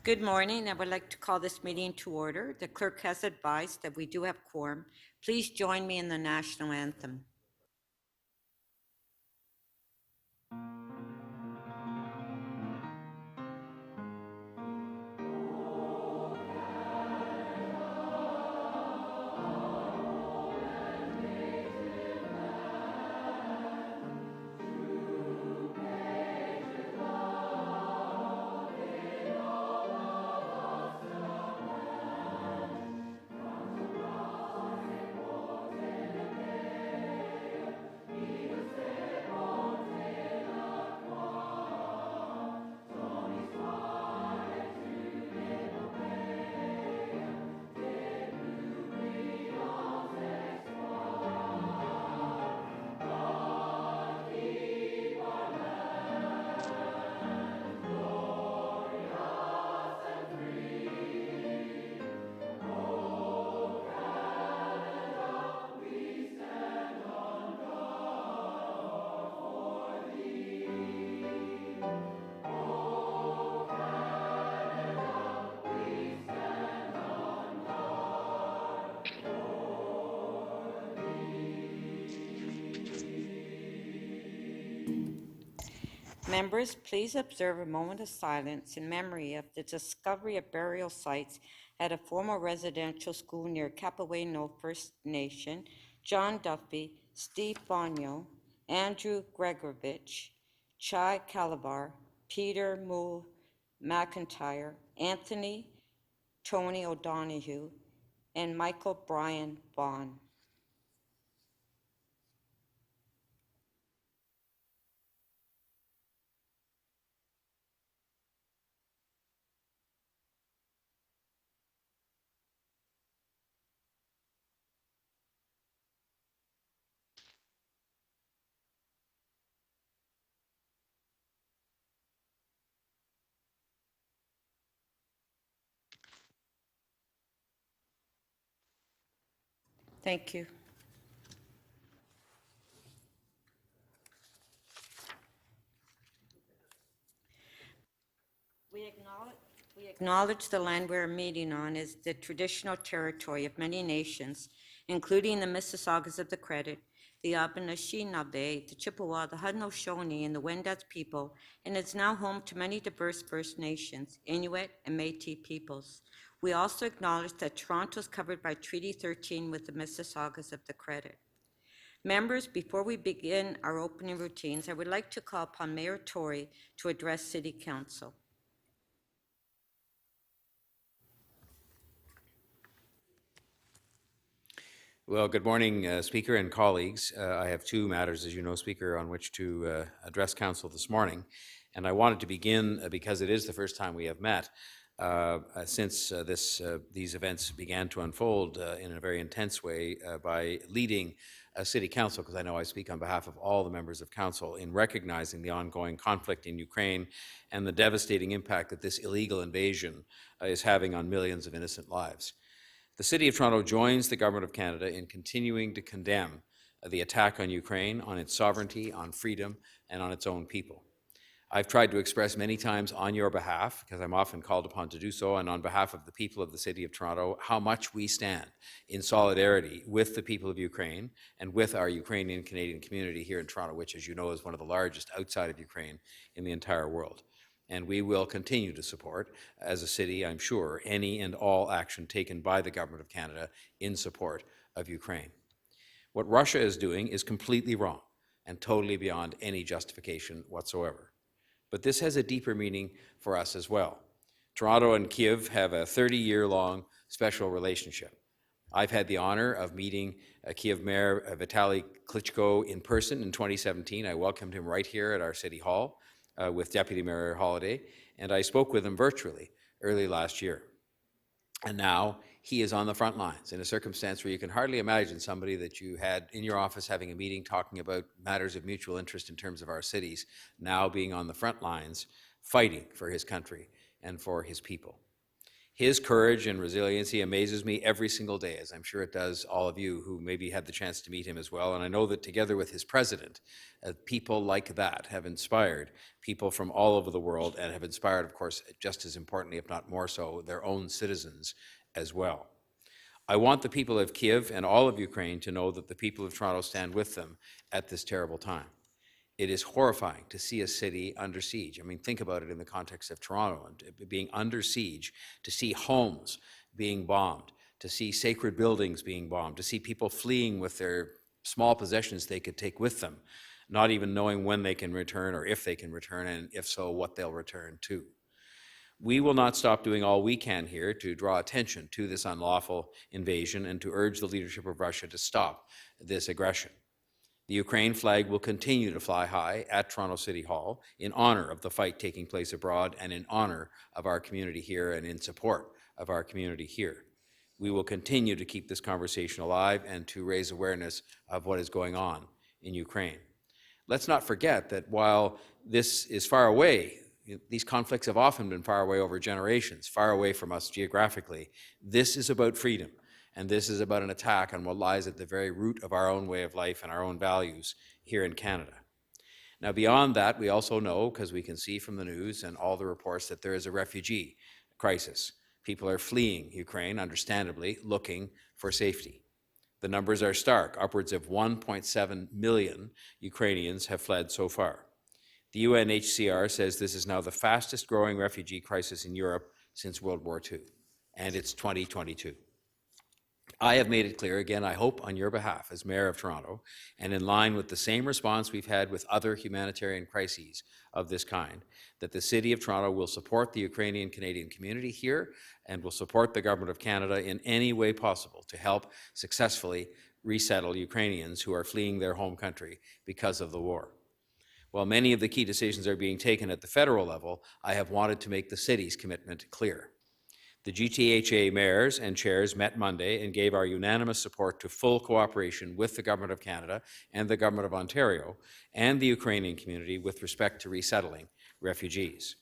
Good morning. I would like to call this meeting to order. The clerk has advised that we do have quorum. Please join me in the national anthem. Members, please observe a moment of silence in memory of the discovery of burial sites at a former residential school near Capaway First Nation, John Duffy, Steve Bonio, Andrew Gregorovich, Chai Calabar, Peter Moole McIntyre, Anthony Tony O'Donoghue, and Michael Brian Vaughn. Thank you. We acknowledge the land we're meeting on is the traditional territory of many nations, including the Mississaugas of the Credit, the Abenishinabe, the Chippewa, the Haudenosaunee, and the Wendat people, and is now home to many diverse First Nations, Inuit, and Métis peoples. We also acknowledge that Toronto is covered by Treaty 13 with the Mississaugas of the Credit. Members, before we begin our opening routines, I would like to call upon Mayor Tory to address City Council. Well, good morning, Speaker and colleagues. I have two matters, as you know, Speaker, on which to address Council this morning. And I wanted to begin, because it is the first time we have met, since these events began to unfold in a very intense way by leading City Council, because I know I speak on behalf of all the members of Council, in recognizing the ongoing conflict in Ukraine and the devastating impact that this illegal invasion is having on millions of innocent lives. The City of Toronto joins the Government of Canada in continuing to condemn the attack on Ukraine, on its sovereignty, on freedom, and on its own people. I've tried to express many times on your behalf, because I'm often called upon to do so, and on behalf of the people of the City of Toronto, how much we stand in solidarity with the people of Ukraine and with our Ukrainian Canadian community here in Toronto, which, as you know, is one of the largest outside of Ukraine in the entire world. And we will continue to support, as a city, I'm sure, any and all action taken by the Government of Canada in support of Ukraine. What Russia is doing is completely wrong and totally beyond any justification whatsoever. But this has a deeper meaning for us as well. Toronto and Kyiv have a 30-year-long special relationship. I've had the honor of meeting Kyiv Mayor Vitaly Klitschko in person in 2017. I welcomed him right here at our City Hall with Deputy Mayor Holiday, and I spoke with him virtually early last year. And now he is on the front lines in a circumstance where you can hardly imagine somebody that you had in your office having a meeting talking about matters of mutual interest in terms of our cities, now being on the front lines fighting for his country and for his people. His courage and resiliency amazes me every single day, as I'm sure it does all of you who maybe had the chance to meet him as well. And I know that together with his president, people like that have inspired people from all over the world and have inspired, of course, just as importantly, if not more so, their own citizens as well. I want the people of Kiev and all of Ukraine to know that the people of Toronto stand with them at this terrible time. It is horrifying to see a city under siege. I mean, think about it in the context of Toronto and being under siege, to see homes being bombed, to see sacred buildings being bombed, to see people fleeing with their small possessions they could take with them, not even knowing when they can return or if they can return, and if so, what they'll return to. We will not stop doing all we can here to draw attention to this unlawful invasion and to urge the leadership of Russia to stop this aggression. The Ukraine flag will continue to fly high at Toronto City Hall in honor of the fight taking place abroad and in honor of our community here and in support of our community here. We will continue to keep this conversation alive and to raise awareness of what is going on in Ukraine. Let's not forget that while this is far away, these conflicts have often been far away over generations, far away from us geographically. This is about freedom. And this is about an attack on what lies at the very root of our own way of life and our own values here in Canada. Now, beyond that, we also know, because we can see from the news and all the reports, that there is a refugee crisis. People are fleeing Ukraine, understandably, looking for safety. The numbers are stark. Upwards of 1.7 million Ukrainians have fled so far. The UNHCR says this is now the fastest growing refugee crisis in Europe since World War II, and it's 2022. I have made it clear, again, I hope on your behalf as Mayor of Toronto, and in line with the same response we've had with other humanitarian crises of this kind, that the City of Toronto will support the Ukrainian Canadian community here and will support the Government of Canada in any way possible to help successfully resettle Ukrainians who are fleeing their home country because of the war. While many of the key decisions are being taken at the federal level, I have wanted to make the city's commitment clear. The GTHA mayors and chairs met Monday and gave our unanimous support to full cooperation with the Government of Canada and the Government of Ontario and the Ukrainian community with respect to resettling refugees.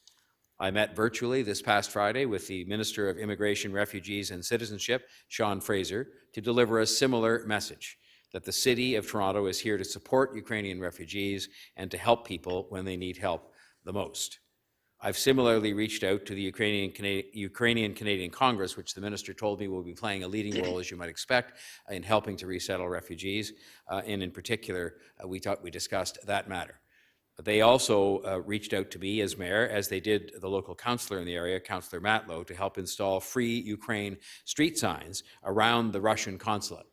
I met virtually this past Friday with the Minister of Immigration, Refugees and Citizenship, Sean Fraser, to deliver a similar message, that the City of Toronto is here to support Ukrainian refugees and to help people when they need help the most. I've similarly reached out to the Ukrainian Canadian Congress, which the minister told me will be playing a leading role, as you might expect, in helping to resettle refugees. And in particular, we discussed that matter. They also reached out to me as mayor, as they did the local councillor in the area, Councillor Matlow, to help install free Ukraine street signs around the Russian consulate.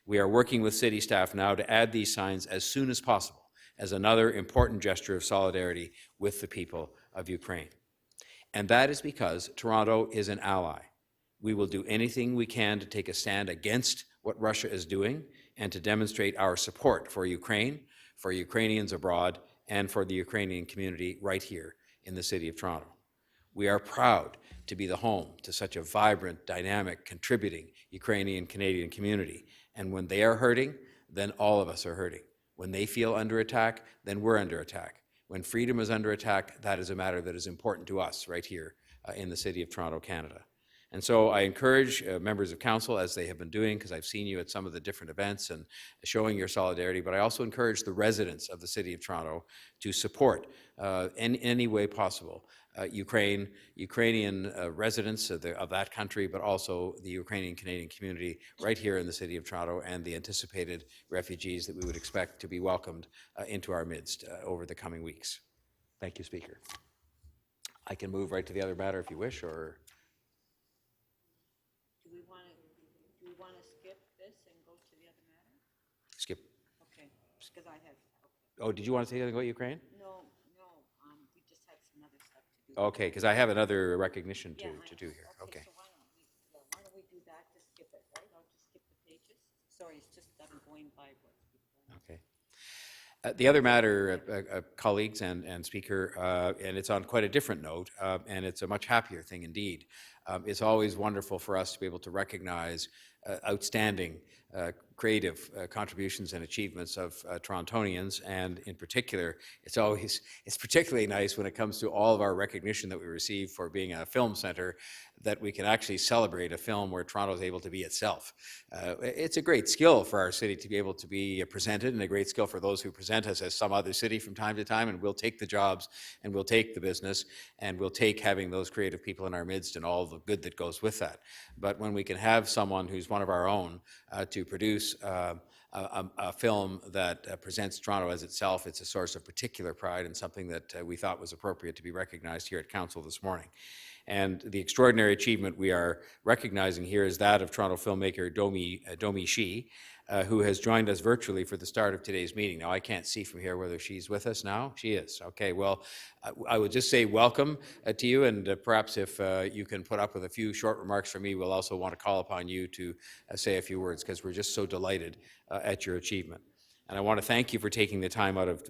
We are working with city staff now to add these signs as soon as possible, as another important gesture of solidarity with the people of Ukraine. And that is because Toronto is an ally. We will do anything we can to take a stand against what Russia is doing and to demonstrate our support for Ukraine, for Ukrainians abroad, and for the Ukrainian community right here in the City of Toronto. We are proud to be the home to such a vibrant, dynamic, contributing Ukrainian Canadian community. And when they are hurting, then all of us are hurting. When they feel under attack, then we're under attack. When freedom is under attack, that is a matter that is important to us right here in the City of Toronto, Canada. And so I encourage members of council, as they have been doing, because I've seen you at some of the different events and showing your solidarity, but I also encourage the residents of the City of Toronto to support in any way possible Ukrainian residents of that country, but also the Ukrainian Canadian community right here in the City of Toronto and the anticipated refugees that we would expect to be welcomed into our midst over the coming weeks. Thank you, Speaker. I can move right to the other matter if you wish, or... Do we want to skip this and go to the other matter? Skip. Okay, because I have, Oh, did you want to say anything about Ukraine? no, we just had some other stuff to do. Okay, because I have another recognition Yeah, to do here. Okay. So why don't we do that, just skip it, right? I'll just skip the pages. Sorry, it's just that I'm going by what's before. Okay. The other matter, colleagues and Speaker, and it's on quite a different note, and it's a much happier thing indeed. It's always wonderful for us to be able to recognize outstanding creative contributions and achievements of Torontonians, and in particular, it's particularly nice when it comes to all of our recognition that we receive for being a film center, that we can actually celebrate a film where Toronto is able to be itself. It's a great skill for our city to be able to be presented, and a great skill for those who present us as some other city from time to time, and we'll take the jobs, and we'll take the business, and we'll take having those creative people in our midst and all the good that goes with that. But when we can have someone who's one of our own to produce a film that presents Toronto as itself, it's a source of particular pride and something that we thought was appropriate to be recognized here at Council this morning. And the extraordinary achievement we are recognizing here is that of Toronto filmmaker Domee Shi, who has joined us virtually for the start of today's meeting. Now, I can't see from here whether she's with us now. She is. Okay, well, I would just say welcome to you, and perhaps if you can put up with a few short remarks from me, we'll also want to call upon you to say a few words, because we're just so delighted at your achievement. And I want to thank you for taking the time out of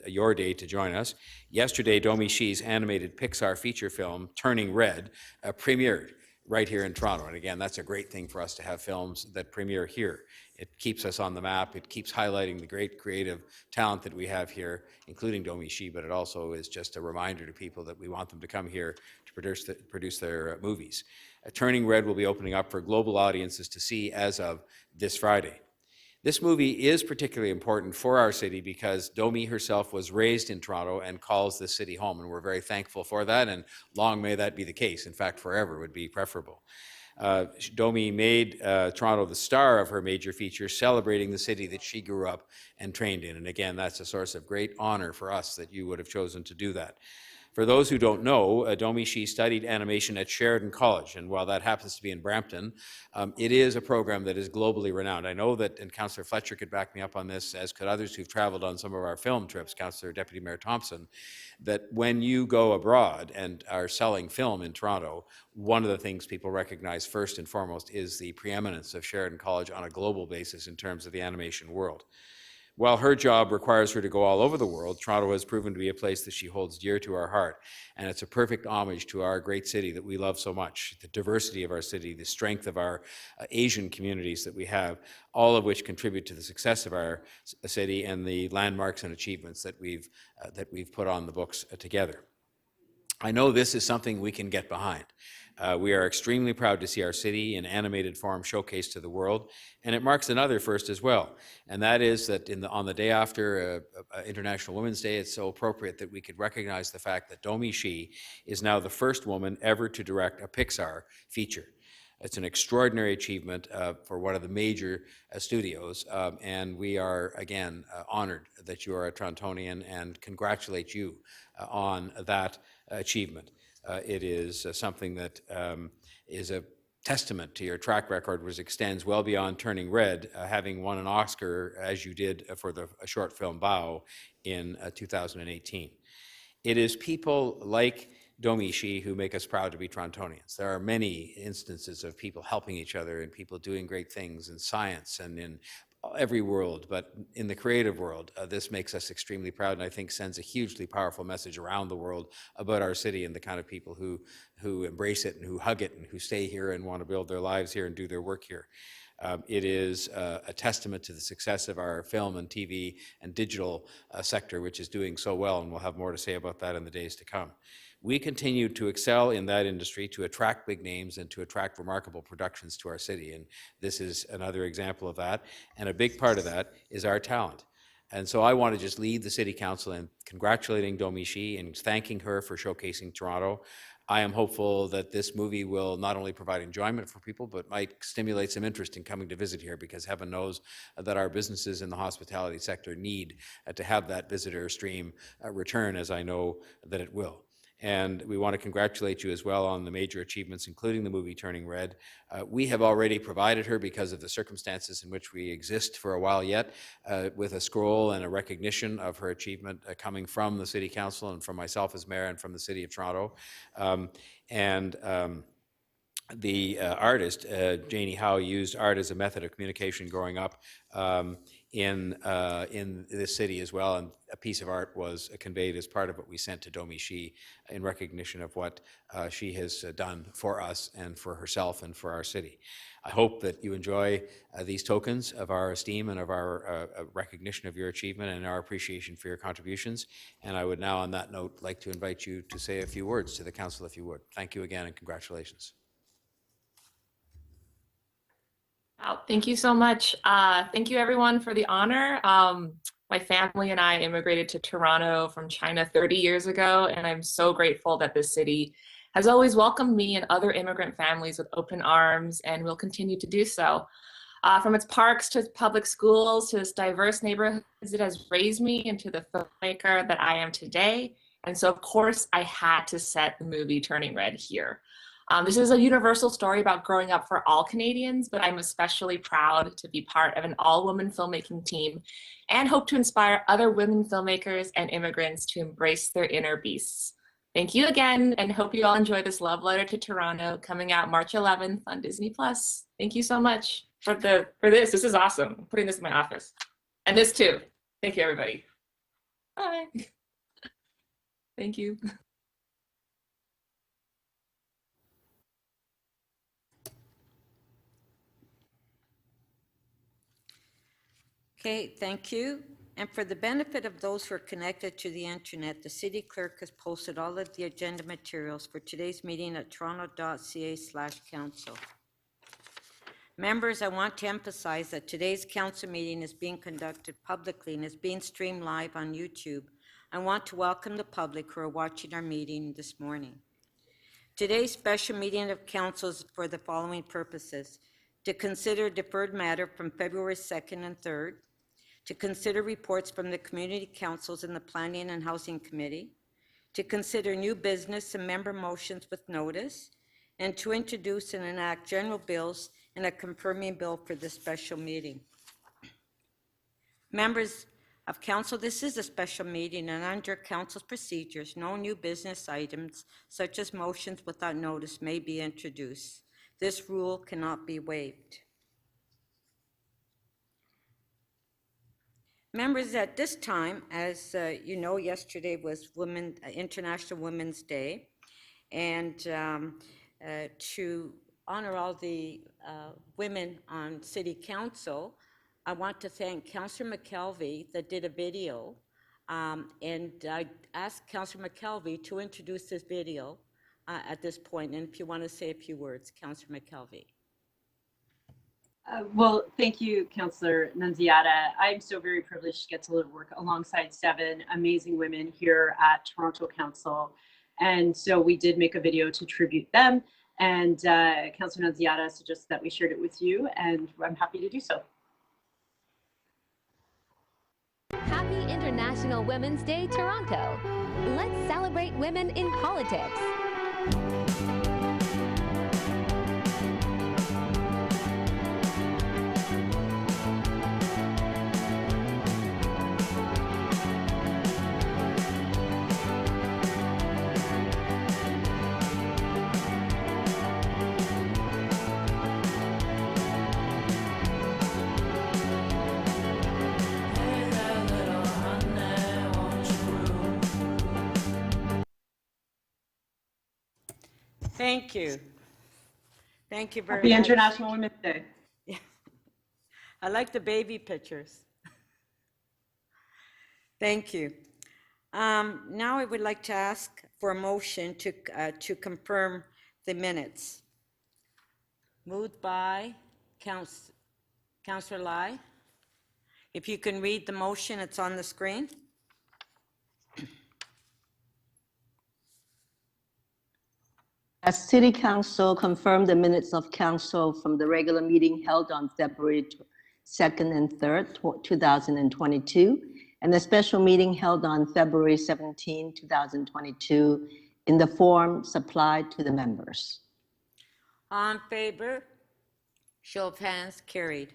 your day to join us. Yesterday, Domee Shi's animated Pixar feature film, Turning Red, premiered right here in Toronto. And again, that's a great thing for us to have films that premiere here. It keeps us on the map. It keeps highlighting the great creative talent that we have here, including Domee Shi, but it also is just a reminder to people that we want them to come here to produce their movies. Turning Red will be opening up for global audiences to see as of this Friday. This movie is particularly important for our city because Domee herself was raised in Toronto and calls this city home, and we're very thankful for that, and long may that be the case. In fact, forever would be preferable. Domee made Toronto the star of her major feature, celebrating the city that she grew up and trained in. And again, that's a source of great honor for us that you would have chosen to do that. For those who don't know, Domee Shi studied animation at Sheridan College, and while that happens to be in Brampton, it is a program that is globally renowned. I know that, and Councillor Fletcher could back me up on this, as could others who've traveled on some of our film trips, Councillor Deputy Mayor Thompson, that when you go abroad and are selling film in Toronto, one of the things people recognize first and foremost is the preeminence of Sheridan College on a global basis in terms of the animation world. While her job requires her to go all over the world, Toronto has proven to be a place that she holds dear to our heart. And it's a perfect homage to our great city that we love so much, the diversity of our city, the strength of our Asian communities that we have, all of which contribute to the success of our city and the landmarks and achievements that we've put on the books together. I know this is something we can get behind. We are extremely proud to see our city in animated form showcased to the world, and it marks another first as well. And that is that on the day after International Women's Day, it's so appropriate that we could recognize the fact that Domee Shi is now the first woman ever to direct a Pixar feature. It's an extraordinary achievement for one of the major studios, and we are, again, honored that you are a Torontonian and congratulate you on that achievement. It is something that is a testament to your track record, which extends well beyond Turning Red, having won an Oscar, as you did for the short film Bao in 2018. It is people like Domee Shi who make us proud to be Torontonians. There are many instances of people helping each other and people doing great things in science and in every world, but in the creative world, this makes us extremely proud, and I think sends a hugely powerful message around the world about our city and the kind of people who embrace it and who hug it and who stay here and want to build their lives here and do their work here. It is a testament to the success of our film and TV and digital sector, which is doing so well, and we'll have more to say about that in the days to come. We continue to excel in that industry, to attract big names and to attract remarkable productions to our city, and this is another example of that, and a big part of that is our talent. And so I want to just lead the City Council in congratulating Domee Shi and thanking her for showcasing Toronto. I am hopeful that this movie will not only provide enjoyment for people, but might stimulate some interest in coming to visit here, because heaven knows that our businesses in the hospitality sector need to have that visitor stream return, as I know that it will. And we want to congratulate you as well on the major achievements, including the movie Turning Red. We have already provided her, because of the circumstances in which we exist for a while yet, with a scroll and a recognition of her achievement coming from the City Council and from myself as Mayor and from the City of Toronto. the artist, Janie Howe, used art as a method of communication growing up in this city as well. And a piece of art was conveyed as part of what we sent to Domi Shi in recognition of what she has done for us and for herself and for our city. I hope that you enjoy these tokens of our esteem and of our recognition of your achievement and our appreciation for your contributions. And I would now, on that note, like to invite you to say a few words to the council, if you would. Thank you again and congratulations. Wow, thank you so much. Thank you everyone for the honor. My family and I immigrated to Toronto from China 30 years ago, and I'm so grateful that this city has always welcomed me and other immigrant families with open arms and will continue to do so. From its parks to its public schools to its diverse neighborhoods, it has raised me into the filmmaker that I am today. And so of course I had to set the movie Turning Red here. This is a universal story about growing up for all Canadians, but I'm especially proud to be part of an all-woman filmmaking team and hope to inspire other women filmmakers and immigrants to embrace their inner beasts. Thank you again, and hope you all enjoy this love letter to Toronto coming out March 11th on Disney+. Thank you so much for this. This is awesome. I'm putting this in my office. And this too. Thank you, everybody. Bye. Thank you. Okay, thank you. And for the benefit of those who are connected to the internet, the city clerk has posted all of the agenda materials for today's meeting at toronto.ca/council. Members, I want to emphasize that today's council meeting is being conducted publicly and is being streamed live on YouTube. I want to welcome the public who are watching our meeting this morning. Today's special meeting of council is for the following purposes: to consider deferred matter from February 2nd and 3rd, to consider reports from the community councils and the Planning and Housing Committee, to consider new business and member motions with notice, and to introduce and enact general bills and a confirming bill for this special meeting. Members of council, this is a special meeting, and under council's procedures, no new business items such as motions without notice may be introduced. This rule cannot be waived. Members, at this time, as you know, yesterday was International Women's Day, and to honor all the women on City Council, I want to thank Councillor McKelvey that did a video, and I asked Councillor McKelvey to introduce this video at this point, and if you want to say a few words, Councillor McKelvey. Well, thank you, Councillor Nunziata. I'm so very privileged to get to work alongside 7 amazing women here at Toronto Council. And so we did make a video to tribute them. And Councillor Nunziata suggested that we shared it with you, and I'm happy to do so. Happy International Women's Day, Toronto. Let's celebrate women in politics. Thank you. Thank you very Happy much. International Women's Day. I like the baby pictures. Thank you. Now I would like to ask for a motion to confirm the minutes. Moved by Councillor Lai. If you can read the motion, it's on the screen. As City Council confirmed the minutes of council from the regular meeting held on February 2nd and 3rd, 2022, and the special meeting held on February 17, 2022, in the form supplied to the members. All in favor? Show of hands, carried.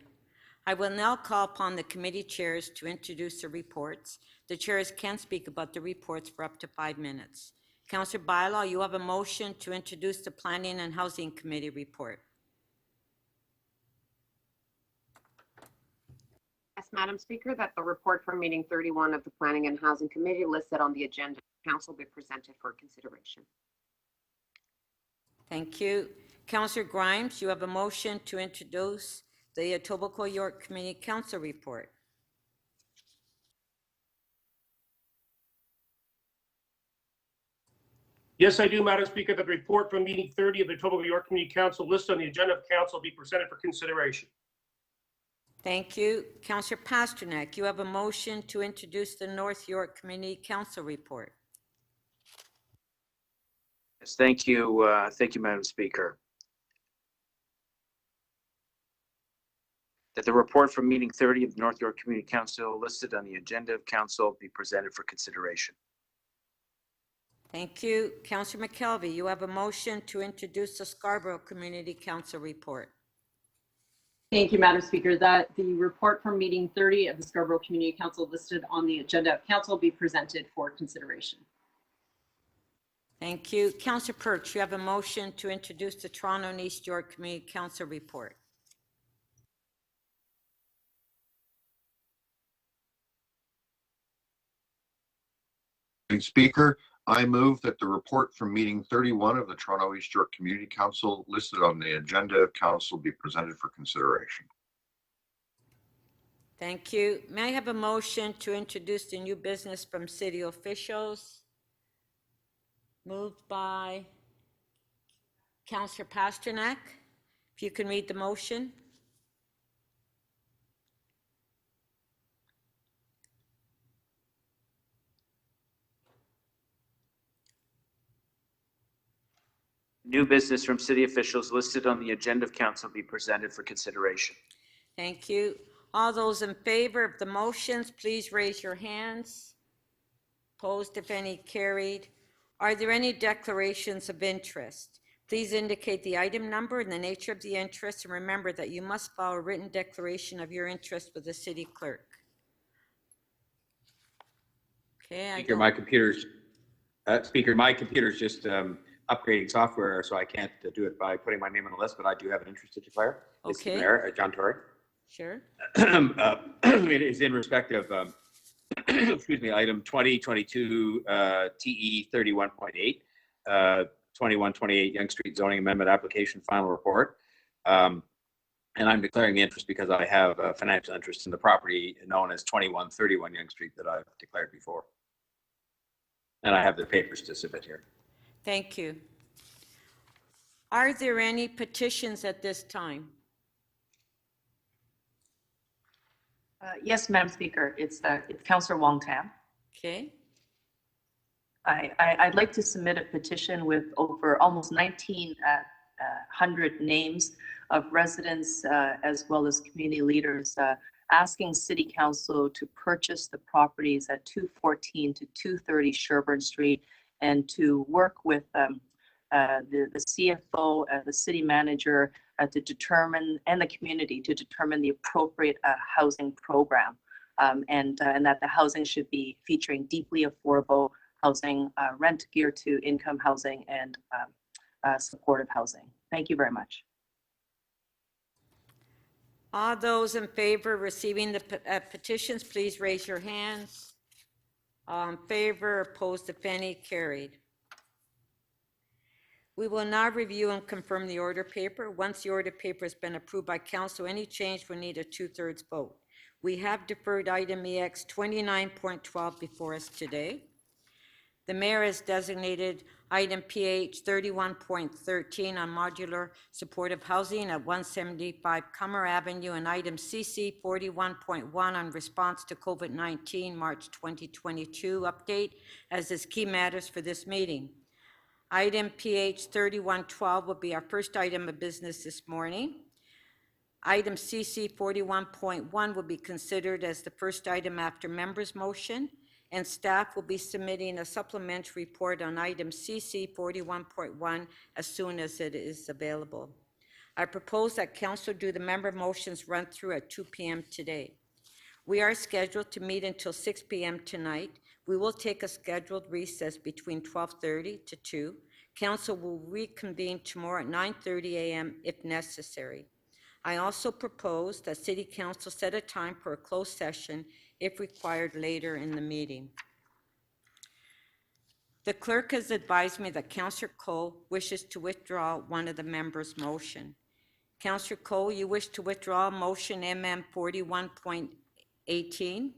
I will now call upon the committee chairs to introduce the reports. The chairs can speak about the reports for up to 5 minutes. Councillor Bylaw, you have a motion to introduce the Planning and Housing Committee report. Yes, Madam Speaker, that the report from meeting 31 of the Planning and Housing Committee listed on the agenda of council be presented for consideration. Thank you. Councillor Grimes, you have a motion to introduce the Etobicoke York Community Council report. Yes, I do, Madam Speaker, that the report from meeting 30 of the Etobicoke York Community Council listed on the agenda of council be presented for consideration. Thank you. Councillor Pasternak, you have a motion to introduce the North York Community Council report. Yes, thank you. Thank you, Madam Speaker. That the report from meeting 30 of the North York Community Council listed on the agenda of council be presented for consideration. Thank you. Councillor McKelvey, you have a motion to introduce the Scarborough Community Council report. Thank you, Madam Speaker, that the report from meeting 30 of the Scarborough Community Council listed on the agenda of council be presented for consideration. Thank you. Councillor Perch, you have a motion to introduce the Toronto and East York Community Council report. Madam Speaker, I move that the report from meeting 31 of the Toronto East York Community Council listed on the agenda of council be presented for consideration. Thank you. May I have a motion to introduce the new business from city officials? Moved by Councillor Pasternak. If you can read the motion. New business from city officials listed on the agenda of council be presented for consideration. Thank you. All those in favor of the motions, please raise your hands. Opposed, if any, carried. Are there any declarations of interest? Please indicate the item number and the nature of the interest, and remember that you must file a written declaration of your interest with the city clerk. Okay, Speaker, my computer's just upgrading software, so I can't do it by putting my name on the list, but I do have an interest to declare. It's the Okay. Mayor, John Tory. Sure. It is in respect of, excuse me, item 2022 TE 31.8, 2128 Yonge Street zoning amendment application final report. And I'm declaring the interest because I have a financial interest in the property known as 2131 Yonge Street that I've declared before. And I have the papers to submit here. Thank you. Are there any petitions at this time? Yes, Madam Speaker, it's Councillor Wong Tam. Okay. I'd like to submit a petition with over almost 1,900 names of residents as well as community leaders asking City Council to purchase the properties at 214 to 230 Sherbourne Street and to work with the CFO, the city manager to determine, and the community to determine the appropriate housing program, and that the housing should be featuring deeply affordable housing, rent geared to income housing, and supportive housing. Thank you very much. All those in favor of receiving the petitions, please raise your hands. All in favor, opposed, if any, carried. We will now review and confirm the order paper. Once the order paper has been approved by council, any change will need a 2/3 vote. We have deferred item EX 29.12 before us today. The mayor has designated item PH 31.13 on modular supportive housing at 175 Comer Avenue and item CC 41.1 on response to COVID-19 March 2022 update as his key matters for this meeting. Item PH 3112 will be our first item of business this morning. Item CC 41.1 will be considered as the first item after members' motion, and staff will be submitting a supplementary report on item CC 41.1 as soon as it is available. I propose that council do the member motions run through at 2 p.m. today. We are scheduled to meet until 6 p.m. tonight. We will take a scheduled recess between 12:30 to 2. Council will reconvene tomorrow at 9:30 a.m. if necessary. I also propose that City Council set a time for a closed session if required later in the meeting. The clerk has advised me that Councillor Coe wishes to withdraw one of the members' motion. Councillor Coe, you wish to withdraw motion MM 41.18?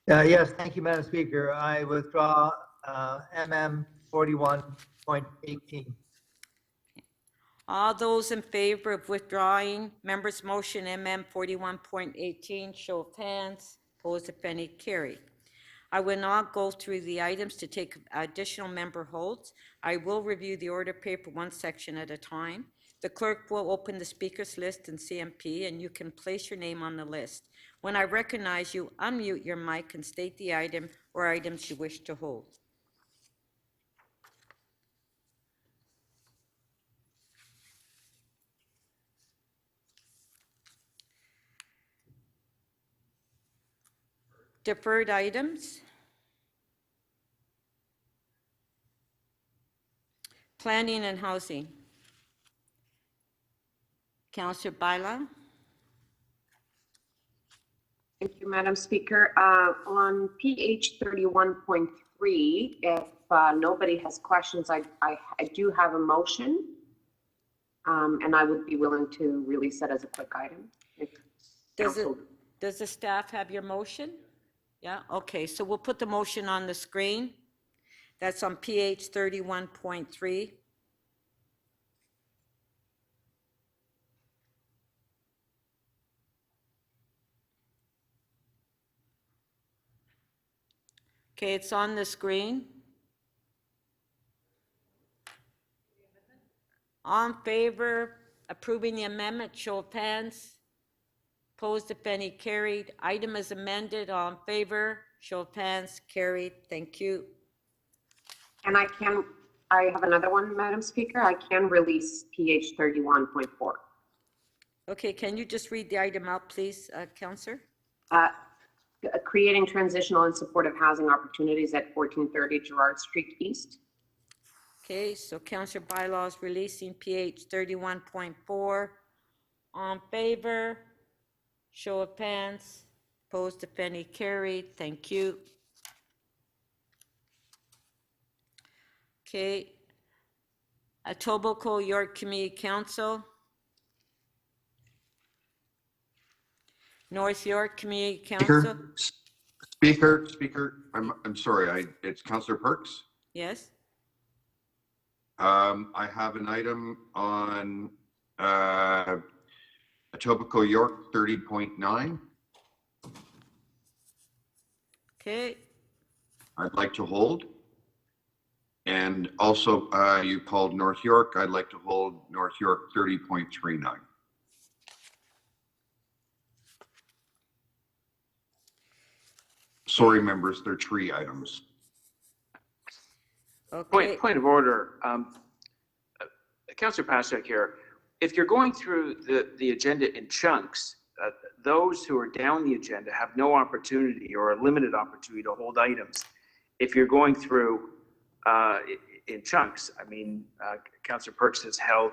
Yes, thank you, Madam Speaker. I withdraw MM 41.18. All those in favor of withdrawing members' motion MM 41.18, show of hands. Opposed, if any, carried. I will not go through the items to take additional member holds. I will review the order paper one section at a time. The clerk will open the speakers list in CMP and you can place your name on the list. When I recognize you, unmute your mic and state the item or items you wish to hold. Deferred items. Planning and housing. Councillor Baila. Thank you, Madam Speaker. On PH 31.3, if nobody has questions, I do have a motion. And I would be willing to release that as a quick item. Does the staff have your motion? Yeah, okay, so we'll put the motion on the screen. That's on PH 31.3. Okay, it's on the screen. All in favor approving the amendment, show of hands. Opposed, if any, carried. Item is amended. All in favor, show of hands, carried. Thank you. And I have another one, Madam Speaker. I can release PH 31.4. Okay, can you just read the item out, please, Councillor? Creating transitional and supportive housing opportunities at 1430 Gerrard Street East. Okay, so Councillor Bylaws releasing PH 31.4. All in favor, show of hands. Opposed, if any, carried. Thank you. Okay. Etobicoke York Community Council. North York Community Council. Speaker, I'm sorry, it's Councillor Perks. Yes. I have an item on Etobicoke York 30.9. Okay. I'd like to hold. And also, you called North York. I'd like to hold North York 30.39. Sorry, members, they're tree items. Okay. Point of order. Councillor Pasek here. If you're going through the agenda in chunks, those who are down the agenda have no opportunity or a limited opportunity to hold items. If you're going through in chunks, I mean, Councillor Perks has held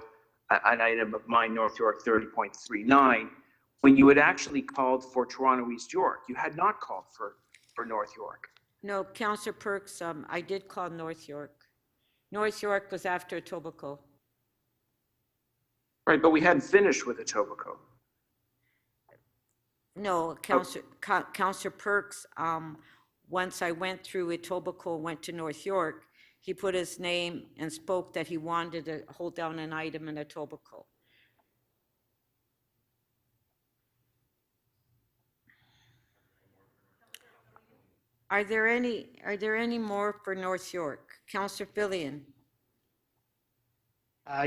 an item of mine, North York 30.39, when you had actually called for Toronto East York. You had not called for North York. No, Councillor Perks, I did call North York. North York was after Etobicoke. Right, but we hadn't finished with Etobicoke. No, Councillor Perks, once I went through Etobicoke, went to North York, he put his name and spoke that he wanted to hold down an item in Etobicoke. Are there any more for North York? Councillor Fillion.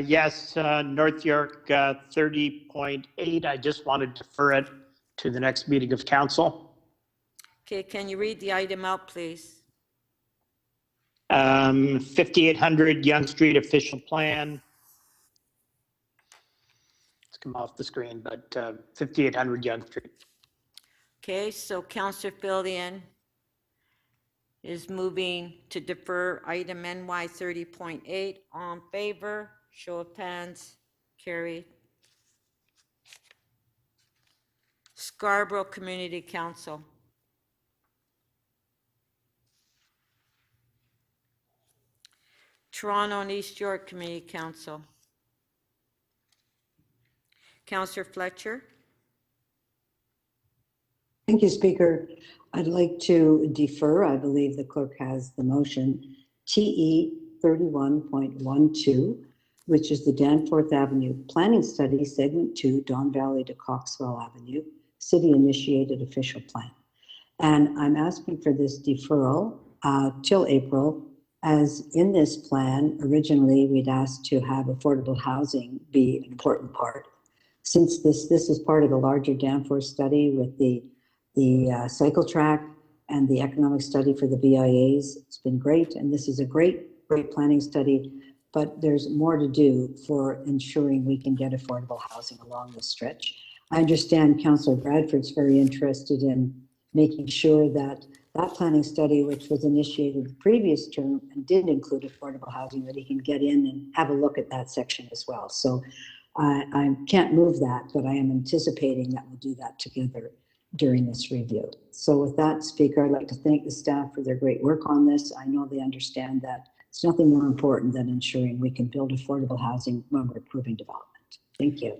Yes, North York 30.8. I just wanted to defer it to the next meeting of council. Okay, can you read the item out, please? 5800 Yonge Street official plan. It's come off the screen, but 5800 Yonge Street. Okay, so Councillor Filion is moving to defer item NY 30.8. All in favor? Show of hands. Carried. Scarborough Community Council. Toronto and East York Community Council. Councillor Fletcher. Thank you, Speaker. I'd like to defer, I believe the clerk has the motion, TE 31.12, which is the Danforth Avenue Planning Study, Segment 2, Don Valley to Coxwell Avenue, city-initiated official plan. And I'm asking for this deferral till April, as in this plan, originally we'd asked to have affordable housing be an important part. Since this is part of a larger Danforth study with the cycle track and the economic study for the BIAs, it's been great, and this is a great planning study, but there's more to do for ensuring we can get affordable housing along this stretch. I understand Councillor Bradford's very interested in making sure that that planning study, which was initiated the previous term and didn't include affordable housing, that he can get in and have a look at that section as well. So I can't move that, but I am anticipating that we'll do that together during this review. So with that, Speaker, I'd like to thank the staff for their great work on this. I know they understand that it's nothing more important than ensuring we can build affordable housing when we're approving development. Thank you.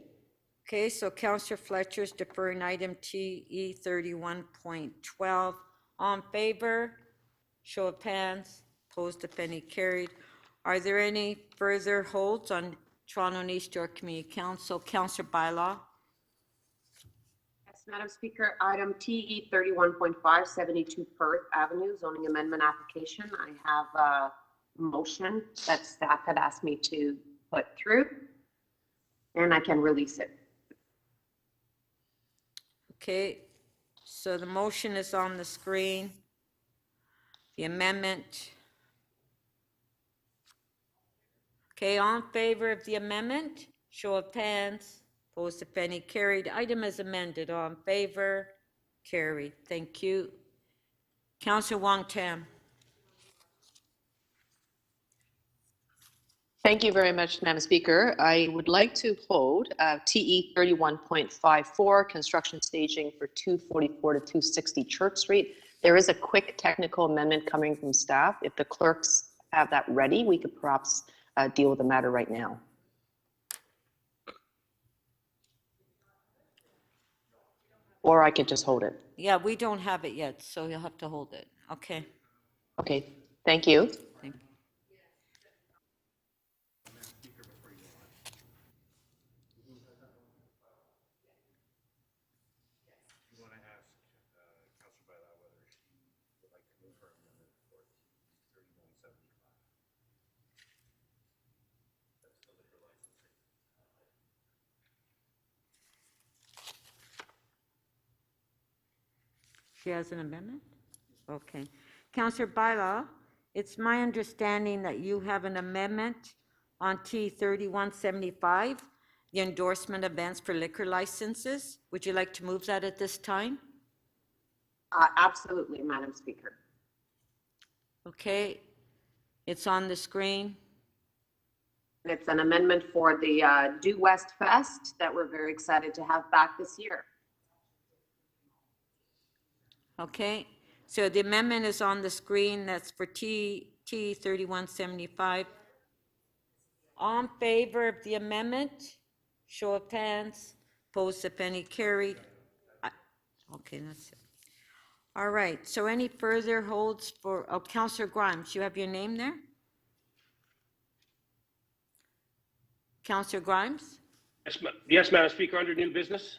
Okay, so Councillor Fletcher is deferring item TE 31.12. All in favor? Show of hands. Opposed, if any, carried. Are there any further holds on Toronto and East York Community Council? Councillor Bylaw. Yes, Madam Speaker, item TE 31.5, 72 Perth Avenue, zoning amendment application. I have a motion that staff had asked me to put through, and I can release it. Okay, so the motion is on the screen. The amendment. Okay, all in favor of the amendment? Show of hands. Opposed, if any, carried. Item is amended. All in favor? Carried. Thank you. Councillor Wong Tam. Thank you very much, Madam Speaker. I would like to hold TE 31.54, construction staging for 244 to 260 Church Street. There is a quick technical amendment coming from staff. If the clerks have that ready, we could perhaps deal with the matter right now. Or I could just hold it. Yeah, we don't have it yet, so you'll have to hold it. Okay. Okay, thank you. Thank you. She has an amendment? Okay. Councillor Bylaw, it's my understanding that you have an amendment on T 3175, the endorsement events for liquor licenses. Would you like to move that at this time? Absolutely, Madam Speaker. Okay. It's on the screen. It's an amendment for the Due West Fest that we're very excited to have back this year. Okay, so the amendment is on the screen. That's for T 3175. All in favor of the amendment? Show of hands. Opposed, if any, carried. Okay, that's it. All right, so any further holds for, oh, Councillor Grimes, you have your name there? Councillor Grimes? Yes, Madam Speaker, under new business.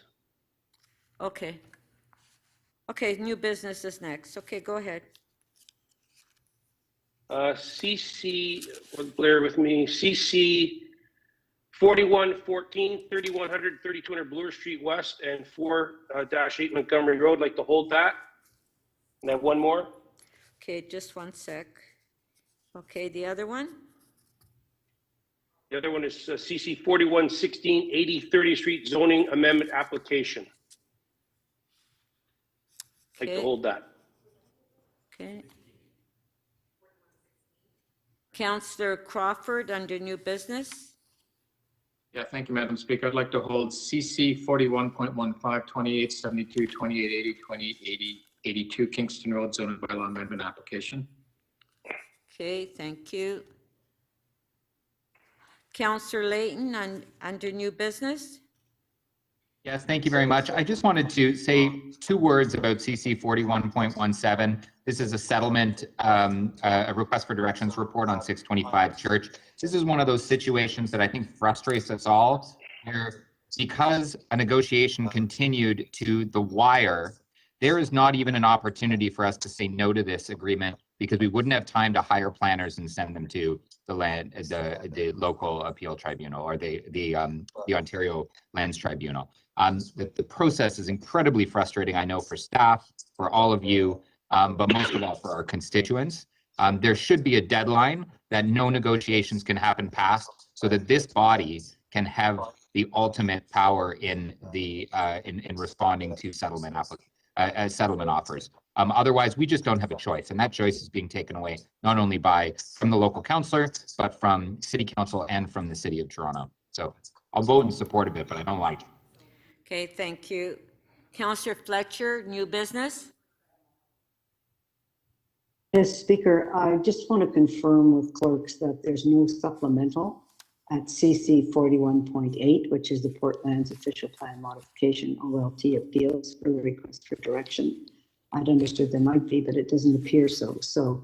Okay. Okay, new business is next. Okay, go ahead. CC, bear with me, CC 4114, 3100, 3200 Bloor Street West and 4-8 Montgomery Road. Like to hold that. And I have one more. Okay, just one sec. Okay, the other one? The other one is CC 4116, 80 30th Street zoning amendment application. Like to Okay. hold that. Okay. Councillor Crawford, under new business. Yeah, thank you, Madam Speaker. I'd like to hold CC 41.15, 2872, 2880, 2880, 82 Kingston Road zoning bylaw amendment application. Okay, thank you. Councillor Layton, under new business. Yes, thank you very much. I just wanted to say 2 words about CC 41.17. This is a settlement, a request for directions report on 625 Church. This is one of those situations that I think frustrates us all, where because a negotiation continued to the wire, there is not even an opportunity for us to say no to this agreement because we wouldn't have time to hire planners and send them to the local appeal tribunal or the Ontario Lands Tribunal. The process is incredibly frustrating, I know, for staff, for all of you, but most of all for our constituents. There should be a deadline that no negotiations can happen past so that this body can have the ultimate power in responding to settlement offers. Otherwise, we just don't have a choice, and that choice is being taken away not only from the local councillor, but from City Council and from the City of Toronto. So I'll vote in support of it, but I don't like it. Okay, thank you. Councillor Fletcher, new business. Yes, Speaker, I just want to confirm with clerks that there's no supplemental at CC 41.8, which is the Portland's official plan modification OLT appeals for the request for direction. I'd understood there might be, but it doesn't appear so. So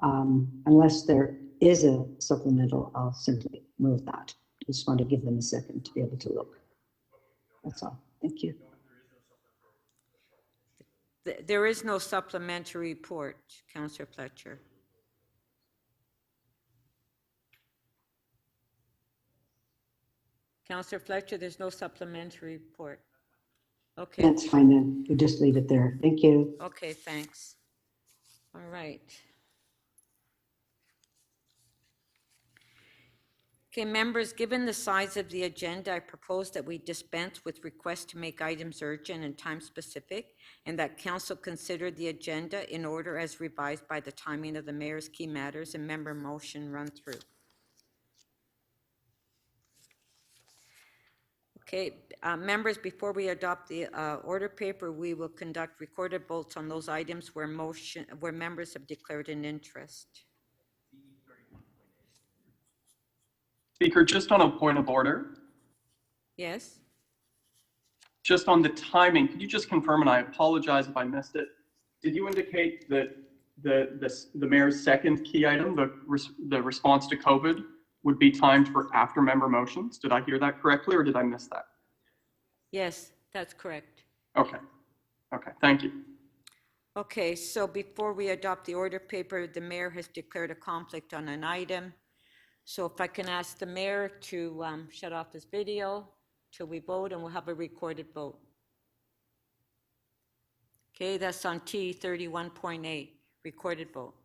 unless there is a supplemental, I'll simply move that. I just want to give them a second to be able to look. That's all. Thank you. There is no supplementary report, Councillor Fletcher. Councillor Fletcher, there's no supplementary report. Okay. That's fine then. You just leave it there. Thank you. Okay, thanks. All right. Okay, members, given the size of the agenda, I propose that we dispense with requests to make items urgent and time-specific, and that council consider the agenda in order as revised by the timing of the mayor's key matters and member motion run through. Okay, members, before we adopt the order paper, we will conduct recorded votes on those items where members have declared an interest. Speaker, just on a point of order, Yes? just on the timing, could you just confirm, and I apologize if I missed it, did you indicate that the mayor's second key item, the response to COVID, would be timed for after member motions? Did I hear that correctly, or did I miss that? Yes, that's correct. Okay. Okay, thank you. Okay, so before we adopt the order paper, the mayor has declared a conflict on an item. So if I can ask the mayor to shut off his video till we vote, and we'll have a recorded vote. Okay, that's on T 31.8, recorded vote.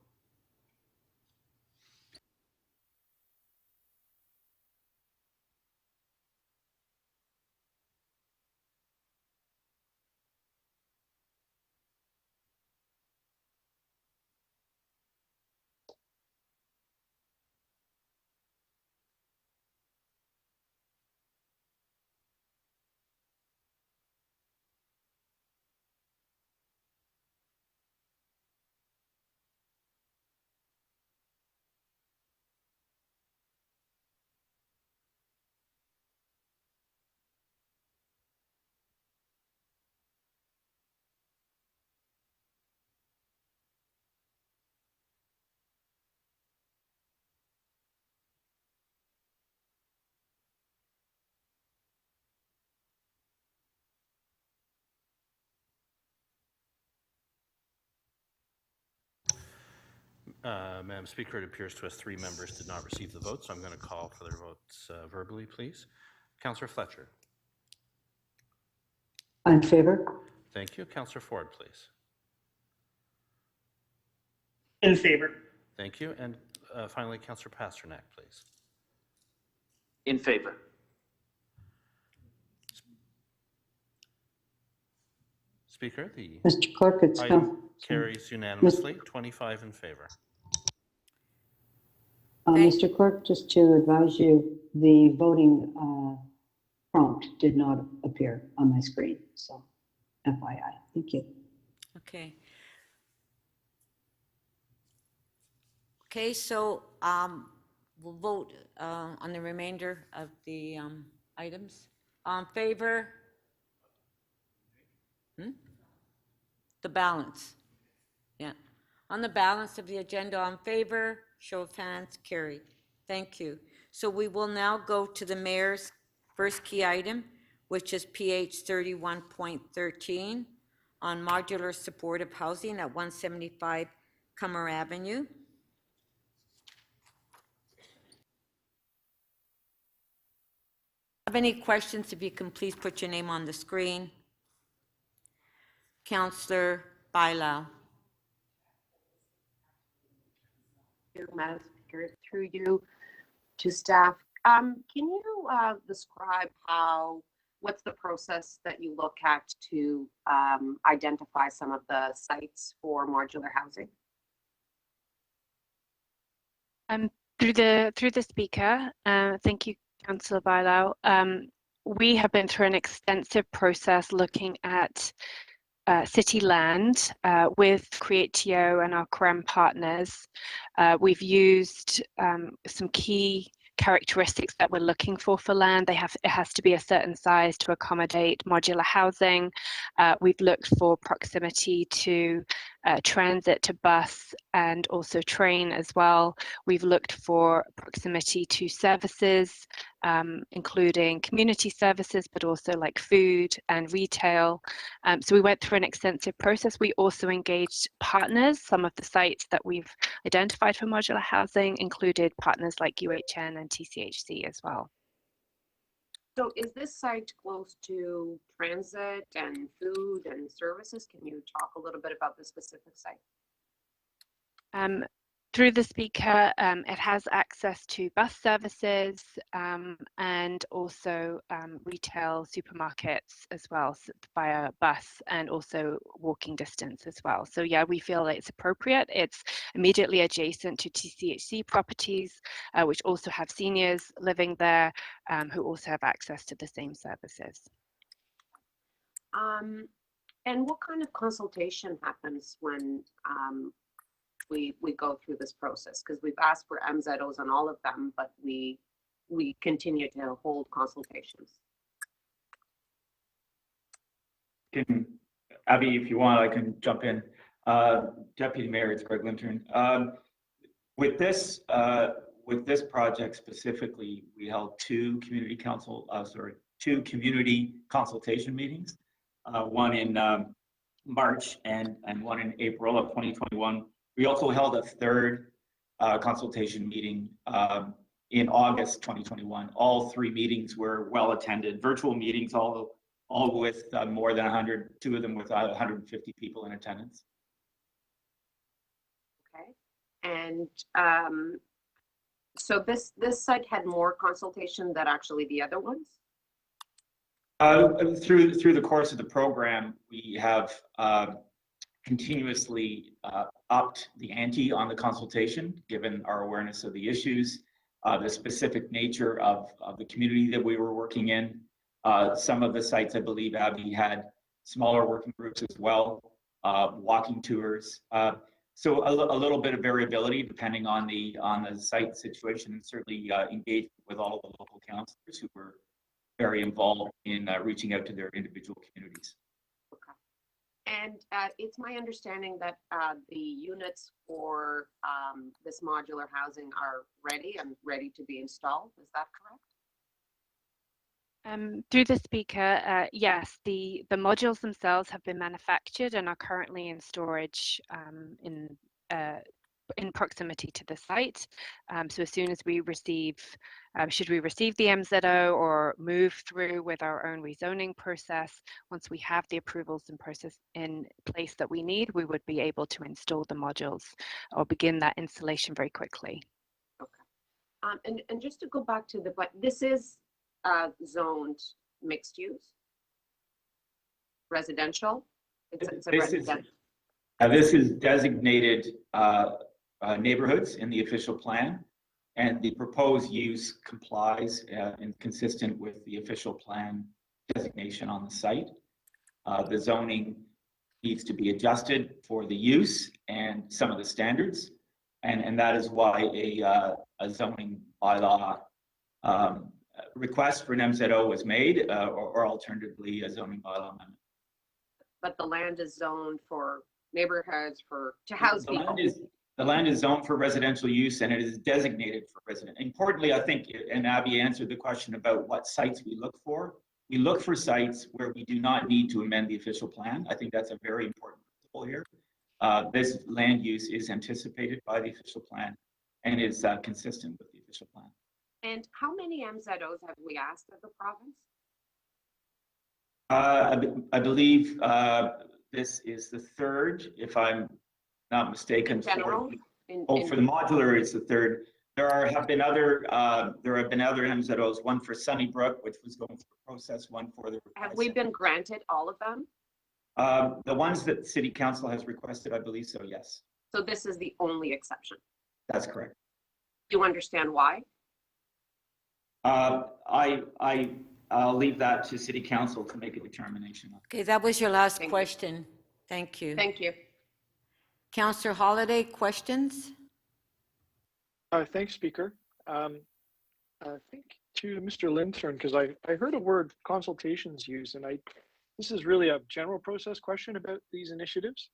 Madam Speaker, it appears to us 3 members did not receive the vote, so I'm going to call for their votes verbally, please. Councillor Fletcher. In favor? Thank you. Councillor Ford, please. In favor. Thank you. And finally, Councillor Pasternak, please. In favor. Speaker, the Mr. Clerk, it's item carries unanimously, 25 in favor. Mr. Clerk, just to advise you, the voting prompt did not appear on my screen, so FYI. Thank you. Okay. Okay, so we'll vote on the remainder of the items. On favor? The balance. Yeah. On the balance of the agenda, on favor, show of hands, carried. Thank you. So we will now go to the mayor's first key item, which is PH 31.13 on modular supportive housing at 175 Cummer Avenue. Have any questions? If you can please put your name on the screen. Councillor Bailao. Madam Speaker, through you to staff. Can you describe what's the process that you look at to identify some of the sites for modular housing? Through the speaker, thank you, Councillor Bailao. We have been through an extensive process looking at city land with Creatio and our CREM partners. We've used some key characteristics that we're looking for land. It has to be a certain size to accommodate modular housing. We've looked for proximity to transit, to bus, and also train as well. We've looked for proximity to services, including community services, but also like food and retail. So we went through an extensive process. We also engaged partners. Some of the sites that we've identified for modular housing included partners like UHN and TCHC as well. So is this site close to transit and food and services? Can you talk a little bit about the specific site? Through the speaker, it has access to bus services and also retail supermarkets as well, so via bus, and also walking distance as well. So yeah, we feel that it's appropriate. It's immediately adjacent to TCHC properties, which also have seniors living there who also have access to the same services. And what kind of consultation happens when we go through this process? Because we've asked for MZOs on all of them, but we continue to hold consultations. Abby, if you want, I can jump in. Deputy Mayor, it's Greg Lintern. With this project specifically, we held two community consultation meetings, one in March and one in April of 2021. We also held a third consultation meeting in August 2021. All three meetings were well attended, virtual meetings, all with more than 100, two of them with 150 people in attendance. Okay, and so this site had more consultation than actually the other ones? Through the course of the program, we have continuously upped the ante on the consultation, given our awareness of the issues, the specific nature of the community that we were working in. Some of the sites, I believe, Abby, had smaller working groups as well, walking tours. So a little bit of variability depending on the site situation, and certainly engagement with all of the local councillors who were very involved in reaching out to their individual communities. And it's my understanding that the units for this modular housing are ready to be installed. Is that correct? Through the speaker, yes, the modules themselves have been manufactured and are currently in storage in proximity to the site. So as soon as we receive, should we receive the MZO or move through with our own rezoning process, once we have the approvals and process in place that we need, we would be able to install the modules or begin that installation very quickly. Okay. And just to go back to but this is zoned mixed use, residential. It's a This is, residential. this is designated neighborhoods in the official plan, and the proposed use complies and consistent with the official plan designation on the site. The zoning needs to be adjusted for the use and some of the standards, and that is why a zoning bylaw request for an MZO was made, or alternatively, a zoning bylaw amendment. But the land is zoned for neighborhoods to house people. The land is zoned for residential use, and it is designated for resident. Importantly, I think, and Abby answered the question about what sites we look for. We look for sites where we do not need to amend the official plan. I think that's a very important principle here. This land use is anticipated by the official plan and is consistent with the official plan. And how many MZOs have we asked of the province? I believe this is the third, if I'm not mistaken. In general? For the modular, it's the third. There have been other MZOs, one for Sunnybrook, which was going through a process, one for the. Have we been granted all of them? The ones that City Council has requested, I believe so, yes. So this is the only exception. That's correct. Do you understand why? I'll leave that to City Council to make a determination. Okay, that was your last question. Thank you. Thank you. Councillor Holiday, questions? Thanks, Speaker. I think to Mr. Linton, because I heard a word consultations used, and this is really a general process question about these initiatives.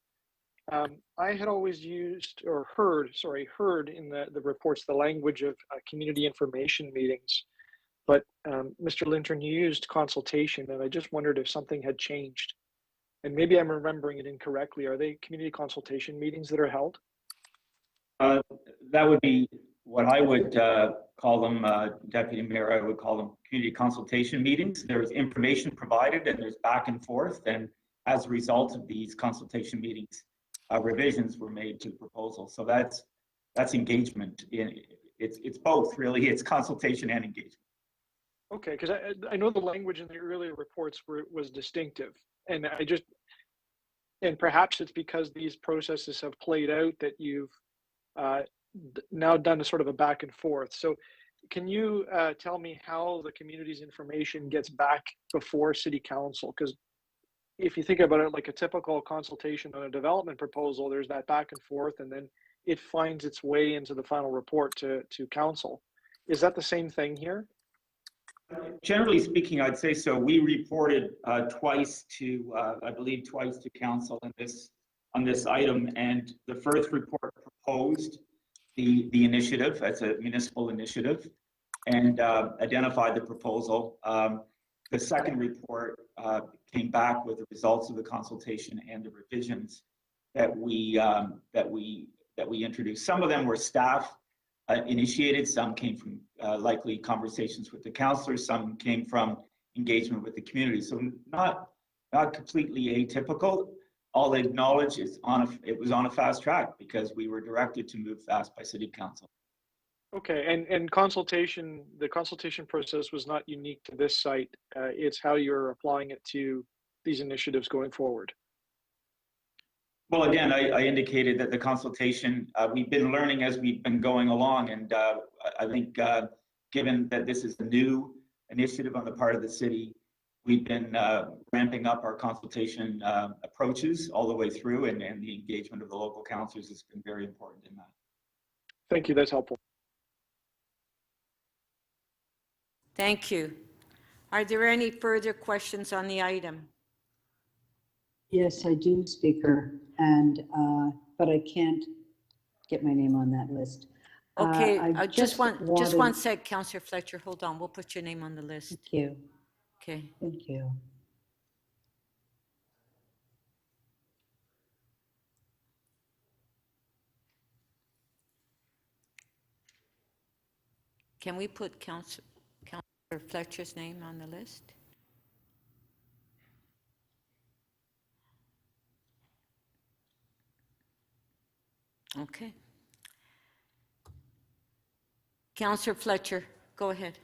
I had always used or heard in the reports the language of community information meetings, but Mr. Linton, you used consultation, and I just wondered if something had changed. And maybe I'm remembering it incorrectly. Are they community consultation meetings that are held? That would be what I would call them, Deputy Mayor. I would call them community consultation meetings. There's information provided and there's back and forth. And as a result of these consultation meetings, revisions were made to the proposal. So that's engagement. It's both, really. It's consultation and engagement. Okay, because I know the language in the earlier reports was distinctive, and and perhaps it's because these processes have played out that you've now done a sort of a back and forth. So can you tell me how the community's information gets back before City Council? Because if you think about it like a typical consultation on a development proposal, there's that back and forth, and then it finds its way into the final report to Council. Is that the same thing here? Generally speaking, I'd say so. We reported twice to, I believe, twice to Council on this item, and the first report proposed the initiative as a municipal initiative and identified the proposal. The second report came back with the results of the consultation and the revisions that we introduced. Some of them were staff initiated, some came from likely conversations with the councillors, some came from engagement with the community. So not completely atypical. I'll acknowledge it was on a fast track because we were directed to move fast by City Council. Okay, and the consultation process was not unique to this site. It's how you're applying it to these initiatives going forward. Well, again, I indicated that the consultation, we've been learning as we've been going along, and I think given that this is a new initiative on the part of the city, we've been ramping up our consultation approaches all the way through, and the engagement of the local councillors has been very important in that. Thank you, that's helpful. Thank you. Are there any further questions on the item? Yes, I do, Speaker, and but I can't get my name on that list. Okay, just one wanted- sec, Councillor Fletcher. Hold on, we'll put your name on the list. Thank you. Okay. Thank you. Can we put Councillor Fletcher's name on the list? Okay. Councillor Fletcher, go ahead.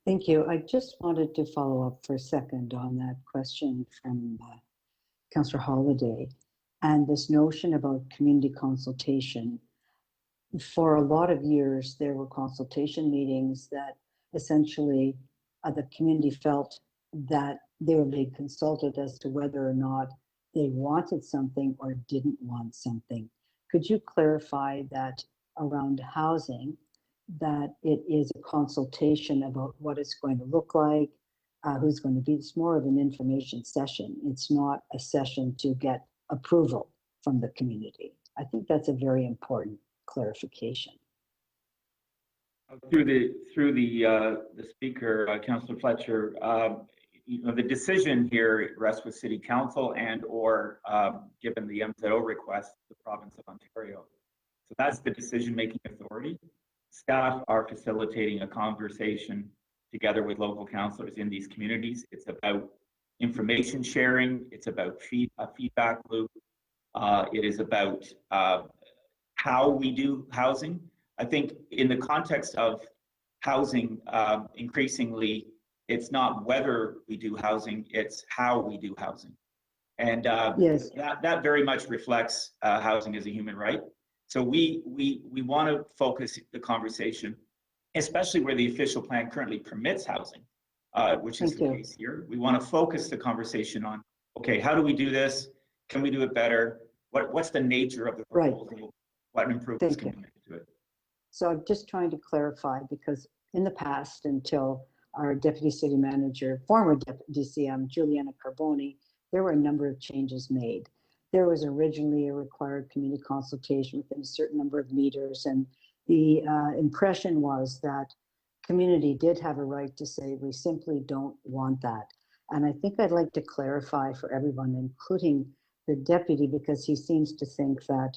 Thank you. I just wanted to follow up for a second on that question from Councillor Holiday, and this notion about community consultation. For a lot of years, there were consultation meetings that essentially the community felt that they were being consulted as to whether or not they wanted something or didn't want something. Could you clarify that around housing, that it is a consultation about what it's going to look like, who's going to be? It's more of an information session. It's not a session to get approval from the community. I think that's a very important clarification. Through the speaker, Councillor Fletcher, the decision here rests with City Council and or given the MZO request, the province of Ontario. So that's the decision-making authority. Staff are facilitating a conversation together with local councillors in these communities. It's about information sharing. It's about a feedback loop. It is about how we do housing. I think in the context of housing, increasingly, it's not whether we do housing, it's how we do housing. And yes, that very much reflects housing as a human right. So we want to focus the conversation, especially where the official plan currently permits housing, which is the case here. We want to focus the conversation on, okay, how do we do this? Can we do it better? What's the nature of the proposal? Right. What improvements can we make to it? So I'm just trying to clarify, because in the past, until our Deputy City Manager, former DCM, Juliana Carboni, there were a number of changes made. There was originally a required community consultation within a certain number of meters, and the impression was that community did have a right to say, we simply don't want that. And I think I'd like to clarify for everyone, including the deputy, because he seems to think that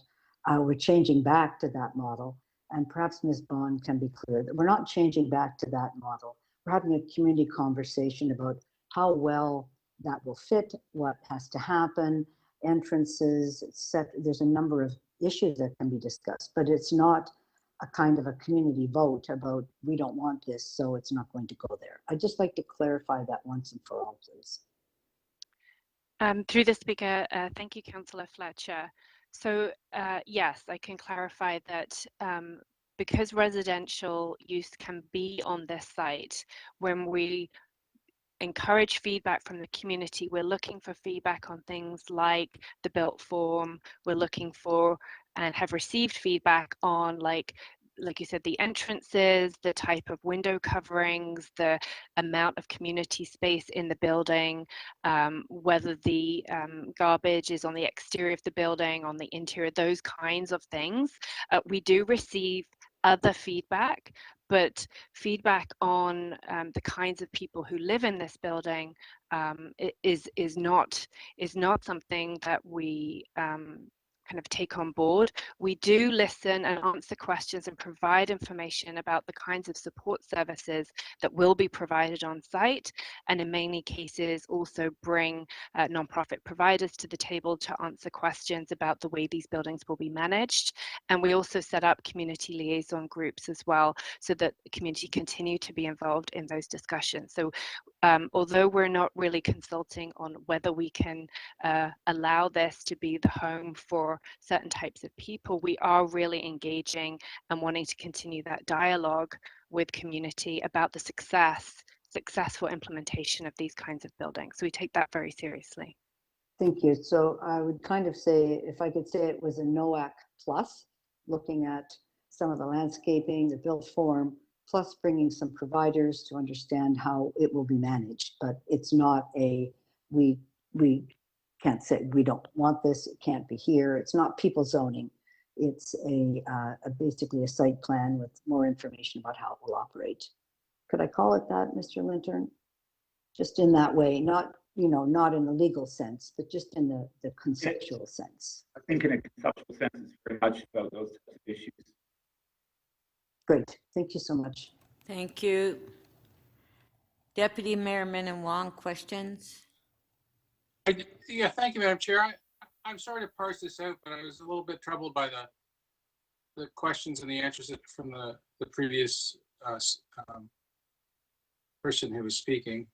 we're changing back to that model. And perhaps Ms. Bond can be clear that we're not changing back to that model. We're having a community conversation about how well that will fit, what has to happen, entrances, etc. There's a number of issues that can be discussed, but it's not a kind of a community vote about we don't want this, so it's not going to go there. I'd just like to clarify that once and for all, please. Through the speaker, thank you, Councillor Fletcher. So yes, I can clarify that because residential use can be on this site, when we encourage feedback from the community, we're looking for feedback on things like the built form. We're looking for and have received feedback on like you said, the entrances, the type of window coverings, the amount of community space in the building, whether the garbage is on the exterior of the building, on the interior, those kinds of things. We do receive other feedback, but feedback on the kinds of people who live in this building is not something that we kind of take on board. We do listen and answer questions and provide information about the kinds of support services that will be provided on site, and in many cases also bring nonprofit providers to the table to answer questions about the way these buildings will be managed. And we also set up community liaison groups as well, so that the community continue to be involved in those discussions. So although we're not really consulting on whether we can allow this to be the home for certain types of people, we are really engaging and wanting to continue that dialogue with community about the successful implementation of these kinds of buildings. So we take that very seriously. Thank you. So I would kind of say, if I could say, it was a NOAC plus, looking at some of the landscaping, the built form, plus bringing some providers to understand how it will be managed. But it's not a, we can't say we don't want this, it can't be here. It's not people zoning. It's basically a site plan with more information about how it will operate. Could I call it that, Mr. Lintern? Just in that way, not, you know, not in the legal sense, but just in the conceptual sense. I think in a conceptual sense, it's very much about those types of issues. Great, thank you so much. Thank you. Deputy Mayor Min Wong, questions? Yeah, thank you, Madam Chair. I'm sorry to parse this out, but I was a little bit troubled by the questions and the answers from the previous person who was speaking.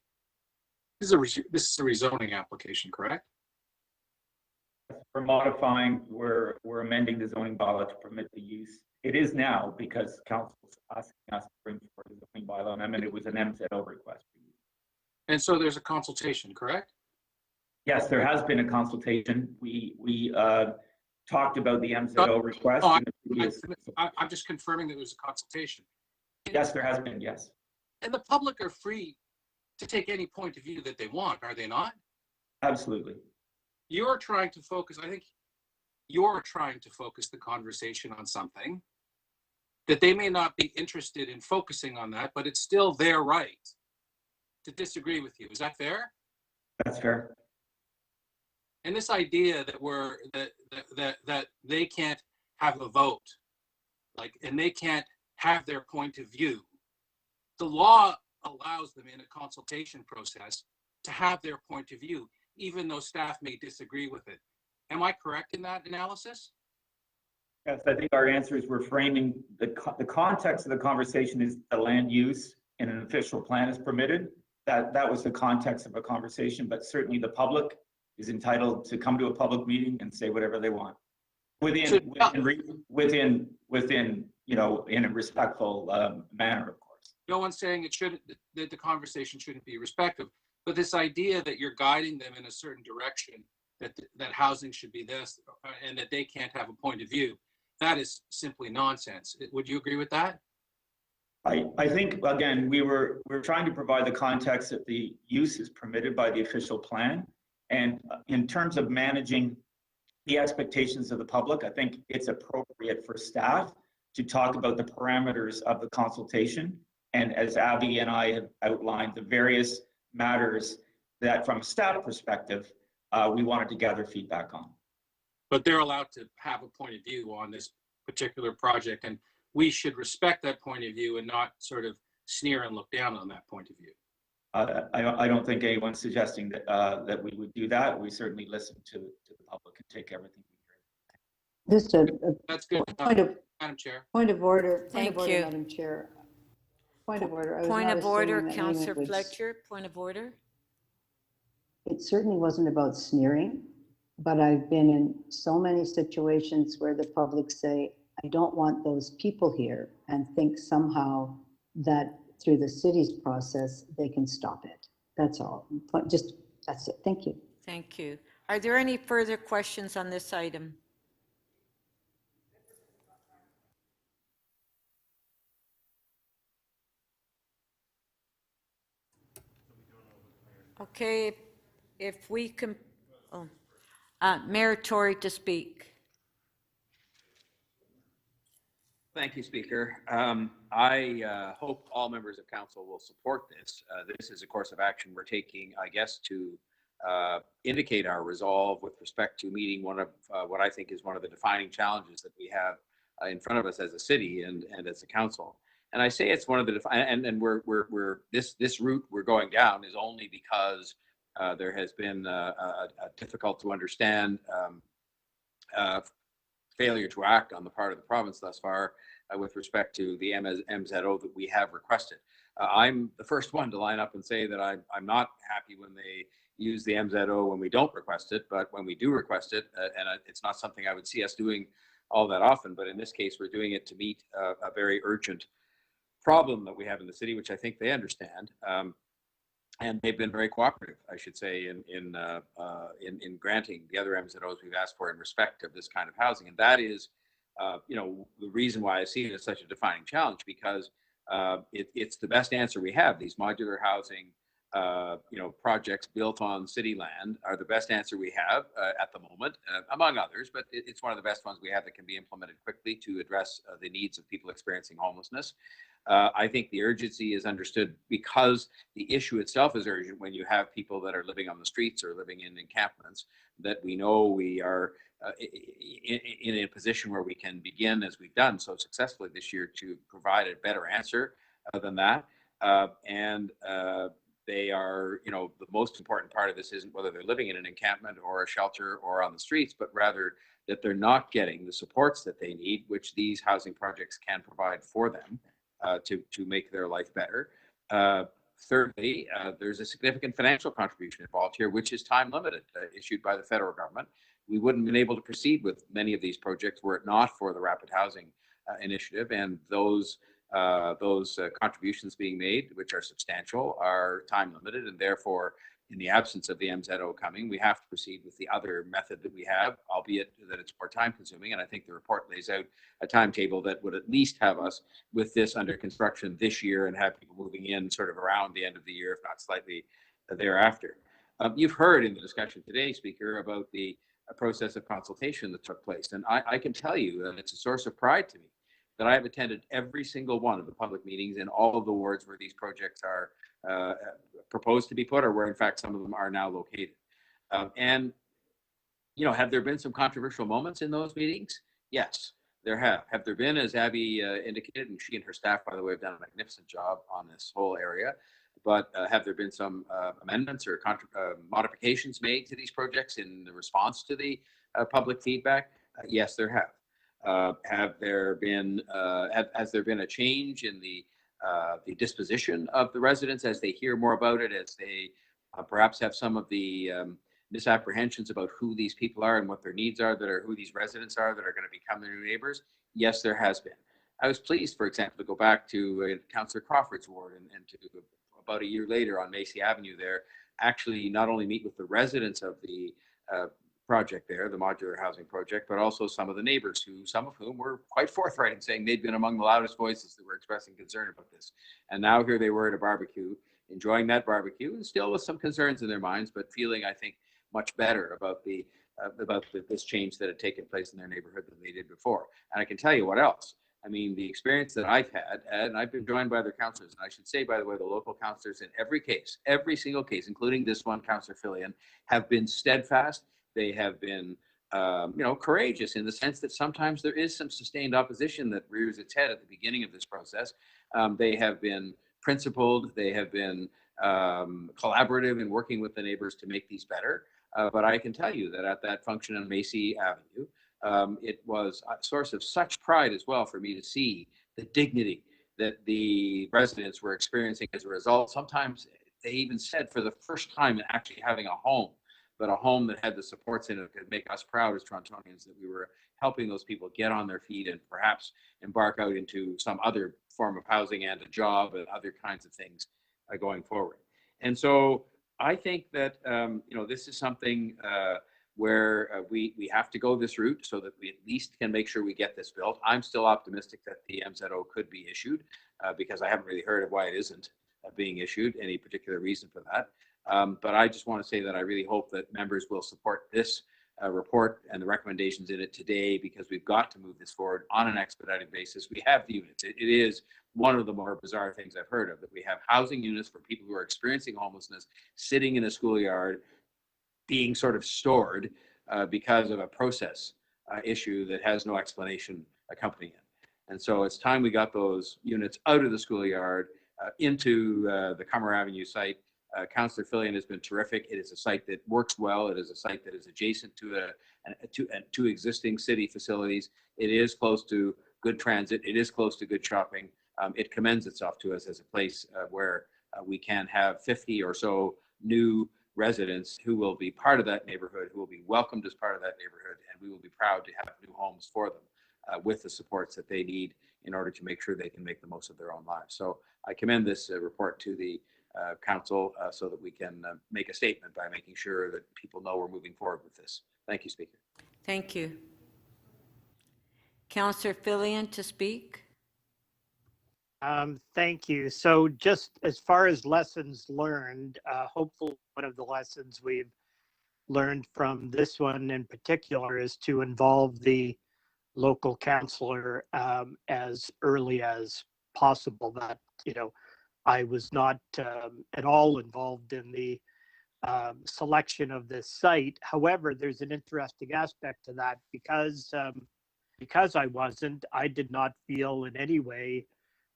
This is a rezoning application, correct? we're amending the zoning bylaw to permit the use. It is now because council's asking us to bring forward the zoning bylaw amendment. It was an MZO request. And so there's a consultation, correct? Yes, there has been a consultation. We talked about the MZO request. Oh, in the previous- I'm just confirming that there's a consultation. Yes, there has been, yes. And the public are free to take any point of view that they want, are they not? Absolutely. You're trying to focus, I think you're trying to focus the conversation on something that they may not be interested in focusing on that, but it's still their right to disagree with you. Is that fair? That's fair. And this idea that they can't have a vote, and they can't have their point of view. The law allows them in a consultation process to have their point of view, even though staff may disagree with it. Am I correct in that analysis? Yes, I think our answers were framing the context of the conversation is the land use in an official plan is permitted. That was the context of a conversation, but certainly the public is entitled to come to a public meeting and say whatever they want within in a respectful manner, of course. No one's saying that the conversation shouldn't be respectful, but this idea that you're guiding them in a certain direction, that housing should be this, and that they can't have a point of view, that is simply nonsense. Would you agree with that? I think, again, we're trying to provide the context that the use is permitted by the official plan. And in terms of managing the expectations of the public, I think it's appropriate for staff to talk about the parameters of the consultation. And as Abby and I have outlined, the various matters that from a staff perspective, we wanted to gather feedback on. But they're allowed to have a point of view on this particular project, and we should respect that point of view and not sort of sneer and look down on that point of view. I don't think anyone's suggesting that we would do that. We certainly listen to the public and take everything we hear. Just a That's good, Madam Chair. Point of order. Thank Point of you. order, Madam Chair. Point of order. I was Point not of order, assuming that Councillor anyone would- Fletcher, point of order. It certainly wasn't about sneering, but I've been in so many situations where the public say, I don't want those people here, and think somehow that through the city's process, they can stop it. That's all. That's it. Thank you. Thank you. Are there any further questions on this item? Okay, if we can, Mayor Tory to speak. Thank you, Speaker. I hope all members of council will support this. This is a course of action we're taking, I guess, to indicate our resolve with respect to meeting one of what I think is one of the defining challenges that we have in front of us as a city and as a council. And I say it's one of the this route we're going down is only because there has been a difficult to understand failure to act on the part of the province thus far with respect to the MZO that we have requested. I'm the first one to line up and say that I'm not happy when they use the MZO when we don't request it, but when we do request it, and it's not something I would see us doing all that often, but in this case, we're doing it to meet a very urgent problem that we have in the city, which I think they understand. And they've been very cooperative, I should say, in granting the other MZOs we've asked for in respect of this kind of housing. And that is, the reason why I see it as such a defining challenge, because it's the best answer we have. These modular housing, projects built on city land are the best answer we have at the moment, among others, but it's one of the best ones we have that can be implemented quickly to address the needs of people experiencing homelessness. I think the urgency is understood because the issue itself is urgent when you have people that are living on the streets or living in encampments, that we know we are in a position where we can begin, as we've done so successfully this year, to provide a better answer than that. They are, the most important part of this isn't whether they're living in an encampment or a shelter or on the streets, but rather that they're not getting the supports that they need, which these housing projects can provide for them to make their life better. Thirdly, there's a significant financial contribution involved here, which is time limited, issued by the federal government. We wouldn't have been able to proceed with many of these projects were it not for the Rapid Housing Initiative, and those contributions being made, which are substantial, are time limited, and therefore, in the absence of the MZO coming, we have to proceed with the other method that we have, albeit that it's more time consuming. And I think the report lays out a timetable that would at least have us with this under construction this year and have people moving in sort of around the end of the year, if not slightly thereafter. You've heard in the discussion today, Speaker, about the process of consultation that took place. And I can tell you that it's a source of pride to me that I have attended every single one of the public meetings in all of the wards where these projects are proposed to be put, or where in fact some of them are now located. And, you know, have there been some controversial moments in those meetings? Yes, there have. Have there been, as Abby indicated, and she and her staff, by the way, have done a magnificent job on this whole area, but have there been some amendments or modifications made to these projects in the response to the public feedback? Yes, there have. Has there been a change in the disposition of the residents as they hear more about it, as they perhaps have some of the misapprehensions about who these people are and what their needs are, who these residents are that are going to become their new neighbors? Yes, there has been. I was pleased, for example, to go back to Councillor Crawford's ward and to about a year later on Macy Avenue there, actually not only meet with the residents of the project there, the modular housing project, but also some of the neighbors some of whom were quite forthright in saying they'd been among the loudest voices that were expressing concern about this. And now here they were at a barbecue, enjoying that barbecue, and still with some concerns in their minds, but feeling, I think, much better about this change that had taken place in their neighborhood than they did before. And I can tell you what else. I mean, the experience that I've had, and I've been joined by other councillors, and I should say, by the way, the local councillors in every case, every single case, including this one, Councillor Fillion, have been steadfast. They have been, courageous in the sense that sometimes there is some sustained opposition that rears its head at the beginning of this process. They have been principled. They have been collaborative in working with the neighbors to make these better. But I can tell you that at that function on Macy Avenue, it was a source of such pride as well for me to see the dignity that the residents were experiencing as a result. Sometimes they even said for the first time in actually having a home, but a home that had the supports in it that could make us proud as Torontonians, that we were helping those people get on their feet and perhaps embark out into some other form of housing and a job and other kinds of things going forward. And so I think that, this is something where we have to go this route so that we at least can make sure we get this built. I'm still optimistic that the MZO could be issued because I haven't really heard of why it isn't being issued, any particular reason for that. But I just want to say that I really hope that members will support this report and the recommendations in it today, because we've got to move this forward on an expedited basis. We have the units. It is one of the more bizarre things I've heard of, that we have housing units for people who are experiencing homelessness sitting in a schoolyard being sort of stored because of a process issue that has no explanation accompanying it. And so it's time we got those units out of the schoolyard into the Cummer Avenue site. Councillor Fillion has been terrific. It is a site that works well. It is a site that is adjacent to existing city facilities. It is close to good transit. It is close to good shopping. It commends itself to us as a place where we can have 50 or so new residents who will be part of that neighborhood, who will be welcomed as part of that neighborhood, and we will be proud to have new homes for them with the supports that they need in order to make sure they can make the most of their own lives. So I commend this report to the council so that we can make a statement by making sure that people know we're moving forward with this. Thank you, Speaker. Thank you. Councillor Fillion to speak. Thank you. So just as far as lessons learned, hopefully one of the lessons we've learned from this one in particular is to involve the local councillor as early as possible. That, I was not at all involved in the selection of this site. However, there's an interesting aspect to that because I wasn't, I did not feel in any way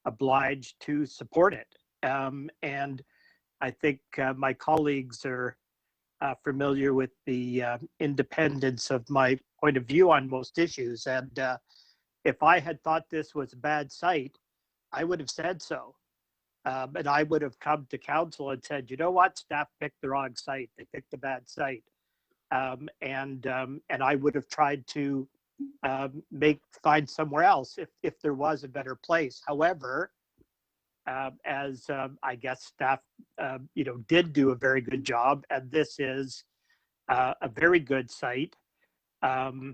obliged to support it. And I think my colleagues are familiar with the independence of my point of view on most issues. And if I had thought this was a bad site, I would have said so. And I would have come to council and said, you know what, staff picked the wrong site. They picked a bad site. And I would have tried to find somewhere else if there was a better place. However, as I guess staff, did do a very good job, and this is a very good site. I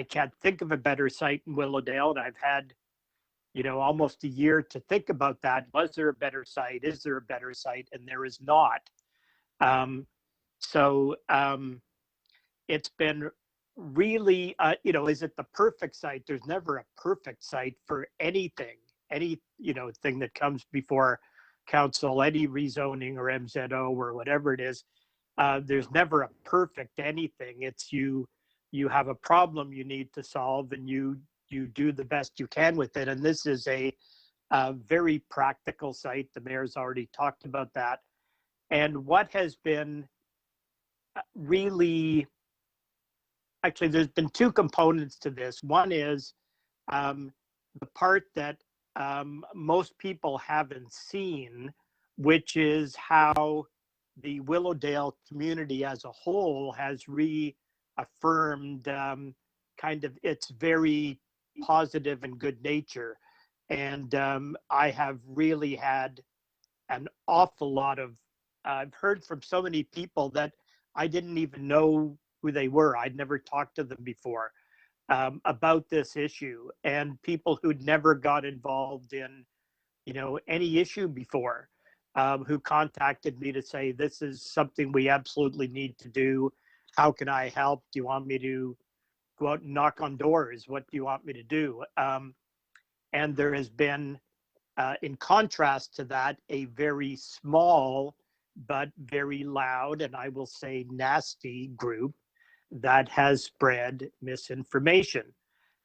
can't think of a better site in Willowdale, and I've had, almost a year to think about that. Was there a better site? Is there a better site? And there is not. It's been really, is it the perfect site? There's never a perfect site for anything, thing that comes before council, any rezoning or MZO or whatever it is. There's never a perfect anything. It's you have a problem you need to solve, and you do the best you can with it. And this is a very practical site. The mayor's already talked about that. And what has been really, actually, there's been two components to this. One is the part that most people haven't seen, which is how the Willowdale community as a whole has reaffirmed kind of its very positive and good nature. And I have really had an awful lot of, I've heard from so many people that I didn't even know who they were. I'd never talked to them before about this issue, and people who'd never got involved in, any issue before, who contacted me to say, this is something we absolutely need to do. How can I help? Do you want me to go out and knock on doors? What do you want me to do? And there has been, in contrast to that, a very small but very loud, and I will say nasty group that has spread misinformation.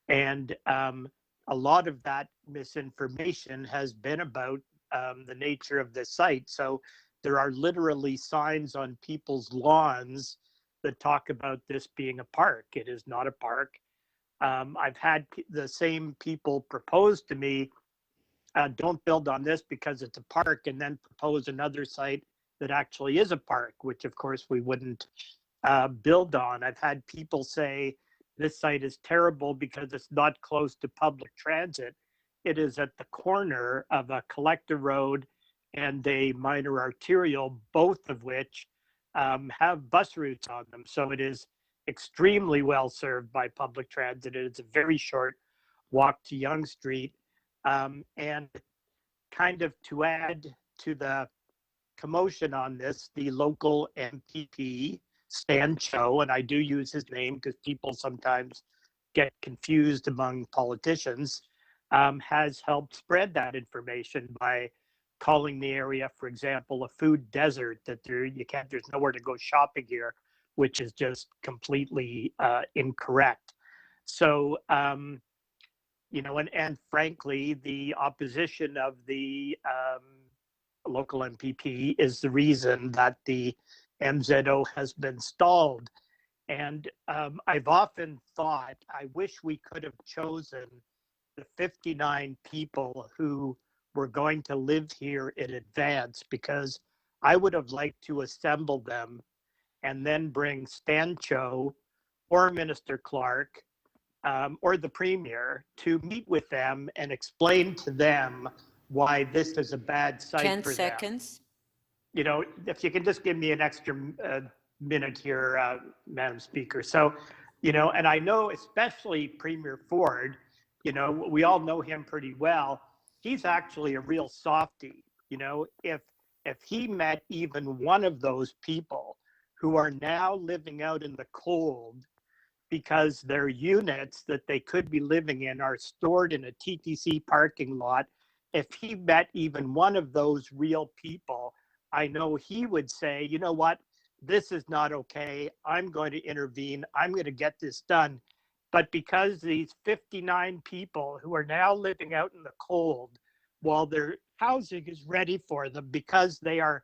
And a lot of that misinformation has been about the nature of this site. So there are literally signs on people's lawns that talk about this being a park. It is not a park. I've had the same people propose to me, don't build on this because it's a park, and then propose another site that actually is a park, which of course we wouldn't build on. I've had people say this site is terrible because it's not close to public transit. It is at the corner of a collector road and a minor arterial, both of which have bus routes on them. So it is extremely well served by public transit. It's a very short walk to Yonge Street. And kind of to add to the commotion on this, the local MPP, Stan Cho, and I do use his name because people sometimes get confused among politicians, has helped spread that information by calling the area, for example, a food desert, that there's nowhere to go shopping here, which is just completely incorrect. So, and frankly, the opposition of the local MPP is the reason that the MZO has been stalled. And I've often thought, I wish we could have chosen the 59 people who were going to live here in advance, because I would have liked to assemble them and then bring Stan Cho or Minister Clark or the Premier to meet with them and explain to them why this is a bad site 10 for them. seconds. If you can just give me an extra minute here, Madam Speaker. So, and I know especially Premier Ford, we all know him pretty well. He's actually a real softie. If he met even one of those people who are now living out in the cold because their units that they could be living in are stored in a TTC parking lot, if he met even one of those real people, I know he would say, you know what, this is not okay. I'm going to intervene. I'm going to get this done. But because these 59 people who are now living out in the cold while their housing is ready for them, because they are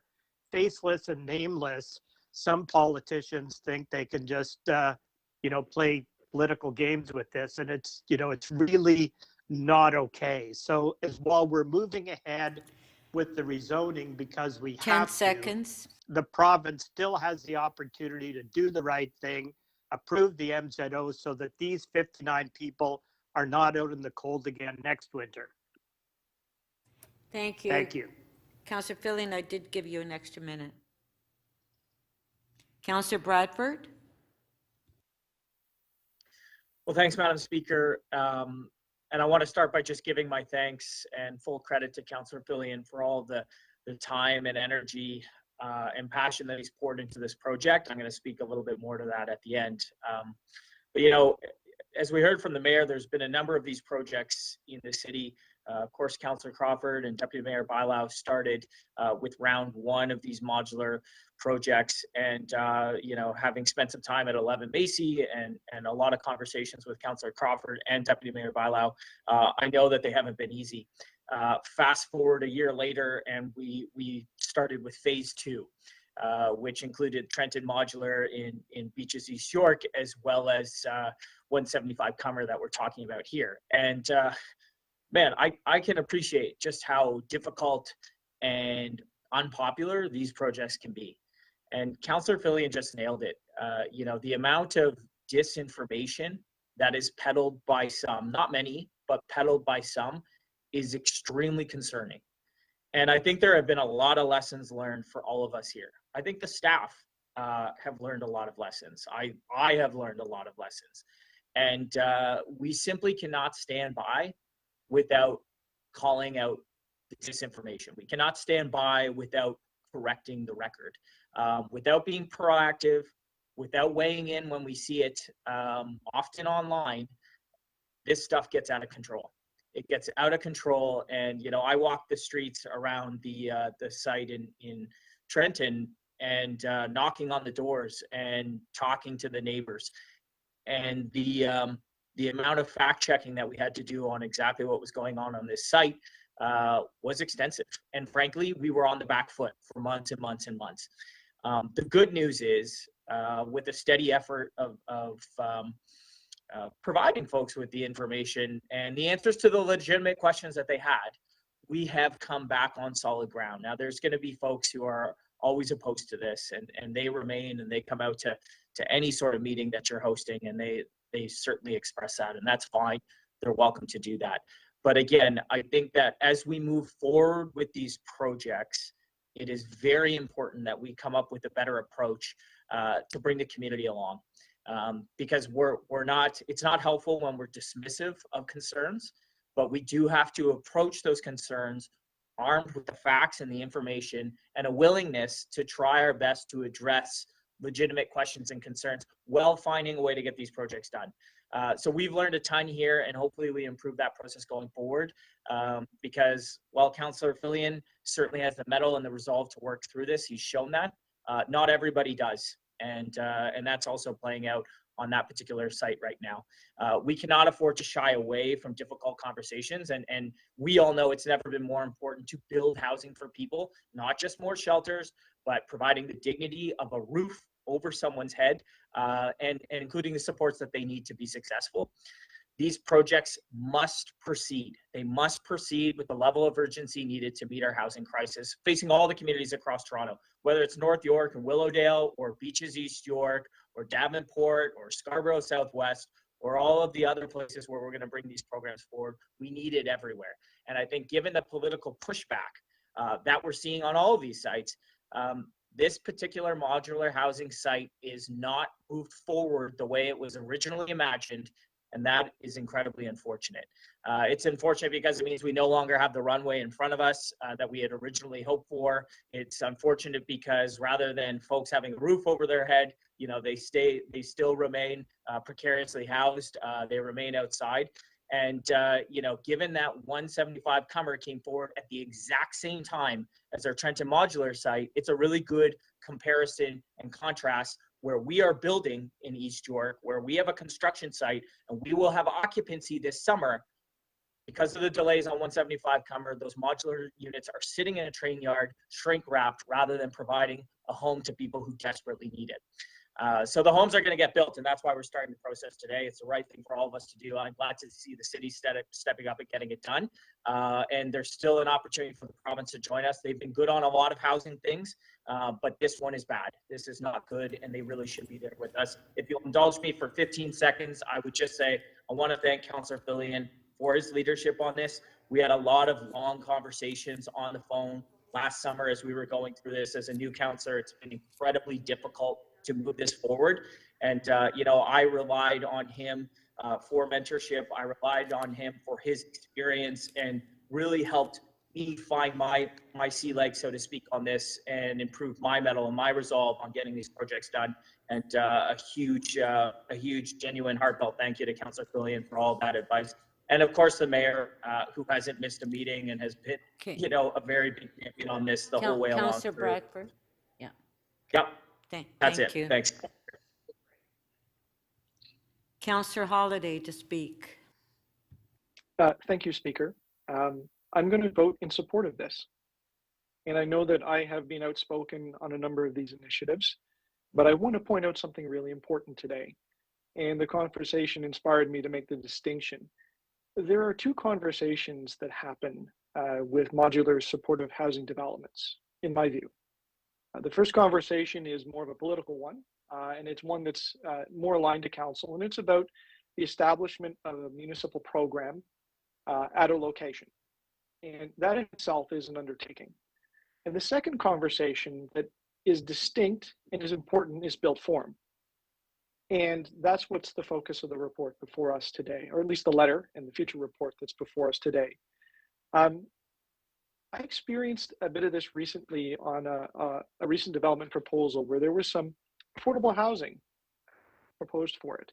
faceless and nameless, some politicians think they can just, play political games with this. And it's really not okay. So as while we're moving ahead with the rezoning because we 10 have to, seconds. the province still has the opportunity to do the right thing, approve the MZO so that these 59 people are not out in the cold again next winter. Thank you. Thank you. Councillor Fillion, I did give you an extra minute. Councillor Bradford? Well, thanks, Madam Speaker. And I want to start by just giving my thanks and full credit to Councillor Fillion for all the time and energy and passion that he's poured into this project. I'm going to speak a little bit more to that at the end. But, you know, as we heard from the mayor, there's been a number of these projects in the city. Of course, Councillor Crawford and Deputy Mayor Bilau started with round one of these modular projects. And, you know, having spent some time at 11 Macy and a lot of conversations with Councillor Crawford and Deputy Mayor Bilau, I know that they haven't been easy. Fast forward a year later, and we started with phase two, which included Trenton Modular in Beaches East York, as well as 175 Cummer that we're talking about here. And man, I can appreciate just how difficult and unpopular these projects can be. And Councillor Fillion just nailed it. You know, the amount of disinformation that is peddled by some, not many, but peddled by some, is extremely concerning. And I think there have been a lot of lessons learned for all of us here. I think the staff have learned a lot of lessons. I have learned a lot of lessons. And we simply cannot stand by without calling out the disinformation. We cannot stand by without correcting the record, without being proactive, without weighing in when we see it, often online. This stuff gets out of control. It gets out of control. And, you know, I walk the streets around the site in Trenton and knocking on the doors and talking to the neighbors. And the amount of fact checking that we had to do on exactly what was going on this site was extensive. And frankly, we were on the back foot for months and months and months. The good news is, with a steady effort of providing folks with the information and the answers to the legitimate questions that they had, we have come back on solid ground. Now, there's going to be folks who are always opposed to this, and they remain, and they come out to any sort of meeting that you're hosting, and they certainly express that, and that's fine. They're welcome to do that. But again, I think that as we move forward with these projects, it is very important that we come up with a better approach to bring the community along. Because it's not helpful when we're dismissive of concerns, but we do have to approach those concerns armed with the facts and the information and a willingness to try our best to address legitimate questions and concerns while finding a way to get these projects done. So we've learned a ton here, and hopefully we improve that process going forward, because while Councillor Fillion certainly has the mettle and the resolve to work through this, he's shown that, not everybody does. And that's also playing out on that particular site right now. We cannot afford to shy away from difficult conversations, and we all know it's never been more important to build housing for people, not just more shelters, but providing the dignity of a roof over someone's head, and including the supports that they need to be successful. These projects must proceed. They must proceed with the level of urgency needed to meet our housing crisis facing all the communities across Toronto, whether it's North York and Willowdale, or Beaches East York, or Davenport, or Scarborough Southwest, or all of the other places where we're going to bring these programs forward. We need it everywhere. And I think given the political pushback that we're seeing on all of these sites, this particular modular housing site is not moved forward the way it was originally imagined, and that is incredibly unfortunate. It's unfortunate because it means we no longer have the runway in front of us that we had originally hoped for. It's unfortunate because rather than folks having a roof over their head, you know, they still remain precariously housed. They remain outside. And, you know, given that 175 Cummer came forward at the exact same time as our Trenton Modular site, it's a really good comparison and contrast where we are building in East York, where we have a construction site, and we will have occupancy this summer. Because of the delays on 175 Cummer, those modular units are sitting in a train yard, shrink wrapped, rather than providing a home to people who desperately need it. So the homes are going to get built, and that's why we're starting the process today. It's the right thing for all of us to do. I'm glad to see the city stepping up and getting it done. And there's still an opportunity for the province to join us. They've been good on a lot of housing things, but this one is bad. This is not good, and they really should be there with us. If you'll indulge me for 15 seconds, I would just say I want to thank Councillor Fillion for his leadership on this. We had a lot of long conversations on the phone last summer as we were going through this. As a new councillor, it's been incredibly difficult to move this forward. And, I relied on him for mentorship. I relied on him for his experience and really helped me find my sea legs, so to speak, on this and improve my mettle and my resolve on getting these projects done. And a huge, genuine, heartfelt thank you to Councillor Fillion for all that advice. And of course, the mayor, who hasn't missed a meeting and has been, a very big champion on this the whole way along. Councillor Bradford? Yeah. Yep. That's Thank it. you. Thanks. Councillor Holiday to speak. Thank you, Speaker. I'm going to vote in support of this. And I know that I have been outspoken on a number of these initiatives, but I want to point out something really important today. And the conversation inspired me to make the distinction. There are two conversations that happen with modular supportive housing developments, in my view. The first conversation is more of a political one, and it's one that's more aligned to council, and it's about the establishment of a municipal program at a location. And that in itself is an undertaking. And the second conversation that is distinct and is important is built form. And that's what's the focus of the report before us today, or at least the letter and the future report that's before us today. I experienced a bit of this recently on a recent development proposal where there was some affordable housing proposed for it.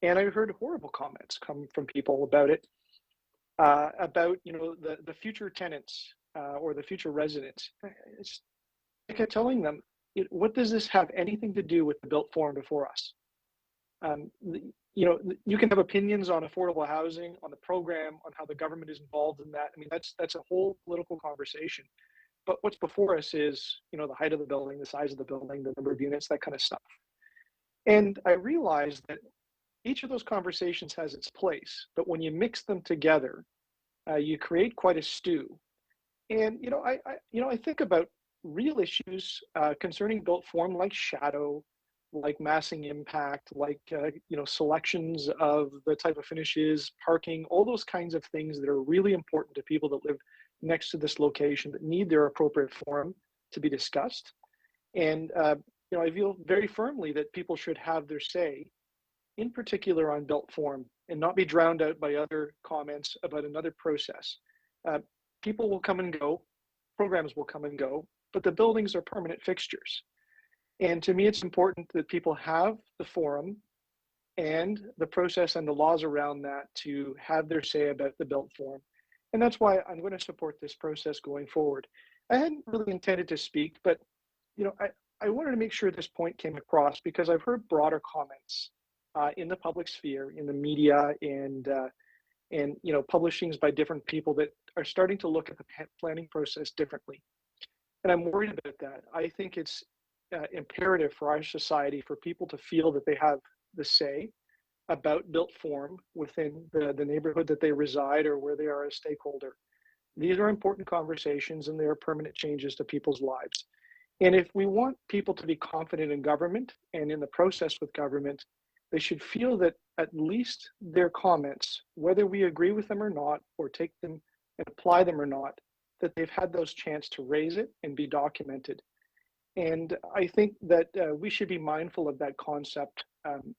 And I heard horrible comments come from people about it, about the future tenants or the future residents. I kept telling them, what does this have anything to do with the built form before us? You can have opinions on affordable housing, on the program, on how the government is involved in that. I mean, that's a whole political conversation. But what's before us is, the height of the building, the size of the building, the number of units, that kind of stuff. And I realized that each of those conversations has its place, but when you mix them together, you create quite a stew. And I think about real issues concerning built form, like shadow, like massing impact, like selections of the type of finishes, parking, all those kinds of things that are really important to people that live next to this location that need their appropriate form to be discussed. And I feel very firmly that people should have their say, in particular on built form, and not be drowned out by other comments about another process. People will come and go, programs will come and go, but the buildings are permanent fixtures. And to me, it's important that people have the forum and the process and the laws around that to have their say about the built form. And that's why I'm going to support this process going forward. I hadn't really intended to speak, but I wanted to make sure this point came across because I've heard broader comments in the public sphere, in the media, and publishings by different people that are starting to look at the planning process differently. And I'm worried about that. I think it's imperative for our society for people to feel that they have the say about built form within the neighborhood that they reside or where they are a stakeholder. These are important conversations and they are permanent changes to people's lives. And if we want people to be confident in government and in the process with government, they should feel that at least their comments, whether we agree with them or not, or take them and apply them or not, that they've had those chance to raise it and be documented. And I think that we should be mindful of that concept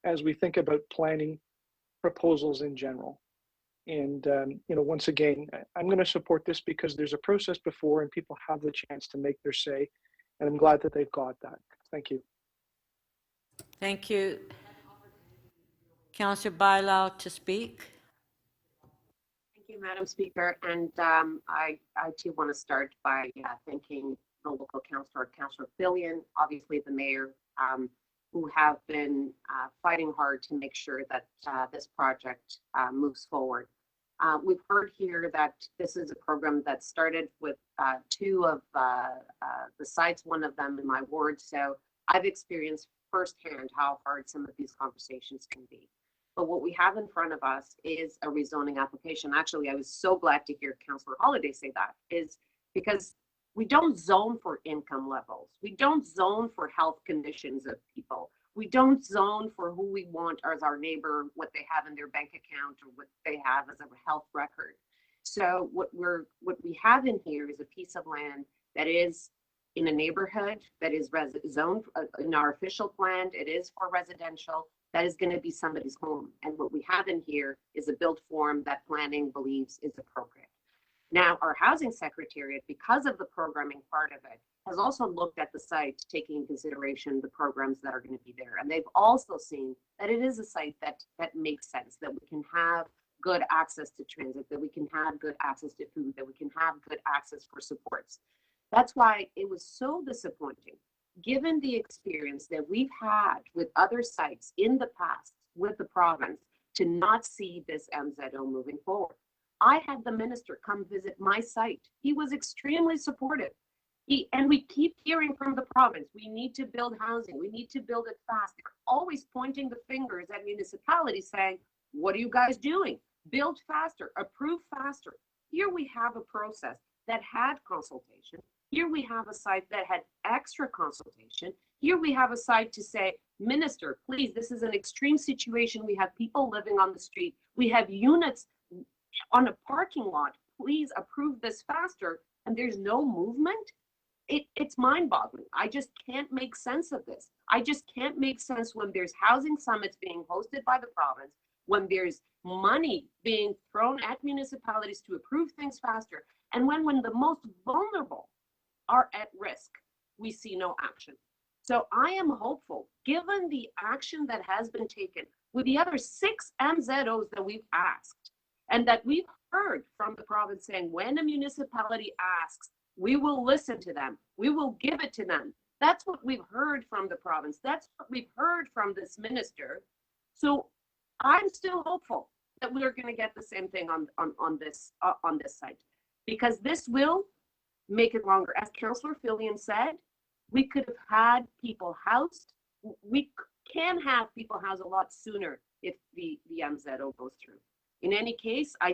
as we think about planning proposals in general. And, once again, I'm going to support this because there's a process before and people have the chance to make their say. And I'm glad that they've got that. Thank you. Thank you. Councillor Bailão to speak. Thank you, Madam Speaker. And I too want to start by thanking the local councillor, Councillor Fillion, obviously the mayor, who have been fighting hard to make sure that this project moves forward. We've heard here that this is a program that started with two of the sites, one of them in my ward. So I've experienced firsthand how hard some of these conversations can be. But what we have in front of us is a rezoning application. Actually, I was so glad to hear Councillor Holiday say that, is because we don't zone for income levels. We don't zone for health conditions of people. We don't zone for who we want as our neighbor, what they have in their bank account or what they have as a health record. So what we have in here is a piece of land that is in a neighborhood that is zoned in our official plan. It is for residential. That is going to be somebody's home. And what we have in here is a built form that planning believes is appropriate. Now, our housing secretariat, because of the programming part of it, has also looked at the site, taking in consideration the programs that are going to be there. And they've also seen that it is a site that makes sense, that we can have good access to transit, that we can have good access to food, that we can have good access for supports. That's why it was so disappointing, given the experience that we've had with other sites in the past with the province, to not see this MZO moving forward. I had the minister come visit my site. He was extremely supportive. And we keep hearing from the province, we need to build housing, we need to build it fast. They're always pointing the fingers at municipalities saying, what are you guys doing? Build faster, approve faster. Here we have a process that had consultation. Here we have a site that had extra consultation. Here we have a site to say, Minister, please, this is an extreme situation. We have people living on the street. We have units on a parking lot. Please approve this faster. And there's no movement. It's mind-boggling. I just can't make sense of this. I just can't make sense when there's housing summits being hosted by the province, when there's money being thrown at municipalities to approve things faster, and when the most vulnerable are at risk, we see no action. So I am hopeful, given the action that has been taken with the other 6 MZOs that we've asked, and that we've heard from the province saying, when a municipality asks, we will listen to them, we will give it to them. That's what we've heard from the province. That's what we've heard from this minister. So I'm still hopeful that we're going to get the same thing on this site, because this will make it longer. As Councillor Fillion said, we could have had people housed. We can have people housed a lot sooner if the MZO goes through. In any case, I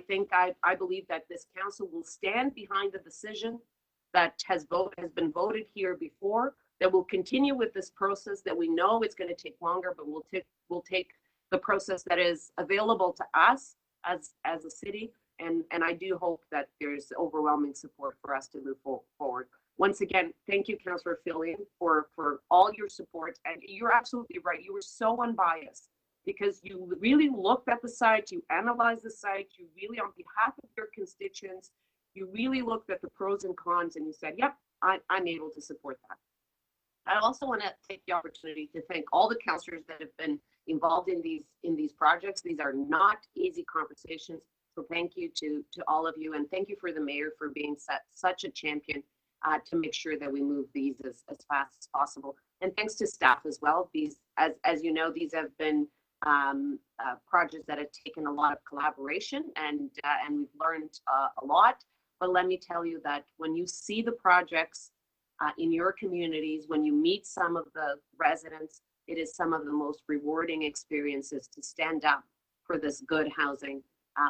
believe that this council will stand behind the decision that has been voted here before, that will continue with this process, that we know it's going to take longer, but we'll take the process that is available to us as a city. And I do hope that there's overwhelming support for us to move forward. Once again, thank you, Councillor Fillion, for all your support. And you're absolutely right. You were so unbiased, because you really looked at the site, you analyzed the site, you really, on behalf of your constituents, you really looked at the pros and cons, and you said, yep, I'm able to support that. I also want to take the opportunity to thank all the councillors that have been involved in these projects. These are not easy conversations. So thank you to all of you, and thank you for the mayor for being such a champion to make sure that we move these as fast as possible. And thanks to staff as well. These, as you know, these have been projects that have taken a lot of collaboration, and we've learned a lot. But let me tell you that when you see the projects in your communities, when you meet some of the residents, it is some of the most rewarding experiences to stand up for this good housing.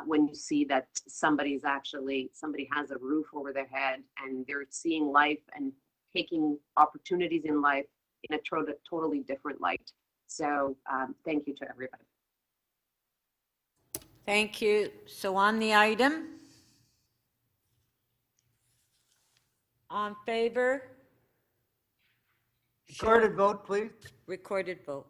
When you see that somebody has a roof over their head and they're seeing life and taking opportunities in life in a totally different light. So thank you to everybody. Thank you. So on the item, on favor? Recorded vote, please. Recorded vote.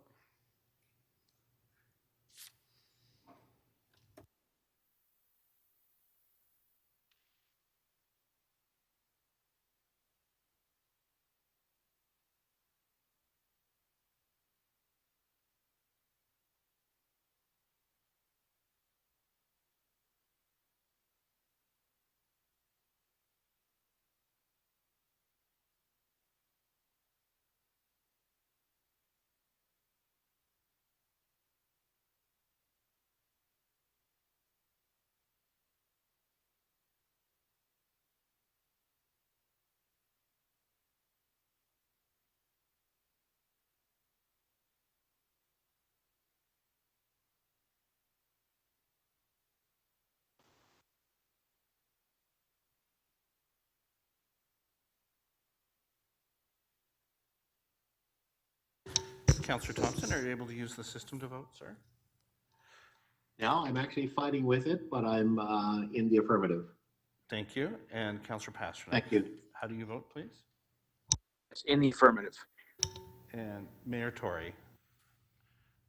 Councillor Thompson, are you able to use the system to vote, sir? Now, I'm actually fighting with it, but I'm in the affirmative. Thank you. And Councillor Pasternak. Thank you. How do you vote, please? It's in the affirmative. And Mayor Tory.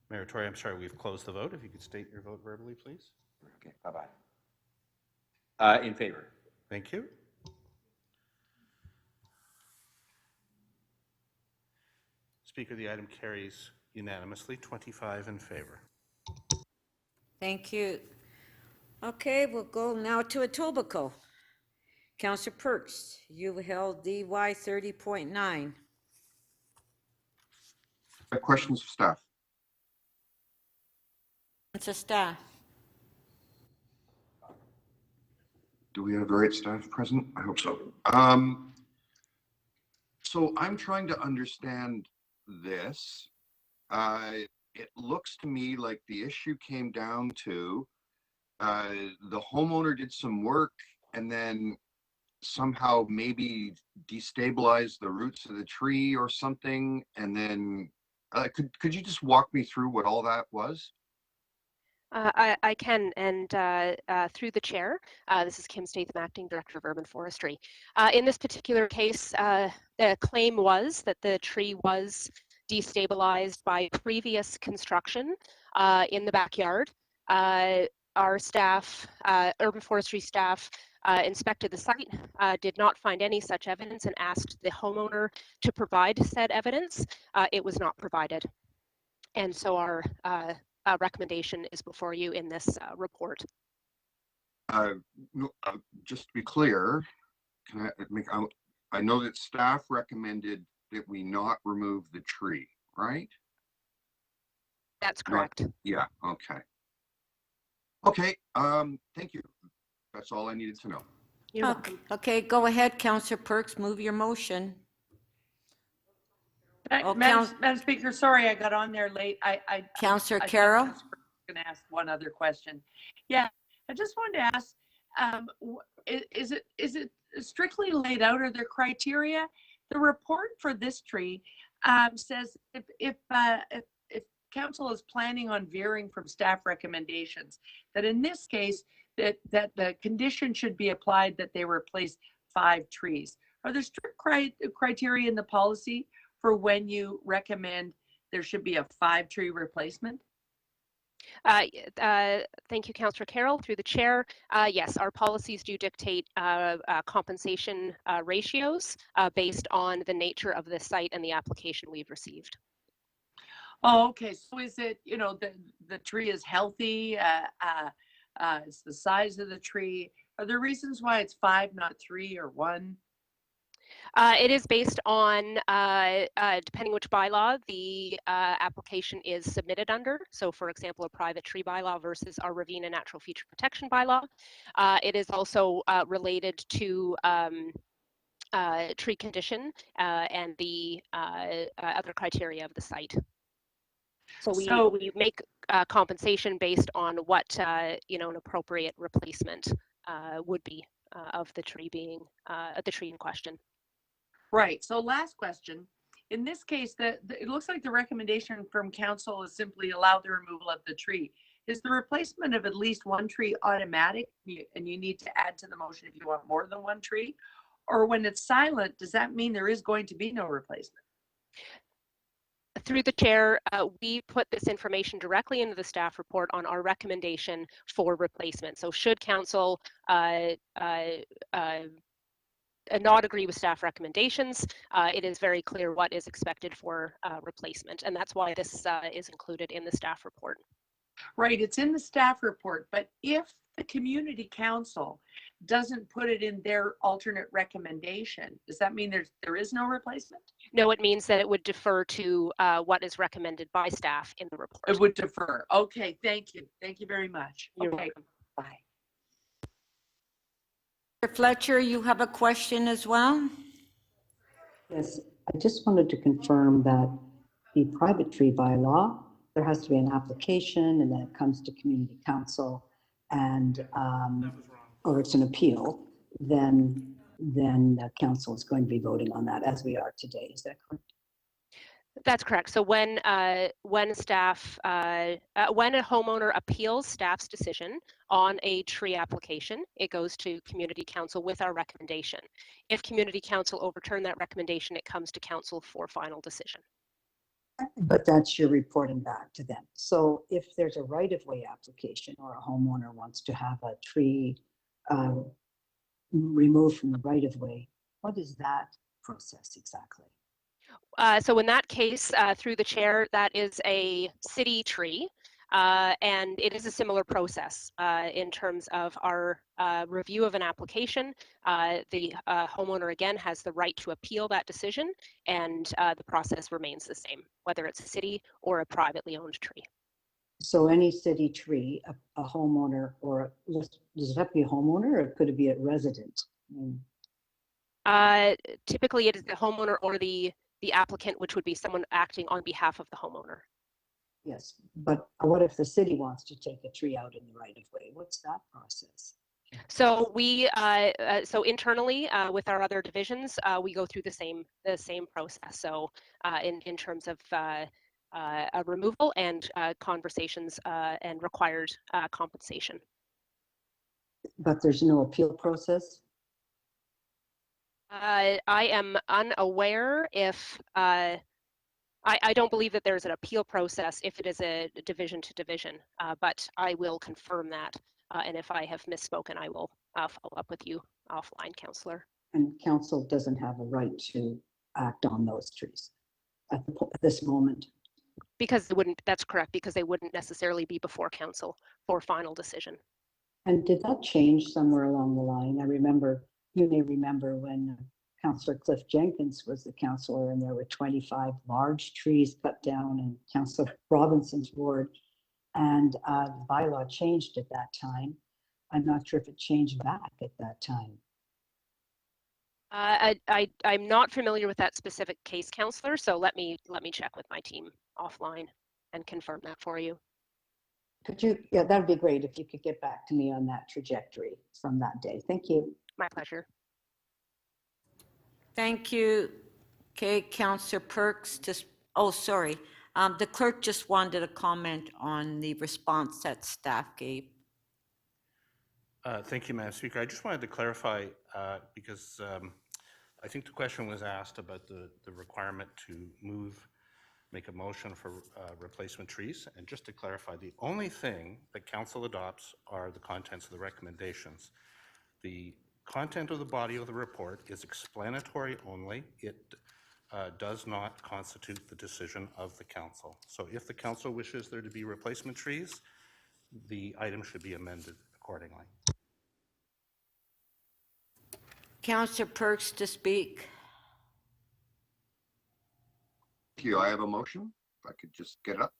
Mayor Tory, I'm sorry, we've closed the vote. If you could state your vote verbally, please. Okay, bye-bye. In favor. Thank you. Speaker, the item carries unanimously, 25 in favor. Thank you. Okay, we'll go now to Etobicoke. Councillor Perks, you held DY 30.9. Questions for staff? Councillor Staff. Do we have the right staff present? I hope so. So I'm trying to understand this. It looks to me like the issue came down to the homeowner did some work and then somehow maybe destabilized the roots of the tree or something. And then could you just walk me through what all that was? I can, and through the chair, this is Kim Statham, Acting Director of Urban Forestry. In this particular case, the claim was that the tree was destabilized by previous construction in the backyard. Our staff, Urban Forestry staff, inspected the site, did not find any such evidence, and asked the homeowner to provide said evidence. It was not provided. And so our recommendation is before you in this report. No, just to be clear, can I make, I know that staff recommended that we not remove the tree, right? That's correct. Yeah, okay. Okay, thank you. That's all I needed to know. You're welcome. Okay, go ahead, Councillor Perks, move your motion. Madam Speaker, sorry I got on there late. Councillor Carroll? I'm going to ask one other question. Yeah, I just wanted to ask, is it strictly laid out? Are there criteria? The report for this tree says if council is planning on veering from staff recommendations, that in this case, that the condition should be applied that they replace 5 trees. Are there strict criteria in the policy for when you recommend there should be a 5-tree replacement? Thank you, Councillor Carroll. Through the chair, yes, our policies do dictate compensation ratios based on the nature of the site and the application we've received. Oh, okay. So is it, the tree is healthy? It's the size of the tree. Are there reasons why it's 5, not 3 or 1? It is based on, depending which bylaw the application is submitted under. So for example, a private tree bylaw versus our ravine and natural feature protection bylaw. It is also related to tree condition and the other criteria of the site. So we make compensation based on what an appropriate replacement would be of the tree being the tree in question. Right. So last question. In this case, it looks like the recommendation from council is simply allow the removal of the tree. Is the replacement of at least 1 tree automatic, and you need to add to the motion if you want more than 1 tree? Or when it's silent, does that mean there is going to be no replacement? Through the chair, we put this information directly into the staff report on our recommendation for replacement. So should council not agree with staff recommendations, it is very clear what is expected for replacement. And that's why this is included in the staff report. Right, it's in the staff report, but if the community council doesn't put it in their alternate recommendation, does that mean there is no replacement? No, it means that it would defer to what is recommended by staff in the report. It would defer. Okay, thank you. Thank you very much. You're okay, welcome. Bye. Mr. Fletcher, you have a question as well? Yes, I just wanted to confirm that the private tree bylaw, there has to be an application and then it comes to community council and, or it's an appeal, then the council is going to be voting on that as we are today. Is that correct? That's correct. So when staff, when a homeowner appeals staff's decision on a tree application, it goes to community council with our recommendation. If community council overturn that recommendation, it comes to council for final decision. But that's your reporting back to them. So if there's a right-of-way application or a homeowner wants to have a tree removed from the right-of-way, what is that process exactly? So in that case, through the chair, that is a city tree, and it is a similar process in terms of our review of an application. The homeowner, again, has the right to appeal that decision, and the process remains the same, whether it's a city or a privately owned tree. So any city tree, a homeowner, or does it have to be a homeowner, or could it be a resident? Typically, it is the homeowner or the applicant, which would be someone acting on behalf of the homeowner. Yes, but what if the city wants to take a tree out in the right of way? What's that process? So we, so internally with our other divisions, we go through the same process. So in terms of a removal and conversations and required compensation. But there's no appeal process? I am unaware if, I don't believe that there's an appeal process if it is a division to division, but I will confirm that. And if I have misspoken, I will follow up with you offline, Councillor. And council doesn't have a right to act on those trees at this moment? Because they wouldn't, that's correct, because they wouldn't necessarily be before council for final decision. And did that change somewhere along the line? I remember, you may remember when Councillor Cliff Jenkins was the councillor and there were 25 large trees cut down in Councillor Robinson's ward, and the bylaw changed at that time. I'm not sure if it changed back at that time. I'm not familiar with that specific case, Councillor, so let me check with my team offline and confirm that for you. Could you, yeah, that would be great if you could get back to me on that trajectory from that day. Thank you. My pleasure. Thank you. Okay, Councillor Perks, just, oh, sorry. The clerk just wanted a comment on the response that staff gave. Thank you, Madam Speaker. I just wanted to clarify because I think the question was asked about the requirement to make a motion for replacement trees. And just to clarify, the only thing that council adopts are the contents of the recommendations. The content of the body of the report is explanatory only. It does not constitute the decision of the council. So if the council wishes there to be replacement trees, the item should be amended accordingly. Councillor Perks to speak. Thank you. I have a motion. If I could just get up.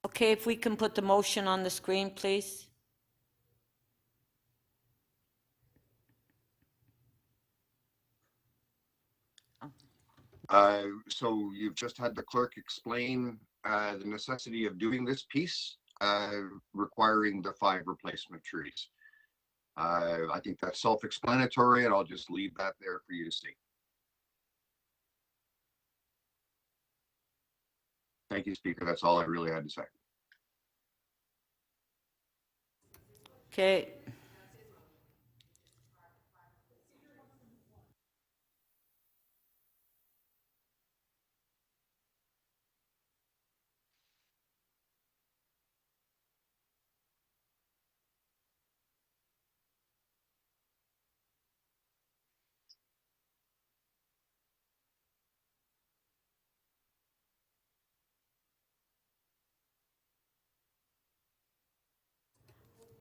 Okay, if we can put the motion on the screen, please. So you've just had the clerk explain the necessity of doing this piece, requiring the 5 replacement trees. I think that's self-explanatory, and I'll just leave that there for you to see. Thank you, Speaker. That's all I really had to say. Okay.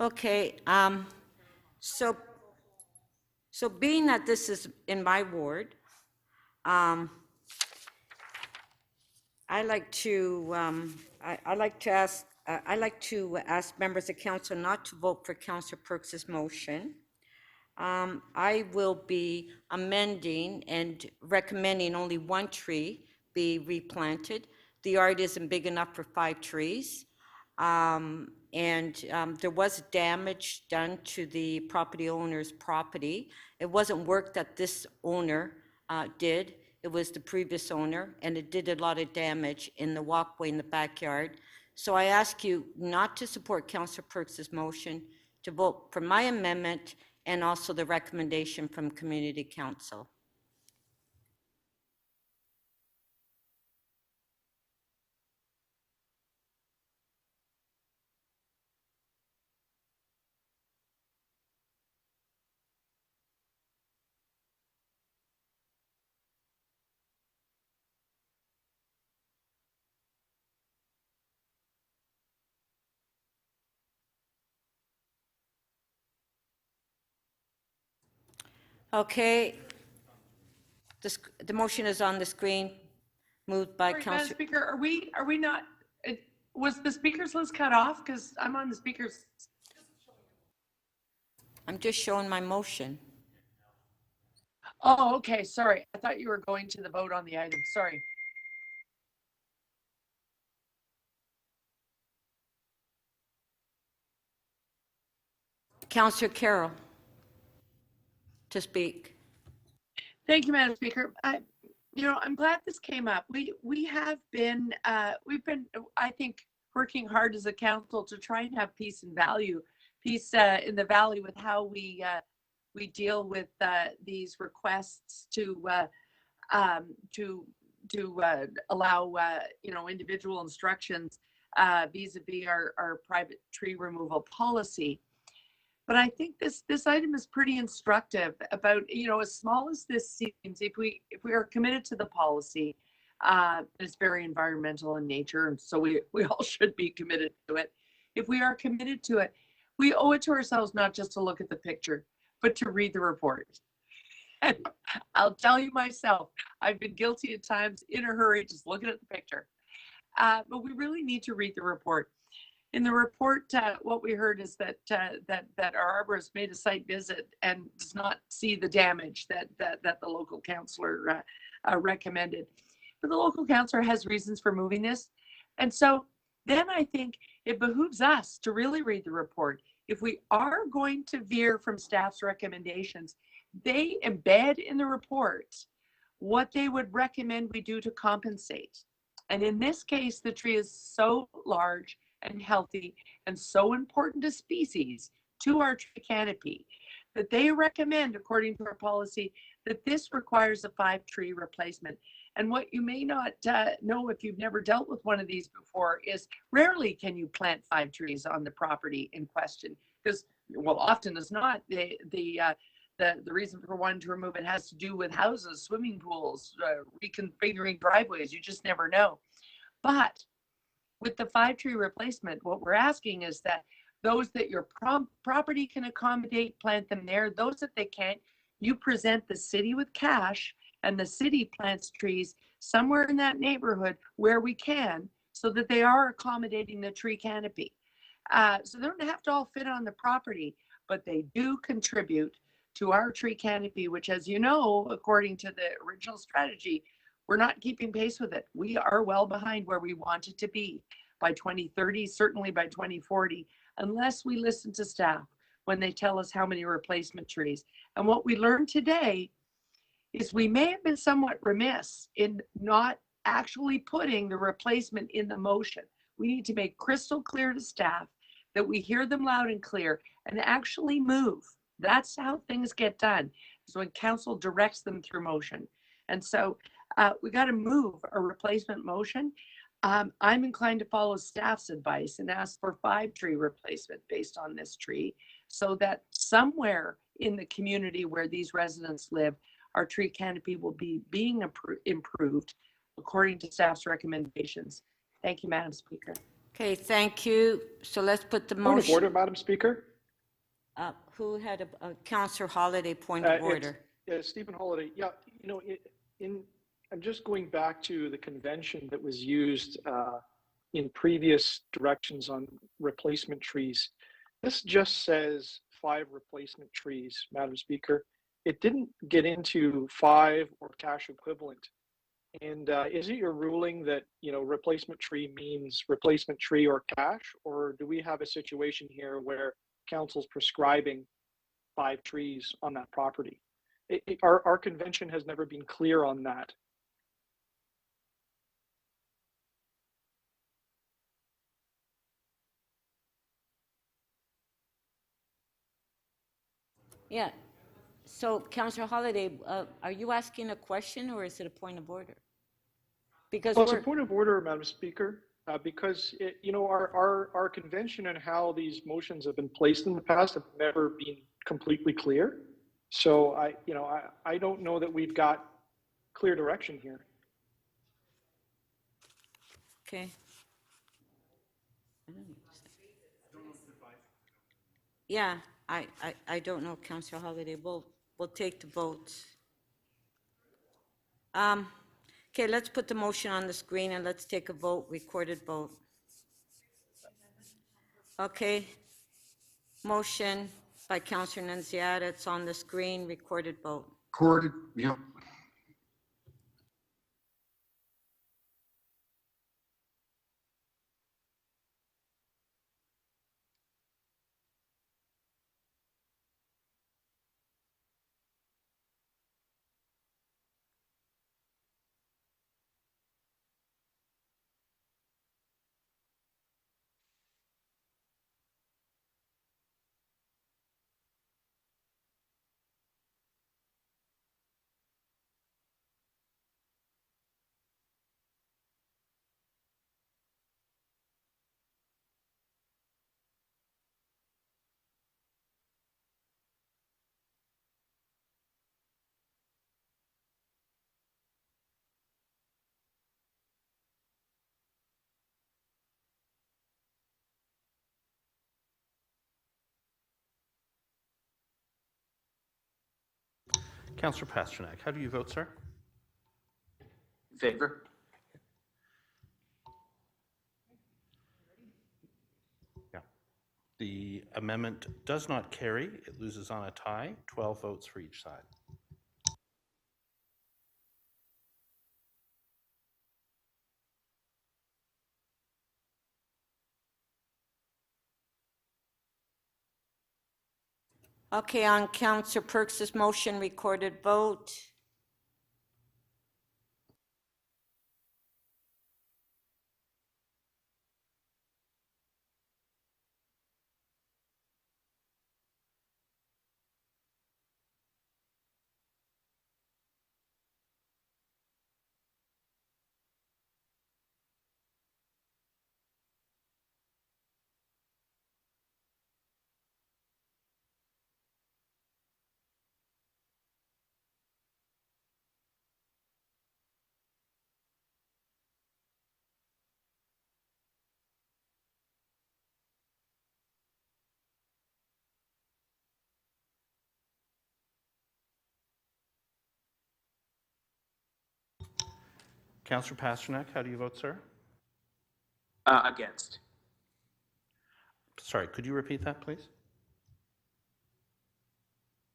Okay, so being that this is in my ward, I like to ask members of council not to vote for Councillor Perks's motion. I will be amending and recommending only 1 tree be replanted. The yard isn't big enough for 5 trees. There was damage done to the property owner's property. It wasn't work that this owner did. It was the previous owner, and it did a lot of damage in the walkway in the backyard. So I ask you not to support Councillor Perks' motion, to vote for my amendment and also the recommendation from Community Council. Okay. The motion is on the screen, moved by Sorry, Madam Councillor. Speaker, are we not, was the speakers list cut off? Because I'm on the speakers. I'm just showing my motion. Oh, okay, sorry. I thought you were going to the vote on the item. Sorry. Councillor Carroll to speak. Thank you, Madam Speaker. I'm glad this came up. We've been, I think, working hard as a council to try and have peace in the valley with how we deal with these requests to allow individual instructions vis-a-vis our private tree removal policy. But I think this item is pretty instructive about, as small as this seems, if we are committed to the policy, it's very environmental in nature, and so we all should be committed to it. If we are committed to it, we owe it to ourselves not just to look at the picture, but to read the report. And I'll tell you myself, I've been guilty at times in a hurry, just looking at the picture. But we really need to read the report. In the report, what we heard is that our arborist made a site visit and does not see the damage that the local councillor recommended. But the local councillor has reasons for moving this. And so then I think it behooves us to really read the report. If we are going to veer from staff's recommendations, they embed in the report what they would recommend we do to compensate. And in this case, the tree is so large and healthy and so important to species, to our tree canopy, that they recommend, according to our policy, that this requires a 5-tree replacement. And what you may not know if you've never dealt with one of these before is rarely can you plant 5 trees on the property in question, because, well, often as not, the reason for wanting to remove it has to do with houses, swimming pools, reconfiguring driveways. You just never know. But with the 5-tree replacement, what we're asking is that those that your property can accommodate, plant them there. Those that they can't, you present the city with cash, and the city plants trees somewhere in that neighborhood where we can, so that they are accommodating the tree canopy. So they don't have to all fit on the property, but they do contribute to our tree canopy, which, as you know, according to the original strategy, we're not keeping pace with it. We are well behind where we want it to be by 2030, certainly by 2040, unless we listen to staff when they tell us how many replacement trees. And what we learned today is we may have been somewhat remiss in not actually putting the replacement in the motion. We need to make crystal clear to staff that we hear them loud and clear and actually move. That's how things get done, is when council directs them through motion. And so we got to move a replacement motion. I'm inclined to follow staff's advice and ask for 5-tree replacement based on this tree, so that somewhere in the community where these residents live, our tree canopy will be being improved according to staff's recommendations. Thank you, Madam Speaker. Okay, thank you. So let's put the Point of motion. order, Madam Speaker. Who had a Councillor Holiday point of order? Stephen Holiday. Yeah, I'm just going back to the convention that was used in previous directions on replacement trees. This just says 5 replacement trees, Madam Speaker. It didn't get into 5 or cash equivalent. And is it your ruling that, replacement tree means replacement tree or cash? Or do we have a situation here where council's prescribing 5 trees on that property? Our convention has never been clear on that. Yeah. So, Councillor Holiday, are you asking a question or is it a point of order? Because Well, it's a we're, point of order, Madam Speaker, because our convention and how these motions have been placed in the past have never been completely clear. So I don't know that we've got clear direction here. okay. Yeah, I don't know, Councillor Holiday. We'll take the votes. Okay, let's put the motion on the screen and let's take a vote, recorded vote. Okay. Motion by Councillor Nunziata, it's on the screen, recorded vote. Recorded, yep. Councillor Pasternak, how do you vote, sir? In favor? Yeah. The amendment does not carry. It loses on a tie. 12 votes for each side. Okay, on Councillor Perks's motion, recorded vote. Councillor Pasternak, how do you vote, sir? Against. Sorry, could you repeat that, please?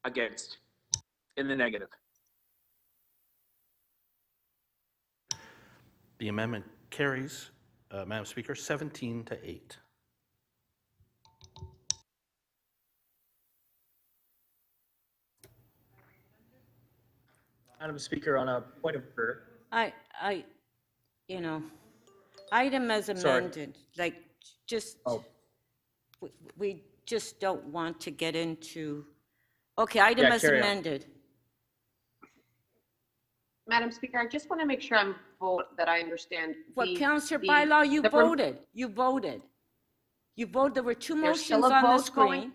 Against. In the negative. The amendment carries, Madam Speaker, 17-8. Madam Speaker, on a point of order. Item as Sorry. amended, like, just, we just don't want to get into, okay, item Yeah, as carry on. amended. Madam Speaker, I just want to make sure that I understand. What, The- Councillor the- Bylaw, you the rem- voted, you voted. You voted, there were two There's still motions a on the vote going- screen.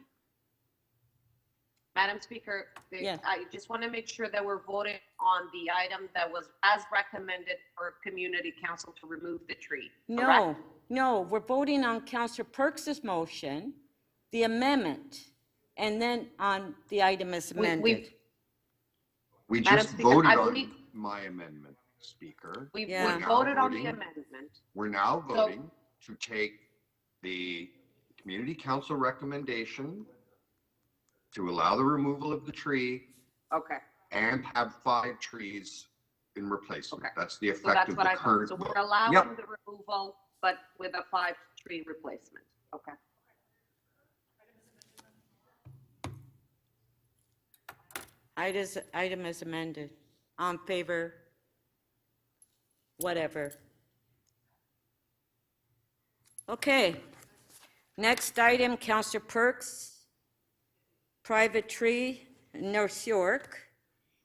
Madam Speaker, Yes. I just want to make sure that we're voting on the item that was as recommended for Community Council to remove the tree. No, no, we're voting on Councillor Perks's motion, the amendment, and then on the item as amended. We Madam just Speaker, voted I on believe- my amendment, Speaker. We Yeah. now voted on the voting- amendment. We're now So- voting to take the community council recommendation to allow the removal of the tree Okay. and have 5 trees in replacement. That's the So effect that's of what the I thought. current So vote. we're allowing Yep. the removal, but with a 5-tree replacement. Okay. Item is amended. On favor? Whatever. Okay. Next item, Councillor Perks. Private tree, North York,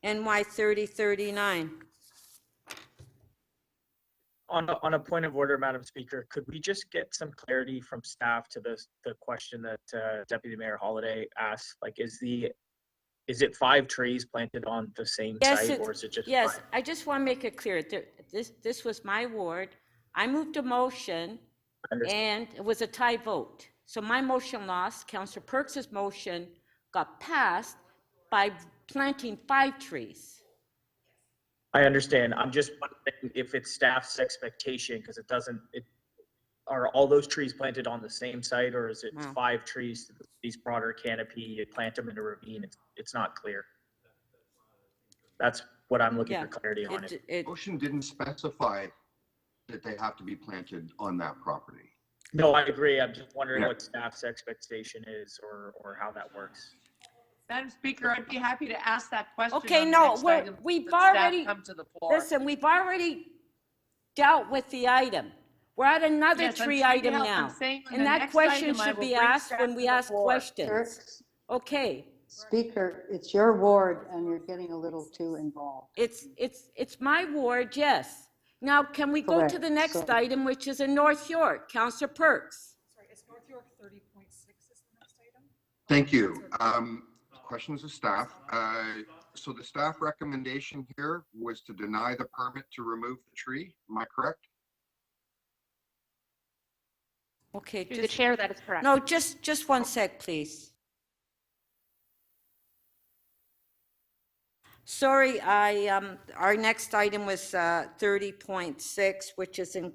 NY 3039. On a point of order, Madam Speaker, could we just get some clarity from staff to the question that Deputy Mayor Holliday asked? Like, is it 5 trees planted on the same site, or is it just Yes, 5? I just want to make it clear. This was my ward. I moved a motion, and it was a tie vote. So my motion lost. Councillor Perks's motion got passed by planting 5 trees. I understand. I'm just wondering if it's staff's expectation, because are all those trees planted on the same site, or is it Wow. 5 trees, these broader canopy, you plant them in a ravine? It's not clear. That's what I'm looking for clarity on. Motion didn't specify that they have to be planted on that property. No, I agree. I'm just wondering Yeah. what staff's expectation is, or how that works. Madam Speaker, I'd be happy to ask that question. Okay, on the no, next item we've that staff already, come to the floor. listen, we've already dealt with the item. We're at another Yes, I'm tree saying item now- now. I'm saying on And the that next question item, I should will be bring asked staff when to we the ask floor. questions. Okay, Speaker, it's your ward and you're getting a little too involved. it's my ward, yes. Now, can we go to Correct. the next So- item, which is in North York? Councillor Perks. Sorry, is North York 30.6 is the next item? Thank you. Questions of staff. So the staff recommendation here was to deny the permit to remove the tree. Am I correct? Okay. Through the chair, that is correct. No, just one sec, please. Sorry, our next item was 30.6, which is in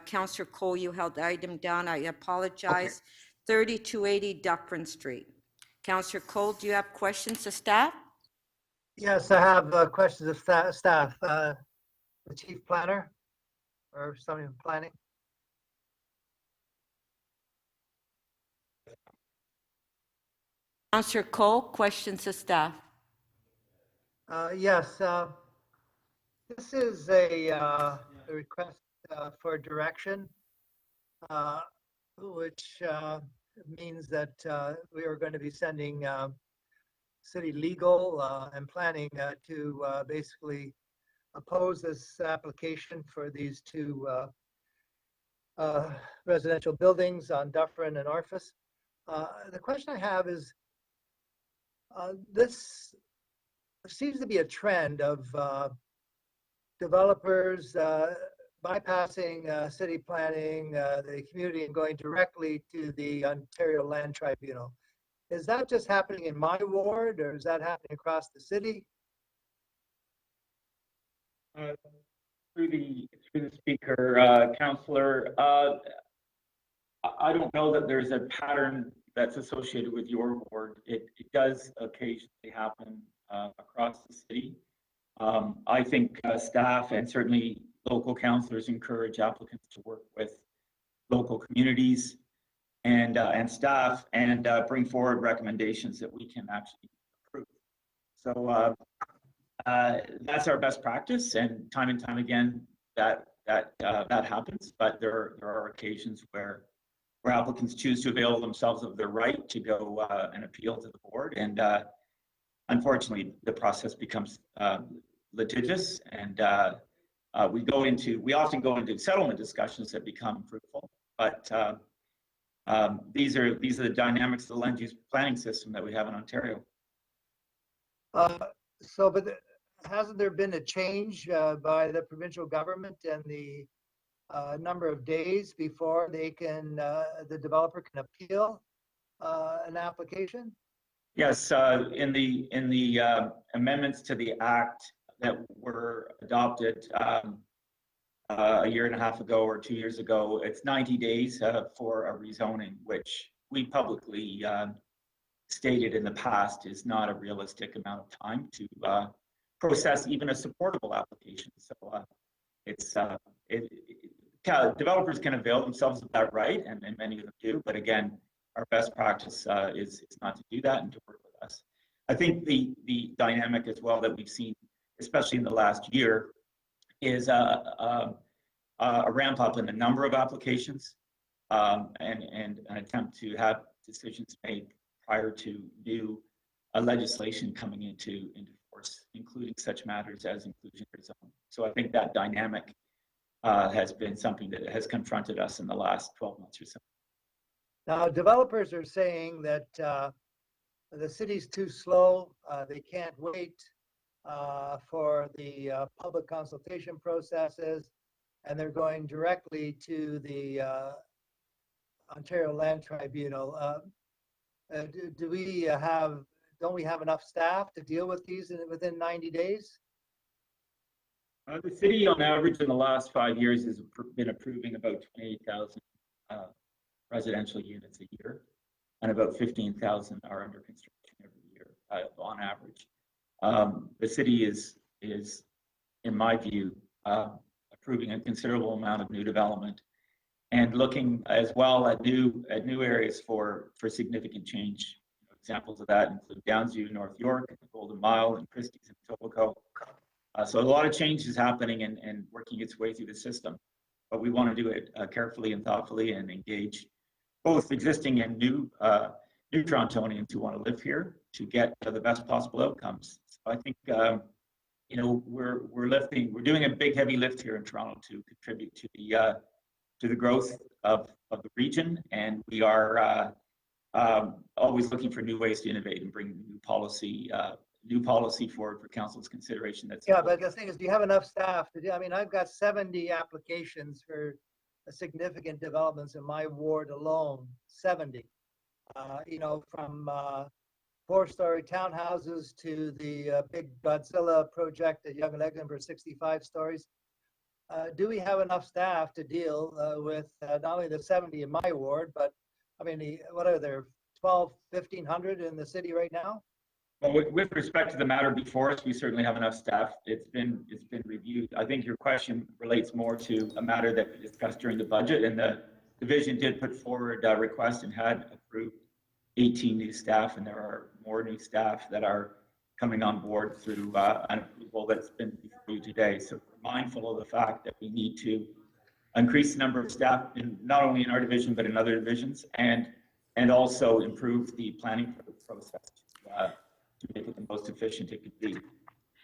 Councillor Cole, you held the item down. I apologize. 3280 Dufferin Street. Councillor Cole, do you have questions of staff? Yes, I have questions of staff. The chief planner or somebody in planning? Councillor Cole, questions of staff? Yes, this is a request for direction, which means that we are going to be sending city legal and planning to basically oppose this application for these 2 residential buildings on Dufferin and Orphis. The question I have is, this seems to be a trend of developers bypassing city planning, the community, and going directly to the Ontario Land Tribunal. Is that just happening in my ward, or is that happening across the city? Through the speaker, Councillor, I don't know that there's a pattern that's associated with your ward. It does occasionally happen across the city. I think staff and certainly local councillors encourage applicants to work with local communities and staff and bring forward recommendations that we can actually approve. So that's our best practice, and time again that happens. But there are occasions where applicants choose to avail themselves of their right to go and appeal to the board, and unfortunately the process becomes litigious, and we often go into settlement discussions that become fruitful. But these are the dynamics of the land use planning system that we have in Ontario. But hasn't there been a change by the provincial government and the number of days before they can, the developer can appeal an application? Yes, in the amendments to the act that were adopted a year and a half ago or 2 years ago, it's 90 days for a rezoning, which we publicly stated in the past is not a realistic amount of time to process even a supportable application. So developers can avail themselves of that right, and many of them do. But again, our best practice is not to do that and to work with us. I think the dynamic as well that we've seen, especially in the last year, is a ramp up in the number of applications and an attempt to have decisions made prior to new legislation coming into force, including such matters as inclusionary zone. So I think that dynamic has been something that has confronted us in the last 12 months or so. Now, developers are saying that the city's too slow. They can't wait for the public consultation processes, and they're going directly to the Ontario Land Tribunal. Don't we have enough staff to deal with these within 90 days? The city, on average, in the last 5 years, has been approving about 28,000 residential units a year, and about 15,000 are under construction every year, on average. The city is, in my view, approving a considerable amount of new development, and looking as well at new areas for significant change. Examples of that include Downsview, North York, Golden Mile, and Christie's and Etobicoke. So a lot of change is happening and working its way through the system, but we want to do it carefully and thoughtfully and engage both existing and new Torontonians who want to live here to get the best possible outcomes. So I think we're doing a big heavy lift here in Toronto to contribute to the growth of the region, and we are always looking for new ways to innovate and bring new policy forward for council's consideration. But the thing is, do you have enough staff to do? I mean, I've got 70 applications for significant developments in my ward alone, 70. From 4-story townhouses to the big Godzilla project at Yonge and Eglinton for 65 stories. Do we have enough staff to deal with not only the 70 in my ward, but I mean, what are there, 1,500 in the city right now? Well, with respect to the matter before us, we certainly have enough staff. It's been reviewed. I think your question relates more to a matter that we discussed during the budget, and the division did put forward a request and had approved 18 new staff, and there are more new staff that are coming on board through an approval that's been before you today. So we're mindful of the fact that we need to increase the number of staff not only in our division but in other divisions, and also improve the planning process to make it the most efficient it could be.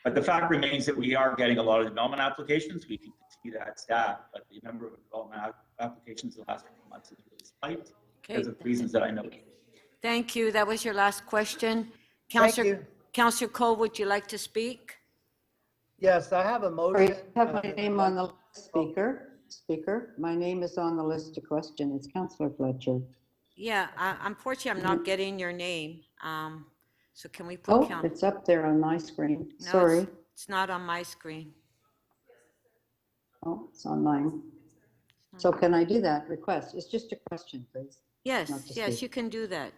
But the fact remains that we are getting a lot of development applications. We can continue to add staff, but the number of development applications in the last 4 months has really spiked because of reasons that I know. Thank you. That was your last question. Thank you. Councillor Cole, would you like to speak? Yes, I have a motion. I have my name on the list, Speaker. My name is on the list to question. It's Councillor Fletcher. Yeah, unfortunately, I'm not getting your name. So can we put Oh, it's up there on my screen. No, Sorry. It's not on my screen. Oh, it's on mine. So can I do that request? It's just a question, please. Yes, Not to yes, speak. you can do that.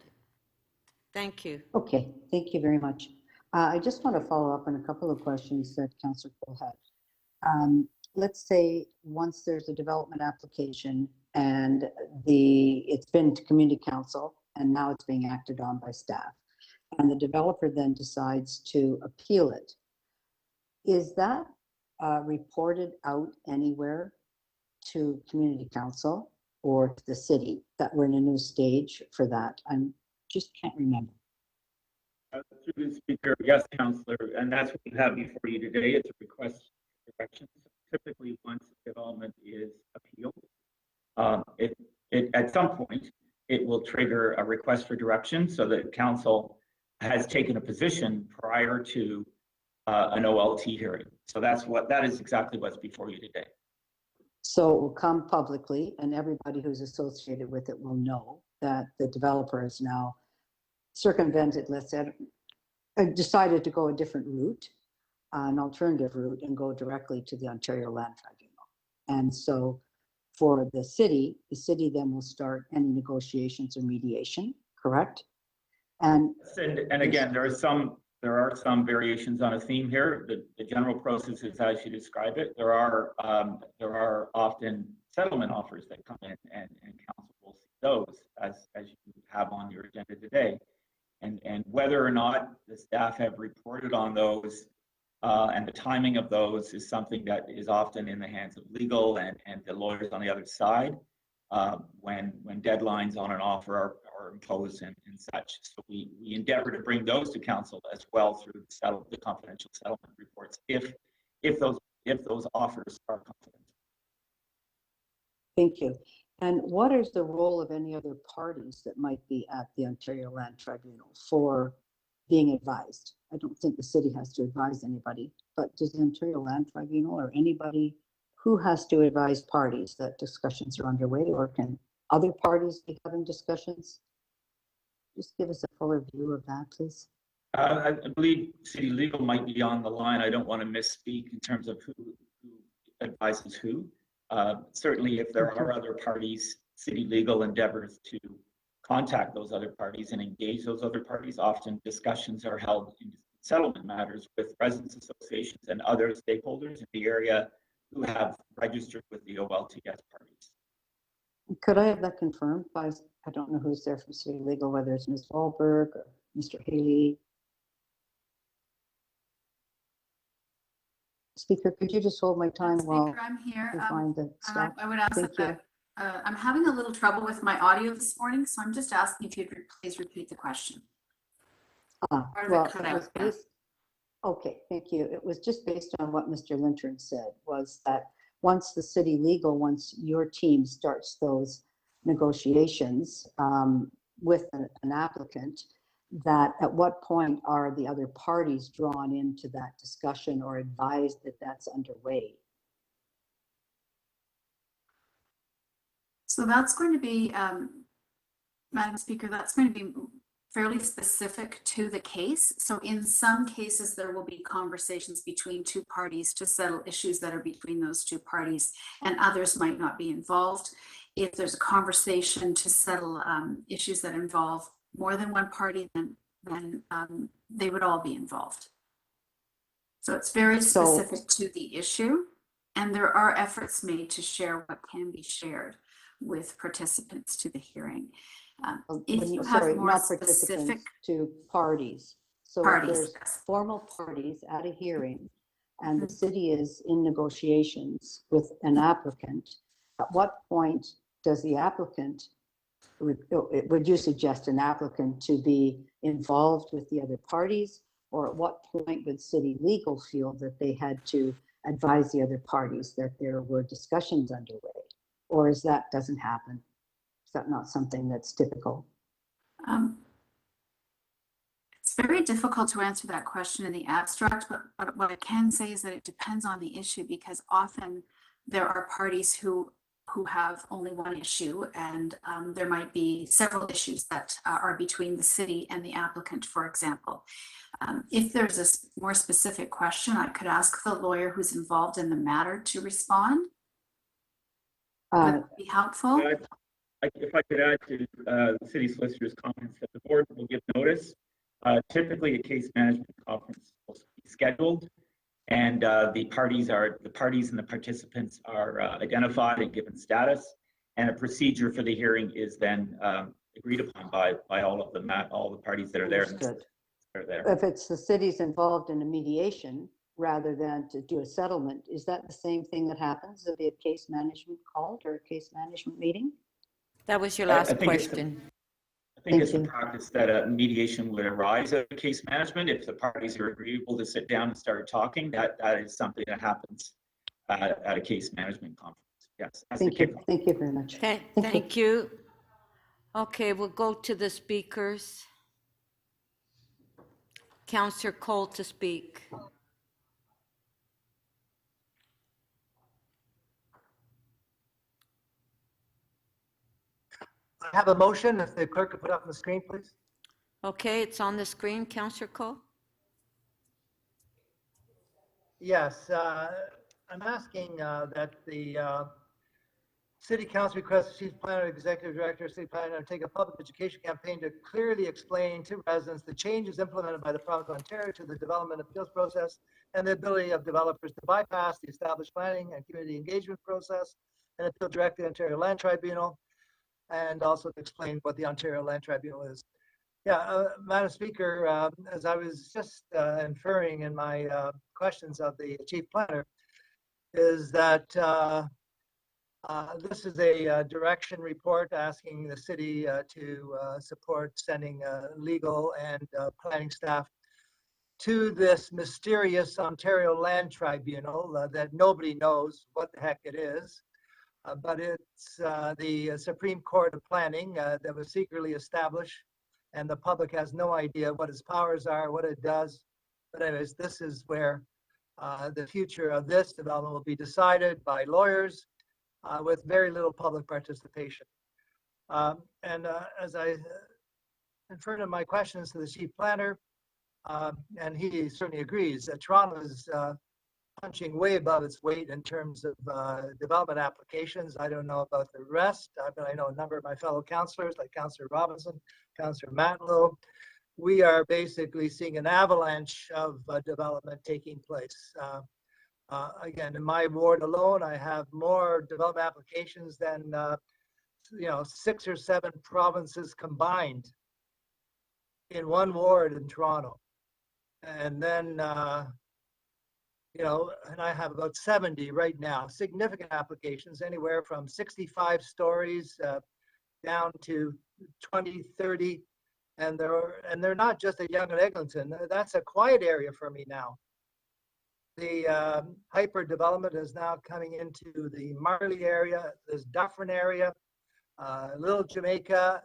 Thank you. Okay, thank you very much. I just want to follow up on a couple of questions that Councillor Cole had. Let's say once there's a development application and it's been to community council and now it's being acted on by staff, and the developer then decides to appeal it. Is that reported out anywhere to community council or to the city that we're in a new stage for that? I just can't remember. Through the Speaker, yes, Councillor, and that's what we have before you today. It's a request for direction. Typically, once development is appealed, at some point, it will trigger a request for direction so that council has taken a position prior to an OLT hearing. So that is exactly what's before you today. So it will come publicly and everybody who's associated with it will know that the developer has now circumvented, let's say, decided to go a different route, an alternative route, and go directly to the Ontario Land Tribunal. And so for the city then will start any negotiations or mediation, correct? And again, there are some there are some variations on a theme here. The general process is as you describe it. There are often settlement offers that come in, and council will see those as you have on your agenda today. And whether or not the staff have reported on those and the timing of those is something that is often in the hands of legal and the lawyers on the other side when deadlines on an offer are imposed and such. So we endeavor to bring those to council as well through the confidential settlement reports if those offers are confidential. Thank you. And what is the role of any other parties that might be at the Ontario Land Tribunal for being advised? I don't think the city has to advise anybody, but does the Ontario Land Tribunal or anybody who has to advise parties that discussions are underway, or can other parties be having discussions? Just give us a fuller view of that, please. I believe City Legal might be on the line. I don't want to misspeak in terms of who advises who. Certainly, if there are other parties, City Legal endeavors to contact those other parties and engage those other parties. Often discussions are held in settlement matters with residents associations and other stakeholders in the area who have registered with the OLTS parties. Could I have that confirmed by, I don't know who's there from City Legal, whether it's Ms. Wahlberg or Mr. Haley? Speaker, could you just hold my time while Speaker, I'm here. we find the staff? I would ask Thank you. that I'm having a little trouble with my audio this morning, so I'm just asking if you'd please repeat the question. Part of it Well, cut it out, was based, okay, thank you. It was just based on what Mr. Lintern said, was that once the City Legal, once your team starts those negotiations with an applicant, that at what point are the other parties drawn into that discussion or advised that that's underway? So that's going to be, Madam Speaker, that's going to be fairly specific to the case. So in some cases, there will be conversations between two parties to settle issues that are between those two parties, and others might not be involved. If there's a conversation to settle issues that involve more than one party, then they would all be involved. So it's very specific to the issue, and there are efforts made to share what can be shared with participants to the hearing. If you have Sorry, more not specific participants, to parties. So parties, if there's formal parties at a hearing and the city is in negotiations with an applicant, at what point does the applicant, would you suggest an applicant to be involved with the other parties? Or at what point would City Legal feel that they had to advise the other parties that there were discussions underway? Or is that doesn't happen? Is that not something that's typical? It's very difficult to answer that question in the abstract, but what I can say is that it depends on the issue, because often there are parties who have only one issue, and there might be several issues that are between the city and the applicant, for example. If there's a more specific question, I could ask the lawyer who's involved in the matter to respond. Would that be helpful? If I could add to the city solicitor's comments, that the board will give notice. Typically, a case management conference will be scheduled, and the parties and the participants are identified and given status, and a procedure for the hearing is then agreed upon by all of the parties that are there. Understood. If it's the city's involved in a mediation rather than to do a settlement, is that the same thing that happens? There'll be a case management called or a case management meeting? That was your last question. I think it's a practice that a mediation would arise out of case management. If the parties are agreeable to sit down and start talking, that is something that happens at a case management conference. Yes. Thank you. Thank you very much. Thank you. Okay, we'll go to the speakers. Councillor Cole to speak. I have a motion. If the clerk could put up on the screen, please. Okay, it's on the screen, Councillor Cole. Yes, I'm asking that the City Council requests the Chief Planner, Executive Director, City Planner to take a public education campaign to clearly explain to residents the changes implemented by the province of Ontario to the development appeals process and the ability of developers to bypass the established planning and community engagement process and appeal directly to Ontario Land Tribunal, and also to explain what the Ontario Land Tribunal is. Yeah, Madam Speaker, as I was just inferring in my questions of the Chief Planner, is that this is a direction report asking the city to support sending legal and planning staff to this mysterious Ontario Land Tribunal that nobody knows what the heck it is. But it's the Supreme Court of Planning that was secretly established, and the public has no idea what its powers are, what it does. But anyways, this is where the future of this development will be decided by lawyers with very little public participation. As I inferred in my questions to the Chief Planner, and he certainly agrees that Toronto is punching way above its weight in terms of development applications. I don't know about the rest, but I know a number of my fellow councillors, like Councillor Robinson, Councillor Matlow. We are basically seeing an avalanche of development taking place. Again, in my ward alone, I have more development applications than 6 or 7 provinces combined in one ward in Toronto. And then, and I have about 70 right now, significant applications, anywhere from 65 stories down to 20, 30. And they're not just at Yonge and Eglinton. That's a quiet area for me now. The hyper development is now coming into the Marley area, this Dufferin area, Little Jamaica.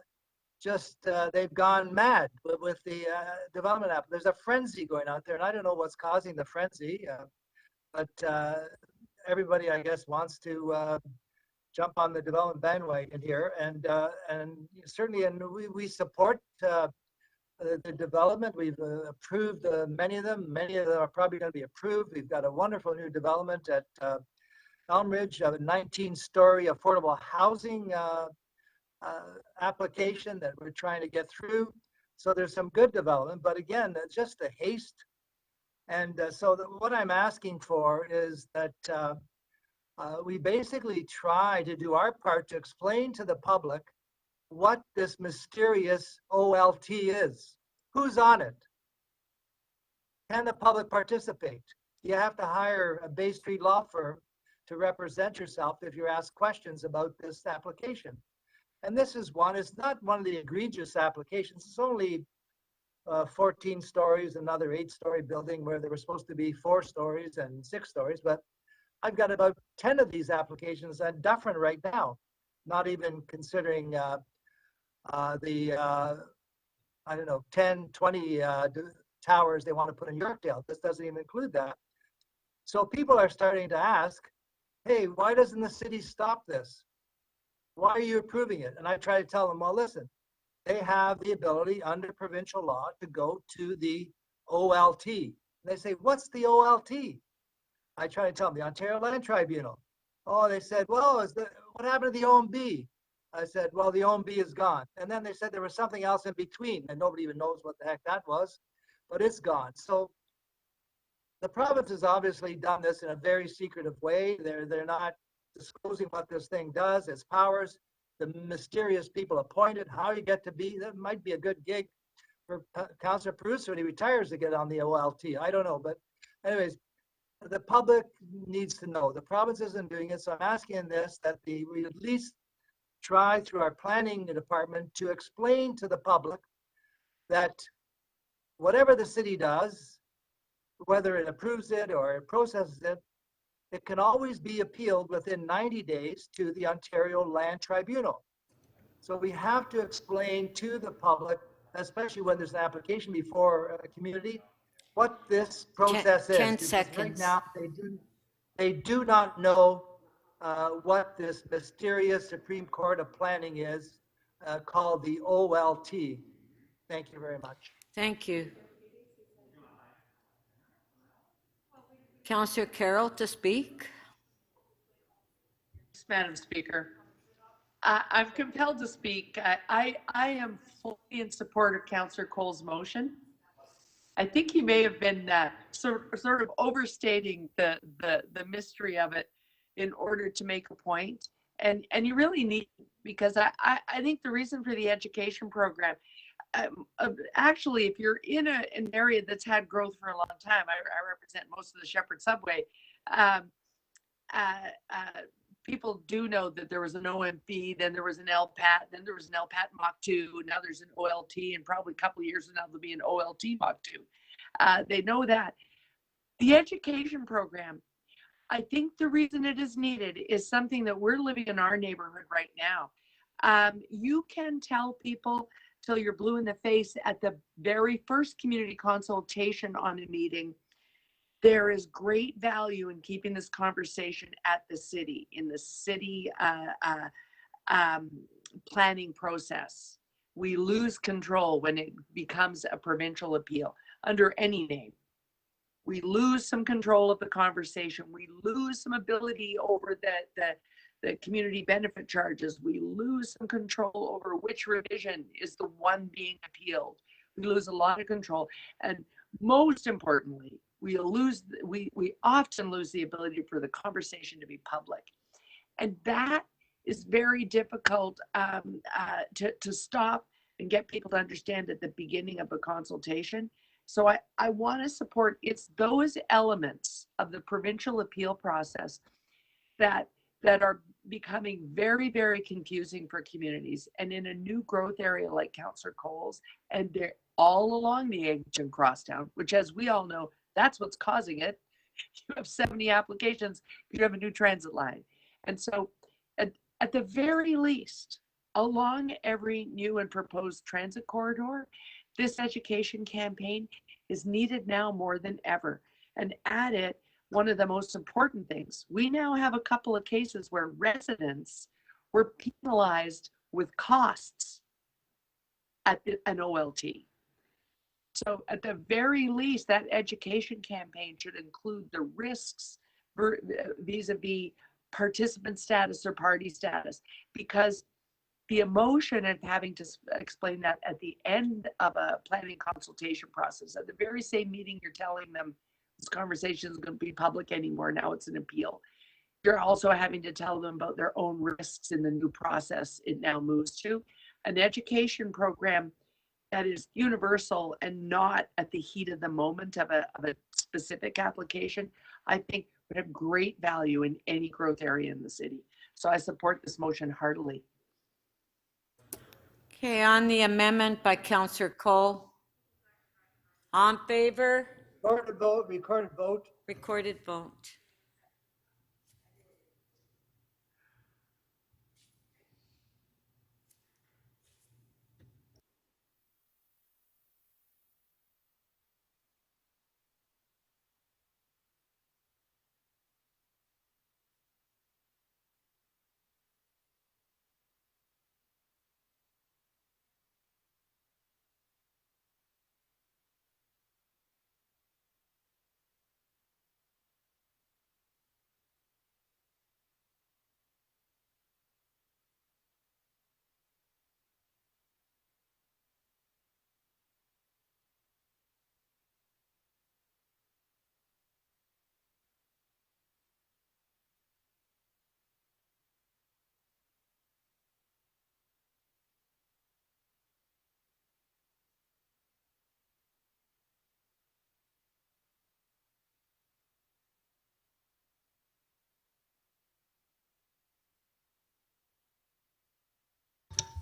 Just they've gone mad with the development app. There's a frenzy going out there, and I don't know what's causing the frenzy, but everybody, I guess, wants to jump on the development bandwagon here, and certainly, and we support the development. We've approved many of them. Many of them are probably going to be approved. We've got a wonderful new development at Elmridge, a 19-story affordable housing application that we're trying to get through. So there's some good development, but again, it's just a haste. And what I'm asking for is that we basically try to do our part to explain to the public what this mysterious OLT is. Who's on it? Can the public participate? You have to hire a Bay Street law firm to represent yourself if you're asked questions about this application. And this is one. It's not one of the egregious applications. It's only 14 stories, another 8-story building where there were supposed to be 4 stories and 6 stories. But I've got about 10 of these applications at Dufferin right now, not even considering I don't know, 10, 20 towers they want to put in Yorkdale. This doesn't even include that. So people are starting to ask, hey, why doesn't the city stop this? Why are you approving it? And I try to tell them, well, listen, they have the ability under provincial law to go to the OLT. And they say, what's the OLT? I try to tell them, the Ontario Land Tribunal. Oh, they said, well, what happened to the OMB? I said, well, the OMB is gone. And then they said there was something else in between, and nobody even knows what the heck that was, but it's gone. So the province has obviously done this in a very secretive way. They're not disclosing what this thing does, its powers, the mysterious people appointed, how you get to be. That might be a good gig for Councillor Perusa when he retires to get on the OLT. I don't know, but anyways, the public needs to know. The province isn't doing it, so I'm asking this, that we at least try through our planning department to explain to the public that whatever the city does, whether it approves it or it processes it, it can always be appealed within 90 days to the Ontario Land Tribunal. So we have to explain to the public, especially when there's an application before a community, what this process is. 10 Because seconds. right now, they do not know what this mysterious Supreme Court of Planning is called the OLT. Thank you very much. Thank you. Councillor Carroll to speak. Madam Speaker. I'm compelled to speak. I am fully in support of Councillor Cole's motion. I think he may have been sort of overstating the mystery of it in order to make a point. And you really need, because I think the reason for the education program, actually, if you're in an area that's had growth for a long time, I represent most of the Shepherd subway, people do know that there was an OMP, then there was an LPAT, then there was an LPAT Mach 2, now there's an OLT, and probably a couple of years from now there'll be an OLT Mach 2. They know that. The education program, I think the reason it is needed is something that we're living in our neighborhood right now. You can tell people till you're blue in the face at the very first community consultation on a meeting, there is great value in keeping this conversation at the city, in the city planning process. We lose control when it becomes a provincial appeal under any name. We lose some control of the conversation. We lose some ability over the community benefit charges. We lose some control over which revision is the one being appealed. We lose a lot of control. And most importantly, we often lose the ability for the conversation to be public. And that is very difficult to stop and get people to understand at the beginning of a consultation. So I want to support, it's those elements of the provincial appeal process that are becoming very, very confusing for communities. And in a new growth area like Councillor Cole's, and they're all along the Eglinton Crosstown, which, as we all know, that's what's causing it. You have 70 applications, you have a new transit line. And so at the very least, along every new and proposed transit corridor, this education campaign is needed now more than ever. And at it, one of the most important things, we now have a couple of cases where residents were penalized with costs at an OLT. So at the very least, that education campaign should include the risks vis-a-vis participant status or party status, because the emotion of having to explain that at the end of a planning consultation process, at the very same meeting you're telling them this conversation isn't going to be public anymore, now it's an appeal. You're also having to tell them about their own risks in the new process it now moves to. An education program that is universal and not at the heat of the moment of a specific application, I think would have great value in any growth area in the city. So I support this motion heartily. Okay, on the amendment by Councillor Cole. On favor? Recorded vote, recorded vote. Recorded vote.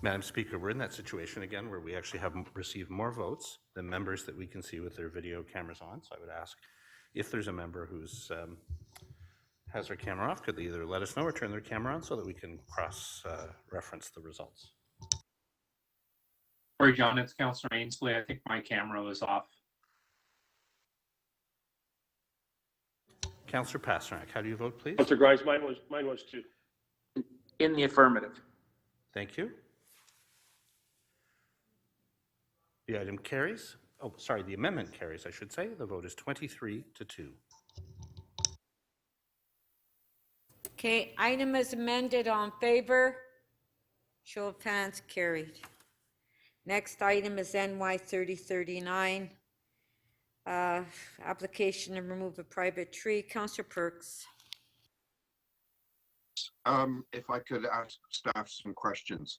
Madam Speaker, we're in that situation again where we actually have received more votes than members that we can see with their video cameras on. So I would ask if there's a member who's has their camera off, could they either let us know or turn their camera on so that we can cross-reference the results. Sorry, John, it's Councillor Ainsley. I think my camera was off. Councillor Pasternak, how do you vote, please? Councillor Grimes, mine was too. In the affirmative. Thank you. The item carries. Oh, sorry, the amendment carries, I should say. The vote is 23-2. Okay, item is amended. On favor? Show of hands, carried. Next item is NY 3039. Application to remove a private tree. Councillor Perks. If I could ask staff some questions.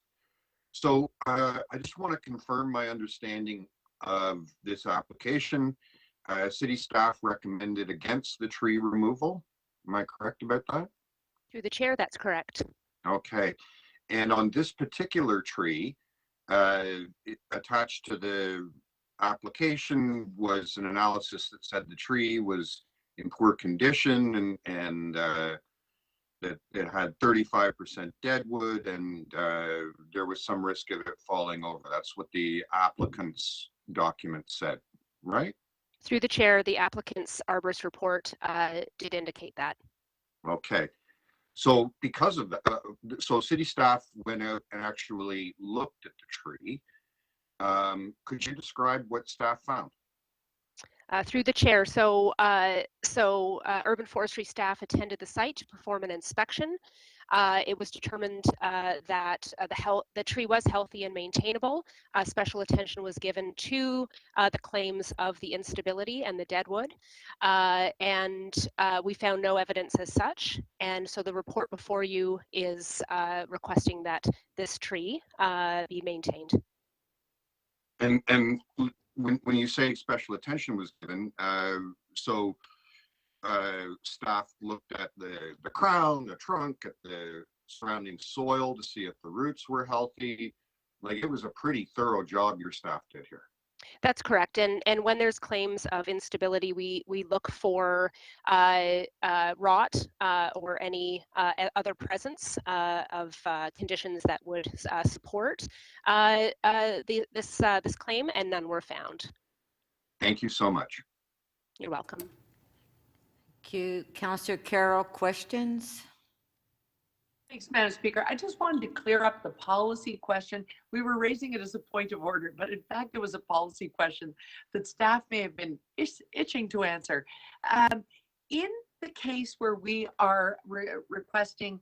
So I just want to confirm my understanding of this application. City staff recommended against the tree removal. Am I correct about that? Through the chair, that's correct. Okay. And on this particular tree, attached to the application was an analysis that said the tree was in poor condition and that it had 35% deadwood and there was some risk of it falling over. That's what the applicant's document said, right? Through the chair, the applicant's arborist report did indicate that. Okay. So because of that, so city staff went out and actually looked at the tree. Could you describe what staff found? Through the chair, so urban forestry staff attended the site to perform an inspection. It was determined that the tree was healthy and maintainable. Special attention was given to the claims of the instability and the deadwood, and we found no evidence as such. And so the report before you is requesting that this tree be maintained. And when you say special attention was given, so staff looked at the crown, the trunk, at the surrounding soil to see if the roots were healthy. Like, it was a pretty thorough job your staff did here. That's correct. And when there's claims of instability, we look for rot or any other presence of conditions that would support this claim, and none were found. Thank you so much. You're welcome. Thank you. Councillor Carroll, questions? Thanks, Madam Speaker. I just wanted to clear up the policy question. We were raising it as a point of order, but in fact, it was a policy question that staff may have been itching to answer. In the case where we are requesting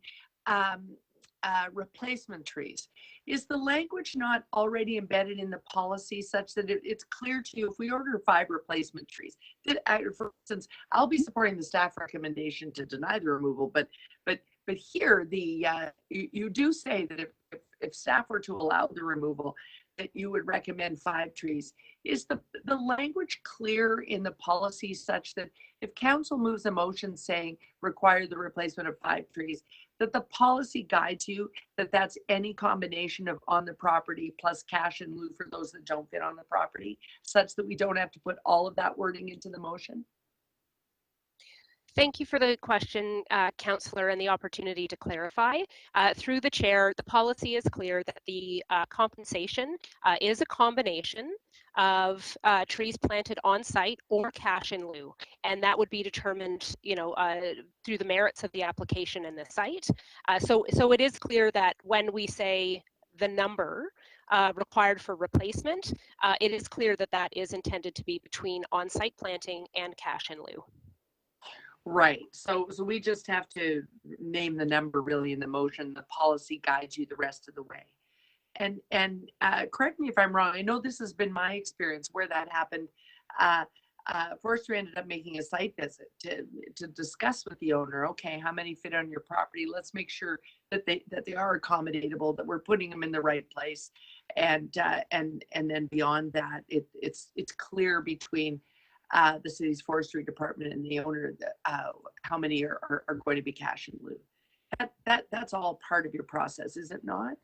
replacement trees, is the language not already embedded in the policy such that it's clear to you if we order 5 replacement trees? That, for instance, I'll be supporting the staff recommendation to deny the removal, but here you do say that if staff were to allow the removal, that you would recommend 5 trees. Is the language clear in the policy such that if council moves a motion saying require the replacement of 5 trees, that the policy guides you that that's any combination of on the property plus cash in lieu for those that don't fit on the property, such that we don't have to put all of that wording into the motion? Thank you for the question, Councillor, and the opportunity to clarify. Through the chair, the policy is clear that the compensation is a combination of trees planted on site or cash in lieu, and that would be determined, through the merits of the application and the site. So it is clear that when we say the number required for replacement, it is clear that that is intended to be between on-site planting and cash in lieu. Right. So we just have to name the number really in the motion. The policy guides you the rest of the way. And correct me if I'm wrong. I know this has been my experience where that happened. Forestry ended up making a site visit to discuss with the owner. Okay, how many fit on your property? Let's make sure that they are accommodatable, that we're putting them in the right place, and then beyond that, it's clear between the city's forestry department and the owner that how many are going to be cash in lieu. That's all part of your process, is it not?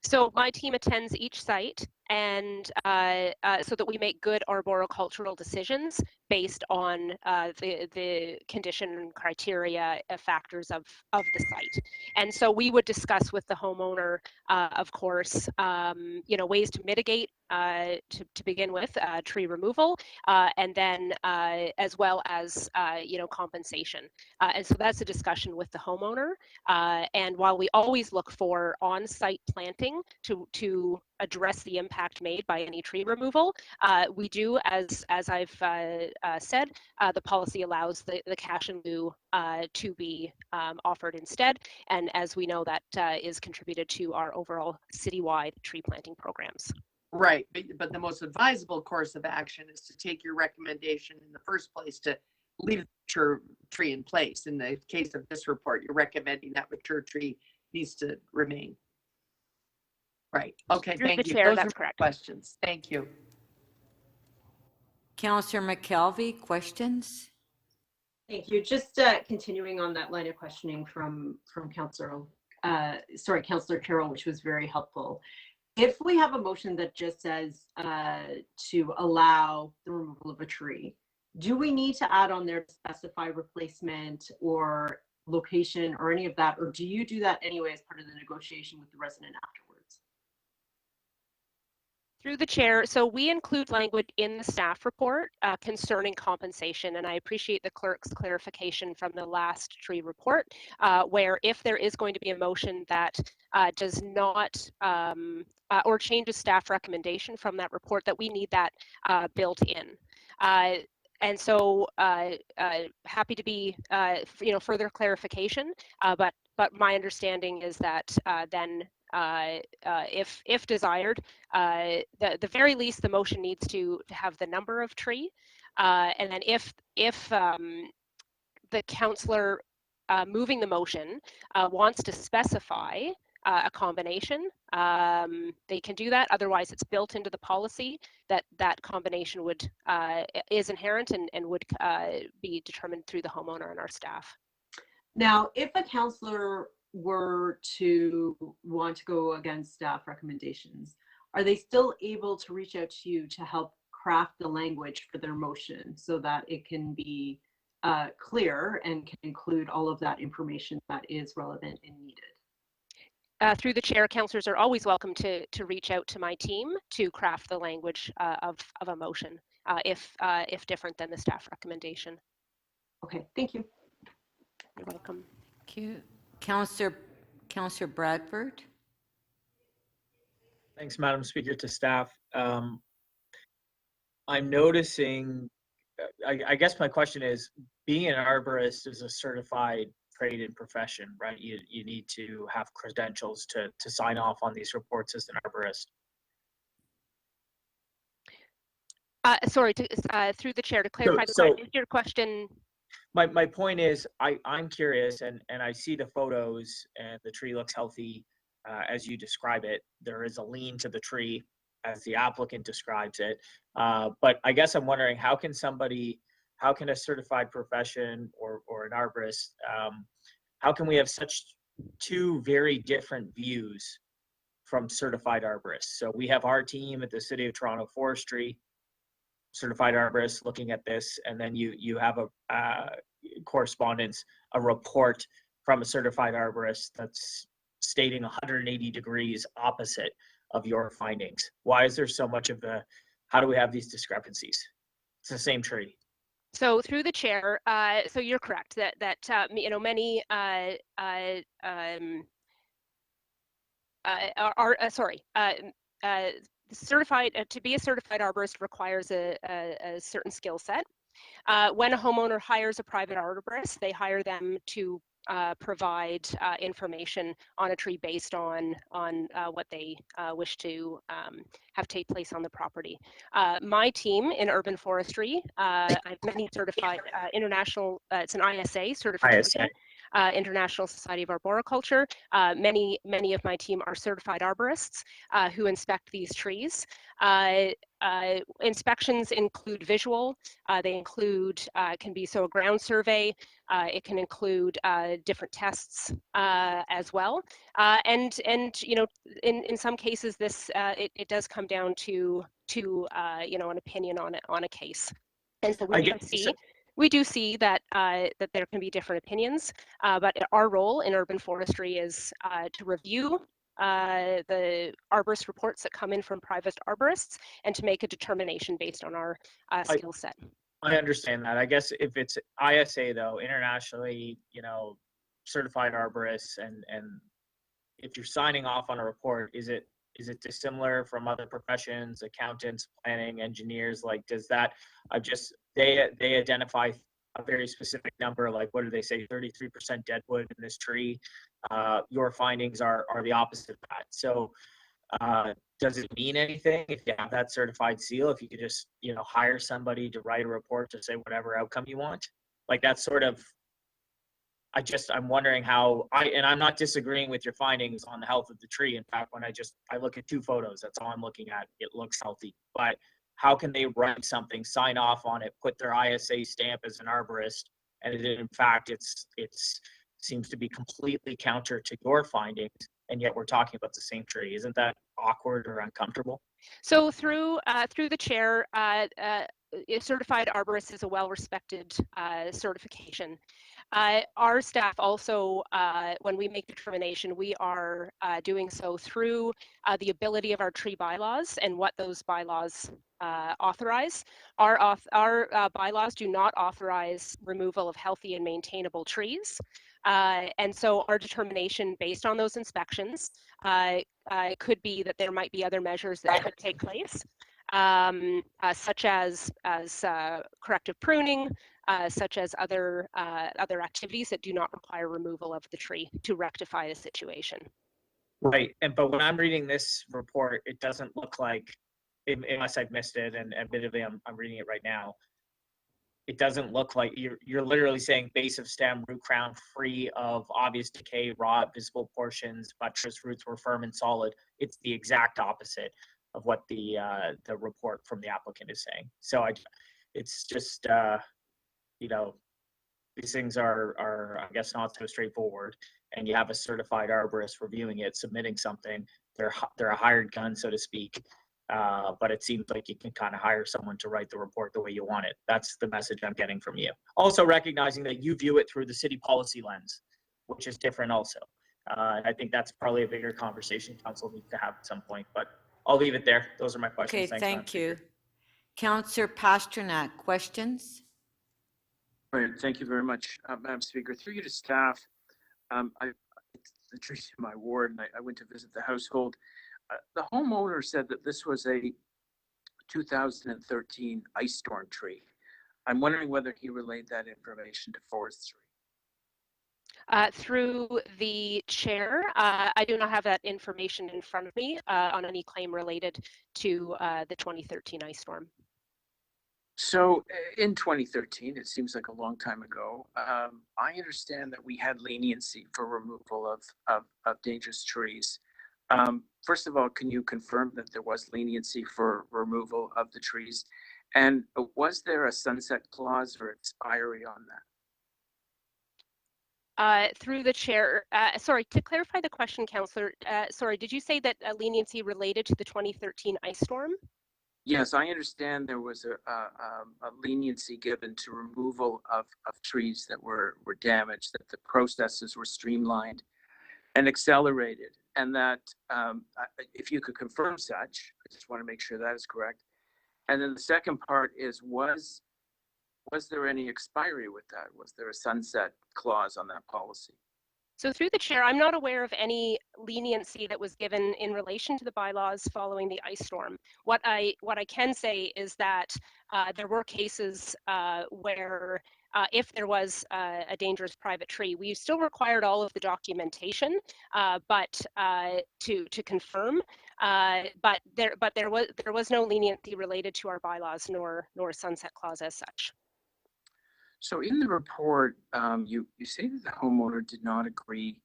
So my team attends each site, and so that we make good arboricultural decisions based on the condition and criteria factors of the site. And so we would discuss with the homeowner, of course, ways to mitigate to begin with, tree removal, and then as well as compensation. And so that's a discussion with the homeowner. And while we always look for on-site planting to address the impact made by any tree removal, we do, as I've said, the policy allows the cash in lieu to be offered instead. And as we know, that is contributed to our overall citywide tree planting programs. Right, but the most advisable course of action is to take your recommendation in the first place to leave the mature tree in place. In the case of this report, you're recommending that mature tree needs to remain. Right, okay, Through thank the you. chair, Those that's are correct. questions. Thank you. Councillor McKelvey, questions? Thank you. Just continuing on that line of questioning from Councillor Carroll, which was very helpful. If we have a motion that just says to allow the removal of a tree, do we need to add on there to specify replacement or location or any of that, or do you do that anyway as part of the negotiation with the resident afterwards? Through the chair, so we include language in the staff report concerning compensation, and I appreciate the clerk's clarification from the last tree report, where if there is going to be a motion that does not or changes staff recommendation from that report, that we need that built in. And so happy to be further clarification, but my understanding is that then if desired, the very least the motion needs to have the number of tree, and then if the councillor moving the motion wants to specify a combination, they can do that. Otherwise, it's built into the policy that that combination would is inherent and would be determined through the homeowner and our staff. Now, if a councillor were to want to go against staff recommendations, are they still able to reach out to you to help craft the language for their motion so that it can be clear and can include all of that information that is relevant and needed? Through the chair, councillors are always welcome to reach out to my team to craft the language of a motion if different than the staff recommendation. Okay, thank you. You're welcome. Thank you. Councillor Bradford. Thanks, Madam Speaker, to staff. I'm noticing, I guess my question is, being an arborist is a certified trade and profession, right? You need to have credentials to sign off on these reports as an arborist. Sorry, through the chair, to clarify, is your question? My point is, I'm curious, and I see the photos, and the tree looks healthy as you describe it. There is a lean to the tree as the applicant describes it. But I guess I'm wondering, how can a certified profession or an arborist, how can we have such two very different views from certified arborists? So we have our team at the City of Toronto Forestry, certified arborists looking at this, and then you have a correspondence, a report from a certified arborist that's stating 180 degrees opposite of your findings. Why is there so much of how do we have these discrepancies? It's the same tree. So through the chair, so you're correct that many certified to be a certified arborist requires a certain skill set. When a homeowner hires a private arborist, they hire them to provide information on a tree based on what they wish to have take place on the property. My team in urban forestry, I have many certified international, it's an ISA certification. International Society of Arboriculture. Many of my team are certified arborists who inspect these trees. Inspections include visual. They include can be a ground survey. It can include different tests as well. And in some cases this it does come down to an opinion on a case. And so we do see that that there can be different opinions, but our role in urban forestry is to review the arborist reports that come in from private arborists and to make a determination based on our skill set. I understand that. I guess if it's ISA though, internationally, certified arborists, and if you're signing off on a report, is it dissimilar from other professions, accountants, planning, engineers? Like, does that, they identify a very specific number, like what do they say, 33% dead wood in this tree? Your findings are the opposite of that. So does it mean anything if you have that certified seal, if you could just, hire somebody to write a report to say whatever outcome you want? Like, that's sort of, I'm wondering how, and I'm not disagreeing with your findings on the health of the tree. In fact, when I look at 2 photos, that's all I'm looking at. It looks healthy. But how can they write something, sign off on it, put their ISA stamp as an arborist, and in fact, it's seems to be completely counter to your findings, and yet we're talking about the same tree? Isn't that awkward or uncomfortable? So through the chair, a certified arborist is a well-respected certification. Our staff also, when we make determination, we are doing so through the ability of our tree bylaws and what those bylaws authorize. Our bylaws do not authorize removal of healthy and maintainable trees. And so our determination based on those inspections could be that there might be other measures that could take place, such as corrective pruning, such as other activities that do not require removal of the tree to rectify the situation. Right, but when I'm reading this report, it doesn't look like, unless I've missed it, and admittedly I'm reading it right now, it doesn't look like you're literally saying base of stem, root crown free of obvious decay, rot, visible portions, buttress roots were firm and solid. It's the exact opposite of what the report from the applicant is saying. So it's just these things are I guess not so straightforward, and you have a certified arborist reviewing it, submitting something. They're a hired gun, so to speak. But it seems like you can kind of hire someone to write the report the way you want it. That's the message I'm getting from you. Also recognizing that you view it through the city policy lens, which is different also. And I think that's probably a bigger conversation council needs to have at some point, but I'll leave it there. Those are my questions. Okay, Thanks, thank Madam you. Councillor Pasternak, questions? Right, thank you very much, Madam Speaker. Through you to staff, the trees in my ward, and I went to visit the household. The homeowner said that this was a 2013 ice storm tree. I'm wondering whether he relayed that information to forestry. Through the chair, I do not have that information in front of me on any claim related to the 2013 ice storm. So in 2013, it seems like a long time ago, I understand that we had leniency for removal of dangerous trees. First of all, can you confirm that there was leniency for removal of the trees? And was there a sunset clause or expiry on that? Through the chair, sorry, to clarify the question, Councillor, sorry, did you say that leniency related to the 2013 ice storm? Yes, I understand there was a leniency given to removal of trees that were damaged, that the processes were streamlined and accelerated. And that if you could confirm such, I just want to make sure that is correct. And then the second part is, was there any expiry with that? Was there a sunset clause on that policy? So through the chair, I'm not aware of any leniency that was given in relation to the bylaws following the ice storm. What I can say is that there were cases where if there was a dangerous private tree, we still required all of the documentation, but to confirm. But there was no leniency related to our bylaws nor sunset clause as such. So in the report, you say that the homeowner did not agree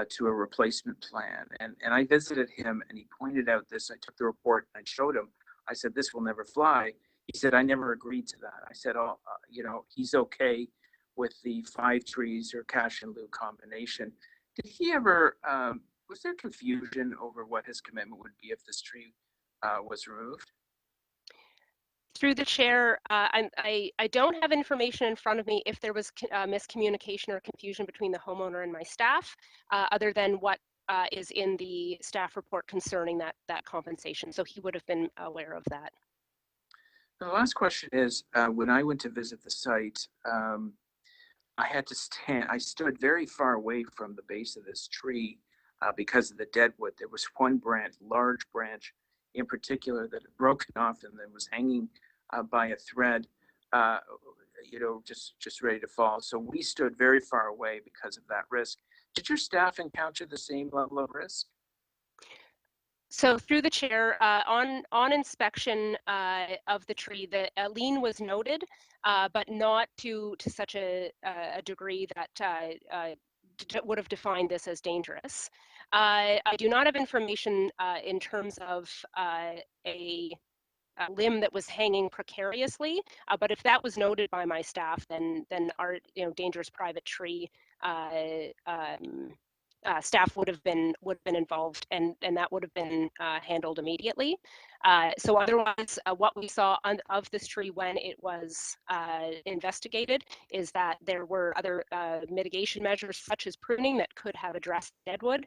to a replacement plan. And I visited him and he pointed out this. I took the report and I showed him. I said, this will never fly. He said, I never agreed to that. I said, oh, he's okay with the 5 trees or cash and lieu combination. Did he ever, was there confusion over what his commitment would be if this tree was removed? Through the chair, I don't have information in front of me if there was miscommunication or confusion between the homeowner and my staff, other than what is in the staff report concerning that compensation. So he would have been aware of that. The last question is, when I went to visit the site, I stood very far away from the base of this tree because of the deadwood. There was one branch, large branch in particular, that had broken off and then was hanging by a thread, just ready to fall. So we stood very far away because of that risk. Did your staff encounter the same level of risk? So through the chair, on inspection of the tree, the lien was noted, but not to such a degree that would have defined this as dangerous. I do not have information in terms of a limb that was hanging precariously, but if that was noted by my staff, then our dangerous private tree staff would have been involved, and that would have been handled immediately. So otherwise, what we saw of this tree when it was investigated is that there were other mitigation measures such as pruning that could have addressed deadwood,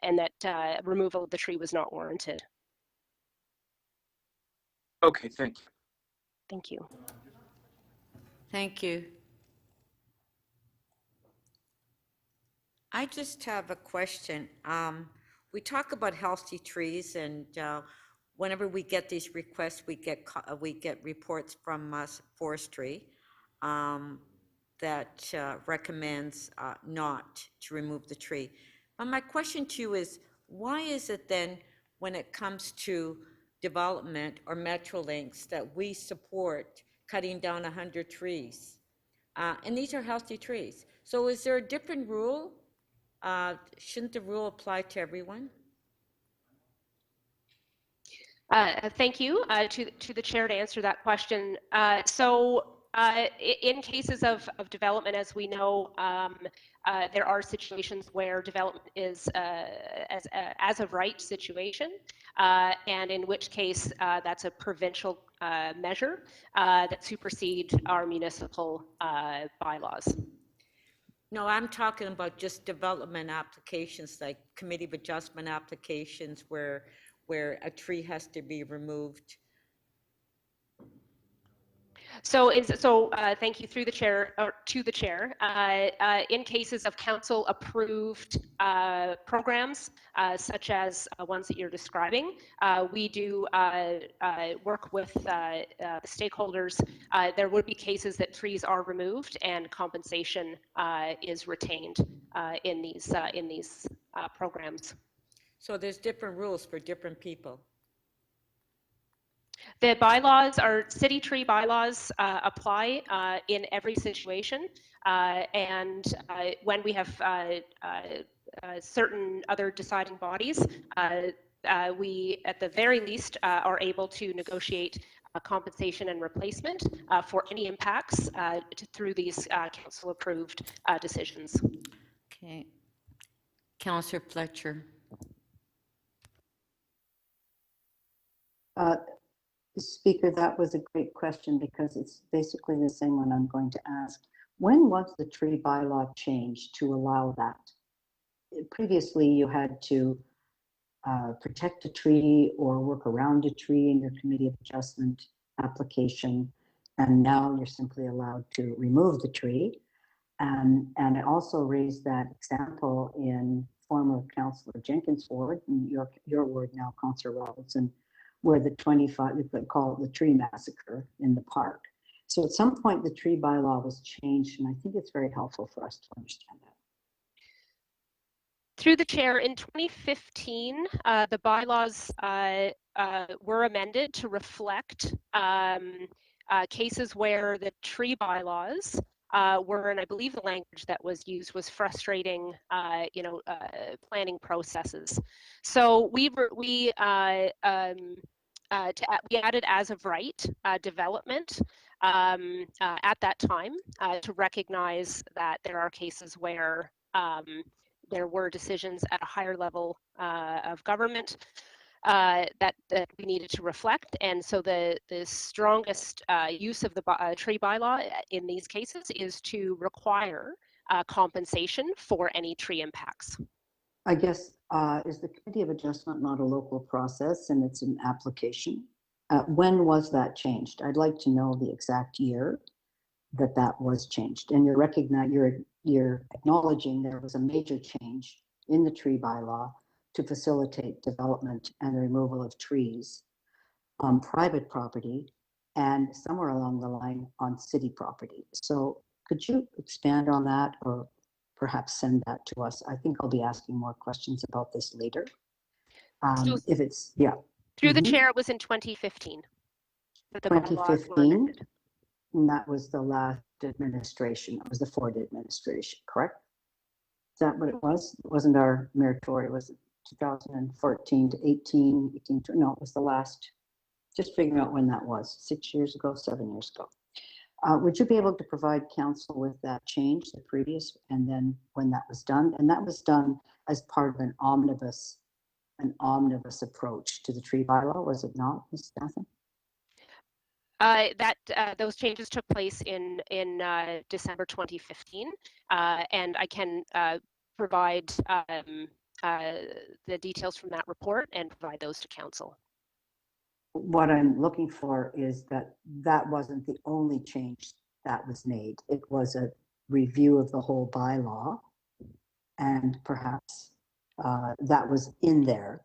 and that removal of the tree was not warranted. Okay, thank you. Thank you. Thank you. I just have a question. We talk about healthy trees, and whenever we get these requests, we get reports from forestry that recommends not to remove the tree. But my question to you is, why is it then, when it comes to development or Metrolinx, that we support cutting down 100 trees? And these are healthy trees. So is there a different rule? Shouldn't the rule apply to everyone? Thank you to the chair to answer that question. In cases of development, as we know, there are situations where development is as of right situation, and in which case that's a provincial measure that supersedes our municipal bylaws. No, I'm talking about just development applications, like committee of adjustment applications where a tree has to be removed. So thank you through the chair, or to the chair. In cases of council approved programs, such as ones that you're describing, we do work with the stakeholders. There would be cases that trees are removed and compensation is retained in these programs. So there's different rules for different people. The bylaws, our city tree bylaws, apply in every situation, and when we have certain other deciding bodies, we at the very least are able to negotiate compensation and replacement for any impacts through these council approved decisions. Okay. Councillor Fletcher. Speaker, that was a great question because it's basically the same one I'm going to ask. When was the tree bylaw changed to allow that? Previously, you had to protect a tree or work around a tree in your committee of adjustment application, and now you're simply allowed to remove the tree. And I also raised that example in former Councillor Jenkins' ward, in your ward now, Councillor Robertson, where the 25, we could call it the tree massacre in the park. So at some point the tree bylaw was changed, and I think it's very helpful for us to understand that. Through the chair, in 2015, the bylaws were amended to reflect cases where the tree bylaws were, and I believe the language that was used was frustrating, planning processes. So we added as of right development at that time to recognize that there are cases where there were decisions at a higher level of government that we needed to reflect. And so the strongest use of the tree bylaw in these cases is to require compensation for any tree impacts. I guess, is the Committee of Adjustment not a local process and it's an application? When was that changed? I'd like to know the exact year that that was changed. And you're acknowledging there was a major change in the tree bylaw to facilitate development and the removal of trees on private property and somewhere along the line on city property. So could you expand on that or perhaps send that to us? I think I'll be asking more questions about this later. If it's, yeah. Through the chair, it was in 2015 that the bylaws were 2015, amended. and that was the last administration. It was the Ford administration, correct? Is that what it was? It wasn't our moratorium, was it 2014 to 18, no, it was the last, just figuring out when that was, 6 years ago, 7 years ago. Would you be able to provide council with that change, the previous, and then when that was done? And that was done as part of an omnibus approach to the tree bylaw, was it not, Ms. Statham? Those changes took place in December 2015, and I can provide the details from that report and provide those to council. What I'm looking for is that wasn't the only change that was made. It was a review of the whole bylaw, and perhaps that was in there,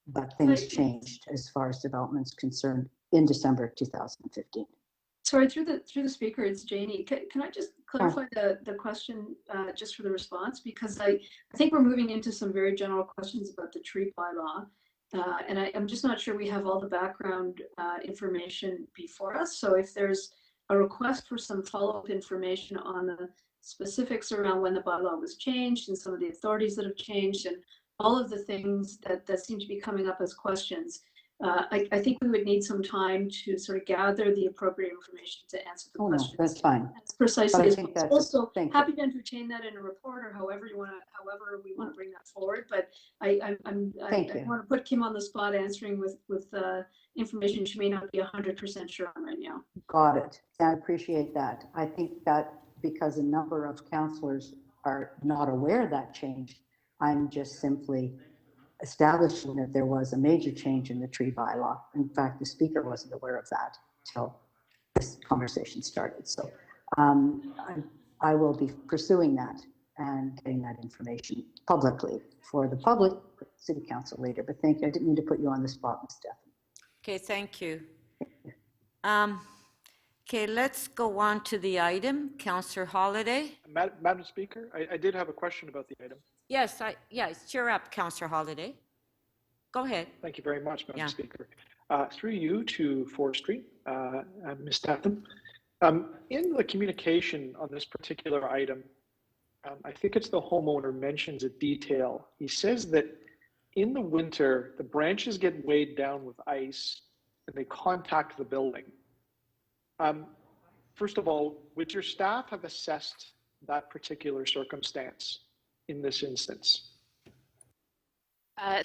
but things changed as far as development's concerned in December 2015. Sorry, through the speaker, it's Janie. Can I just clarify the question just for the response? Because I think we're moving into some very general questions about the tree bylaw. And I'm just not sure we have all the background information before us. So if there's a request for some follow-up information on the specifics around when the bylaw was changed and some of the authorities that have changed and all of the things that seem to be coming up as questions, I think we would need some time to sort of gather the appropriate information to answer the questions. No, that's fine. As precisely as possible. So thank happy to entertain that in a report or however we want to bring that forward. But I want to put Kim on the spot answering with information she may not be 100% sure on right now. Got it. I appreciate that. I think that because a number of councillors are not aware of that change, I'm just simply establishing that there was a major change in the tree bylaw. In fact, the speaker wasn't aware of that until this conversation started. So I will be pursuing that and getting that information publicly for the public, city council later. But thank you. I didn't mean to put you on the spot, Ms. Steffen. Okay, thank you. Okay, let's go on to the item. Councillor Holyday. Madam Speaker, I did have a question about the item. Yes, cheer up, Councillor Holyday. Go ahead. Thank you very much, Madam Speaker. Through you to Forestry, Ms. Statham. In the communication on this particular item, I think it's the homeowner mentions a detail. He says that in the winter, the branches get weighed down with ice and they contact the building. First of all, would your staff have assessed that particular circumstance in this instance?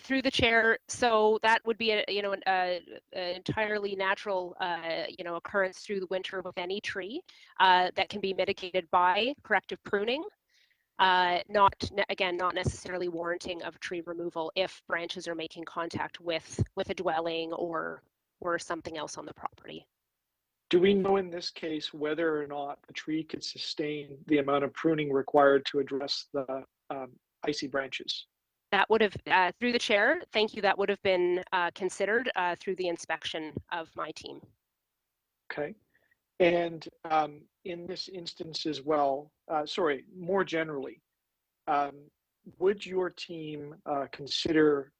Through the chair, so that would be an entirely natural occurrence through the winter with any tree that can be mitigated by corrective pruning. Not necessarily warranting of tree removal if branches are making contact with a dwelling or something else on the property. Do we know in this case whether or not the tree could sustain the amount of pruning required to address the icy branches? That would have, through the chair, thank you, that would have been considered through the inspection of my team. Okay. And in this instance as well, more generally, would your team consider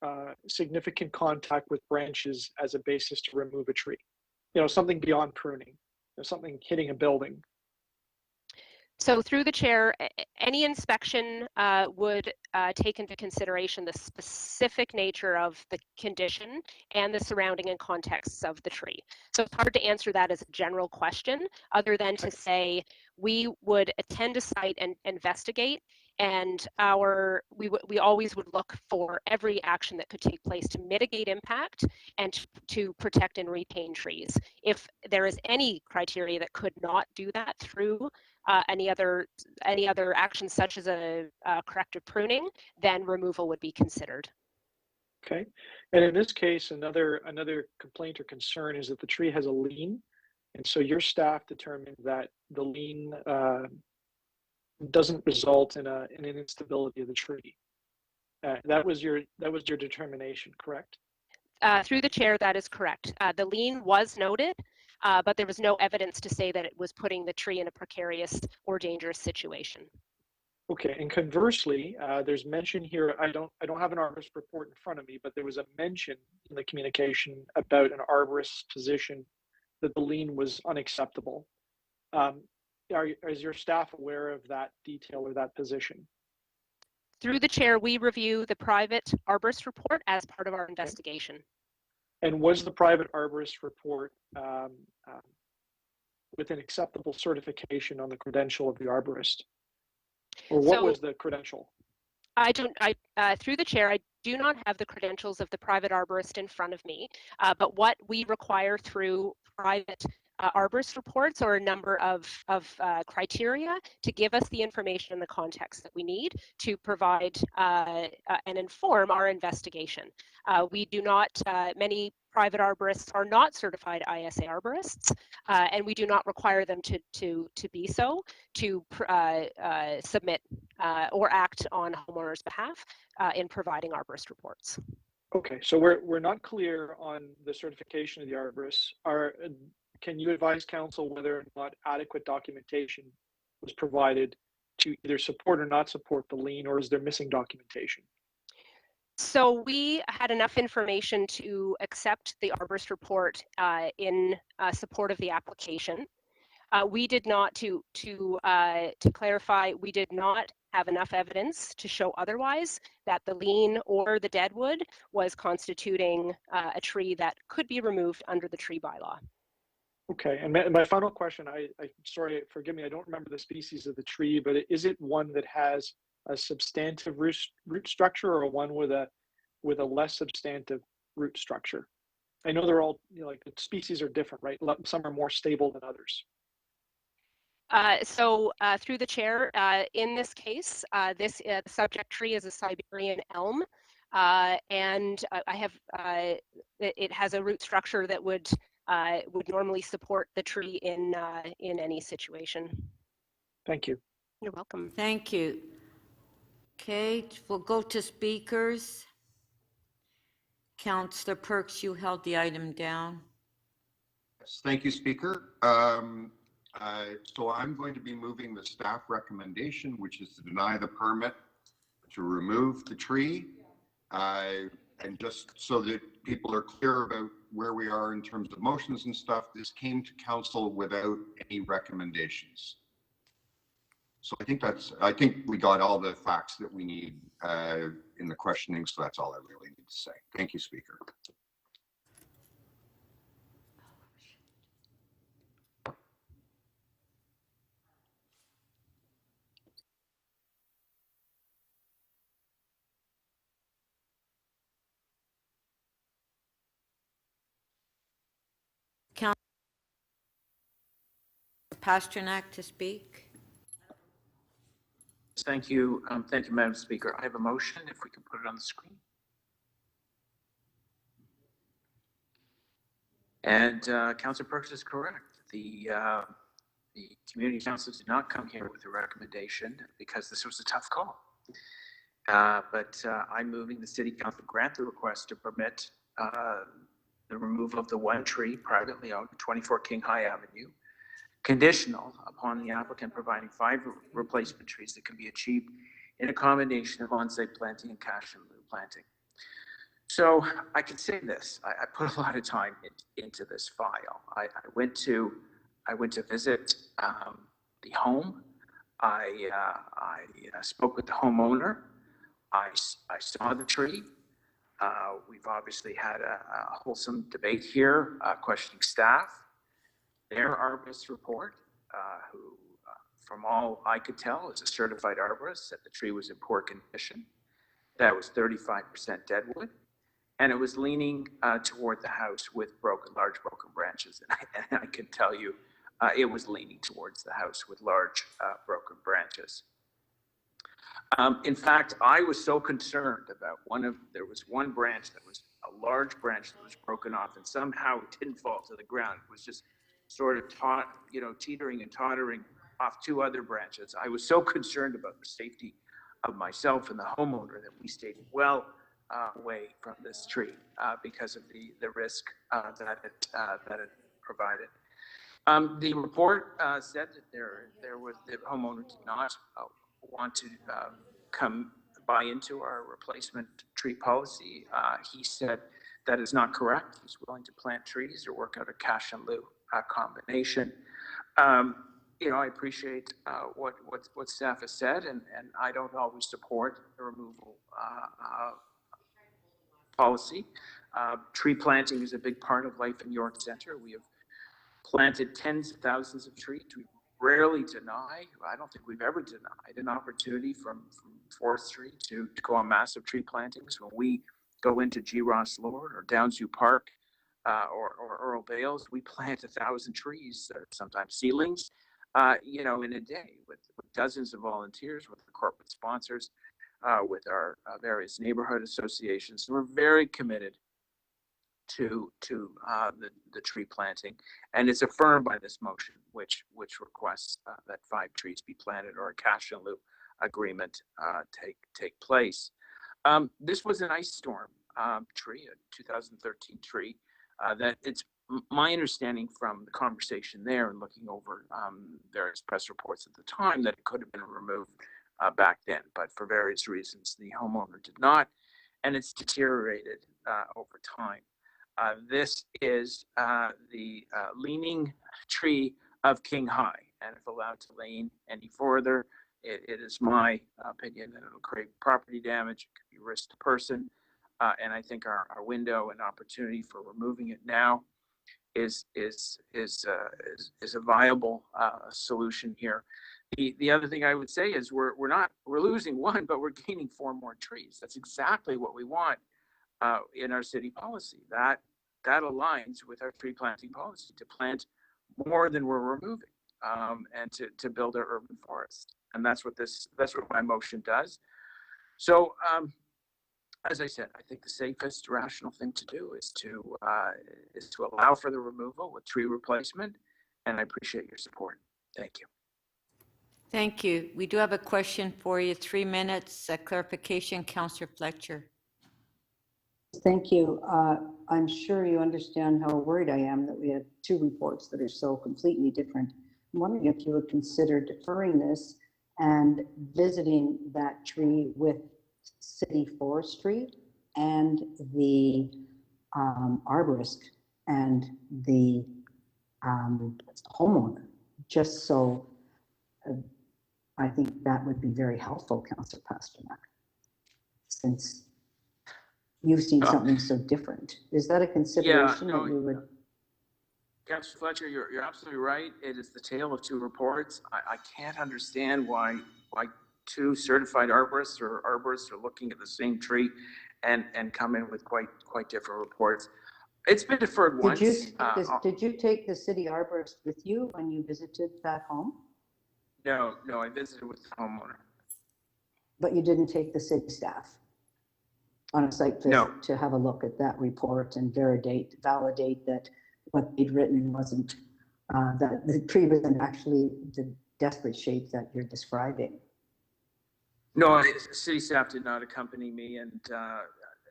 significant contact with branches as a basis to remove a tree? Something beyond pruning, something hitting a building. So through the chair, any inspection would take into consideration the specific nature of the condition and the surrounding and contexts of the tree. So it's hard to answer that as a general question, other than to say we would attend a site and investigate, and we always would look for every action that could take place to mitigate impact and to protect and retain trees. If there is any criteria that could not do that through any other actions such as a corrective pruning, then removal would be considered. Okay. And in this case, another complaint or concern is that the tree has a lean. And so your staff determined that the lean doesn't result in an instability of the tree. That was your determination, correct? Through the chair, that is correct. The lien was noted, but there was no evidence to say that it was putting the tree in a precarious or dangerous situation. Okay, and conversely, there's mention here, I don't have an arborist report in front of me, but there was a mention in the communication about an arborist's position that the lien was unacceptable. Is your staff aware of that detail or that position? Through the chair, we review the private arborist report as part of our investigation. And was the private arborist report with an acceptable certification on the credential of the arborist? Or what was the credential? Through the chair, I do not have the credentials of the private arborist in front of me, but what we require through private arborist reports are a number of criteria to give us the information and the context that we need to provide and inform our investigation. We do not, many private arborists are not certified ISA arborists, and we do not require them to be so, to submit or act on homeowners' behalf in providing arborist reports. Okay, so we're not clear on the certification of the arborists. Can you advise council whether or not adequate documentation was provided to either support or not support the lien, or is there missing documentation? So we had enough information to accept the arborist report in support of the application. We did not, to clarify, we did not have enough evidence to show otherwise, that the lien or the deadwood was constituting a tree that could be removed under the tree bylaw. Okay, and my final question, sorry, forgive me, I don't remember the species of the tree, but is it one that has a substantive root structure, or one with a less substantive root structure? I know they're all, like the species are different, right? Some are more stable than others. Through the chair, in this case, the subject tree is a Siberian elm, and it has a root structure that would normally support the tree in any situation. Thank you. You're welcome. Thank you. Okay, we'll go to speakers. Councillor Perks, you held the item down. Yes, thank you, Speaker. So I'm going to be moving the staff recommendation, which is to deny the permit to remove the tree. And just so that people are clear about where we are in terms of motions and stuff, this came to council without any recommendations. So I think we got all the facts that we need in the questioning, so that's all I really need to say. Thank you, Speaker. Pasternak to speak. Thank you, Madam Speaker. I have a motion, if we can put it on the screen. And Councillor Perks is correct. The community council did not come here with a recommendation because this was a tough call. But I'm moving the city council grant the request to permit the removal of the one tree privately owned, 24 King High Avenue, conditional upon the applicant providing 5 replacement trees that can be achieved in a combination of on-site planting and cash and lieu planting. So I can say this, I put a lot of time into this file. I went to visit the home. I spoke with the homeowner. I saw the tree. We've obviously had a wholesome debate here, questioning staff. Their arborist report, who from all I could tell is a certified arborist, said the tree was in poor condition. That was 35% deadwood, and it was leaning toward the house with large broken branches. And I can tell you, it was leaning towards the house with large broken branches. In fact, I was so concerned about there was one branch that was a large branch that was broken off, and somehow it didn't fall to the ground. It was just sort of teetering and tottering off two other branches. I was so concerned about the safety of myself and the homeowner that we stayed well away from this tree because of the risk that it provided. The report said that the homeowner did not want to come buy into our replacement tree policy. He said that is not correct. He's willing to plant trees or work out a cash and lieu combination. I appreciate what staff has said, and I don't always support the removal policy. Tree planting is a big part of life in York Centre. We have planted tens of thousands of trees. We rarely deny, I don't think we've ever denied an opportunity from forestry to go on massive tree plantings. When we go into G. Ross Lord or Downsview Park or Earl Bales, we plant 1,000 trees, sometimes seedlings, in a day with dozens of volunteers, with the corporate sponsors, with our various neighborhood associations. So we're very committed to the tree planting, and it's affirmed by this motion, which requests that 5 trees be planted or a cash and lieu agreement take place. This was an ice storm tree, a 2013 tree. That it's my understanding from the conversation there and looking over various press reports at the time that it could have been removed back then, but for various reasons the homeowner did not, and it's deteriorated over time. This is the leaning tree of King High, and if allowed to lean any further, it is my opinion that it'll create property damage. It could be risk to person, and I think our window and opportunity for removing it now is a viable solution here. The other thing I would say is we're losing one, but we're gaining 4 more trees. That's exactly what we want in our city policy. That aligns with our tree planting policy, to plant more than we're removing, and to build our urban forest. And that's what my motion does. So as I said, I think the safest rational thing to do is to allow for the removal with tree replacement, and I appreciate your support. Thank you. Thank you. We do have a question for you. 3 minutes, clarification, Councillor Fletcher. Thank you. I'm sure you understand how worried I am that we have 2 reports that are so completely different. I'm wondering if you would consider deferring this and visiting that tree with city forestry and the arborist and the homeowner, just so I think that would be very helpful, Councillor Pasternak, since you've seen something so different. Is that a consideration that you would? Councillor Fletcher, you're absolutely right. It is the tale of 2 reports. I can't understand why 2 certified arborists are looking at the same tree and come in with quite different reports. It's been deferred once. Did you take the city arborist with you when you visited that home? No, I visited with the homeowner. But you didn't take the city staff on a site visit to have a look at that report and validate that what they'd written wasn't, that the tree was in actually the desperate shape that you're describing? No, city staff did not accompany me, and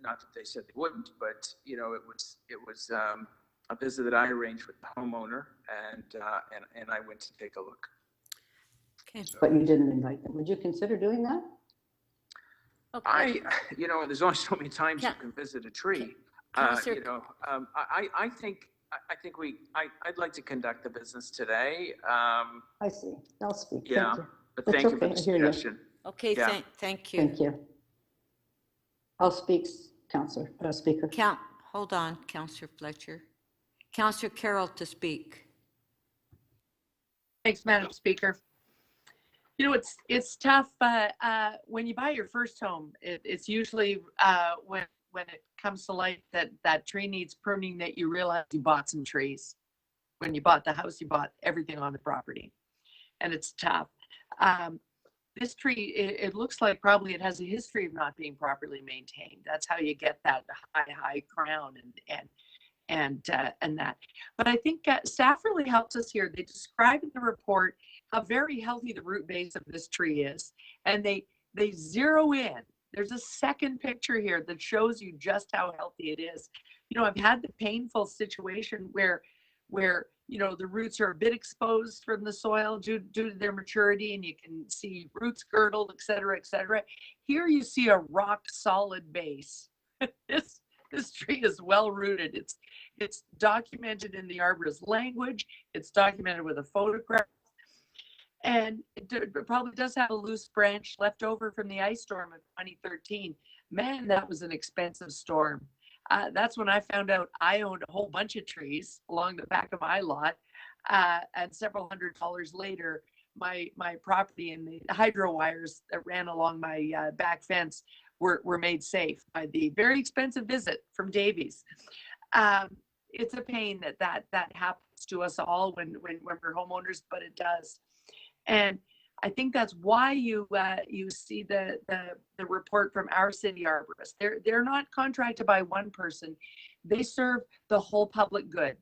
not that they said they wouldn't, but it was a visit that I arranged with the homeowner, and I went to take a look. Okay. But you didn't invite them. Would you consider doing that? Okay. There's only so many times you can visit a tree. I think I'd like to conduct the business today. I see. I'll speak. Yeah, Thank you. but That's thank you for okay. the I hear you. suggestion. Okay, Yeah. thank you. Thank you. I'll speak, Councillor, Speaker. Hold on, Councillor Fletcher. Councillor Carroll to speak. Thanks, Madam Speaker. It's tough when you buy your first home. It's usually when it comes to light that tree needs pruning that you realize you bought some trees. When you bought the house, you bought everything on the property, and it's tough. This tree, it looks like probably it has a history of not being properly maintained. That's how you get that high crown and that. But I think staff really helps us here. They describe in the report how very healthy the root base of this tree is, and they zero in. There's a second picture here that shows you just how healthy it is. You know, I've had the painful situation where you know, the roots are a bit exposed from the soil due to their maturity, and you can see roots girdled, et cetera, et cetera. Here you see a rock solid base. This tree is well rooted. It's documented in the arborist language. It's documented with a photograph. And it probably does have a loose branch left over from the ice storm of 2013. Man, that was an expensive storm. That's when I found out I owned a whole bunch of trees along the back of my lot. And several $100s later, my property and the hydro wires that ran along my back fence were made safe by the very expensive visit from Davies. It's a pain that happens to us all when we're homeowners, but it does. And I think that's why you see the report from our city arborists. They're not contracted by one person. They serve the whole public good.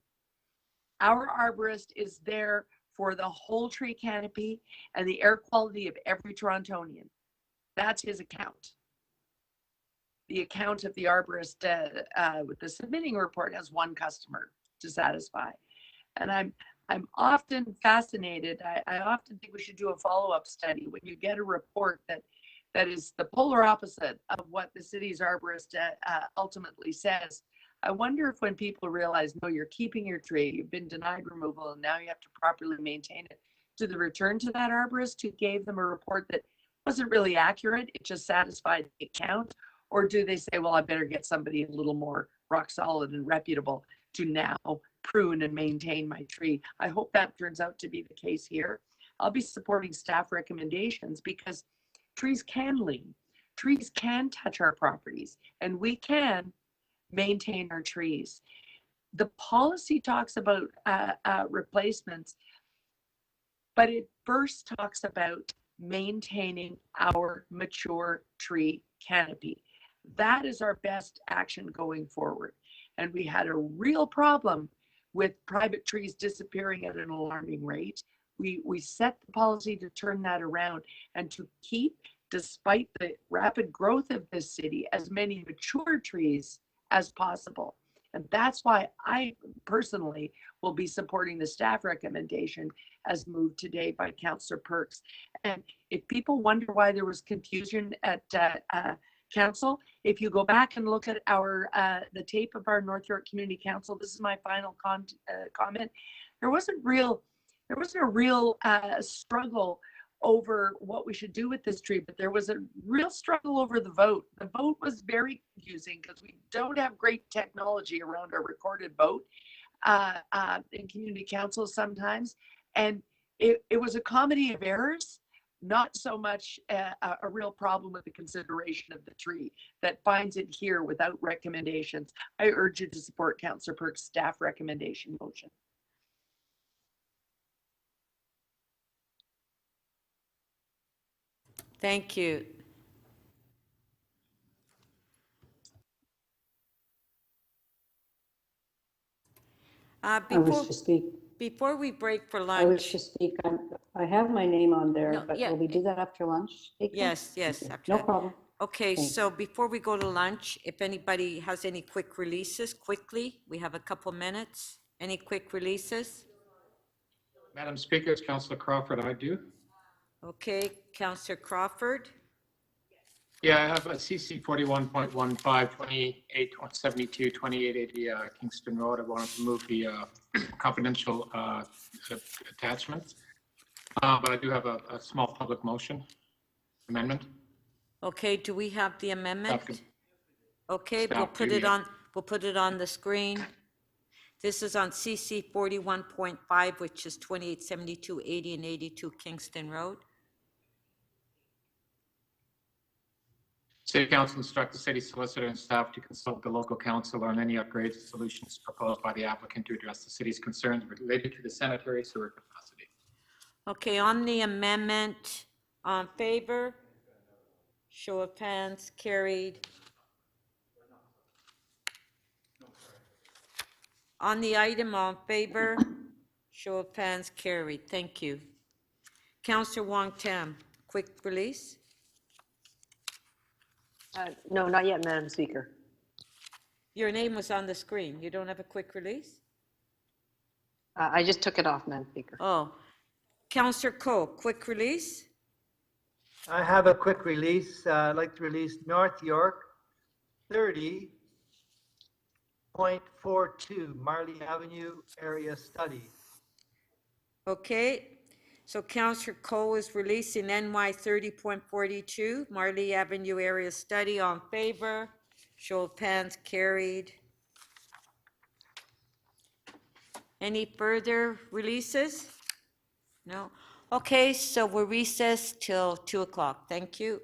Our arborist is there for the whole tree canopy and the air quality of every Torontonian. That's his account. The account of the arborist with the submitting report has one customer to satisfy. And I'm often fascinated. I often think we should do a follow-up study when you get a report that is the polar opposite of what the city's arborist ultimately says. I wonder if when people realize, no, you're keeping your tree, you've been denied removal, and now you have to properly maintain it, do they return to that arborist who gave them a report that wasn't really accurate, it just satisfied the account? Or do they say, well, I better get somebody a little more rock solid and reputable to now prune and maintain my tree? I hope that turns out to be the case here. I'll be supporting staff recommendations because trees can lean, trees can touch our properties, and we can maintain our trees. The policy talks about replacements, but it first talks about maintaining our mature tree canopy. That is our best action going forward. And we had a real problem with private trees disappearing at an alarming rate. We set the policy to turn that around and to keep, despite the rapid growth of this city, as many mature trees as possible. And that's why I personally will be supporting the staff recommendation as moved today by Councillor Perks. And if people wonder why there was confusion at Council, if you go back and look at our the tape of our North York Community Council, this is my final comment. There wasn't a real struggle over what we should do with this tree, but there was a real struggle over the vote. The vote was very confusing because we don't have great technology around our recorded vote in community council sometimes. And it was a comedy of errors, not so much a real problem with the consideration of the tree that finds it here without recommendations. I urge you to support Councillor Perks' staff recommendation motion. Thank you. I wish to speak. Before we break for I wish lunch. to speak. I have my name on there, No, but yeah, will we do that after lunch? April? Yes, Okay, after no that. problem. Okay, Thanks. so before we go to lunch, if anybody has any quick releases, quickly, we have a couple minutes. Any quick releases? Madam Speaker, it's Councillor Crawford. I do. Okay, Councillor Crawford. Yeah, I have a CC 41.15, 2872, 2880 Kingston Road. I wanted to move the confidential attachment. But I do have a small public motion amendment. Okay, do we have the amendment? Staff Okay, we'll staff put do, it yeah. on, we'll put it on the screen. This is on CC 41.5, which is 2872, 80 and 82 Kingston Road. City Council instruct the city solicitor and staff to consult the local council on any upgrades or solutions proposed by the applicant to address the city's concerns related to the sanitary sewer capacity. Okay, on the amendment, on favor? Show of hands, carried. On the item, on favor? Show of hands, carried. Thank you. Councillor Wong Tam, quick release? No, not yet, Madam Speaker. Your name was on the screen. You don't have a quick release? I just took it off, Madam Speaker. Oh. Councillor Coe, quick release? I have a quick release. I'd like to release North York 30.42 Marley Avenue area study. Okay, so Councillor Coe is releasing NY 30.42 Marley Avenue area study. On favor? Show of hands, carried. Any further releases? No? Okay, so we're recessed till 2 o'clock. Thank you.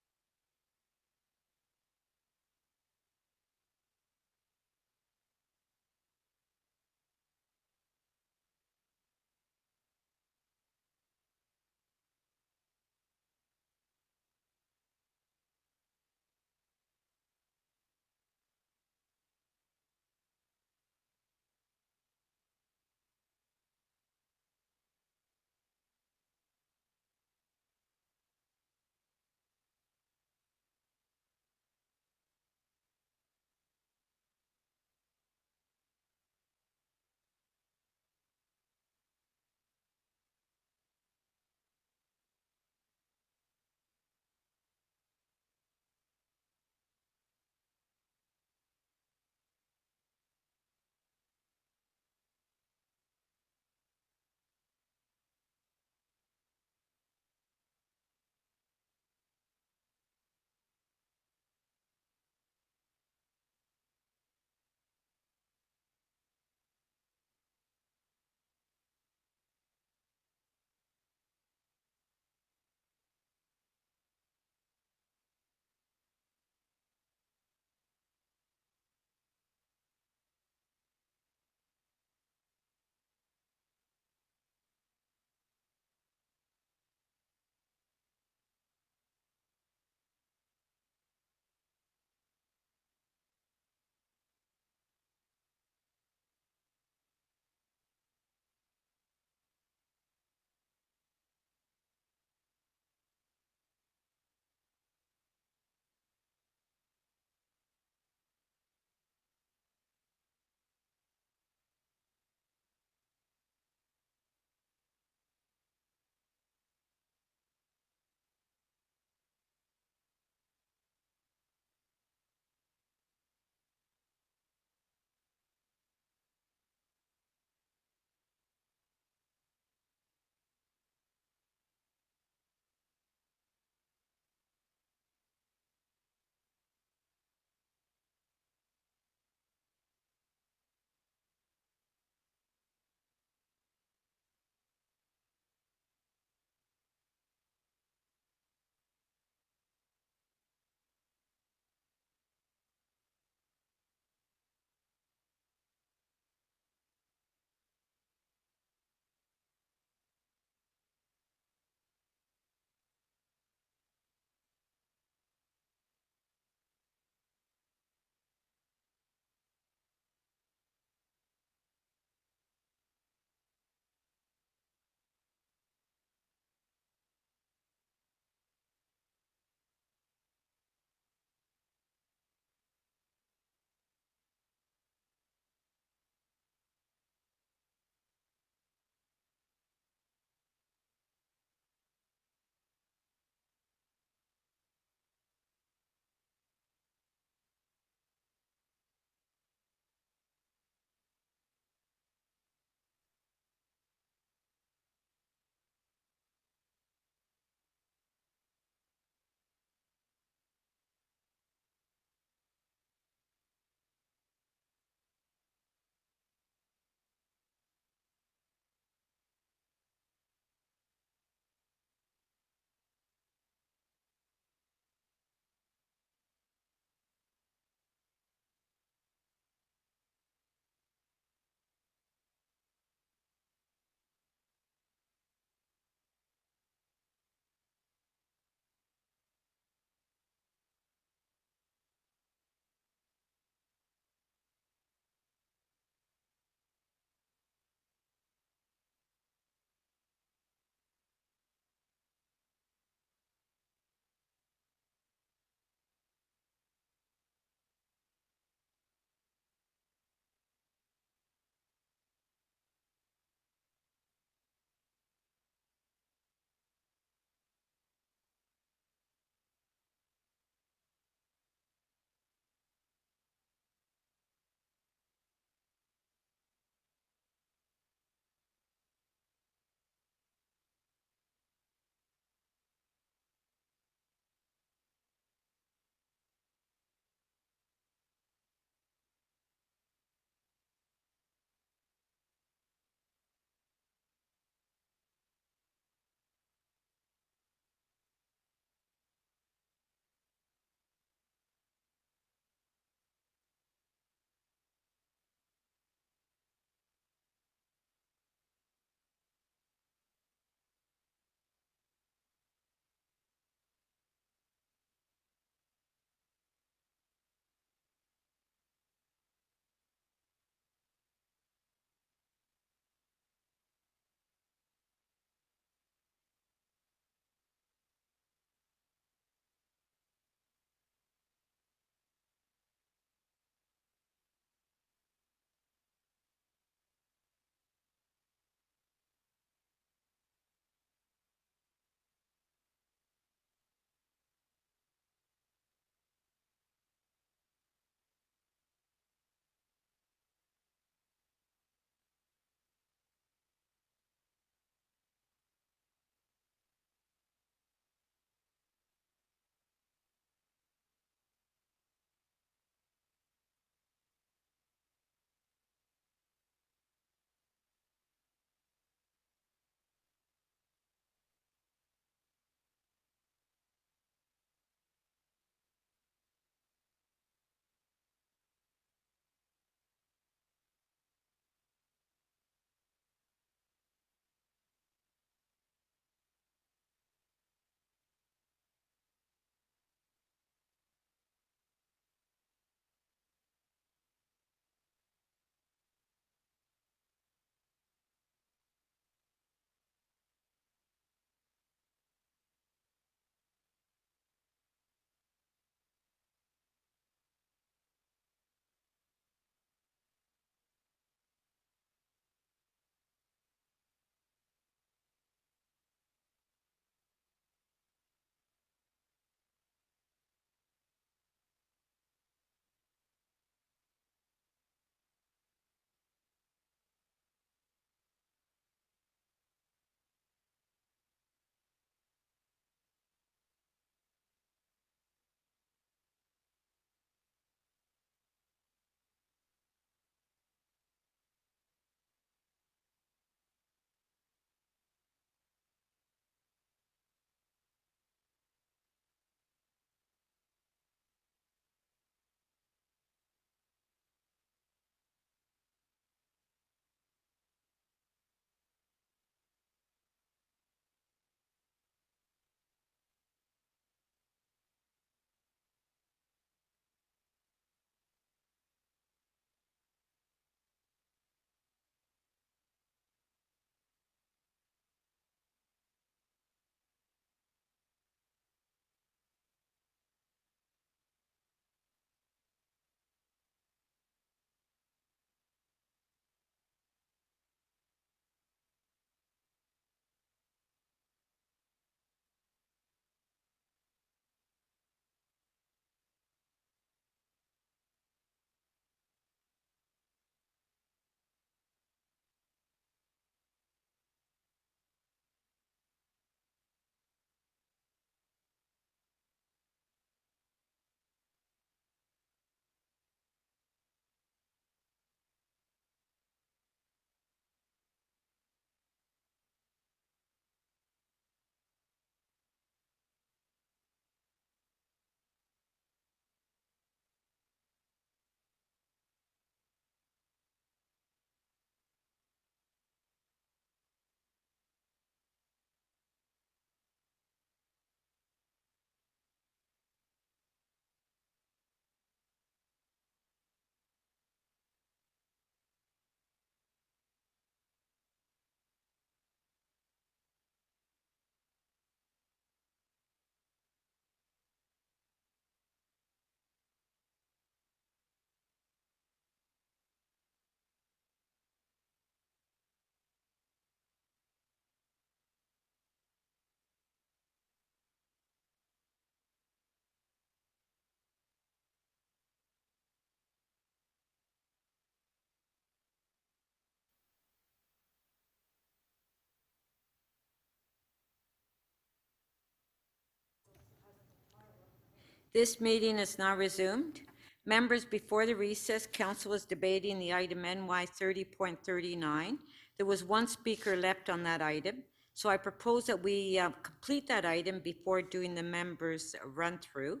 This meeting is now resumed. Members, before the recess, council was debating the item NY 30.39. There was one speaker left on that item, so I propose that we complete that item before doing the members' run-through.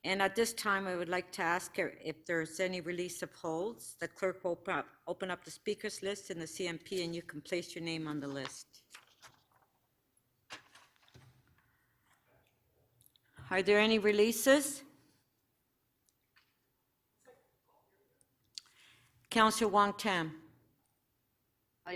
And at this time, I would like to ask if there's any release of holds. The clerk will open up the speakers list in the CMP, and you can place your name on the list. Are there any releases? Councillor Wong Tam.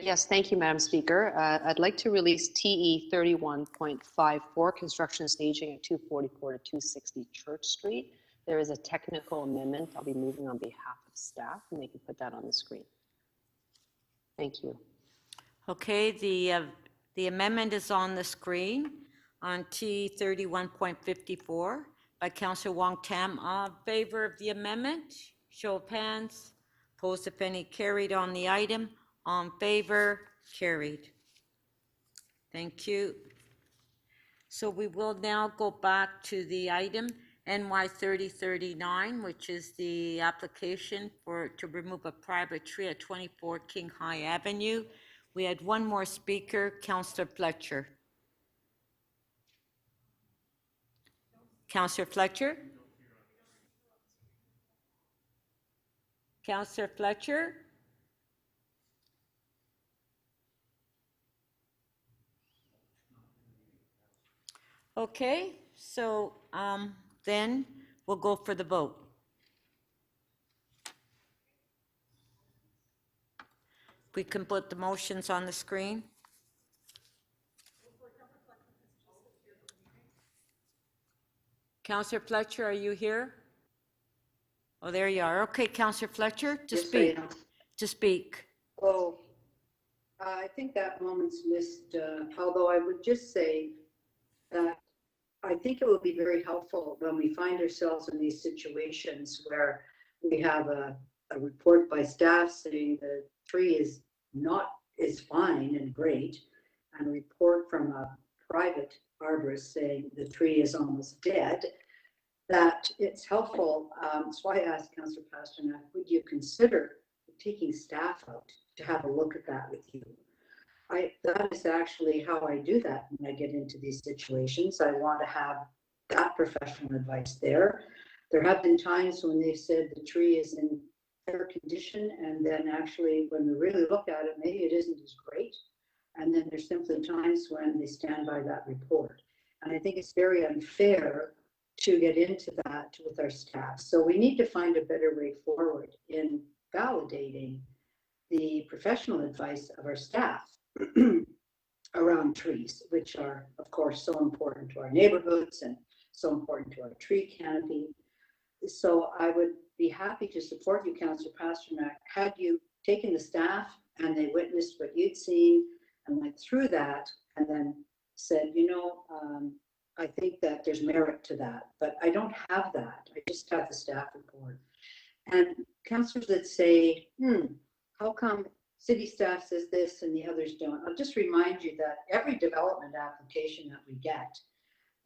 Yes, thank you, Madam Speaker. I'd like to release TE 31.54, construction staging at 244 to 260 Church Street. There is a technical amendment I'll be moving on behalf of staff, and they can put that on the screen. Thank you. Okay, the amendment is on the screen on T 31.54 by Councillor Wong Tam. All in favor of the amendment? Show of hands. Opposed, if any, carried on the item. All in favor? Carried. Thank you. So we will now go back to the item NY 3039, which is the application to remove a private tree at 24 King High Avenue. We had one more speaker, Councillor Fletcher. Councillor Fletcher? Councillor Fletcher? Okay, so then we'll go for the vote. We can put the motions on the screen. Councillor Fletcher, are you here? Oh, there you are. Okay, Councillor Fletcher, to Yes, I speak. am. To speak. Oh, I think that moment's missed, although I would just say that I think it would be very helpful when we find ourselves in these situations where we have a report by staff saying the tree is fine and great, and a report from a private arborist saying the tree is almost dead, that it's helpful. That's why I asked Councillor Pasternak, would you consider taking staff out to have a look at that with you? That is actually how I do that when I get into these situations. I want to have that professional advice there. There have been times when they've said the tree is in fair condition, and then actually when we really look at it, maybe it isn't as great. And then there's simply times when they stand by that report. And I think it's very unfair to get into that with our staff. So we need to find a better way forward in validating the professional advice of our staff around trees, which are, of course, so important to our neighborhoods and so important to our tree canopy. So I would be happy to support you, Councillor Pasternak, had you taken the staff and they witnessed what you'd seen and went through that and then said, you know, I think that there's merit to that, but I don't have that. I just have the staff report. And councillors that say, how come city staff says this and the others don't? I'll just remind you that every development application that we get,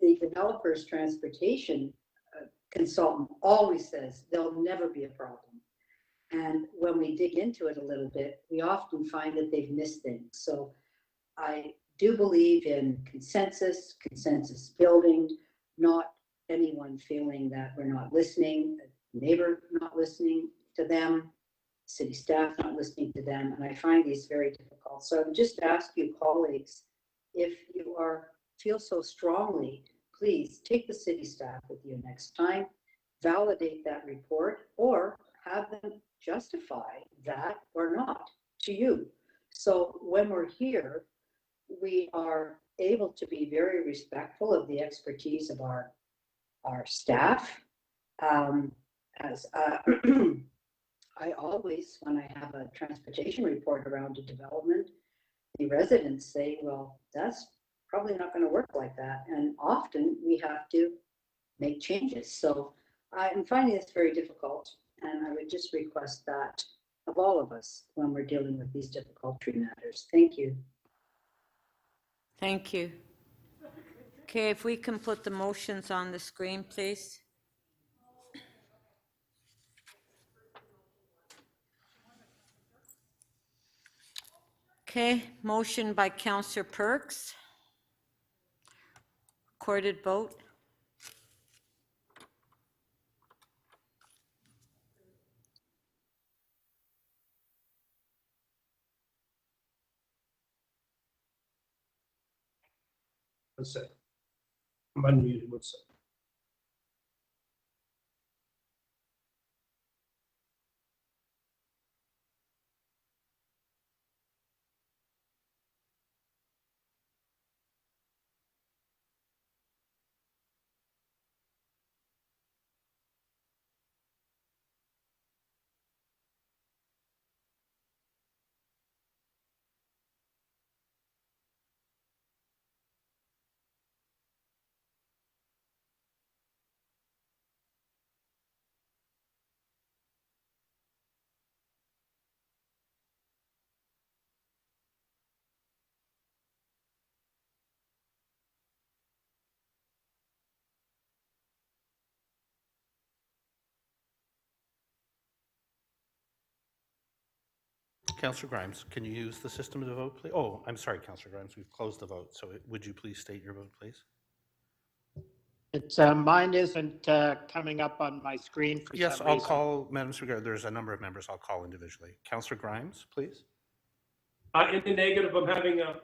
the developer's transportation consultant always says there'll never be a problem. And when we dig into it a little bit, we often find that they've missed things. So I do believe in consensus building, not anyone feeling that we're not listening, a neighbor not listening to them, city staff not listening to them, and I find these very difficult. So I would just ask you, colleagues, if you feel so strongly, please take the city staff with you next time, validate that report, or have them justify that or not to you. So when we're here, we are able to be very respectful of the expertise of our staff. I always, when I have a transportation report around a development, the residents say, well, that's probably not going to work like that. And often we have to make changes. So I'm finding this very difficult. And I would just request that of all of us when we're dealing with these difficult tree matters. Thank you. Thank you. Okay, if we can put the motions on the screen, please. Okay, motion by Counselor Perks. Recorded vote. One second. I'm unmuted, one second. Councillor Grimes, can you use the system to vote, please? Oh, I'm sorry, Councillor Grimes, we've closed the vote, so would you please state your vote, please? It's mine isn't coming up on my screen for Yes, some I'll reason. call, Madam Speaker, there's a number of members I'll call individually. Councillor Grimes, please. In the negative, I'm having a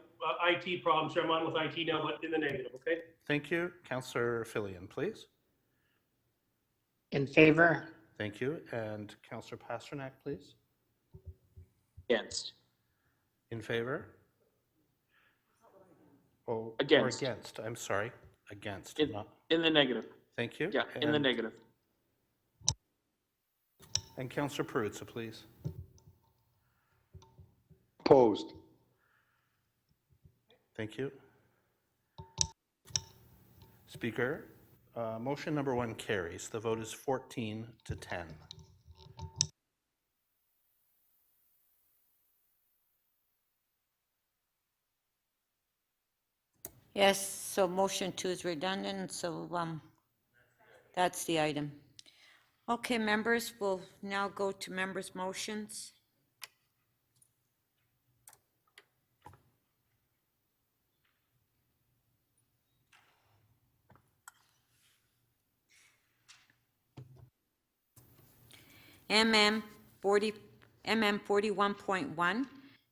IT problem, so I'm on with IT now, but in the negative, okay? Thank you. Councillor Filion, please. In favor? Thank you. And Councillor Pasternak, please. Against. In favor? Oh, Against. Or against, I'm sorry. Against. In the negative. Thank you. Yeah, in the negative. And Councillor Perruzza, please. Opposed. Thank you. Speaker, motion number 1 carries. The vote is 14 to 10. Yes, so motion 2 is redundant, so that's the item. Okay, members, we'll now go to members' motions. MM 41.1,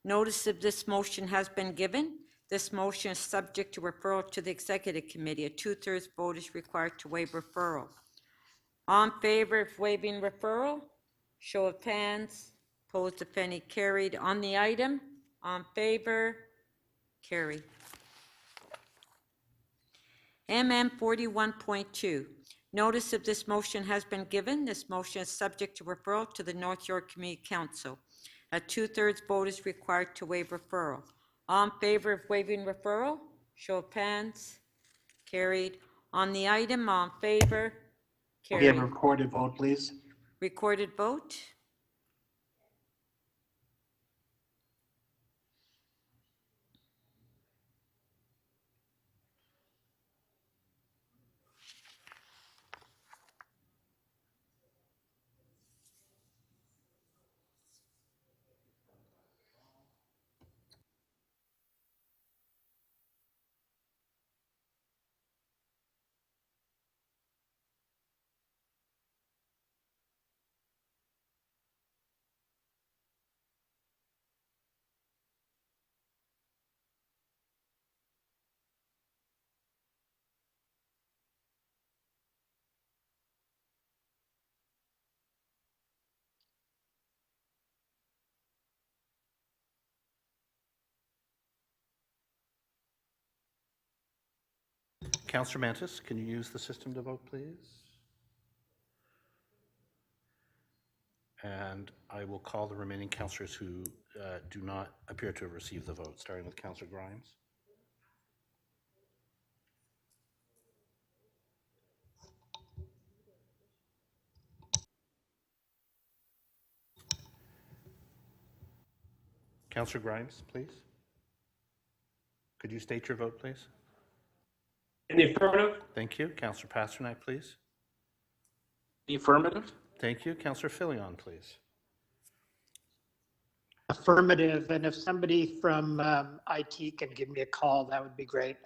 notice of this motion has been given. This motion is subject to referral to the Executive Committee. A 2/3 vote is required to waive referral. All in favor of waiving referral? Show of hands. Opposed, if any, carried. On the item, on favor, carried. MM 41.2, notice of this motion has been given. This motion is subject to referral to the North York Community Council. A 2/3 vote is required to waive referral. All in favor of waiving referral? Show of hands. Carried. On the item, all in favor? We Carried. have a recorded vote, please. Recorded vote. Councillor Mantis, can you use the system to vote, please? And I will call the remaining councillors who do not appear to have received the vote, starting with Councillor Grimes. Councillor Grimes, please. Could you state your vote, please? In the affirmative? Thank you. Councillor Pasternak, please. The affirmative? Thank you. Councillor Filion, please. Affirmative, and if somebody from IT can give me a call, that would be great.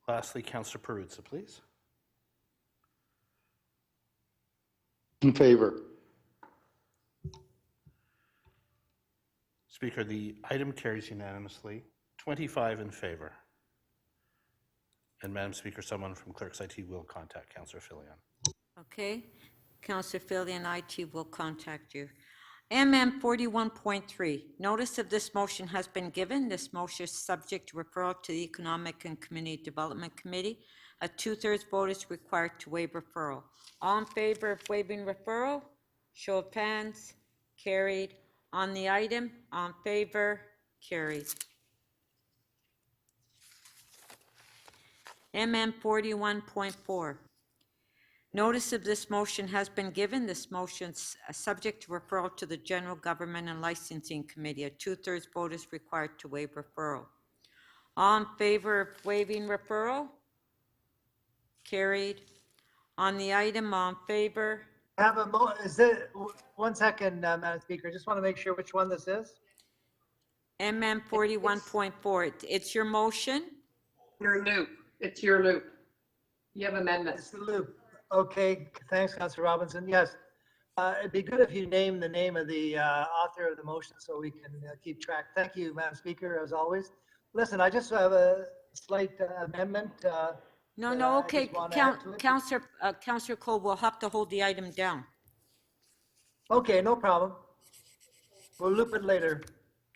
Lastly, Councillor Perruzza, please. In favor. Speaker, the item carries unanimously, 25 in favor. And Madam Speaker, someone from Clerk's IT will contact Councillor Filion. Okay, Councillor Filion, IT will contact you. MM 41.3, notice of this motion has been given. This motion is subject to referral to the Economic and Community Development Committee. A 2/3 vote is required to waive referral. All in favor of waiving referral? Show of hands. Carried. On the item, all in favor? Carried. MM 41.4. Notice of this motion has been given. This motion is subject to referral to the General Government and Licensing Committee. A 2/3 vote is required to waive referral. All in favor of waiving referral? Carried. On the item, all in favor? Have a is it, 1 second, Madam Speaker, just want to make sure which one this is. MM 41.4, it's your motion? Your loop. It's your loop. You have amendments. It's the loop. Okay, thanks, Councilor Robinson. Yes, it'd be good if you name the name of the author of the motion so we can keep track. Thank you, Madam Speaker, as always. Listen, I just have a slight amendment. No, okay, Councillor Cole will have to hold the item down. Okay, no problem. We'll loop it later.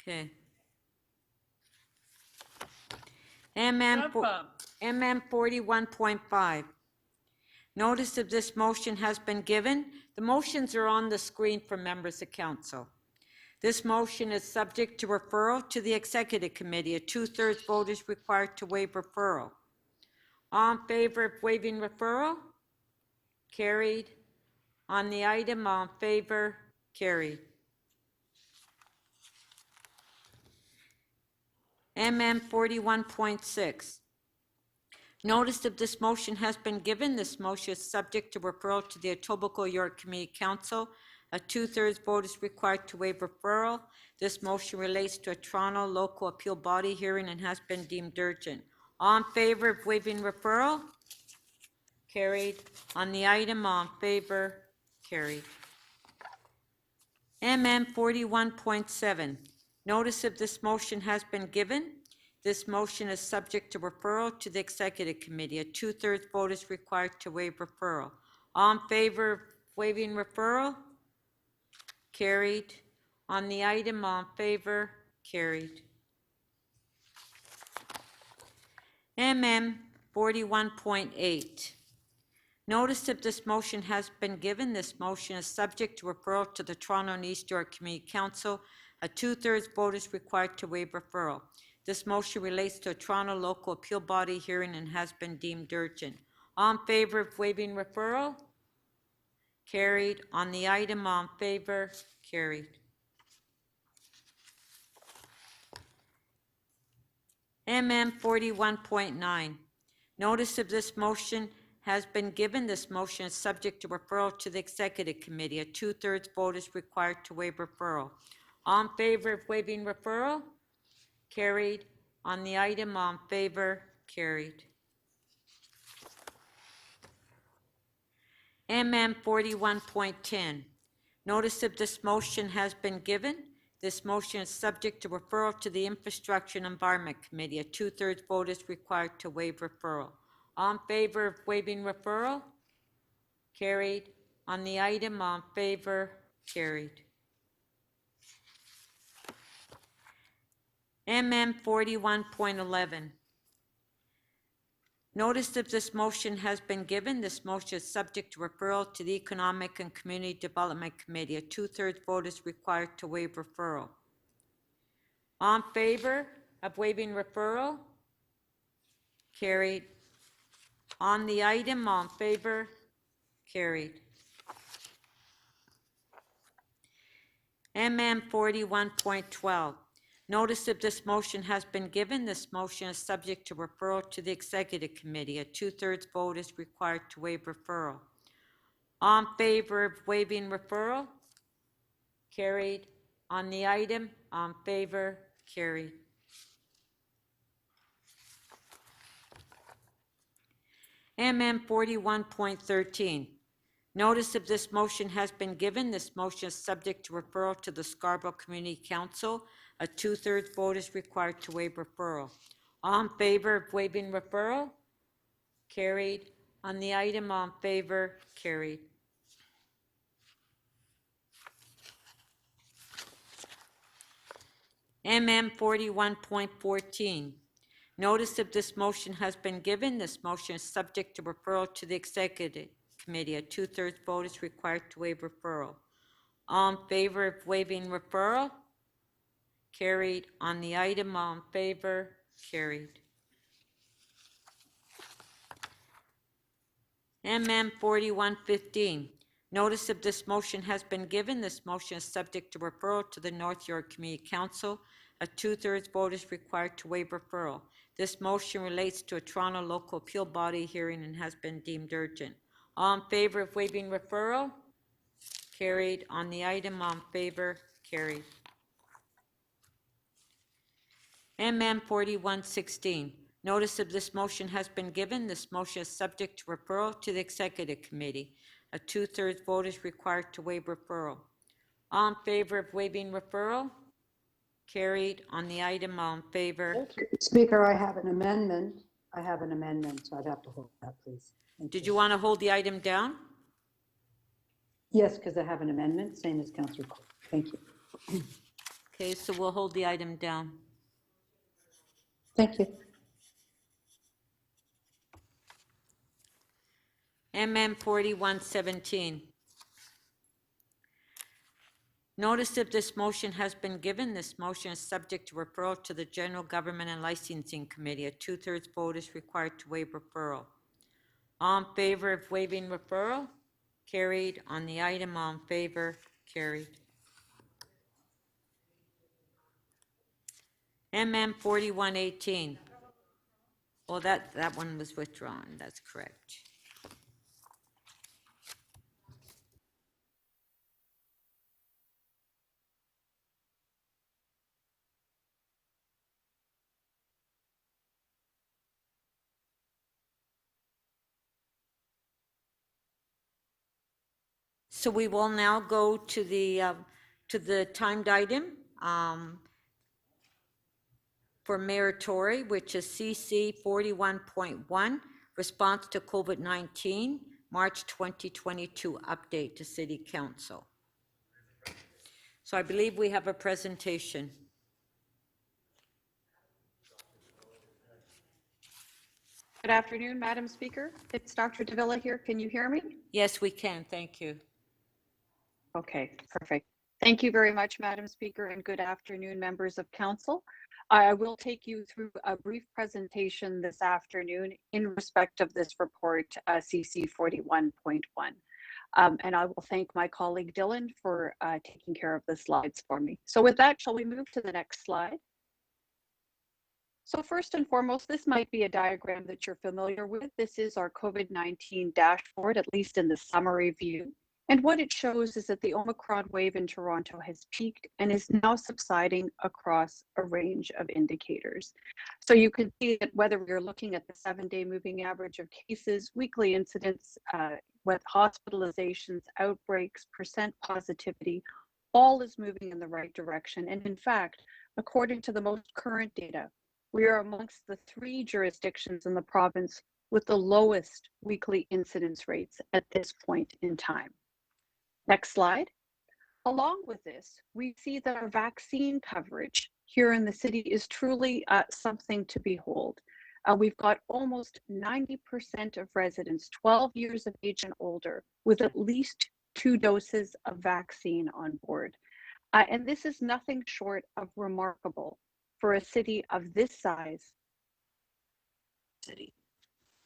Okay. MM 41.5. Notice of this motion has been given. The motions are on the screen for members of council. This motion is subject to referral to the Executive Committee. A 2/3 vote is required to waive referral. All in favor of waiving referral? Carried. On the item, all in favor? Carried. MM 41.6. Notice of this motion has been given. This motion is subject to referral to the Etobicoke York Community Council. A 2/3 vote is required to waive referral. This motion relates to a Toronto local appeal body hearing and has been deemed urgent. All in favor of waiving referral? Carried. On the item, all in favor? Carried. MM 41.7. Notice of this motion has been given. This motion is subject to referral to the Executive Committee. A 2/3 vote is required to waive referral. All in favor of waiving referral? Carried. On the item, all in favor? Carried. MM 41.8. Notice of this motion has been given. This motion is subject to referral to the Toronto and East York Community Council. A 2/3 vote is required to waive referral. This motion relates to a Toronto local appeal body hearing and has been deemed urgent. All in favor of waiving referral? Carried. On the item, all in favor? Carried. MM 41.9. Notice of this motion has been given. This motion is subject to referral to the Executive Committee. A 2/3 vote is required to waive referral. All in favor of waiving referral? Carried. On the item, all in favor? Carried. MM 41.10. Notice of this motion has been given. This motion is subject to referral to the Infrastructure and Environment Committee. A 2/3 vote is required to waive referral. All in favor of waiving referral? Carried. On the item, all in favor? Carried. MM 41.11. Notice of this motion has been given. This motion is subject to referral to the Economic and Community Development Committee. A 2/3 vote is required to waive referral. All in favor of waiving referral? Carried. On the item, all in favor? Carried. MM 41.12. Notice of this motion has been given. This motion is subject to referral to the Executive Committee. A 2/3 vote is required to waive referral. All in favor of waiving referral? Carried. on the item? All in favor? Carried. MM 41.13. Notice of this motion has been given. This motion is subject to referral to the Scarborough Community Council. A 2/3 vote is required to waive referral. All in favor of waiving referral? Carried. On the item, all in favor? Carried. MM 41.14. Notice of this motion has been given. This motion is subject to referral to the Executive Committee. A 2/3 vote is required to waive referral. All in favor of waiving referral? Carried. On the item, all in favor? Carried. MM 4115. Notice of this motion has been given. This motion is subject to referral to the North York Community Council. A 2/3 vote is required to waive referral. This motion relates to a Toronto local appeal body hearing and has been deemed urgent. All in favor of waiving referral? Carried. On the item, all in favor? Carried. MM 4116. Notice of this motion has been given. This motion is subject to referral to the Executive Committee. A 2/3 vote is required to waive referral. All in favor of waiving referral? Carried. On the item, all in favor? Speaker, I have an amendment. So I'd have to hold that, please. Did you want to hold the item down? Yes, because I have an amendment, same as Councillor Court. Thank you. Okay, so we'll hold the item down. Thank you. MM 4117. Notice of this motion has been given. This motion is subject to referral to the General Government and Licensing Committee. A 2/3 vote is required to waive referral. All in favor of waiving referral? Carried. On the item, all in favor? Carried. MM 4118. Well, that one was withdrawn. That's correct. So we will now go to the timed item for Mayor Tory, which is CC 41.1, response to COVID-19, March 2022 update to City Council. So I believe we have a presentation. Good afternoon, Madam Speaker. It's Dr. Davila here. Can you hear me? Yes, we can. Thank you. Okay, perfect. Thank you very much, Madam Speaker, and good afternoon, members of council. I will take you through a brief presentation this afternoon in respect of this report, CC 41.1. And I will thank my colleague Dylan for taking care of the slides for me. So with that, shall we move to the next slide? So first and foremost, this might be a diagram that you're familiar with. This is our COVID-19 dashboard, at least in the summary view. And what it shows is that the Omicron wave in Toronto has peaked and is now subsiding across a range of indicators. So you can see that whether we're looking at the 7-day moving average of cases, weekly incidents, with hospitalizations, outbreaks, percent positivity, all is moving in the right direction. And in fact, according to the most current data, we are amongst the 3 jurisdictions in the province with the lowest weekly incidence rates at this point in time. Next slide. Along with this, we see that our vaccine coverage here in the city is truly something to behold. We've got almost 90% of residents 12 years of age and older with at least 2 doses of vaccine on board. And this is nothing short of remarkable for a city of this size.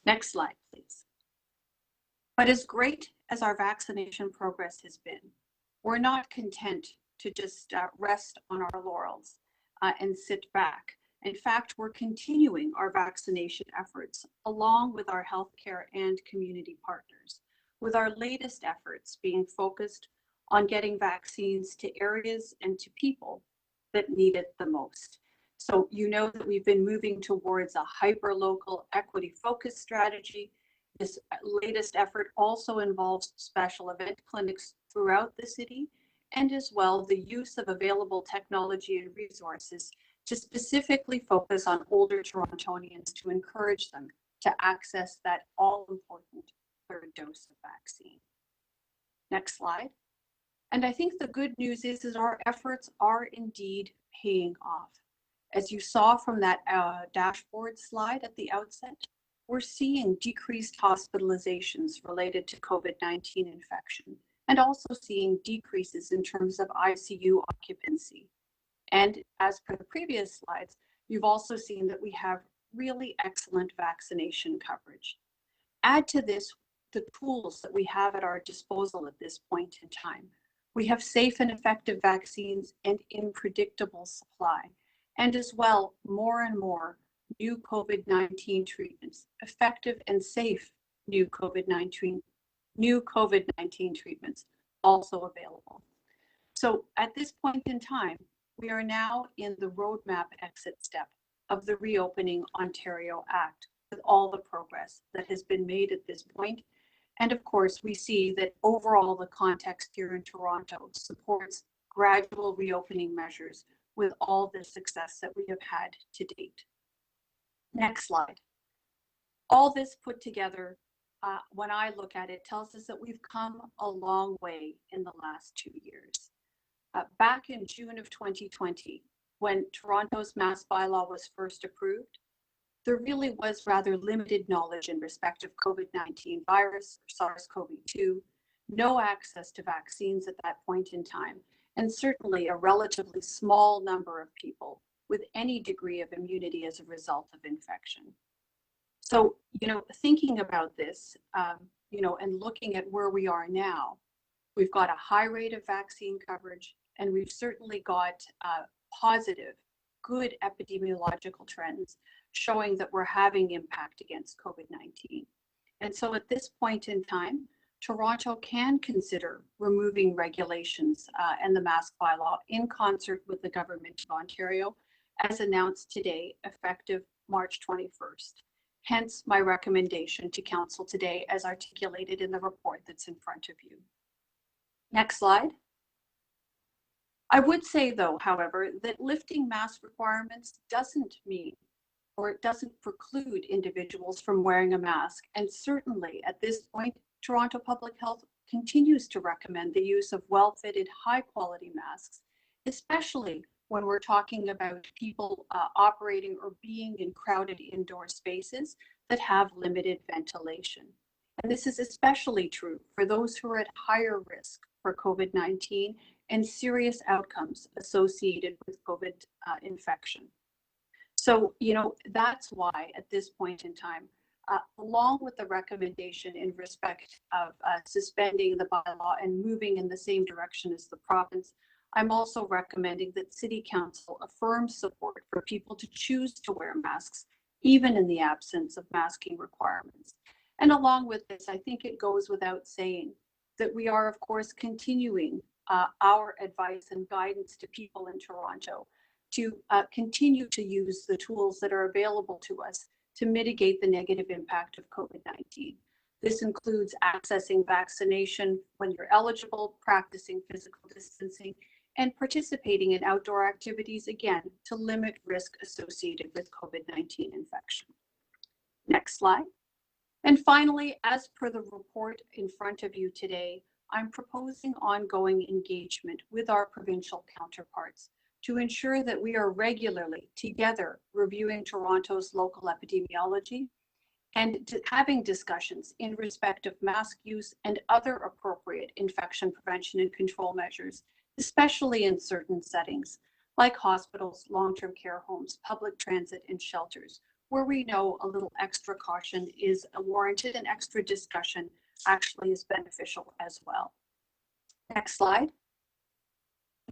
Next slide, please. But as great as our vaccination progress has been, we're not content to just rest on our laurels and sit back. In fact, we're continuing our vaccination efforts along with our healthcare and community partners, with our latest efforts being focused on getting vaccines to areas and to people that need it the most. So you know that we've been moving towards a hyper-local equity-focused strategy. This latest effort also involves special event clinics throughout the city, and as well the use of available technology and resources to specifically focus on older Torontonians to encourage them to access that all-important third dose of vaccine. Next slide. And I think the good news is our efforts are indeed paying off. As you saw from that dashboard slide at the outset, we're seeing decreased hospitalizations related to COVID-19 infection, and also seeing decreases in terms of ICU occupancy. And as per the previous slides, you've also seen that we have really excellent vaccination coverage. Add to this the tools that we have at our disposal at this point in time. We have safe and effective vaccines and in predictable supply, and as well, more and more new COVID-19 treatments, effective and safe new COVID-19 treatments also available. So at this point in time, we are now in the roadmap exit step of the Reopening Ontario Act with all the progress that has been made at this point. And of course, we see that overall the context here in Toronto supports gradual reopening measures with all the success that we have had to date. Next slide. All this put together, when I look at it, tells us that we've come a long way in the last 2 years. Back in June of 2020, when Toronto's mask bylaw was first approved, there really was rather limited knowledge in respect of COVID-19 virus, or SARS-CoV-2, no access to vaccines at that point in time, and certainly a relatively small number of people with any degree of immunity as a result of infection. So, thinking about this, and looking at where we are now, we've got a high rate of vaccine coverage, and we've certainly got positive, good epidemiological trends showing that we're having impact against COVID-19. And so at this point in time, Toronto can consider removing regulations and the mask bylaw in concert with the Government of Ontario, as announced today, effective March 21st. Hence my recommendation to Council today as articulated in the report that's in front of you. Next slide. I would say though, however, that lifting mask requirements doesn't mean, or it doesn't preclude individuals from wearing a mask. And certainly at this point, Toronto Public Health continues to recommend the use of well-fitted, high-quality masks, especially when we're talking about people operating or being in crowded indoor spaces that have limited ventilation. And this is especially true for those who are at higher risk for COVID-19 and serious outcomes associated with COVID infection. So, that's why at this point in time, along with the recommendation in respect of suspending the bylaw and moving in the same direction as the province, I'm also recommending that City Council affirm support for people to choose to wear masks, even in the absence of masking requirements. And along with this, I think it goes without saying that we are, of course, continuing our advice and guidance to people in Toronto to continue to use the tools that are available to us to mitigate the negative impact of COVID-19. This includes accessing vaccination when you're eligible, practicing physical distancing, and participating in outdoor activities, again, to limit risk associated with COVID-19 infection. Next slide. And finally, as per the report in front of you today, I'm proposing ongoing engagement with our provincial counterparts to ensure that we are regularly together reviewing Toronto's local epidemiology and having discussions in respect of mask use and other appropriate infection prevention and control measures, especially in certain settings like hospitals, long-term care homes, public transit, and shelters, where we know a little extra caution is warranted and extra discussion actually is beneficial as well. Next slide.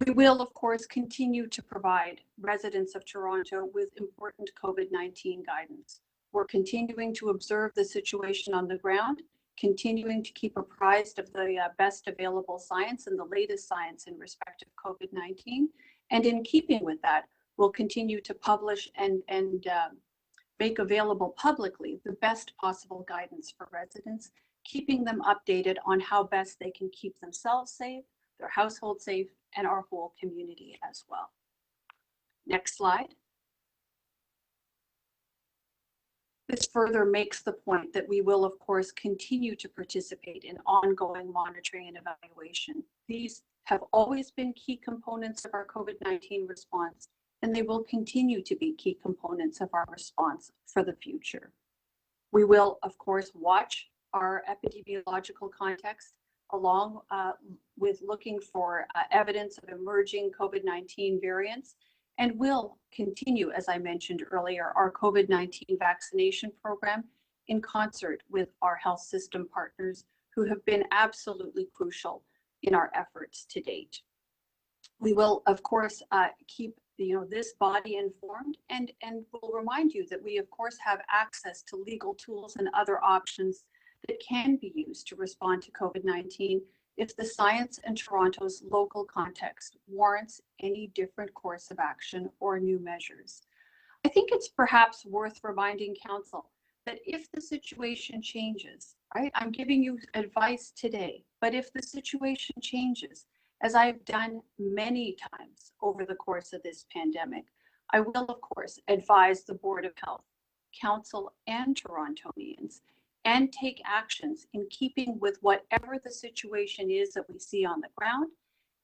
We will, of course, continue to provide residents of Toronto with important COVID-19 guidance. We're continuing to observe the situation on the ground continuing to keep apprised of the best available science and the latest science in respect of COVID-19. And in keeping with that, we'll continue to publish and make available publicly the best possible guidance for residents, keeping them updated on how best they can keep themselves safe, their household safe, and our whole community as well. Next slide. This further makes the point that we will, of course, continue to participate in ongoing monitoring and evaluation. These have always been key components of our COVID-19 response, and they will continue to be key components of our response for the future. We will, of course, watch our epidemiological context along with looking for evidence of emerging COVID-19 variants, and will continue, as I mentioned earlier, our COVID-19 vaccination program in concert with our health system partners who have been absolutely crucial in our efforts to date. We will, of course, keep this body informed, and will remind you that we, of course, have access to legal tools and other options that can be used to respond to COVID-19 if the science in Toronto's local context warrants any different course of action or new measures. I think it's perhaps worth reminding Council that if the situation changes, right, I'm giving you advice today, but if the situation changes, as I've done many times over the course of this pandemic, I will, of course, advise the Board of Health, Council, and Torontonians, and take actions in keeping with whatever the situation is that we see on the ground,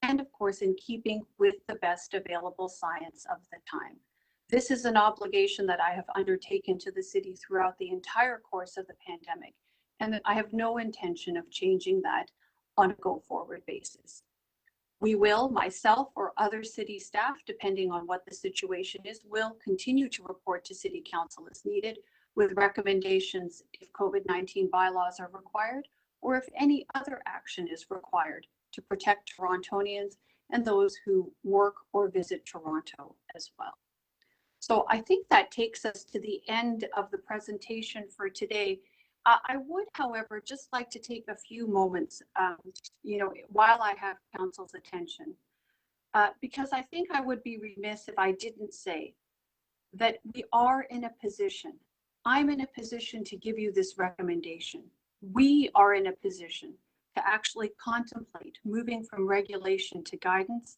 and of course in keeping with the best available science of the time. This is an obligation that I have undertaken to the city throughout the entire course of the pandemic, and I have no intention of changing that on a go-forward basis. We will, myself or other city staff, depending on what the situation is, will continue to report to City Council as needed, with recommendations if COVID-19 bylaws are required, or if any other action is required to protect Torontonians and those who work or visit Toronto as well. So I think that takes us to the end of the presentation for today. I would, however, just like to take a few moments, while I have Council's attention, because I think I would be remiss if I didn't say that we are in a position, I'm in a position to give you this recommendation. We are in a position to actually contemplate moving from regulation to guidance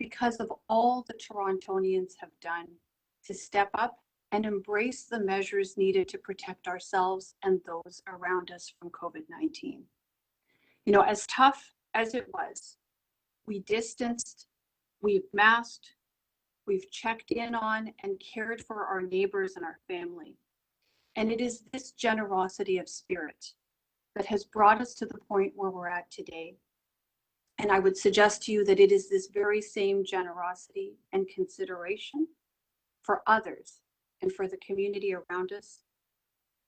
because of all the Torontonians have done to step up and embrace the measures needed to protect ourselves and those around us from COVID-19. As tough as it was, we distanced, we've masked, we've checked in on and cared for our neighbors and our family. And it is this generosity of spirit that has brought us to the point where we're at today. And I would suggest to you that it is this very same generosity and consideration for others and for the community around us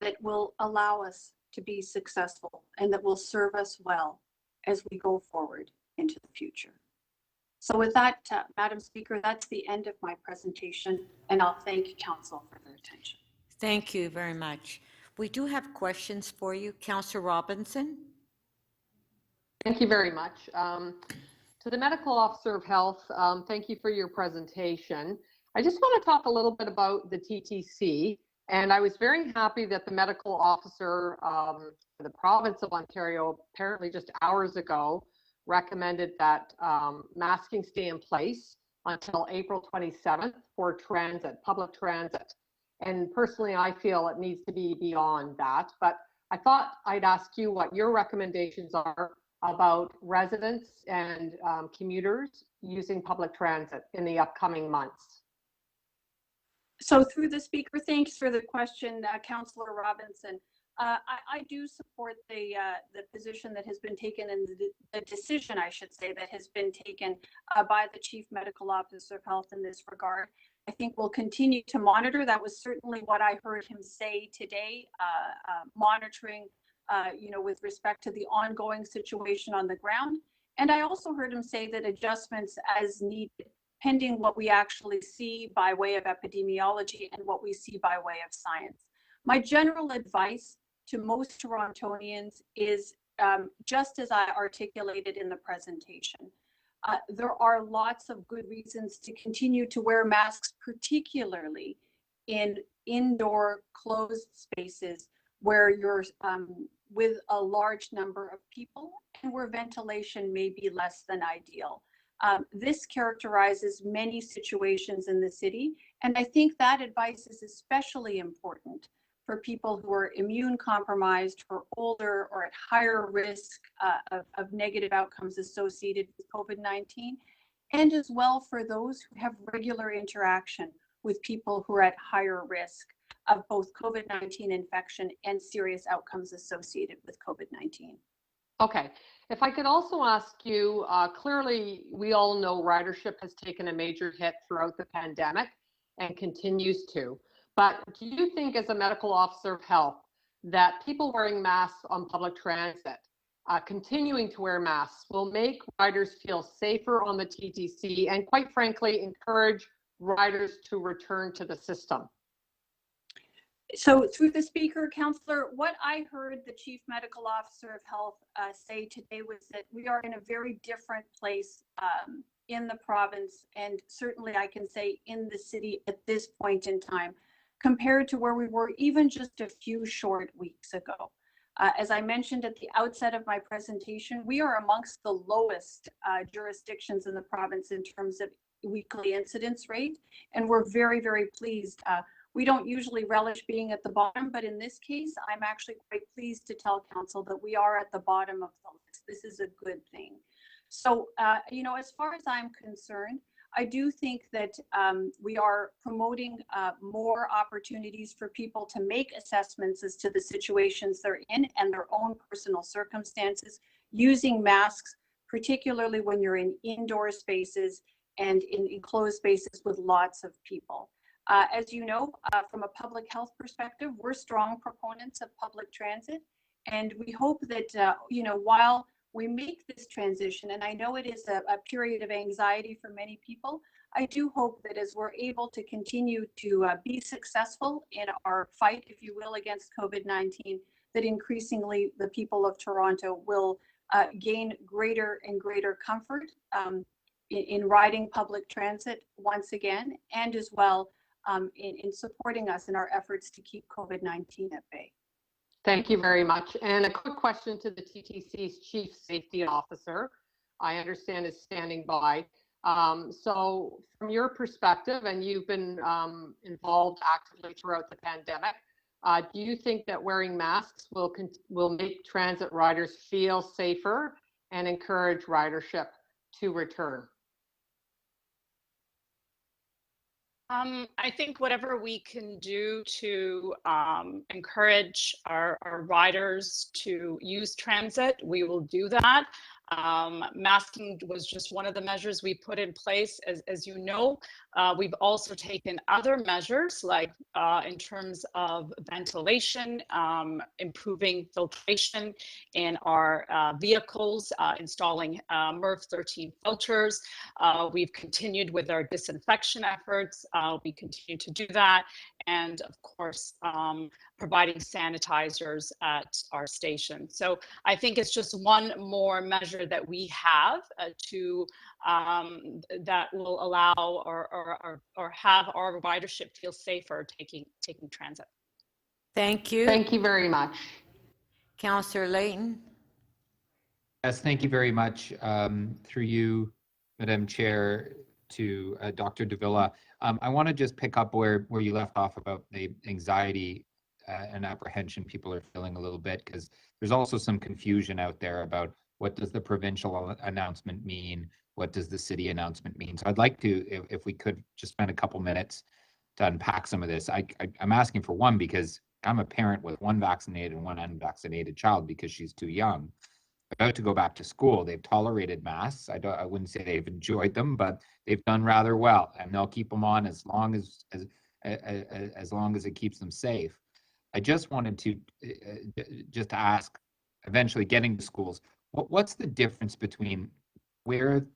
that will allow us to be successful and that will serve us well as we go forward into the future. So with that, Madam Speaker, that's the end of my presentation, and I'll thank Council for their attention. Thank you very much. We do have questions for you. Councillor Robinson. Thank you very much. To the Medical Officer of Health, thank you for your presentation. I just want to talk a little bit about the TTC, and I was very happy that the Medical Officer for the province of Ontario, apparently just hours ago, recommended that masking stay in place until April 27th for transit, public transit. And personally, I feel it needs to be beyond that. But I thought I'd ask you what your recommendations are about residents and commuters using public transit in the upcoming months. So through the speaker, thanks for the question, Councillor Robinson. I do support the position that has been taken and the decision, I should say, that has been taken by the Chief Medical Officer of Health in this regard. I think we'll continue to monitor. That was certainly what I heard him say today, monitoring, with respect to the ongoing situation on the ground. And I also heard him say that adjustments as needed, pending what we actually see by way of epidemiology and what we see by way of science. My general advice to most Torontonians is just as I articulated in the presentation. There are lots of good reasons to continue to wear masks, particularly in indoor closed spaces where you're with a large number of people and where ventilation may be less than ideal. This characterizes many situations in the city, and I think that advice is especially important for people who are immune compromised, who are older or at higher risk of negative outcomes associated with COVID-19, and as well for those who have regular interaction with people who are at higher risk of both COVID-19 infection and serious outcomes associated with COVID-19. Okay, if I could also ask you, clearly we all know ridership has taken a major hit throughout the pandemic and continues to. But do you think, as a medical officer of health, that people wearing masks on public transit, continuing to wear masks, will make riders feel safer on the TTC and, quite frankly, encourage riders to return to the system? So through the speaker, Councillor, what I heard the Chief Medical Officer of Health say today was that we are in a very different place in the province, and certainly I can say in the city at this point in time, compared to where we were even just a few short weeks ago. As I mentioned at the outset of my presentation, we are amongst the lowest jurisdictions in the province in terms of weekly incidence rate, and we're very, very pleased. We don't usually relish being at the bottom, but in this case, I'm actually quite pleased to tell council that we are at the bottom of the list. This is a good thing. So, you know, as far as I'm concerned, I do think that we are promoting more opportunities for people to make assessments as to the situations they're in and their own personal circumstances, using masks, particularly when you're in indoor spaces and in enclosed spaces with lots of people. As you know, from a public health perspective, we're strong proponents of public transit, and we hope that, you know, while we make this transition, and I know it is a period of anxiety for many people, I do hope that as we're able to continue to be successful in our fight, if you will, against COVID-19, that increasingly the people of Toronto will gain greater and greater comfort in riding public transit once again, and as well in supporting us in our efforts to keep COVID-19 at bay. Thank you very much. And a quick question to the TTC's Chief Safety Officer, I understand is standing by. So from your perspective, and you've been involved actively throughout the pandemic, do you think that wearing masks will make transit riders feel safer and encourage ridership to return? I think whatever we can do to encourage our riders to use transit, we will do that. Masking was just one of the measures we put in place. As you know, we've also taken other measures like in terms of ventilation, improving filtration in our vehicles, installing MERV 13 filters. We've continued with our disinfection efforts. We continue to do that. And of course, providing sanitizers at our station. So I think it's just one more measure that we have to that will allow or have our ridership feel safer taking transit. Thank you. Thank you very much. Councillor Layton. Yes, thank you very much. Through you, Madam Chair, to Dr. Davila. I want to just pick up where you left off about the anxiety and apprehension people are feeling a little bit, because there's also some confusion out there about what does the provincial announcement mean? What does the city announcement mean? So I'd like to, if we could just spend a couple minutes to unpack some of this. I'm asking for one because I'm a parent with one vaccinated and one unvaccinated child because she's too young. About to go back to school. They've tolerated masks. I wouldn't say they've enjoyed them, but they've done rather well, and they'll keep them on as long as it keeps them safe. I just wanted to just ask, eventually getting to schools, what's the difference between where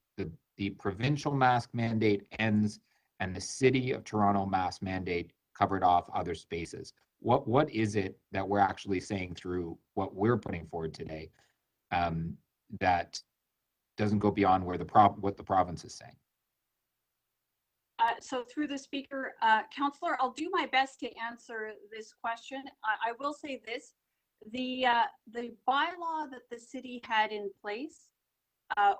the provincial mask mandate ends and the City of Toronto mask mandate covered off other spaces? what is it that we're actually saying through what we're putting forward today that doesn't go beyond where what the province is saying? So through the speaker, Councillor, I'll do my best to answer this question. I will say this, the bylaw that the city had in place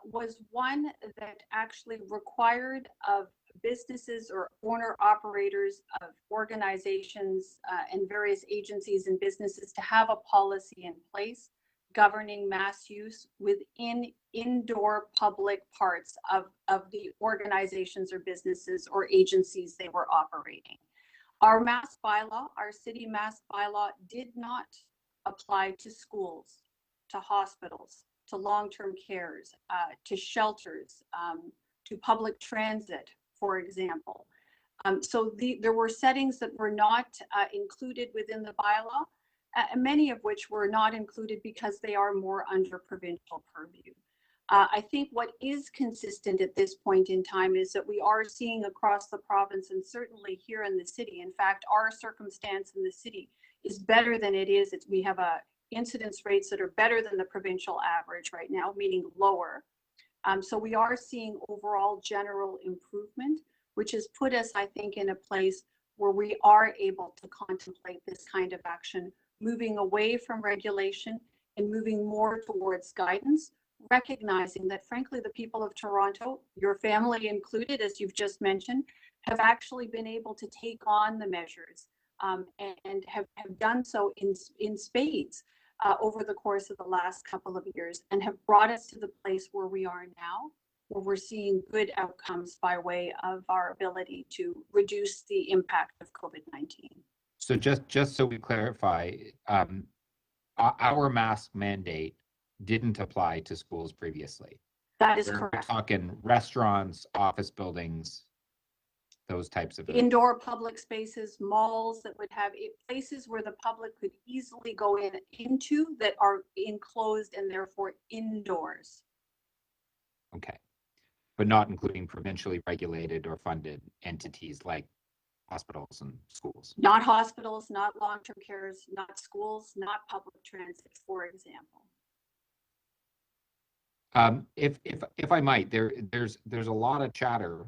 was one that actually required of businesses or owner operators of organizations and various agencies and businesses to have a policy in place governing mass use within indoor public parts of the organizations or businesses or agencies they were operating. Our mass bylaw, our city mass bylaw, did not apply to schools, to hospitals, to long-term cares, to shelters, to public transit, for example. So there were settings that were not included within the bylaw, many of which were not included because they are more under provincial purview. I think what is consistent at this point in time is that we are seeing across the province and certainly here in the city, in fact, our circumstance in the city is better than it is. We have incidence rates that are better than the provincial average right now, meaning lower. So we are seeing overall general improvement, which has put us, I think, in a place where we are able to contemplate this kind of action, moving away from regulation and moving more towards guidance, recognizing that, frankly, the people of Toronto, your family included, as you've just mentioned, have actually been able to take on the measures and have done so in spades over the course of the last couple of years and have brought us to the place where we are now, where we're seeing good outcomes by way of our ability to reduce the impact of COVID-19. So just so we clarify, our mask mandate didn't apply to schools previously. That is We're correct. talking restaurants, office buildings, those types of Indoor public spaces, malls that would have places where the public could easily go into that are enclosed and therefore indoors. Okay, but not including provincially regulated or funded entities like hospitals and schools. Not hospitals, not long-term cares, not schools, not public transit, for example. If I might, there's a lot of chatter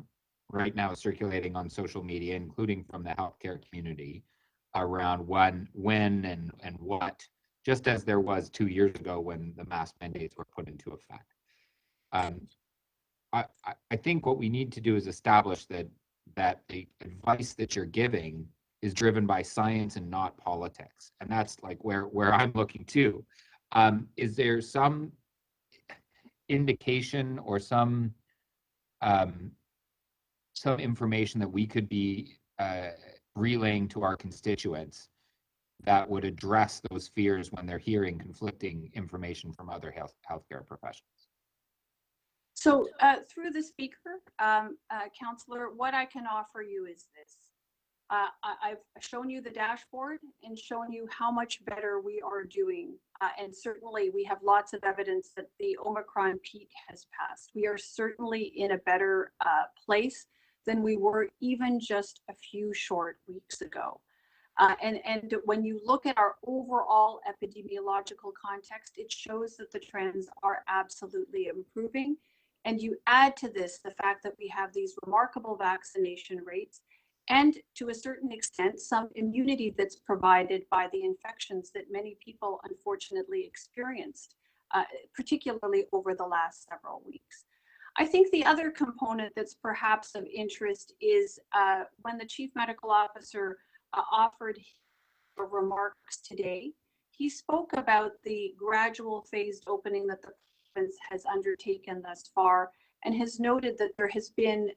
right now circulating on social media, including from the healthcare community, around when and what, just as there was 2 years ago when the mask mandates were put into effect. I think what we need to do is establish that the advice that you're giving is driven by science and not politics, and that's like where I'm looking to. Is there some indication or some information that we could be relaying to our constituents that would address those fears when they're hearing conflicting information from other healthcare professionals? So through the speaker, Councillor, what I can offer you is this. I've shown you the dashboard and shown you how much better we are doing. And certainly we have lots of evidence that the Omicron peak has passed. We are certainly in a better place than we were even just a few short weeks ago. And when you look at our overall epidemiological context, it shows that the trends are absolutely improving. And you add to this the fact that we have these remarkable vaccination rates and, to a certain extent, some immunity that's provided by the infections that many people unfortunately experienced, particularly over the last several weeks. I think the other component that's perhaps of interest is when the Chief Medical Officer offered remarks today, he spoke about the gradual phased opening that the province has undertaken thus far and has noted that there has been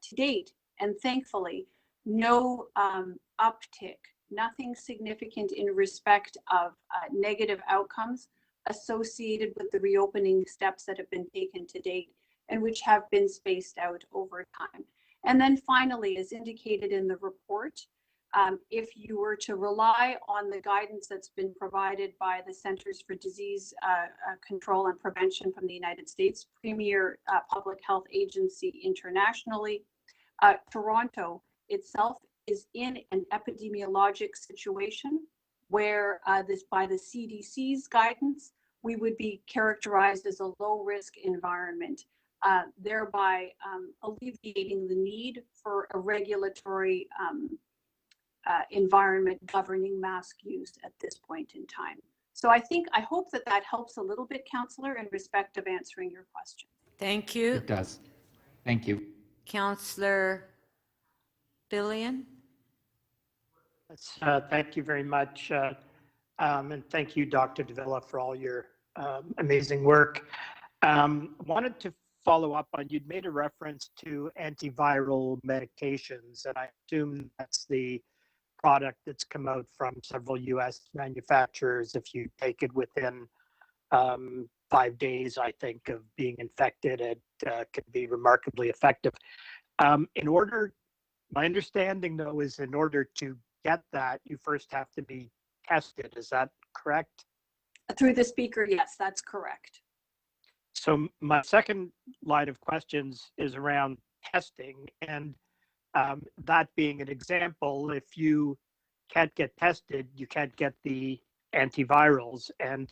to date, and thankfully, no uptick, nothing significant in respect of negative outcomes associated with the reopening steps that have been taken to date and which have been spaced out over time. And then finally, as indicated in the report, if you were to rely on the guidance that's been provided by the Centers for Disease Control and Prevention from the United States, premier public health agency internationally, Toronto itself is in an epidemiologic situation where this, by the CDC's guidance, we would be characterized as a low-risk environment, thereby alleviating the need for a regulatory environment governing mask use at this point in time. So I hope that that helps a little bit, Councillor, in respect of answering your question. Thank you. It does. Thank you. Councillor Billion. Thank you very much. And thank you, Dr. Davila, for all your amazing work. Wanted to follow up on, you'd made a reference to antiviral medications, and I assume that's the product that's come out from several US manufacturers. If you take it within 5 days, I think, of being infected, it can be remarkably effective. My understanding, though, is in order to get that, you first have to be tested. Is that correct? Through the speaker, yes, that's correct. So my second line of questions is around testing, and that being an example, if you can't get tested, you can't get the antivirals. And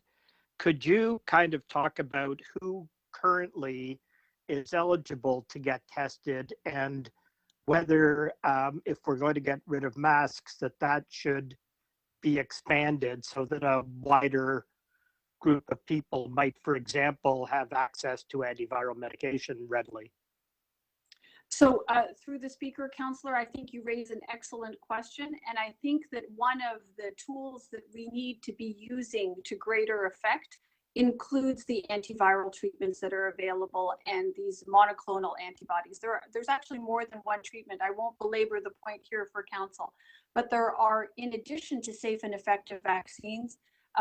could you kind of talk about who currently is eligible to get tested, and whether if we're going to get rid of masks, that should be expanded so that a wider group of people might, for example, have access to antiviral medication readily? So through the speaker, Councillor, I think you raise an excellent question. And I think that one of the tools that we need to be using to greater effect includes the antiviral treatments that are available and these monoclonal antibodies. There's actually more than one treatment. I won't belabor the point here for Council, but there are, in addition to safe and effective vaccines,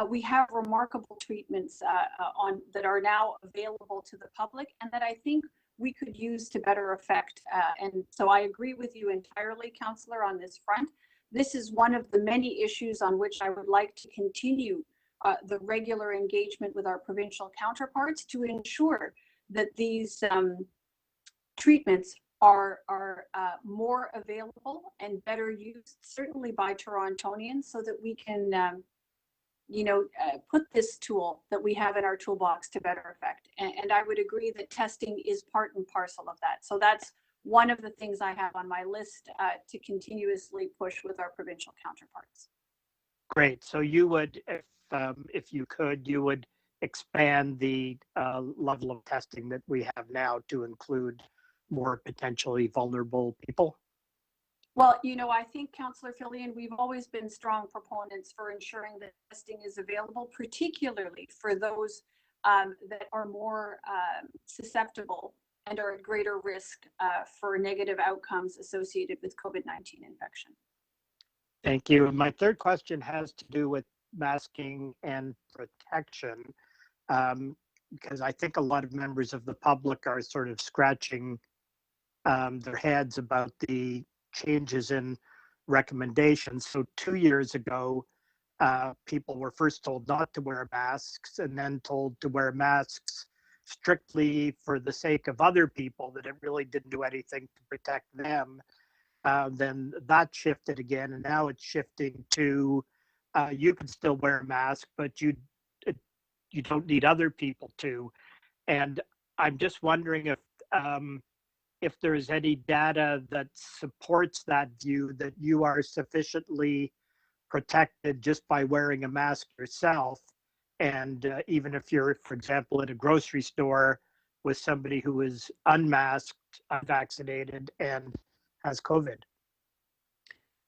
we have remarkable treatments that are now available to the public and that I think we could use to better effect. And so I agree with you entirely, Councillor, on this front. This is one of the many issues on which I would like to continue the regular engagement with our provincial counterparts to ensure that these treatments are more available and better used, certainly by Torontonians, so that we can put this tool that we have in our toolbox to better effect. And I would agree that testing is part and parcel of that. So that's one of the things I have on my list to continuously push with our provincial counterparts. Great. So you would, if you could, you would expand the level of testing that we have now to include more potentially vulnerable people? Well, I think, Councillor Fillion, we've always been strong proponents for ensuring that testing is available, particularly for those that are more susceptible and are at greater risk for negative outcomes associated with COVID-19 infection. Thank you. My third question has to do with masking and protection, because I think a lot of members of the public are sort of scratching their heads about the changes in recommendations. So 2 years ago, people were first told not to wear masks and then told to wear masks strictly for the sake of other people, that it really didn't do anything to protect them. Then that shifted again, and now it's shifting to you can still wear a mask, but you don't need other people to. And I'm just wondering if there's any data that supports that view, that you are sufficiently protected just by wearing a mask yourself. And even if you're, for example, at a grocery store with somebody who is unmasked, unvaccinated, and has COVID.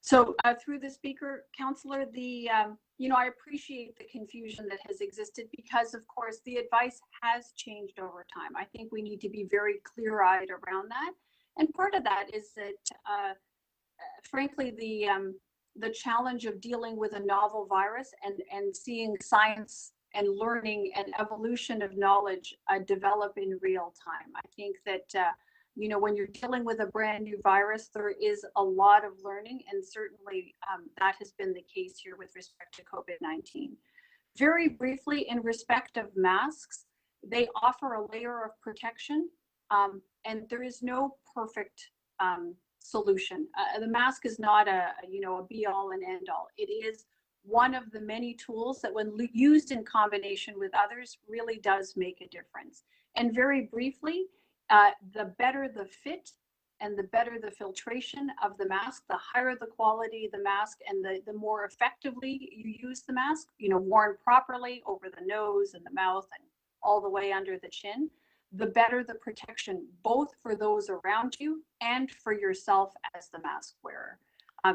So through the speaker, Councillor, I appreciate the confusion that has existed because, of course, the advice has changed over time. I think we need to be very clear-eyed around that. And part of that is that, frankly, the challenge of dealing with a novel virus and seeing science and learning and evolution of knowledge develop in real time. I think that when you're dealing with a brand new virus, there is a lot of learning, and certainly that has been the case here with respect to COVID-19. Very briefly, in respect of masks, they offer a layer of protection, and there is no perfect solution. The mask is not a be all and end all. It is one of the many tools that when used in combination with others really does make a difference. And very briefly, the better the fit and the better the filtration of the mask, the higher the quality of the mask, and the more effectively you use the mask, worn properly over the nose and the mouth and all the way under the chin, the better the protection, both for those around you and for yourself as the mask wearer.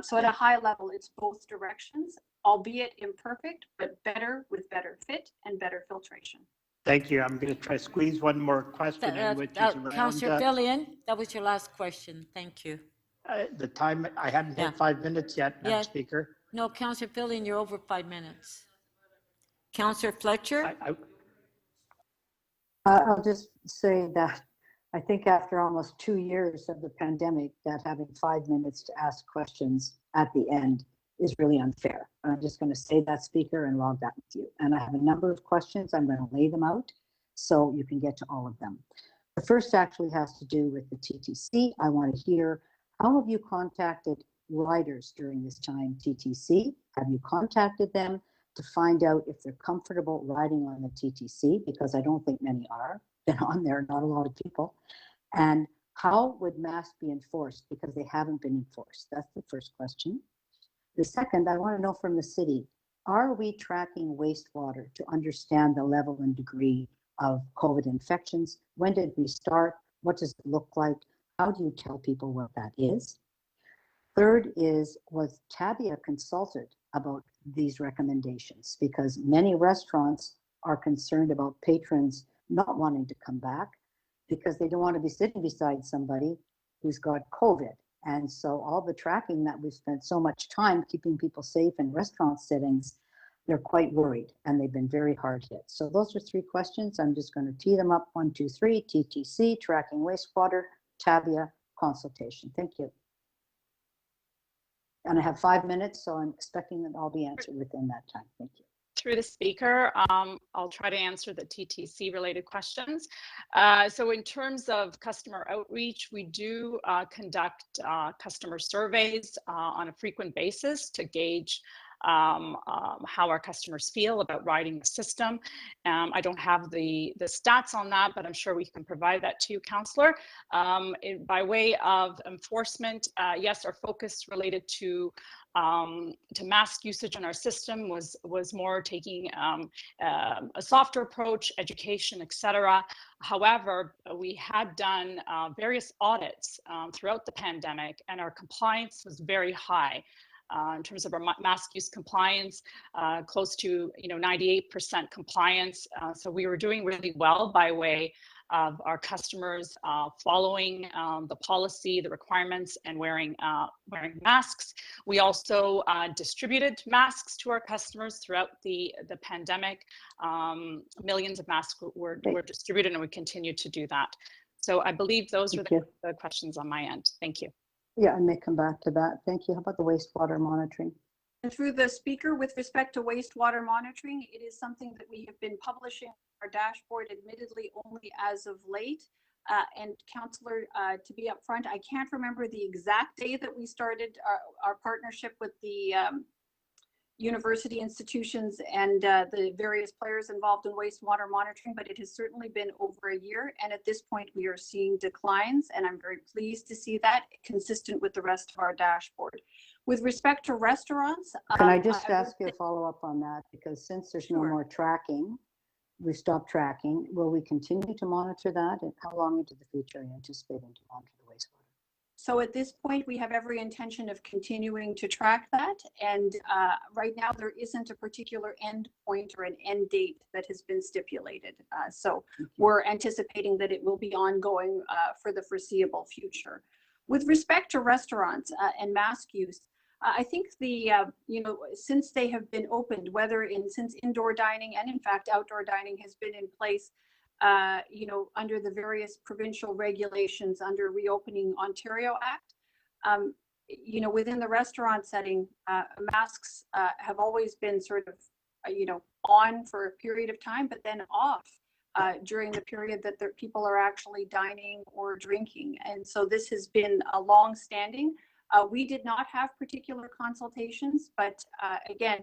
So at a high level, it's both directions, albeit imperfect, but better with better fit and better filtration. Thank you. I'm going to try to squeeze one more question in, which is around Councillor Fillion, that was your last question. Thank you. the time. I hadn't hit 5 minutes yet, Madam Speaker. No, Councillor Fillion, you're over 5 minutes. Councillor Fletcher? I'll just say that I think after almost 2 years of the pandemic, that having 5 minutes to ask questions at the end is really unfair. I'm just going to say that, Speaker, and log that with you. And I have a number of questions. I'm going to lay them out so you can get to all of them. The first actually has to do with the TTC. I want to hear, how have you contacted riders during this time, TTC? Have you contacted them to find out if they're comfortable riding on the TTC? Because I don't think many are. Been on there, not a lot of people. And how would masks be enforced? Because they haven't been enforced. That's the first question. The second, I want to know from the city, are we tracking wastewater to understand the level and degree of COVID infections? When did we start? What does it look like? How do you tell people what that is? Third is, was Tabia consulted about these recommendations? Because many restaurants are concerned about patrons not wanting to come back because they don't want to be sitting beside somebody who's got COVID. And so all the tracking that we've spent so much time keeping people safe in restaurant settings, they're quite worried and they've been very hard hit. So those are 3 questions. I'm just going to tee them up. 1, 2, 3, TTC, tracking wastewater, Tabia, consultation. Thank you. And I have 5 minutes, so I'm expecting that I'll be answered within that time. Thank you. Through the speaker, I'll try to answer the TTC related questions. So in terms of customer outreach, we do conduct customer surveys on a frequent basis to gauge how our customers feel about riding the system. I don't have the stats on that, but I'm sure we can provide that to you, Councillor. By way of enforcement, yes, our focus related to mask usage in our system was more taking a softer approach, education, etc. However, we had done various audits throughout the pandemic, and our compliance was very high. In terms of our mask use compliance, close to 98% compliance. So we were doing really well by way of our customers following the policy, the requirements, and wearing masks. We also distributed masks to our customers throughout the pandemic. Millions of masks were distributed, and we continue to do that. So I believe those were the questions on my end. Thank you. Yeah, I may come back to that. Thank you. How about the wastewater monitoring? And through the speaker, with respect to wastewater monitoring, it is something that we have been publishing on our dashboard, admittedly only as of late. And Councillor, to be upfront, I can't remember the exact day that we started our partnership with the university institutions and the various players involved in wastewater monitoring, but it has certainly been over a year. And at this point, we are seeing declines, and I'm very pleased to see that consistent with the rest of our dashboard. With respect to restaurants, can I just ask you a follow-up on that? Because since there's no more tracking, we stopped tracking. Will we continue to monitor that? And how long into the future are you anticipating to monitor the wastewater? So at this point, we have every intention of continuing to track that. And right now, there isn't a particular end point or an end date that has been stipulated. So we're anticipating that it will be ongoing for the foreseeable future. With respect to restaurants and mask use, I think since they have been opened, since indoor dining and in fact outdoor dining has been in place, under the various provincial regulations under Reopening Ontario Act, within the restaurant setting, masks have always been sort of, on for a period of time, but then off during the period that people are actually dining or drinking. And so this has been a long standing. We did not have particular consultations, but again,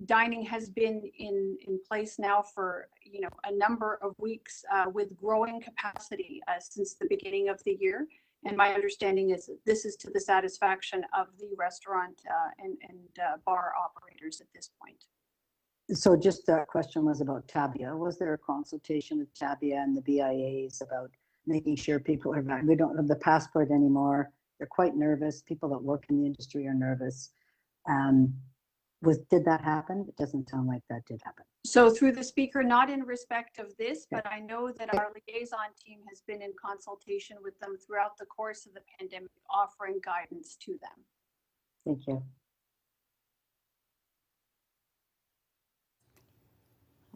dining has been in place now for a number of weeks with growing capacity since the beginning of the year. And my understanding is that this is to the satisfaction of the restaurant and bar operators at this point. So just the question was about Tabia. Was there a consultation with Tabia and the BIAs about making sure people are back? We don't have the passport anymore. They're quite nervous. People that work in the industry are nervous. Did that happen? It doesn't sound like that did happen. So through the speaker, not in respect of this, but I know that our liaison team has been in consultation with them throughout the course of the pandemic, offering guidance to them. Thank you.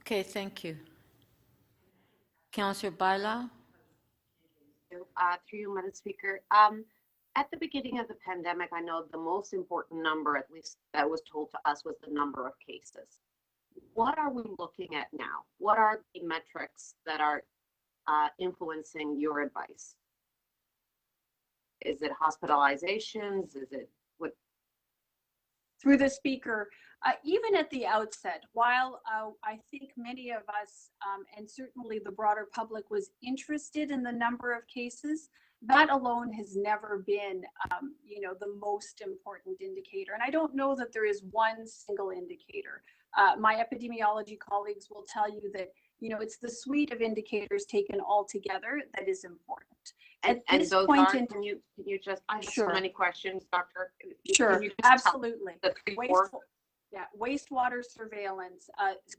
Okay, thank you. Councillor Baila? Through you, Madam Speaker. At the beginning of the pandemic, I know the most important number, at least that was told to us, was the number of cases. What are we looking at now? What are the metrics that are influencing your advice? Is it hospitalizations? Is it what? Through the speaker, even at the outset, while I think many of us and certainly the broader public was interested in the number of cases, that alone has never been, the most important indicator. And I don't know that there is one single indicator. My epidemiology colleagues will tell you that, it's the suite of indicators taken all together that is important. And those are, can you just, I have so many questions, Doctor. Sure, absolutely. Wastewater surveillance.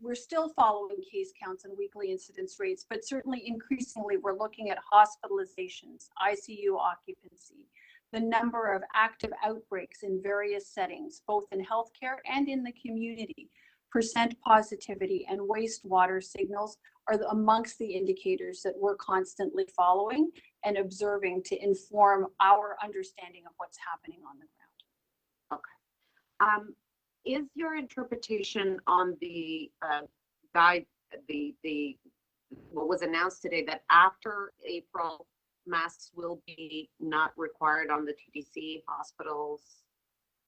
We're still following case counts and weekly incidence rates, but certainly increasingly we're looking at hospitalizations, ICU occupancy, the number of active outbreaks in various settings, both in healthcare and in the community. Percent positivity and wastewater signals are amongst the indicators that we're constantly following and observing to inform our understanding of what's happening on the ground. Okay. Is your interpretation on the guide, what was announced today, that after April, masks will be not required on the TTC hospitals?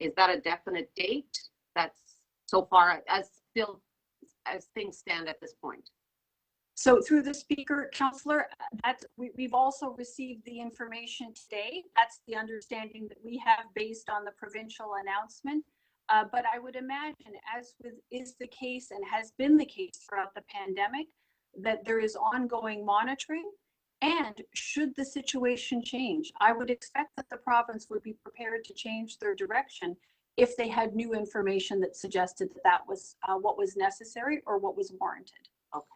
Is that a definite date? That's so far as things stand at this point. So through the speaker, Councillor, we've also received the information today. That's the understanding that we have based on the provincial announcement. But I would imagine, as is the case and has been the case throughout the pandemic, that there is ongoing monitoring. And should the situation change, I would expect that the province would be prepared to change their direction if they had new information that suggested that was what was necessary or what was warranted. Okay.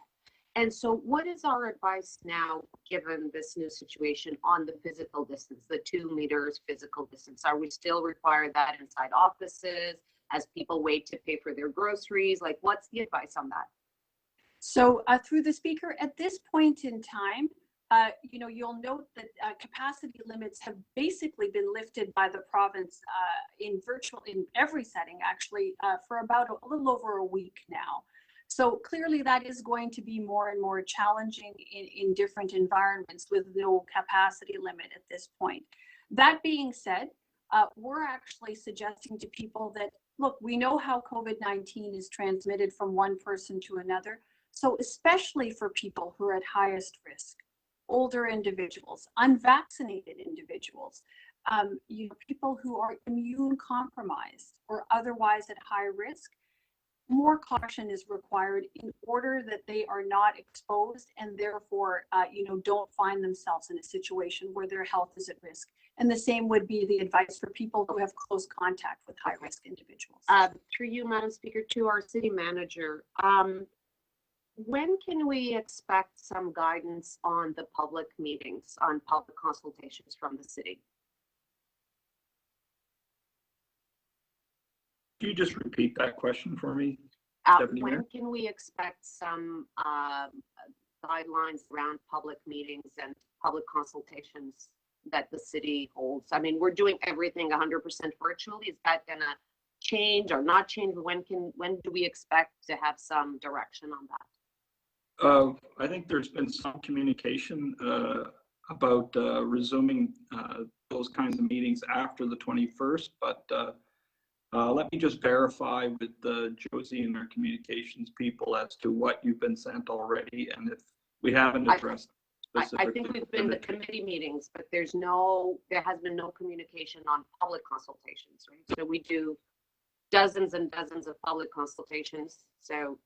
And so what is our advice now, given this new situation, on the physical distance, the 2 meters physical distance? Are we still require that inside offices as people wait to pay for their groceries? Like, what's the advice on that? So through the speaker, at this point in time, you'll note that capacity limits have basically been lifted by the province in every setting, actually, for about a little over a week now. So clearly that is going to be more and more challenging in different environments with no capacity limit at this point. That being said, we're actually suggesting to people that, look, we know how COVID-19 is transmitted from one person to another. So especially for people who are at highest risk, older individuals, unvaccinated individuals, people who are immune compromised or otherwise at high risk, more caution is required in order that they are not exposed and therefore, don't find themselves in a situation where their health is at risk. And the same would be the advice for people who have close contact with high risk individuals. Through you, Madam Speaker, to our city manager, when can we expect some guidance on the public meetings, on public consultations from the city? Can you just repeat that question for me? When can we expect some guidelines around public meetings and public consultations that the city holds? I mean, we're doing everything 100% virtually. Is that gonna change or not change? When do we expect to have some direction on that? I think there's been some communication about resuming those kinds of meetings after the 21st, but let me just verify with Josie and our communications people as to what you've been sent already, and if we haven't addressed I specifically. think we've been to committee meetings, but there has been no communication on public consultations, right? So we do dozens and dozens of public consultations. So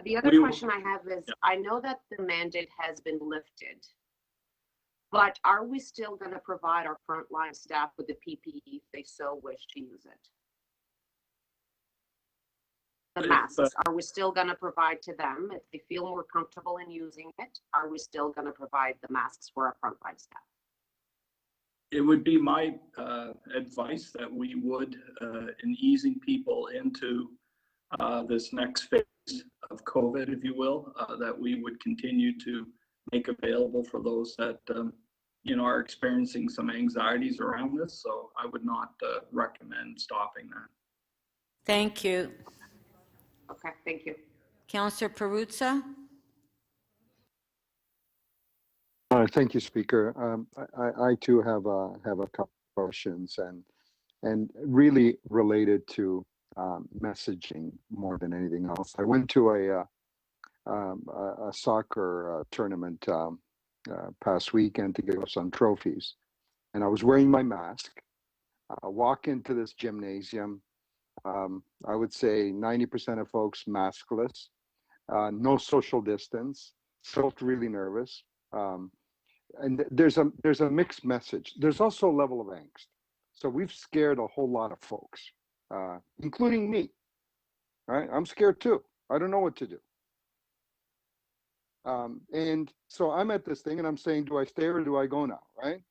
the other question I have is, I know that the mandate has been lifted, but are we still going to provide our frontline staff with the PPE if they so wish to use it? The masks, are we still going to provide to them if they feel more comfortable in using it? Are we still going to provide the masks for our frontline staff? It would be my advice that we would, in easing people into this next phase of COVID, if you will, that we would continue to make available for those that are experiencing some anxieties around this. So I would not recommend stopping that. Thank you. Okay, thank you. Councillor Perruzza? Thank you, Speaker. I too have a couple of questions and really related to messaging more than anything else. I went to a soccer tournament past weekend to give us some trophies, and I was wearing my mask. I walk into this gymnasium. I would say 90% of folks maskless, no social distance, felt really nervous. And there's a mixed message. There's also a level of angst. So we've scared a whole lot of folks, including me. Right? I'm scared too. I don't know what to do. And so I'm at this thing and I'm saying, do I stay or do I go now? Right?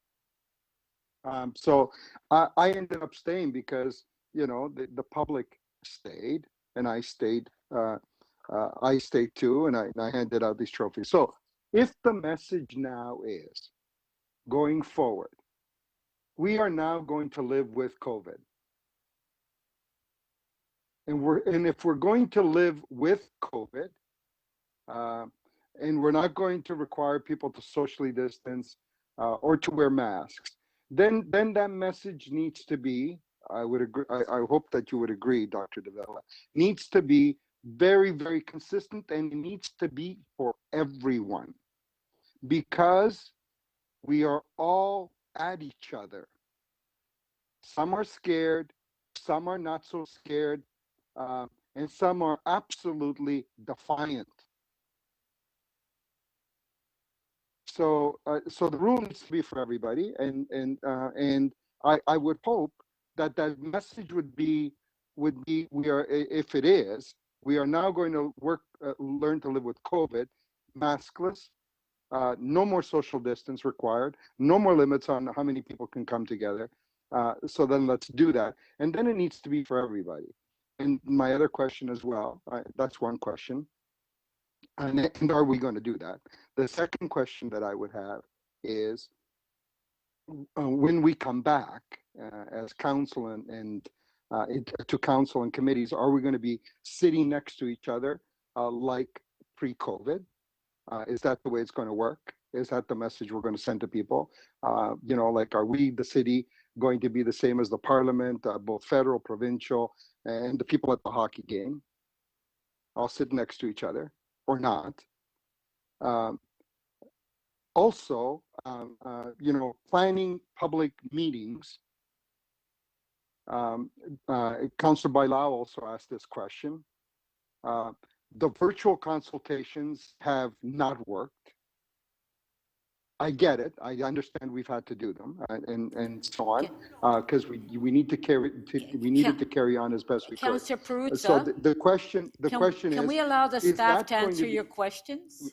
So I ended up staying because, the public stayed and I stayed. I stayed too, and I handed out these trophies. So if the message now is going forward, we are now going to live with COVID. And if we're going to live with COVID, and we're not going to require people to socially distance or to wear masks, then that message needs to be, I would agree, I hope that you would agree, Dr. Davila, needs to be very, very consistent, and it needs to be for everyone, because we are all at each other. Some are scared, some are not so scared, and some are absolutely defiant. So the rule needs to be for everybody, and I would hope that message would be we are, if it is, we are now going to learn to live with COVID, maskless, no more social distance required, no more limits on how many people can come together. So then let's do that. And then it needs to be for everybody. And my other question as well, that's one question. And are we going to do that? The second question that I would have is, when we come back as council and to council and committees, are we going to be sitting next to each other like pre-COVID? Is that the way it's going to work? Is that the message we're going to send to people? Like, are we, the city, going to be the same as the parliament, both federal, provincial, and the people at the hockey game? All sit next to each other or not? Also, planning public meetings. Councillor Bailao also asked this question. The virtual consultations have not worked. I get it. I understand we've had to do them and so on, because we need to carry on as best we could. Councillor Perruzza. So the question is, can we allow the is staff that to going answer be- your questions?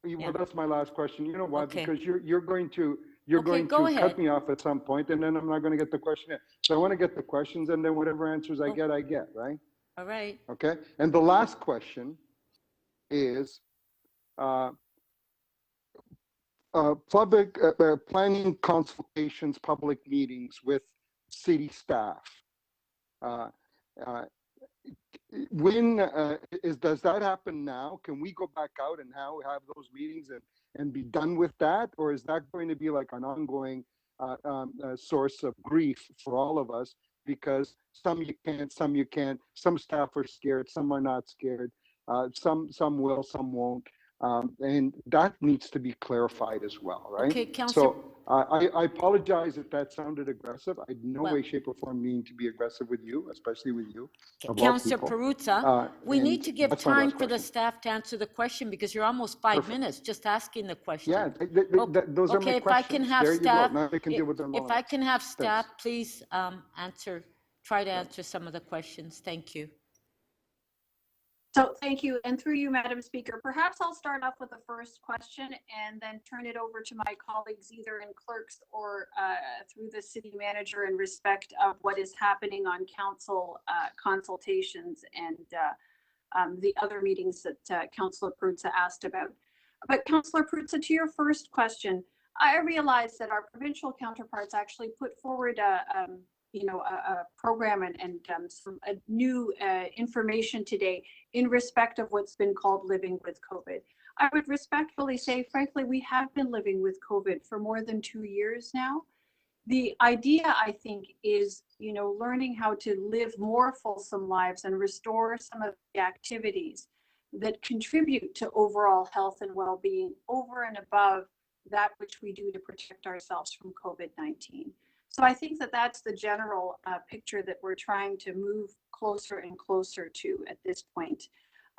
Well, that's my last question. You know why? Okay. Because you're going to go ahead. cut me off at some point, and then I'm not going to get the question in. So I want to get the questions, and then whatever answers I get, right? All right. Okay. And the last question is, public planning consultations, public meetings with city staff. when does that happen now? Can we go back out and now have those meetings and be done with that? Or is that going to be like an ongoing source of grief for all of us? Because some you can't, some you can't, some staff are scared, some are not scared, some will, some won't. And that needs to be clarified as well, right? Okay, Councillor. So I apologize if that sounded aggressive. I in no way, shape, or form mean to be aggressive with you, especially with you. Councillor Perruzza, we need to give that's my time last for the question. staff to answer the question because you're almost 5 minutes just asking the question. Yeah, those are my Okay, if I can questions. have There you go. staff, Now they can deal with them all if I else. can have staff, Thanks. please try to answer some of the questions. Thank you. So thank you. And through you, Madam Speaker, perhaps I'll start off with the first question and then turn it over to my colleagues either in clerks or through the city manager in respect of what is happening on council consultations and the other meetings that Councillor Perruzza asked about. But Councillor Perruzza, to your first question, I realize that our provincial counterparts actually put forward a program and some new information today in respect of what's been called living with COVID. I would respectfully say, frankly, we have been living with COVID for more than 2 years now. The idea, I think, is, learning how to live more fulsome lives and restore some of the activities that contribute to overall health and well-being over and above that which we do to protect ourselves from COVID-19. So I think that that's the general picture that we're trying to move closer and closer to at this point.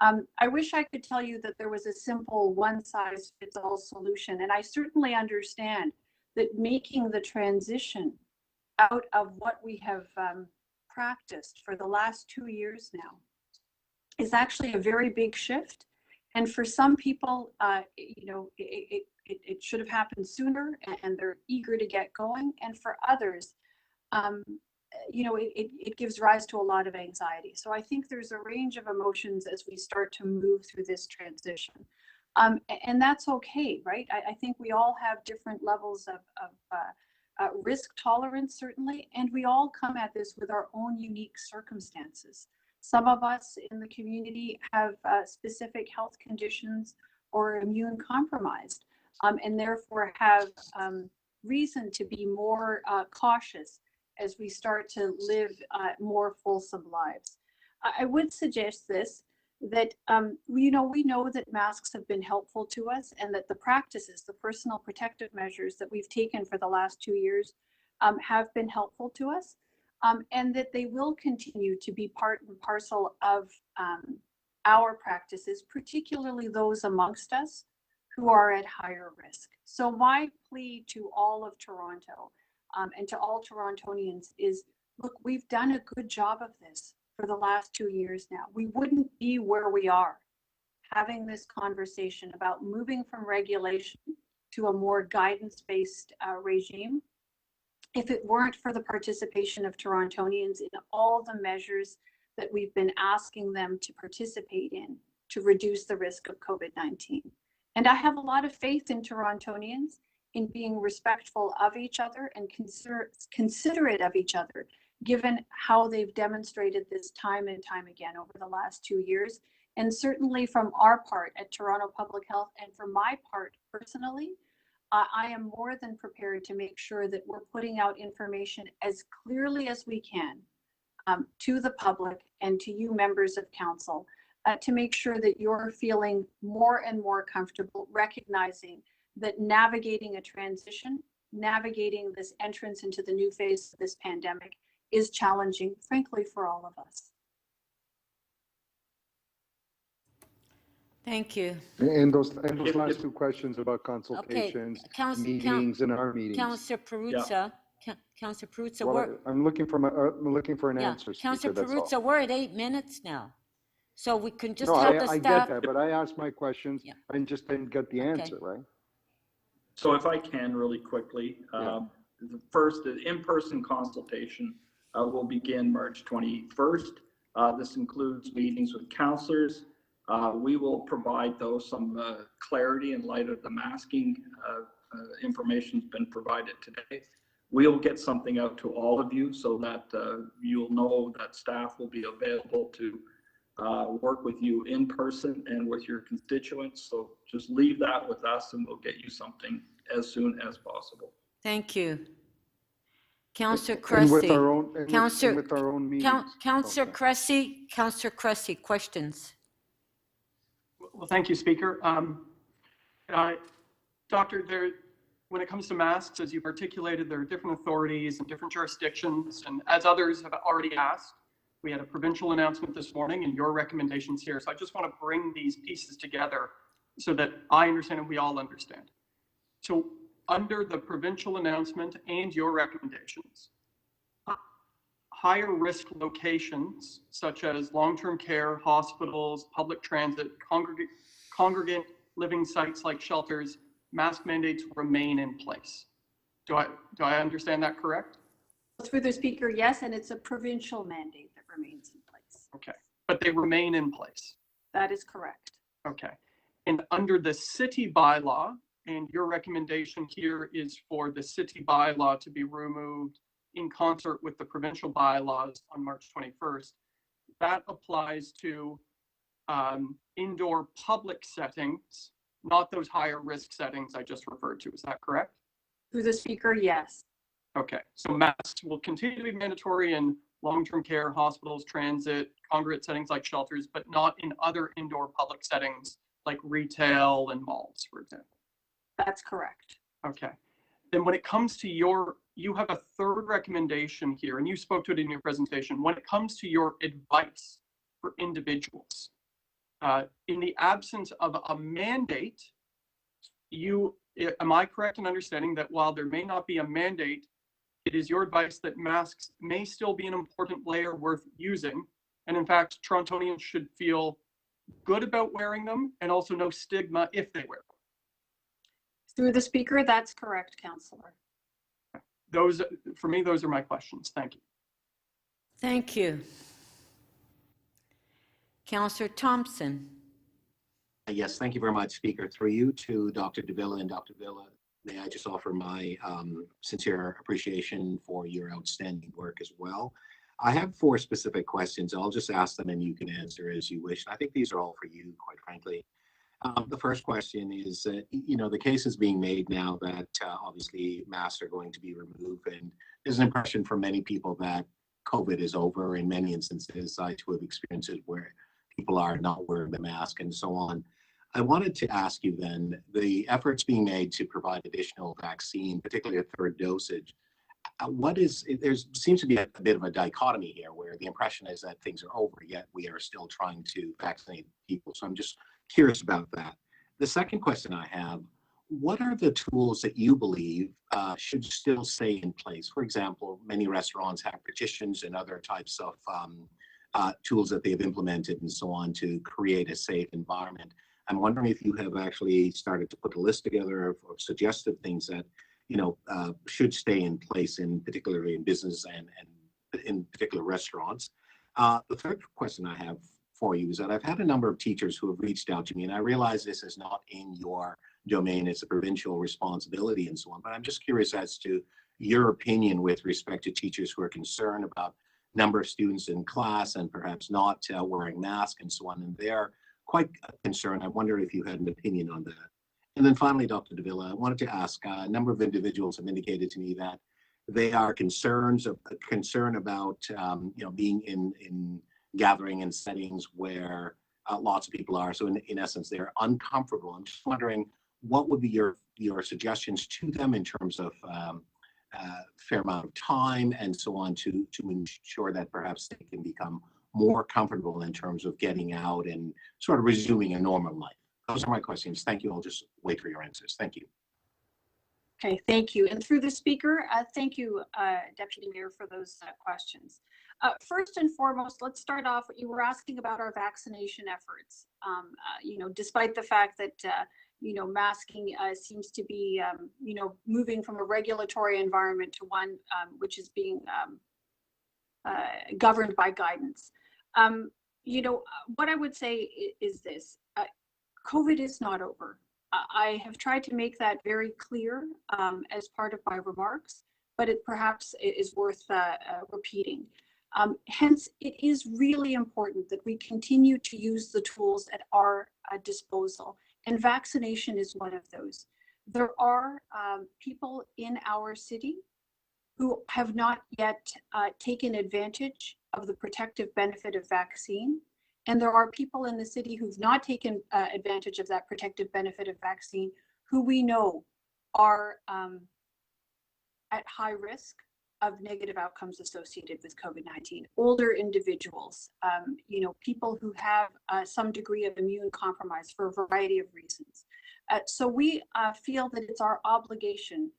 I wish I could tell you that there was a simple one-size-fits-all solution, and I certainly understand that making the transition out of what we have practiced for the last 2 years now is actually a very big shift. And for some people, it should have happened sooner and they're eager to get going. And for others, it gives rise to a lot of anxiety. So I think there's a range of emotions as we start to move through this transition. And that's okay, right? I think we all have different levels of risk tolerance, certainly, and we all come at this with our own unique circumstances. Some of us in the community have specific health conditions or immune compromised, and therefore have reason to be more cautious as we start to live more fulsome lives. I would suggest that we know that masks have been helpful to us and that the practices, the personal protective measures that we've taken for the last 2 years have been helpful to us, and that they will continue to be part and parcel of our practices, particularly those amongst us who are at higher risk. So my plea to all of Toronto and to all Torontonians is, look, we've done a good job of this for the last 2 years now. We wouldn't be where we are having this conversation about moving from regulation to a more guidance-based regime if it weren't for the participation of Torontonians in all the measures that we've been asking them to participate in to reduce the risk of COVID-19. And I have a lot of faith in Torontonians in being respectful of each other and considerate of each other, given how they've demonstrated this time and time again over the last 2 years. And certainly from our part at Toronto Public Health and for my part personally, I am more than prepared to make sure that we're putting out information as clearly as we can to the public and to you members of council to make sure that you're feeling more and more comfortable recognizing that navigating a transition, navigating this entrance into the new phase of this pandemic is challenging, frankly, for all of us. Thank you. And those last two questions about consultations, meetings, and our meetings. Councillor Perruzza, Councillor Perruzza, Well, I'm looking for an yeah, answer, Speaker, Councillor that's all. Perruzza, we're at 8 minutes now. So we can just No, have the I staff. get that, but I asked my questions and just didn't get the answer, right? So if I can really quickly, the first, the in-person consultation will begin March 21st. This includes meetings with councillors. We will provide those some clarity in light of the masking information that's been provided today. we'll get something out to all of you so that you'll know that staff will be available to work with you in person and with your constituents. So just leave that with us and we'll get you something as soon as possible. Thank you. Councillor And with Cressy. our own, and Councillor with our own meetings. Councillor Cressy, questions. Well, thank you, Speaker. Doctor, when it comes to masks, as you've articulated, there are different authorities and different jurisdictions. And as others have already asked, we had a provincial announcement this morning and your recommendations here. So I just want to bring these pieces together so that I understand and we all understand. So under the provincial announcement and your recommendations, higher risk locations such as long-term care, hospitals, public transit, congregate living sites like shelters, mask mandates remain in place. Do I understand that correct? Through the Speaker, yes, and it's a provincial mandate that remains in place. Okay, but they remain in place. That is correct. Okay, and under the city bylaw, and your recommendation here is for the city bylaw to be removed in concert with the provincial bylaws on March 21st. That applies to indoor public settings, not those higher risk settings I just referred to. Is that correct? Through the Speaker, yes. Okay, so masks will continue to be mandatory in long-term care, hospitals, transit, congregate settings like shelters, but not in other indoor public settings like retail and malls, for example. That's correct. Okay. Then when it comes to you have a third recommendation here, and you spoke to it in your presentation. When it comes to your advice for individuals, in the absence of a mandate, am I correct in understanding that while there may not be a mandate, it is your advice that masks may still be an important layer worth using, and in fact, Torontonians should feel good about wearing them and also no stigma if they wear them? Through the Speaker, that's correct, Councillor. For me, those are my questions. Thank you. Thank you. Councillor Thompson. Yes, thank you very much, Speaker. Through you to Dr. Davila, and Dr. Davila, may I just offer my sincere appreciation for your outstanding work as well. I have 4 specific questions. I'll just ask them and you can answer as you wish. I think these are all for you, quite frankly. The first question is, the case is being made now that obviously masks are going to be removed, and there's an impression for many people that COVID is over. In many instances, I too have experienced it where people are not wearing the mask and so on. I wanted to ask you then, the efforts being made to provide additional vaccine, particularly a third dosage, there seems to be a bit of a dichotomy here where the impression is that things are over, yet we are still trying to vaccinate people. So I'm just curious about that. The second question I have, what are the tools that you believe should still stay in place? For example, many restaurants have petitions and other types of tools that they've implemented and so on to create a safe environment. I'm wondering if you have actually started to put a list together of suggestive things that should stay in place, particularly in business and in particular restaurants. The third question I have for you is that I've had a number of teachers who have reached out to me, and I realize this is not in your domain, it's a provincial responsibility and so on, but I'm just curious as to your opinion with respect to teachers who are concerned about number of students in class and perhaps not wearing masks and so on, and they're quite concerned. I wonder if you had an opinion on that. And then finally, Dr. Davila, I wanted to ask, a number of individuals have indicated to me that they are concerned about being in gathering in settings where lots of people are. So in essence, they're uncomfortable. I'm just wondering, what would be your suggestions to them in terms of fair amount of time and so on to ensure that perhaps they can become more comfortable in terms of getting out and sort of resuming a normal life? Those are my questions. Thank you. I'll just wait for your answers. Thank you. Okay, thank you. And through the Speaker, thank you, Deputy Mayor, for those questions. First and foremost, let's start off. You were asking about our vaccination efforts. Despite the fact that masking seems to be moving from a regulatory environment to one which is being governed by guidance. What I would say is this: COVID is not over. I have tried to make that very clear as part of my remarks. but it perhaps is worth repeating. Hence, it is really important that we continue to use the tools at our disposal, and vaccination is one of those. There are people in our city who have not yet taken advantage of the protective benefit of vaccine. And there are people in the city who've not taken advantage of that protective benefit of vaccine, who we know are at high risk of negative outcomes associated with COVID-19. Older individuals, people who have some degree of immune compromise for a variety of reasons. So we feel that it's our obligation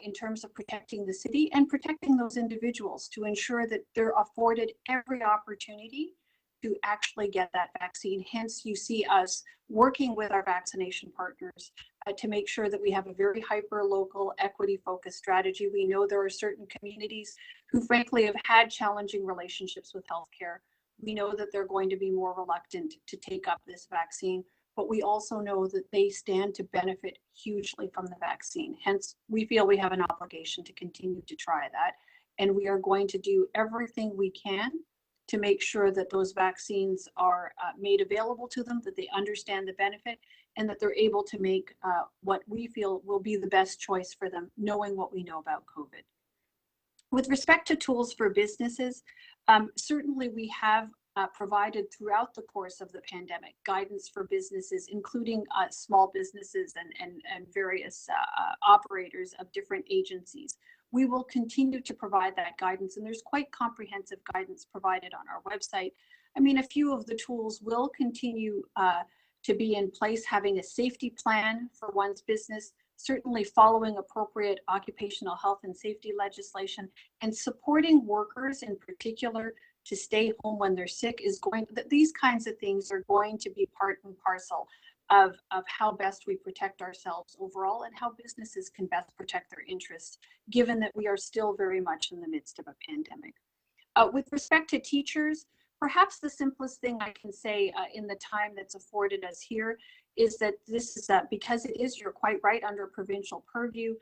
in terms of protecting the city and protecting those individuals to ensure that they're afforded every opportunity to actually get that vaccine. Hence, you see us working with our vaccination partners to make sure that we have a very hyper-local, equity-focused strategy. We know there are certain communities who frankly have had challenging relationships with healthcare. We know that they're going to be more reluctant to take up this vaccine, but we also know that they stand to benefit hugely from the vaccine. Hence, we feel we have an obligation to continue to try that. And we are going to do everything we can to make sure that those vaccines are made available to them, that they understand the benefit, and that they're able to make what we feel will be the best choice for them, knowing what we know about COVID. With respect to tools for businesses, certainly we have provided throughout the course of the pandemic guidance for businesses, including small businesses and various operators of different agencies. We will continue to provide that guidance, and there's quite comprehensive guidance provided on our website. I mean, a few of the tools will continue to be in place, having a safety plan for one's business, certainly following appropriate occupational health and safety legislation, and supporting workers in particular to stay home when they're sick these kinds of things are going to be part and parcel of how best we protect ourselves overall and how businesses can best protect their interests, given that we are still very much in the midst of a pandemic. With respect to teachers, perhaps the simplest thing I can say in the time that's afforded us here is that this is because it is, you're quite right, under provincial purview.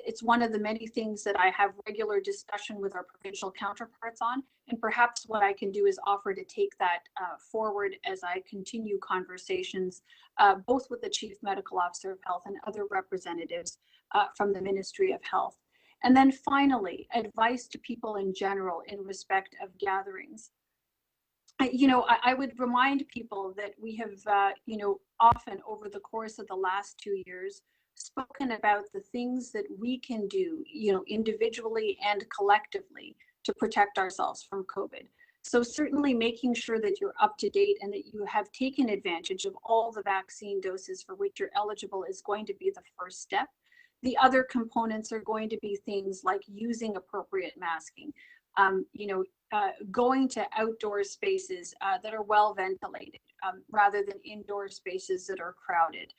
It's one of the many things that I have regular discussion with our provincial counterparts on, and perhaps what I can do is offer to take that forward as I continue conversations, both with the Chief Medical Officer of Health and other representatives from the Ministry of Health. And then finally, advice to people in general in respect of gatherings. I would remind people that we have, often over the course of the last 2 years, spoken about the things that we can do, individually and collectively to protect ourselves from COVID. So certainly making sure that you're up to date and that you have taken advantage of all the vaccine doses for which you're eligible is going to be the first step. The other components are going to be things like using appropriate masking, going to outdoor spaces that are well ventilated rather than indoor spaces that are crowded.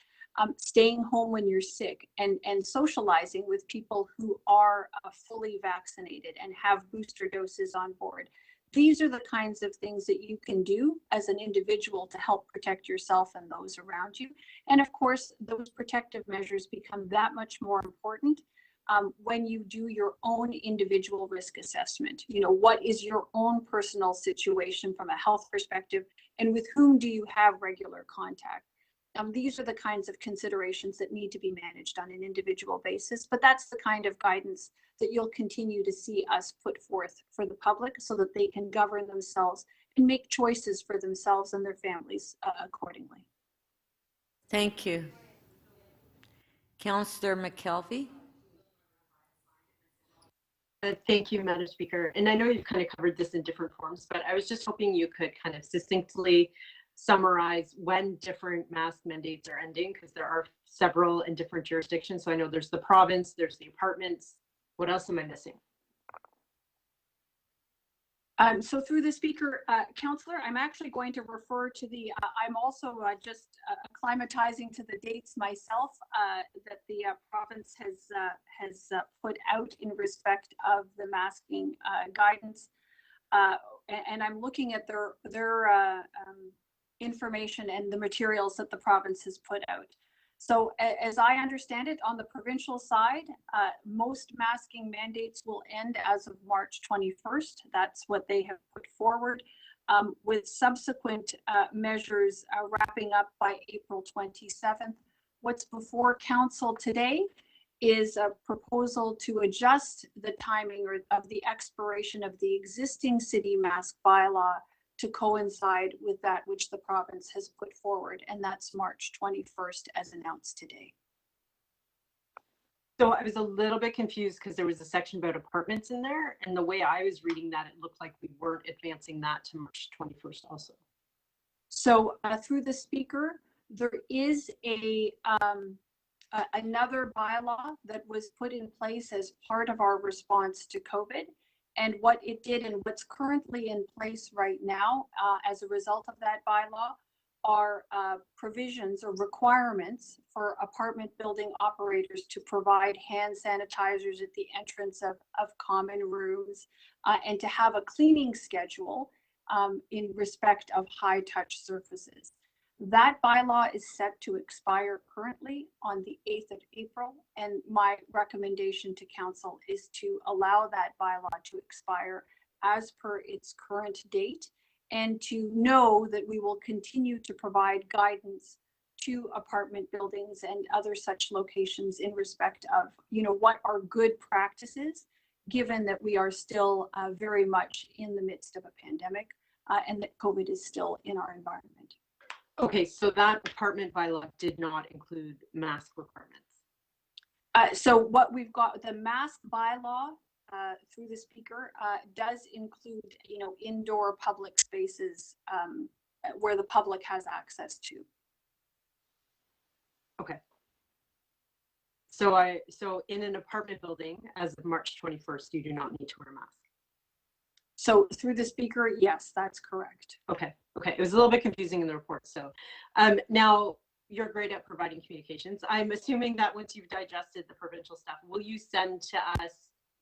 Staying home when you're sick and socializing with people who are fully vaccinated and have booster doses on board. These are the kinds of things that you can do as an individual to help protect yourself and those around you. And of course, those protective measures become that much more important when you do your own individual risk assessment. What is your own personal situation from a health perspective, and with whom do you have regular contact? These are the kinds of considerations that need to be managed on an individual basis, but that's the kind of guidance that you'll continue to see us put forth for the public so that they can govern themselves and make choices for themselves and their families accordingly. Thank you. Councillor McKelvey. Thank you, Madam Speaker. And I know you've kind of covered this in different forms, but I was just hoping you could kind of succinctly summarize when different mask mandates are ending, because there are several in different jurisdictions. So I know there's the province, there's the apartments. What else am I missing? So through the speaker, Councillor, I'm actually going to refer to the, I'm also just acclimatizing to the dates myself that the province has put out in respect of the masking guidance. And I'm looking at their information and the materials that the province has put out. So as I understand it, on the provincial side, most masking mandates will end as of March 21st. That's what they have put forward, with subsequent measures wrapping up by April 27th. What's before council today is a proposal to adjust the timing of the expiration of the existing city mask bylaw to coincide with that which the province has put forward, and that's March 21st as announced today. So I was a little bit confused because there was a section about apartments in there, and the way I was reading that, it looked like we weren't advancing that to March 21st also. So through the speaker, there is another bylaw that was put in place as part of our response to COVID. And what it did and what's currently in place right now as a result of that bylaw are provisions or requirements for apartment building operators to provide hand sanitizers at the entrance of common rooms and to have a cleaning schedule in respect of high touch surfaces. That bylaw is set to expire currently on the 8th of April, and my recommendation to council is to allow that bylaw to expire as per its current date, and to know that we will continue to provide guidance to apartment buildings and other such locations in respect of, what are good practices, given that we are still very much in the midst of a pandemic and that COVID is still in our environment. Okay, so that apartment bylaw did not include mask requirements. So what we've got, the mask bylaw through the speaker does include, indoor public spaces where the public has access to. Okay. So in an apartment building as of March 21st, you do not need to wear a mask. So through the speaker, yes, that's correct. Okay. It was a little bit confusing in the report. So now you're great at providing communications. I'm assuming that once you've digested the provincial stuff, will you send to us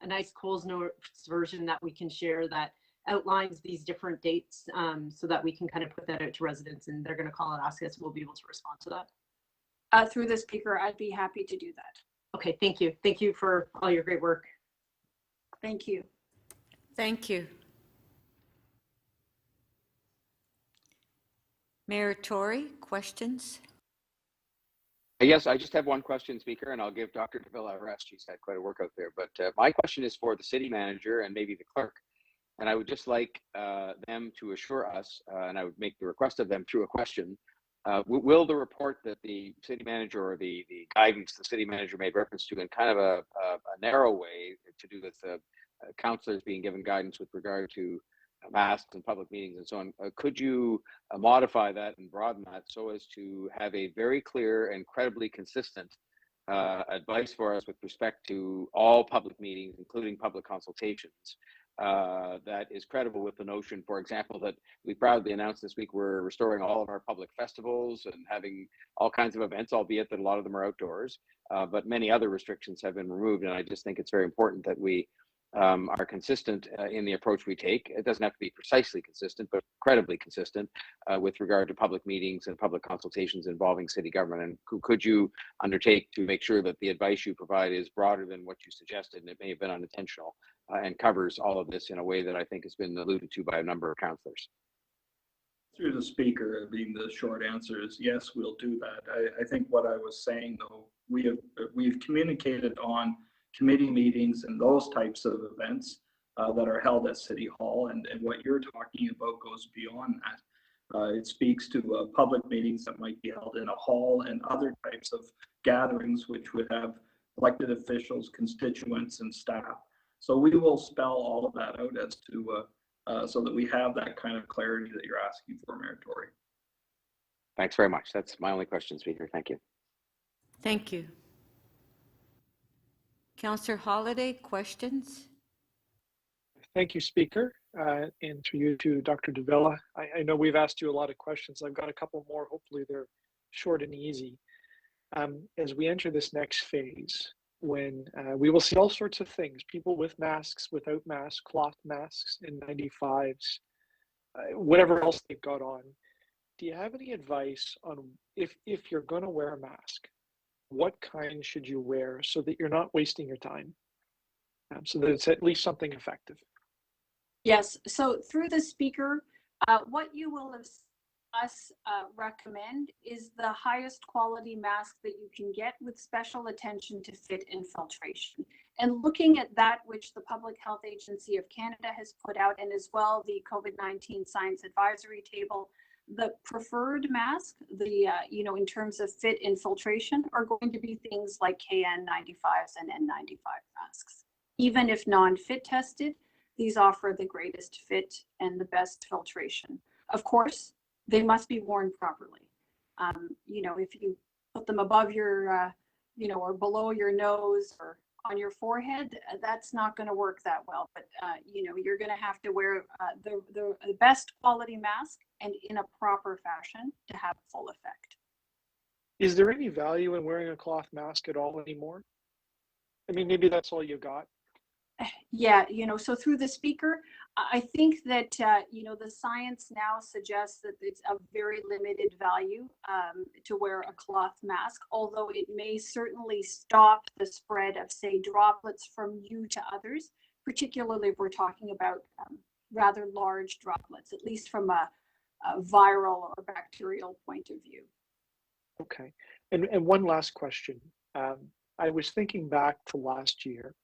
a nice Coles Notes version that we can share that outlines these different dates so that we can kind of put that out to residents and they're going to call and ask us, we'll be able to respond to that? Through the speaker, I'd be happy to do that. Okay, thank you. Thank you for all your great work. Thank you. Thank you. Mayor Tory, questions? Yes, I just have one question, Speaker, and I'll give Dr. Davila a rest. She's had quite a workout there. But my question is for the city manager and maybe the clerk. And I would just like them to assure us, and I would make the request of them through a question, will the report that the city manager or the guidance the city manager made reference to in kind of a narrow way to do with councillors being given guidance with regard to masks and public meetings and so on, could you modify that and broaden that so as to have a very clear and credibly consistent advice for us with respect to all public meetings, including public consultations, that is credible with the notion, for example, that we proudly announced this week we're restoring all of our public festivals and having all kinds of events, albeit that a lot of them are outdoors, but many other restrictions have been removed. And I just think it's very important that we are consistent in the approach we take. It doesn't have to be precisely consistent, but credibly consistent with regard to public meetings and public consultations involving city government. And could you undertake to make sure that the advice you provide is broader than what you suggested, and it may have been unintentional, and covers all of this in a way that I think has been alluded to by a number of councillors? Through the speaker, the short answer is yes, we'll do that. I think what I was saying though, we've communicated on committee meetings and those types of events that are held at City Hall, and what you're talking about goes beyond that. It speaks to public meetings that might be held in a hall and other types of gatherings which would have elected officials, constituents, and staff. So we will spell all of that out as to so that we have that kind of clarity that you're asking for, Mayor Tory. Thanks very much. That's my only question, Speaker. Thank you. Thank you. Councillor Holiday, questions? Thank you, Speaker, and to you too, Dr. Davila. I know we've asked you a lot of questions. I've got a couple more. Hopefully they're short and easy. As we enter this next phase, when we will see all sorts of things, people with masks, without masks, cloth masks, N95s, whatever else they've got on. Do you have any advice on if you're going to wear a mask, what kind should you wear so that you're not wasting your time? So that it's at least something effective. Yes, so through the speaker, what you will have seen us recommend is the highest quality mask that you can get with special attention to fit and filtration. And looking at that which the Public Health Agency of Canada has put out, and as well the COVID-19 Science Advisory Table, the preferred mask, in terms of fit and filtration, are going to be things like KN95s and N95 masks. Even if non-fit tested, these offer the greatest fit and the best filtration. Of course, they must be worn properly. If you put them above your, or below your nose or on your forehead, that's not going to work that well. But, you're going to have to wear the best quality mask and in a proper fashion to have full effect. Is there any value in wearing a cloth mask at all anymore? I mean, maybe that's all you got. Yeah, so through the speaker, I think that, the science now suggests that it's of very limited value to wear a cloth mask, although it may certainly stop the spread of, say, droplets from you to others, particularly if we're talking about rather large droplets, at least from a viral or bacterial point of view. Okay. And one last question. I was thinking back to last year,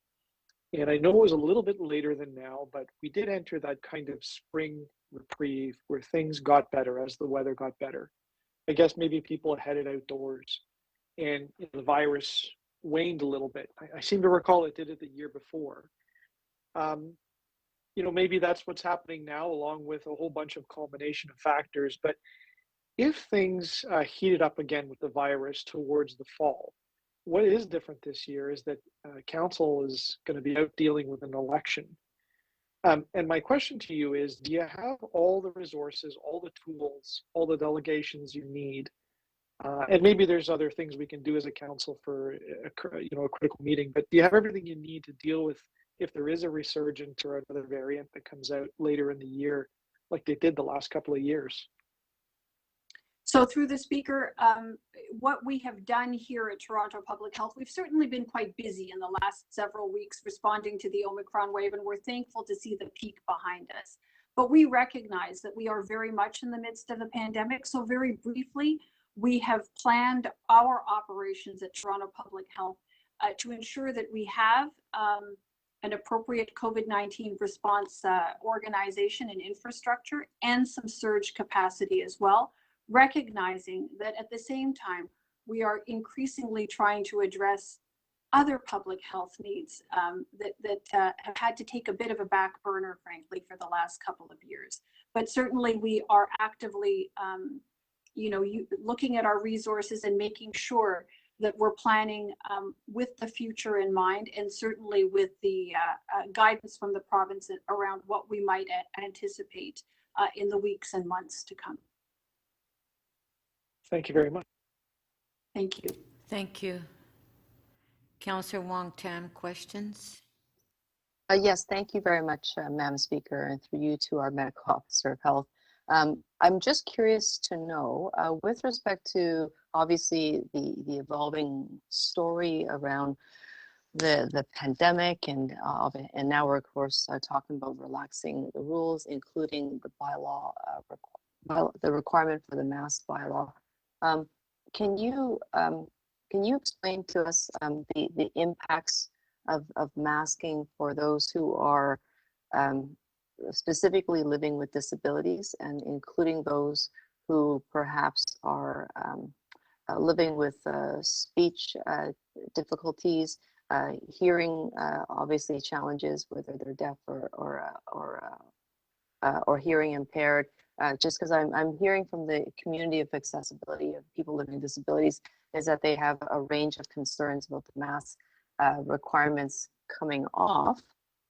and I know it was a little bit later than now, but we did enter that kind of spring reprieve where things got better as the weather got better. I guess maybe people had headed outdoors and the virus waned a little bit. I seem to recall it did it the year before. Maybe that's what's happening now, along with a whole bunch of culmination of factors. But if things heated up again with the virus towards the fall, what is different this year is that council is going to be out dealing with an election. And my question to you is, do you have all the resources, all the tools, all the delegations you need? And maybe there's other things we can do as a council for a critical meeting, but do you have everything you need to deal with if there is a resurgence or another variant that comes out later in the year, like they did the last couple of years? So through the speaker, what we have done here at Toronto Public Health, we've certainly been quite busy in the last several weeks responding to the Omicron wave, and we're thankful to see the peak behind us. But we recognize that we are very much in the midst of a pandemic. So very briefly, we have planned our operations at Toronto Public Health to ensure that we have an appropriate COVID-19 response organization and infrastructure and some surge capacity as well, recognizing that at the same time, we are increasingly trying to address other public health needs that have had to take a bit of a back burner, frankly, for the last couple of years. But certainly we are actively, looking at our resources and making sure that we're planning with the future in mind, and certainly with the guidance from the province around what we might anticipate in the weeks and months to come. Thank you very much. Thank you. Thank you. Councillor Wong Tam, questions? Yes, thank you very much, Madam Speaker, and through you to our Medical Officer of Health. I'm just curious to know, with respect to obviously the evolving story around the pandemic, and now we're of course talking about relaxing the rules, including the bylaw, the requirement for the mask bylaw. Can you explain to us the impacts of masking for those who are specifically living with disabilities, and including those who perhaps are living with speech difficulties, hearing obviously challenges, whether they're deaf or hearing impaired? Just because I'm hearing from the community of accessibility of people living with disabilities is that they have a range of concerns about the mask requirements coming off,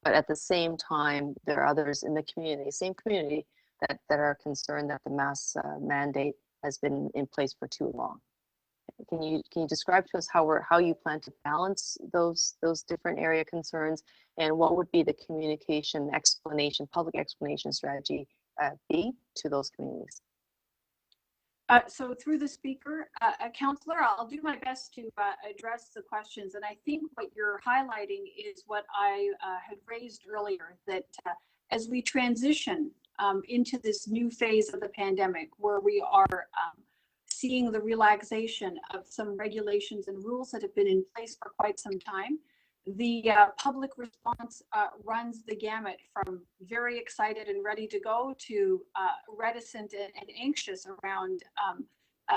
but at the same time, there are others in the community, same community, that are concerned that the mask mandate has been in place for too long. Can you describe to us how you plan to balance those different area concerns, and what would be the communication explanation, public explanation strategy be to those communities? So through the speaker, Councillor, I'll do my best to address the questions. And I think what you're highlighting is what I had raised earlier, that as we transition into this new phase of the pandemic, where we are seeing the relaxation of some regulations and rules that have been in place for quite some time, the public response runs the gamut from very excited and ready to go to reticent and anxious around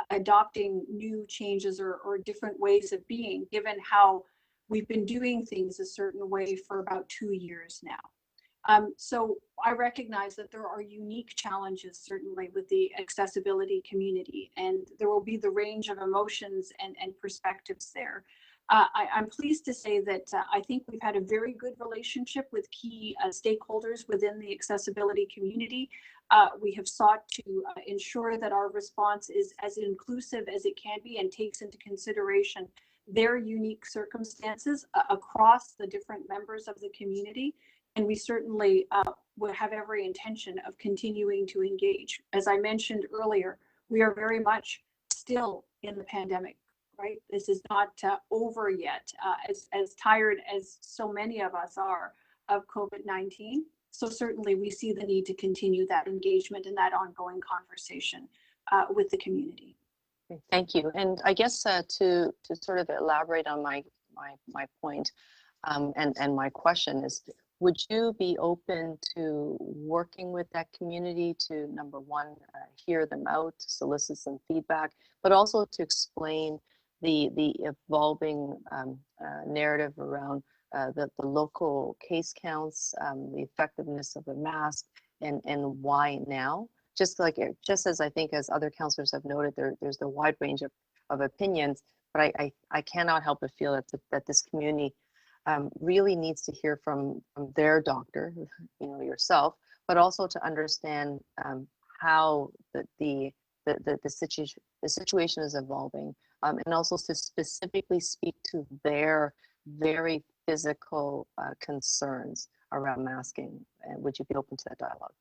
adopting new changes or different ways of being, given how we've been doing things a certain way for about 2 years now. So I recognize that there are unique challenges, certainly, with the accessibility community, and there will be the range of emotions and perspectives there. I'm pleased to say that I think we've had a very good relationship with key stakeholders within the accessibility community. We have sought to ensure that our response is as inclusive as it can be and takes into consideration their unique circumstances across the different members of the community. And we certainly would have every intention of continuing to engage. As I mentioned earlier, we are very much still in the pandemic. Right? This is not over yet, as tired as so many of us are of COVID-19. So certainly we see the need to continue that engagement and that ongoing conversation with the community. Thank you. And I guess to sort of elaborate on my point and my question is, would you be open to working with that community to, number one, hear them out, solicit some feedback, but also to explain the evolving narrative around the local case counts, the effectiveness of the mask, and why now? Just as I think as other councillors have noted, there's the wide range of opinions, but I cannot help but feel that this community really needs to hear from their doctor, yourself, but also to understand how the situation is evolving. And also to specifically speak to their very physical concerns around masking. And would you be open to that dialogue?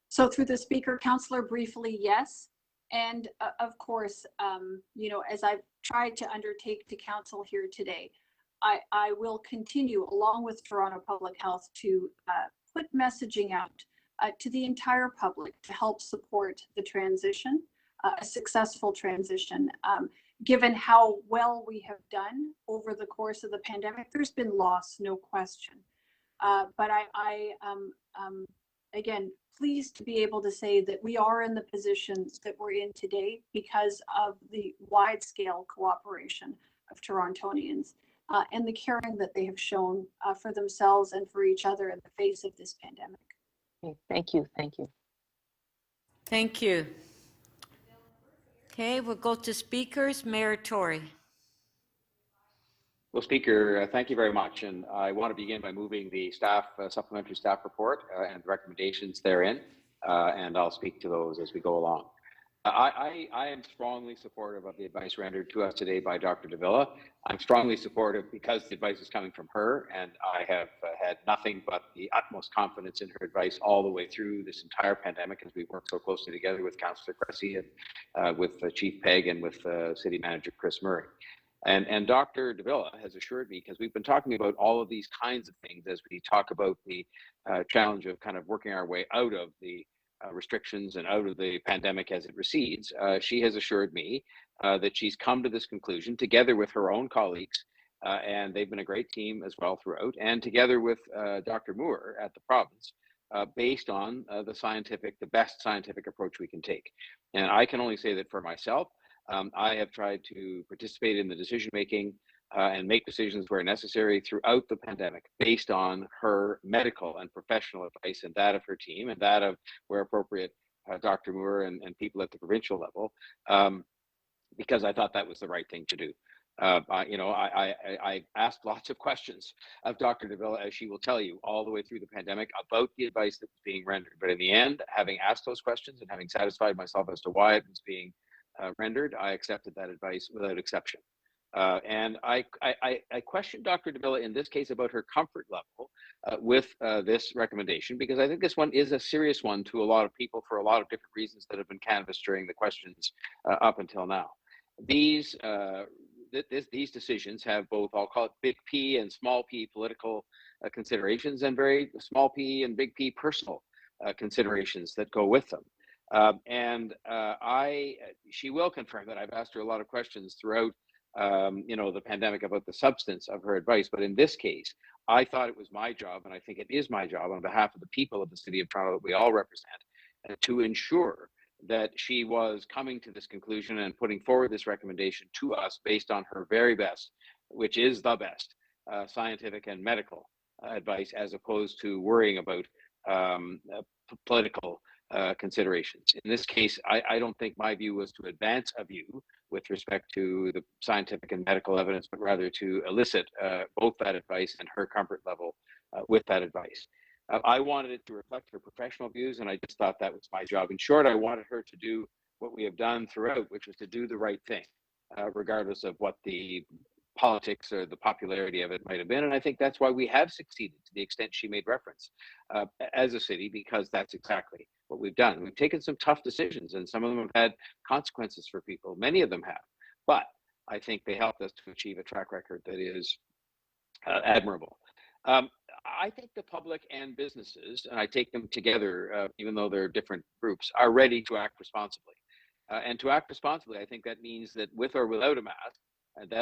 So through the speaker, Councillor, briefly, yes. And of course, as I've tried to undertake to council here today, I will continue along with Toronto Public Health to put messaging out to the entire public to help support the transition, a successful transition. Given how well we have done over the course of the pandemic, there's been loss, no question. But I again, pleased to be able to say that we are in the positions that we're in today because of the wide-scale cooperation of Torontonians and the caring that they have shown for themselves and for each other in the face of this pandemic. Okay, thank you. Thank you. Thank you. Okay, we'll go to speakers. Mayor Tory. Well, Speaker, thank you very much. And I want to begin by moving the staff supplementary staff report and recommendations therein, and I'll speak to those as we go along. I am strongly supportive of the advice rendered to us today by Dr. Davila. I'm strongly supportive because the advice is coming from her, and I have had nothing but the utmost confidence in her advice all the way through this entire pandemic as we work so closely together with Councillor Cressy and with Chief Pegg and with City Manager Chris Murray. And Dr. Davila has assured me, because we've been talking about all of these kinds of things as we talk about the challenge of kind of working our way out of the restrictions and out of the pandemic as it recedes, she has assured me that she's come to this conclusion together with her own colleagues, and they've been a great team as well throughout, and together with Dr. Moore at the province, based on the best scientific approach we can take. And I can only say that for myself, I have tried to participate in the decision-making and make decisions where necessary throughout the pandemic based on her medical and professional advice and that of her team and that of, where appropriate, Dr. Moore and people at the provincial level, because I thought that was the right thing to do. I asked lots of questions of Dr. Davila, as she will tell you, all the way through the pandemic about the advice that was being rendered. But in the end, having asked those questions and having satisfied myself as to why it was being rendered, I accepted that advice without exception. And I questioned Dr. Davila in this case about her comfort level with this recommendation, because I think this one is a serious one to a lot of people for a lot of different reasons that have been canvassed during the questions up until now. These decisions have both, I'll call it big P and small p political considerations, and very small p and big P personal considerations that go with them. She will confirm that I've asked her a lot of questions throughout the pandemic about the substance of her advice. But in this case, I thought it was my job, and I think it is my job on behalf of the people of the City of Toronto that we all represent, to ensure that she was coming to this conclusion and putting forward this recommendation to us based on her very best, which is the best, scientific and medical advice, as opposed to worrying about political considerations. In this case, I don't think my view was to advance a view with respect to the scientific and medical evidence, but rather to elicit both that advice and her comfort level with that advice. I wanted it to reflect her professional views, and I just thought that was my job. In short, I wanted her to do what we have done throughout, which was to do the right thing, regardless of what the politics or the popularity of it might have been. And I think that's why we have succeeded to the extent she made reference as a city, because that's exactly what we've done. We've taken some tough decisions, and some of them have had consequences for people. Many of them have, but I think they helped us to achieve a track record that is admirable. I think the public and businesses, and I take them together, even though they're different groups, are ready to act responsibly. And to act responsibly, I think that means that with or without a mask,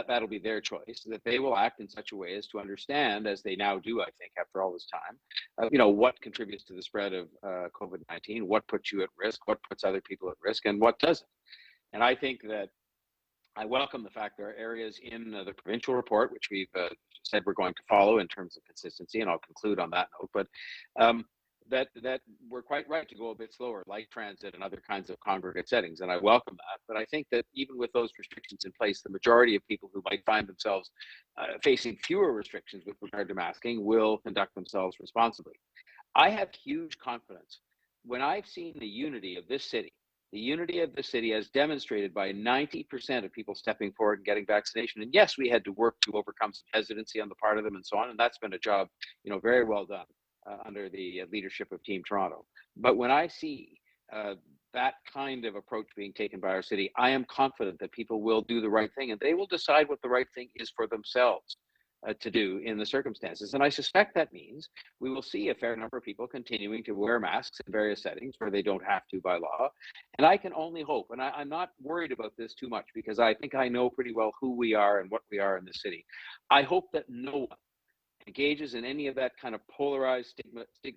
that'll be their choice, that they will act in such a way as to understand, as they now do, I think, after all this time, what contributes to the spread of COVID-19, what puts you at risk, what puts other people at risk, and what doesn't. And I think that I welcome the fact there are areas in the provincial report, which we've said we're going to follow in terms of consistency, and I'll conclude on that note, but that we're quite right to go a bit slower, like transit and other kinds of congregate settings, and I welcome that. But I think that even with those restrictions in place, the majority of people who might find themselves facing fewer restrictions with regard to masking will conduct themselves responsibly. I have huge confidence when I've seen the unity of this city. The unity of the city as demonstrated by 90% of people stepping forward and getting vaccination. And yes, we had to work to overcome some hesitancy on the part of them and so on. And that's been a job, very well done under the leadership of Team Toronto. But when I see that kind of approach being taken by our city, I am confident that people will do the right thing, and they will decide what the right thing is for themselves to do in the circumstances. And I suspect that means we will see a fair number of people continuing to wear masks in various settings where they don't have to by law. And I can only hope, and I'm not worried about this too much, because I think I know pretty well who we are and what we are in this city. I hope that no one engages in any of that kind of polarized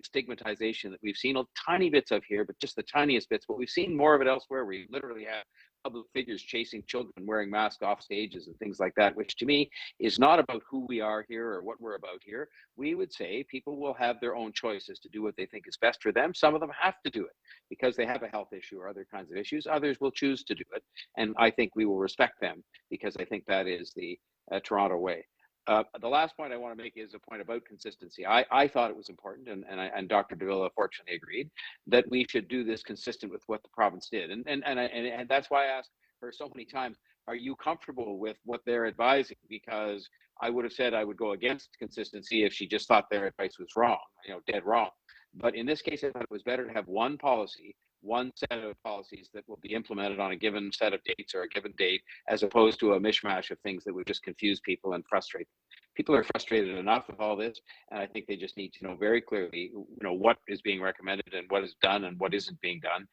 stigmatization that we've seen tiny bits of here, but just the tiniest bits. But we've seen more of it elsewhere, where you literally have public figures chasing children wearing masks off stages and things like that, which to me is not about who we are here or what we're about here. We would say people will have their own choices to do what they think is best for them. Some of them have to do it because they have a health issue or other kinds of issues. Others will choose to do it. And I think we will respect them, because I think that is the Toronto way. The last point I want to make is a point about consistency. I thought it was important, and Dr. Davila fortunately agreed, that we should do this consistent with what the province did. And that's why I asked her so many times, are you comfortable with what they're advising? Because I would have said I would go against consistency if she just thought their advice was wrong, dead wrong. But in this case, I thought it was better to have one policy, one set of policies that will be implemented on a given set of dates or a given date, as opposed to a mishmash of things that would just confuse people and frustrate them. People are frustrated enough with all this, and I think they just need to know very clearly, what is being recommended and what is done and what isn't being done.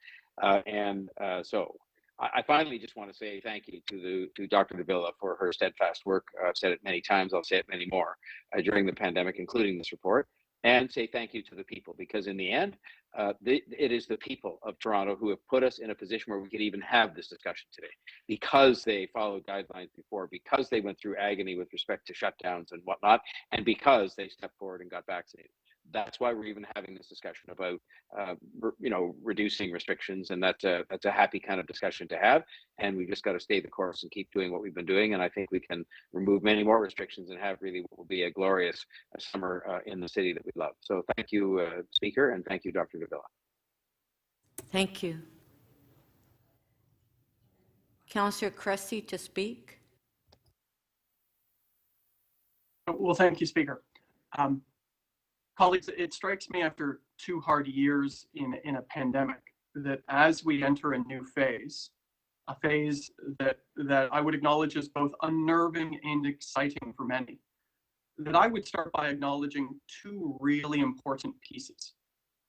So I finally just want to say thank you to Dr. Davila for her steadfast work. I've said it many times, I'll say it many more during the pandemic, including this report. And say thank you to the people, because in the end, it is the people of Toronto who have put us in a position where we could even have this discussion today, because they followed guidelines before, because they went through agony with respect to shutdowns and whatnot, and because they stepped forward and got vaccinated. That's why we're even having this discussion about, reducing restrictions, and that's a happy kind of discussion to have. And we just got to stay the course and keep doing what we've been doing. And I think we can remove many more restrictions and have really what will be a glorious summer in the city that we love. So thank you, Speaker, and thank you, Dr. Davila. Thank you. Councillor Cressy to speak. Well, thank you, Speaker. Colleagues, it strikes me after 2 hard years in a pandemic that as we enter a new phase, a phase that I would acknowledge as both unnerving and exciting for many, that I would start by acknowledging 2 really important pieces.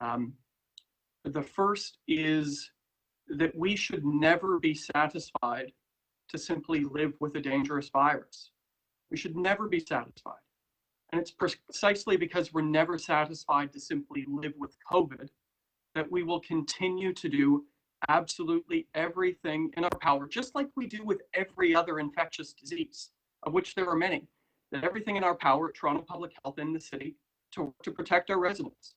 The first is that we should never be satisfied to simply live with a dangerous virus. We should never be satisfied. And it's precisely because we're never satisfied to simply live with COVID that we will continue to do absolutely everything in our power, just like we do with every other infectious disease, of which there are many, that everything in our power at Toronto Public Health in the city to protect our residents.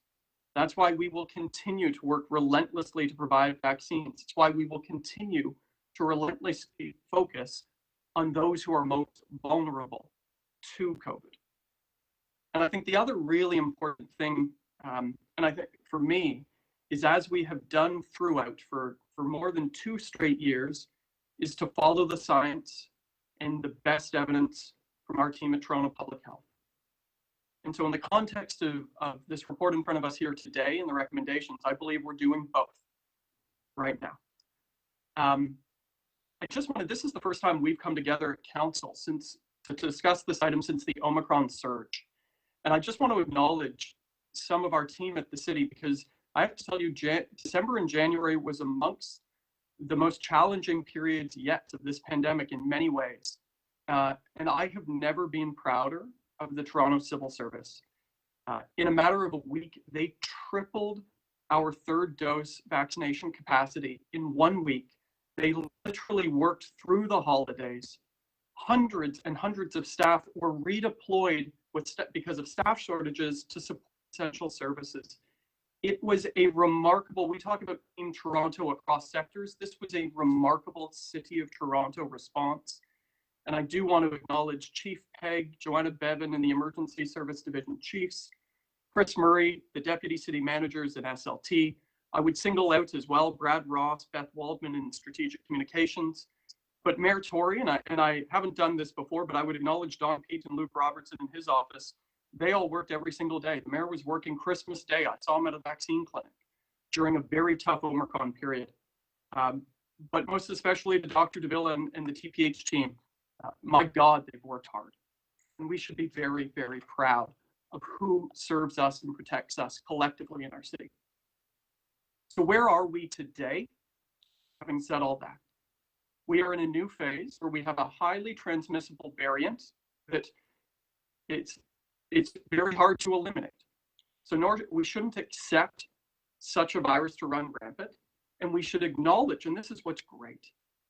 That's why we will continue to work relentlessly to provide vaccines. It's why we will continue to relentlessly focus on those who are most vulnerable to COVID. And I think the other really important thing, and I think for me, is as we have done throughout for more than 2 straight years, is to follow the science and the best evidence from our team at Toronto Public Health. And so in the context of this report in front of us here today and the recommendations, I believe we're doing both right now. I just wanted, this is the first time we've come together at council to discuss this item since the Omicron surge. And I just want to acknowledge some of our team at the city, because I have to tell you, December and January was amongst the most challenging periods yet of this pandemic in many ways. And I have never been prouder of the Toronto Civil Service. In a matter of a week, they tripled our 3rd dose vaccination capacity in 1 week. They literally worked through the holidays. Hundreds and hundreds of staff were redeployed because of staff shortages to support essential services. It was a remarkable, we talk about in Toronto across sectors, this was a remarkable City of Toronto response. And I do want to acknowledge Chief Pegg, Joanna Bevan, and the Emergency Service Division Chiefs, Chris Murray, the Deputy City Managers at SLT. I would single out as well Brad Ross, Beth Waldman in Strategic Communications. But Mayor Tory, and I haven't done this before, but I would acknowledge Don Pete and Luke Robertson in his office. They all worked every single day. The mayor was working Christmas Day. I saw him at a vaccine clinic during a very tough Omicron period. But most especially to Dr. Davila and the TPH team. My God, they've worked hard. And we should be very, very proud of who serves us and protects us collectively in our city. So where are we today? Having said all that, we are in a new phase where we have a highly transmissible variant that it's very hard to eliminate. So we shouldn't accept such a virus to run rampant. And we should acknowledge, and this is what's great,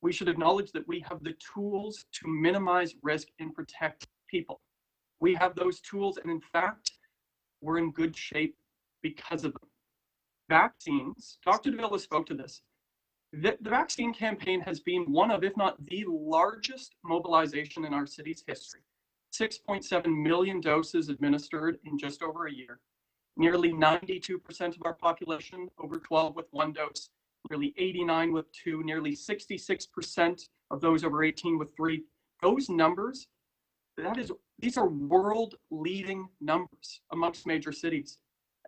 we should acknowledge that we have the tools to minimize risk and protect people. We have those tools, and in fact, we're in good shape because of them. Vaccines, Dr. Davila spoke to this. The vaccine campaign has been one of, if not the largest mobilization in our city's history. 6.7 million doses administered in just over a year. Nearly 92% of our population over 12 with 1 dose, nearly 89 with 2, nearly 66% of those over 18 with 3. Those numbers, these are world-leading numbers amongst major cities.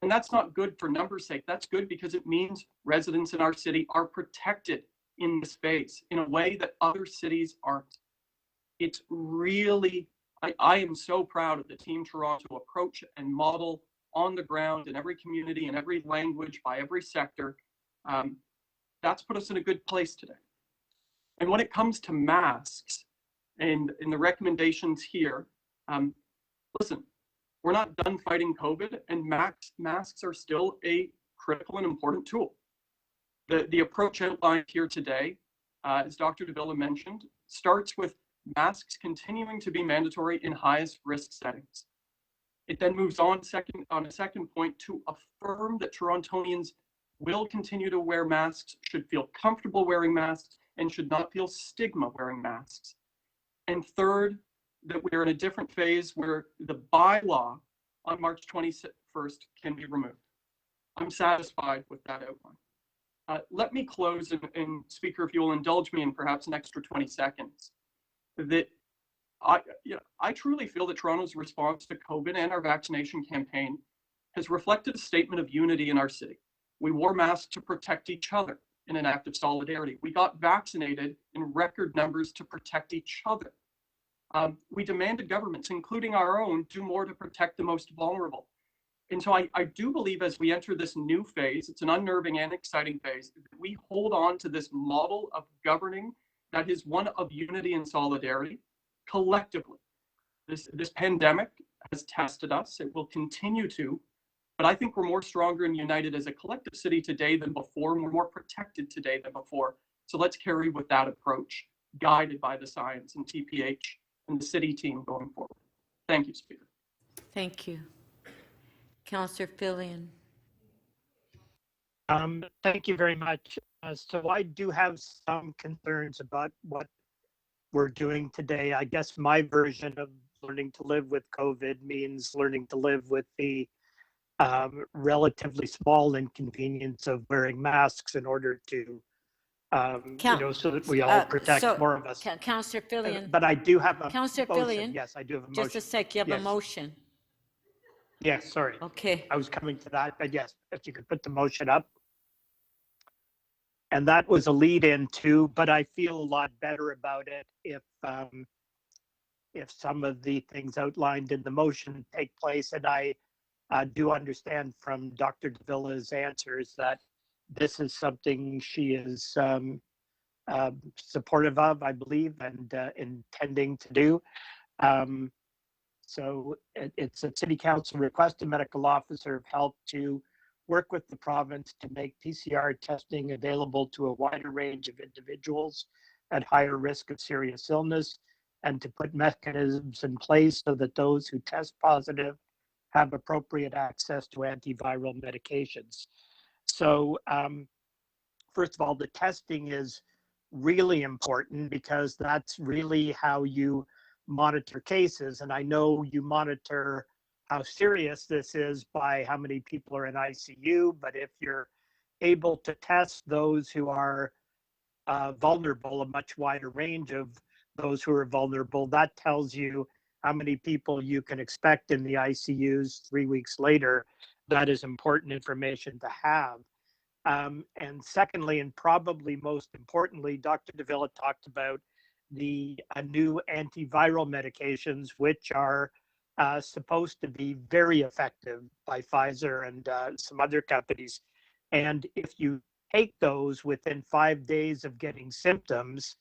And that's not good for numbers' sake. That's good because it means residents in our city are protected in this space in a way that other cities aren't. It's really, I am so proud of the Team Toronto approach and model on the ground in every community, in every language, by every sector. That's put us in a good place today. And when it comes to masks and in the recommendations here, listen, we're not done fighting COVID, and masks are still a critical and important tool. The approach outlined here today, as Dr. Davila mentioned, starts with masks continuing to be mandatory in highest risk settings. It then moves on a second point to affirm that Torontonians will continue to wear masks, should feel comfortable wearing masks, and should not feel stigma wearing masks. And third, that we're in a different phase where the bylaw on March 21st can be removed. I'm satisfied with that outline. Let me close, and Speaker, if you will indulge me in perhaps an extra 20 seconds, that I truly feel that Toronto's response to COVID and our vaccination campaign has reflected a statement of unity in our city. We wore masks to protect each other in an act of solidarity. We got vaccinated in record numbers to protect each other. We demanded governments, including our own, do more to protect the most vulnerable. And so I do believe as we enter this new phase, it's an unnerving and exciting phase, that we hold on to this model of governing that is one of unity and solidarity collectively. This pandemic has tested us. It will continue to, but I think we're more stronger and united as a collective city today than before, and we're more protected today than before. So let's carry with that approach, guided by the science and TPH and the city team going forward. Thank you, Speaker. Thank you. Councillor Fillion. Thank you very much. So I do have some concerns about what we're doing today. I guess my version of learning to live with COVID means learning to live with the relatively small inconvenience of wearing masks in order to, so that we all protect more of us. Councillor Fillion. But I do have a Councillor motion. Fillion. Yes, I do have a motion. Just a sec, you have a Yes. motion. Yes, sorry. Okay. I was coming to that, but yes, if you could put the motion up. And that was a lead in too, but I feel a lot better about it if some of the things outlined in the motion take place. And I do understand from Dr. Davila's answers that this is something she is supportive of, I believe, and intending to do. So it's a city council request, a medical officer of health to work with the province to make PCR testing available to a wider range of individuals at higher risk of serious illness, and to put mechanisms in place so that those who test positive have appropriate access to antiviral medications. So first of all, the testing is really important because that's really how you monitor cases. And I know you monitor how serious this is by how many people are in ICU, but if you're able to test those who are vulnerable, a much wider range of those who are vulnerable, that tells you how many people you can expect in the ICUs 3 weeks later. That is important information to have. And secondly, and probably most importantly, Dr. Davila talked about the new antiviral medications, which are supposed to be very effective by Pfizer and some other companies. And if you take those within 5 days of getting symptoms,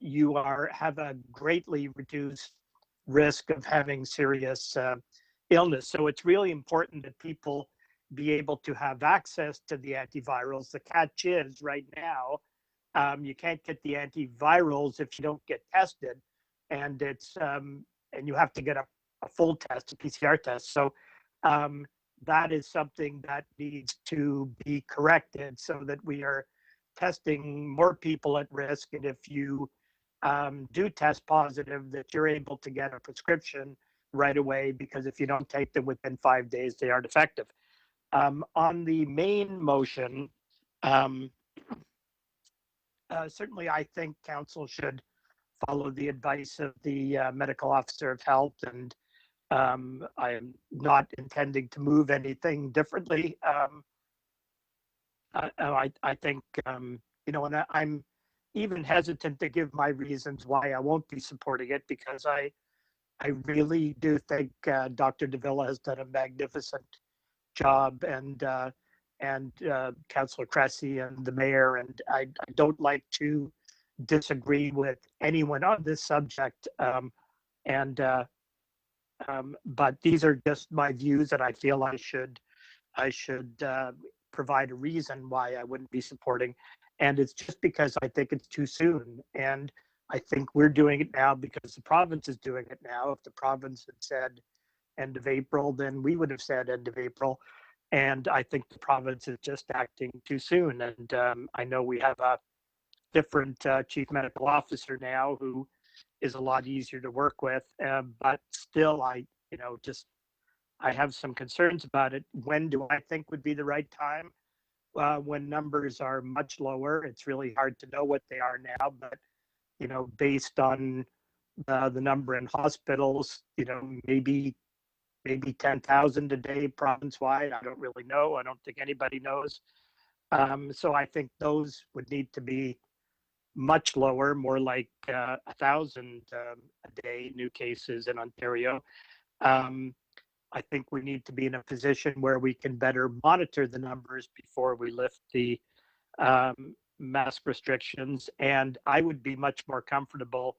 you have a greatly reduced risk of having serious illness. So it's really important that people be able to have access to the antivirals. The catch is right now, you can't get the antivirals if you don't get tested, and it's and you have to get a full test, a PCR test. So that is something that needs to be corrected so that we are testing more people at risk. And if you do test positive, that you're able to get a prescription right away, because if you don't take them within 5 days, they aren't effective. On the main motion, certainly I think council should follow the advice of the medical officer of health, and I am not intending to move anything differently. I think, and I'm even hesitant to give my reasons why I won't be supporting it, because I really do think Dr. Davila has done a magnificent job, and Councillor Cressy and the mayor, and I don't like to disagree with anyone on this subject, but these are just my views, and I feel I should provide a reason why I wouldn't be supporting, and it's just because I think it's too soon, and I think we're doing it now because the province is doing it now. If the province had said end of April, then we would have said end of April. And I think the province is just acting too soon. And I know we have a different chief medical officer now who is a lot easier to work with. But still, I have some concerns about it. When do I think would be the right time? When numbers are much lower. It's really hard to know what they are now, but based on the number in hospitals, maybe 10,000 a day province-wide. I don't really know. I don't think anybody knows. So I think those would need to be much lower, more like 1,000 a day new cases in Ontario. I think we need to be in a position where we can better monitor the numbers before we lift the mask restrictions. And I would be much more comfortable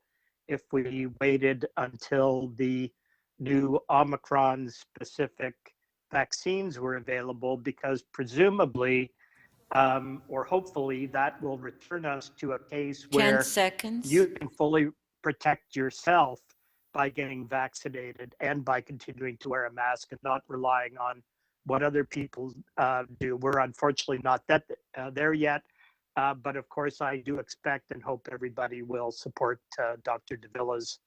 if we waited until the new Omicron specific vaccines were available, because presumably or hopefully that will return us to a case 10 where seconds. you can fully protect yourself by getting vaccinated and by continuing to wear a mask and not relying on what other people do. We're unfortunately not there yet, but of course I do expect and hope everybody will support Dr. Davila's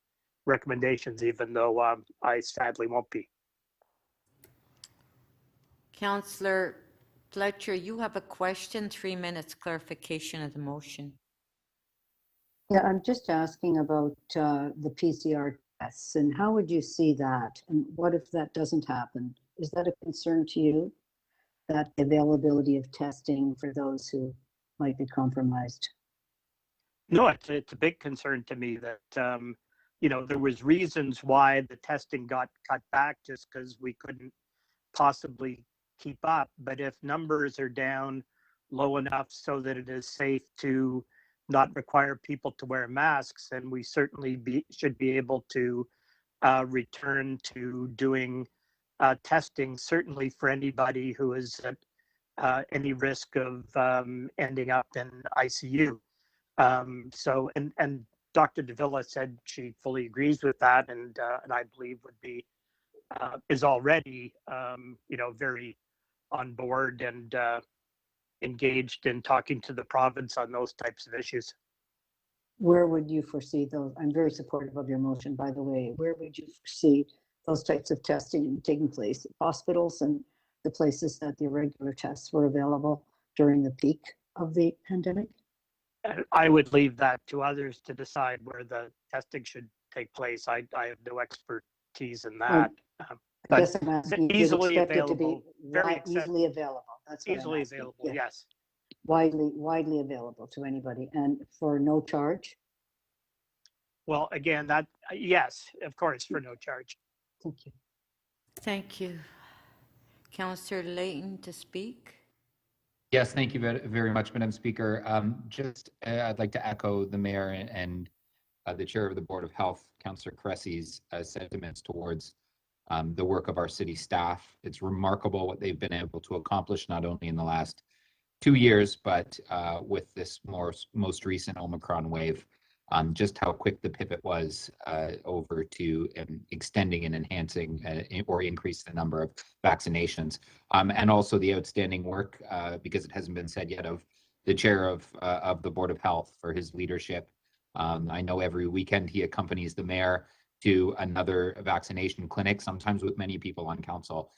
recommendations, even though I sadly won't be. Councillor Fletcher, you have a question, 3 minutes clarification of the motion. Yeah, I'm just asking about the PCR tests, and how would you see that? And what if that doesn't happen? Is that a concern to you, that the availability of testing for those who might be compromised? No, it's a big concern to me that, there was reasons why the testing got cut back just because we couldn't possibly keep up. But if numbers are down low enough so that it is safe to not require people to wear masks, then we certainly should be able to return to doing testing, certainly for anybody who is at any risk of ending up in ICU. And Dr. Davila said she fully agrees with that, and I believe is already very on board and engaged in talking to the province on those types of issues. Where would you foresee those? I'm very supportive of your motion, by the way. Where would you foresee those types of testing taking place? Hospitals and the places that the irregular tests were available during the peak of the pandemic? I would leave that to others to decide where the testing should take place. I have no expertise in that. I guess I'm asking, do you easily expect it to be available, very easily available? That's what I'm easily asking. available, Yeah. yes. Widely available to anybody, and for no charge? Well, again, that yes, of course, for no charge. Thank you. Thank you. Councillor Layton to speak. Yes, thank you very much, Madam Speaker. I'd like to echo the Mayor and the Chair of the Board of Health, Councillor Cressy's sentiments towards the work of our city staff. It's remarkable what they've been able to accomplish, not only in the last 2 years, but with this most recent Omicron wave, just how quick the pivot was over to extending and enhancing or increase the number of vaccinations. And also the outstanding work, because it hasn't been said yet, of the Chair of the Board of Health for his leadership. I know every weekend he accompanies the Mayor to another vaccination clinic, sometimes with many people on council.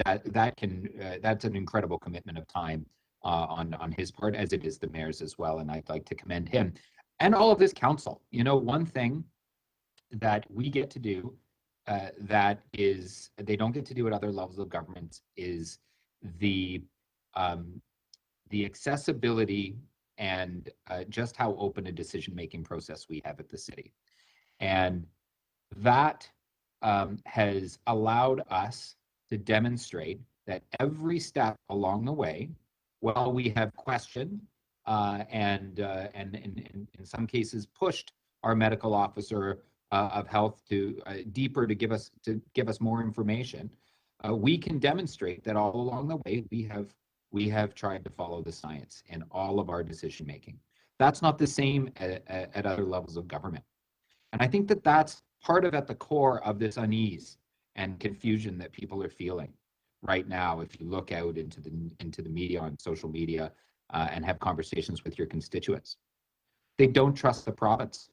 That's an incredible commitment of time on his part, as it is the Mayor's as well, and I'd like to commend him and all of this council. One thing that we get to do that is they don't get to do at other levels of government is the accessibility and just how open a decision-making process we have at the city. And that has allowed us to demonstrate that every step along the way, while we have questioned and in some cases pushed our medical officer of health to deeper to give us more information, we can demonstrate that all along the way we have tried to follow the science in all of our decision making. That's not the same at other levels of government, and I think that that's part of at the core of this unease and confusion that people are feeling right now. If you look out into the media, on social media, and have conversations with your constituents, they don't trust the province.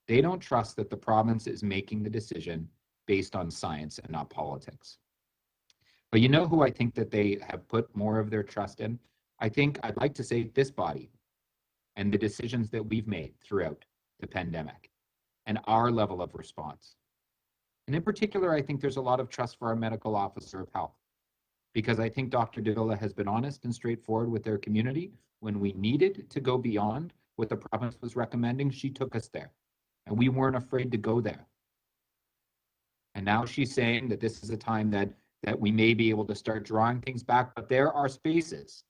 They don't trust that the province is making the decision based on science and not politics. But you know who I think that they have put more of their trust in? I'd like to say this body and the decisions that we've made throughout the pandemic. and our level of response. And in particular, I think there's a lot of trust for our medical officer of health, because I think Dr. Davila has been honest and straightforward with their community. When we needed to go beyond what the province was recommending, she took us there, and we weren't afraid to go there. And now she's saying that this is a time that we may be able to start drawing things back, but there are spaces,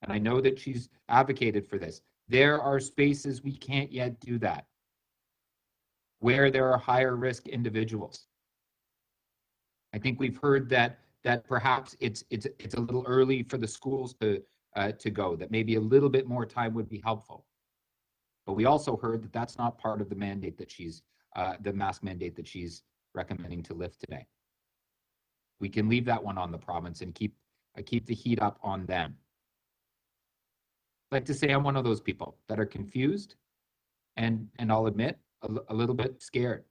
and I know that she's advocated for this, there are spaces we can't yet do that, where there are higher risk individuals. I think we've heard that perhaps it's a little early for the schools to go, that maybe a little bit more time would be helpful. But we also heard that that's not part of the mandate that she's, the mask mandate that she's recommending to lift today. We can leave that one on the province and keep the heat up on them. I'd like to say I'm one of those people that are confused and I'll admit a little bit scared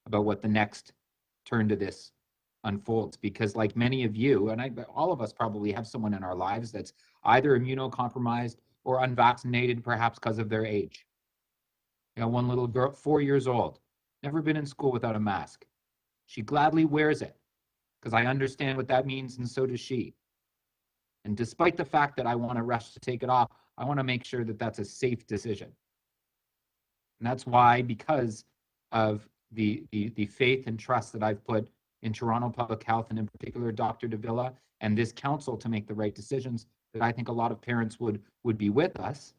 about what the next turn to this unfolds, because like many of you, and all of us probably have someone in our lives that's either immunocompromised or unvaccinated, perhaps because of their age. You know, one little girl, 4 years old, never been in school without a mask. She gladly wears it because I understand what that means, and so does she. And despite the fact that I want to rush to take it off, I want to make sure that that's a safe decision. And that's why, because of the faith and trust that I've put in Toronto Public Health, and in particular Dr. Davila and this council to make the right decisions, that I think a lot of parents would be with us,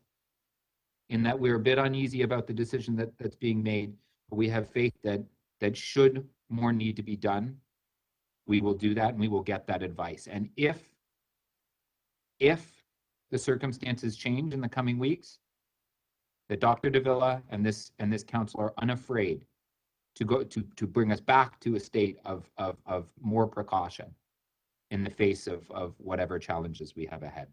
in that we're a bit uneasy about the decision that's being made, but we have faith that should more need to be done, we will do that and we will get that advice. And if the circumstances change in the coming weeks, that Dr. Davila and this council are unafraid to bring us back to a state of more precaution in the face of whatever challenges we have ahead.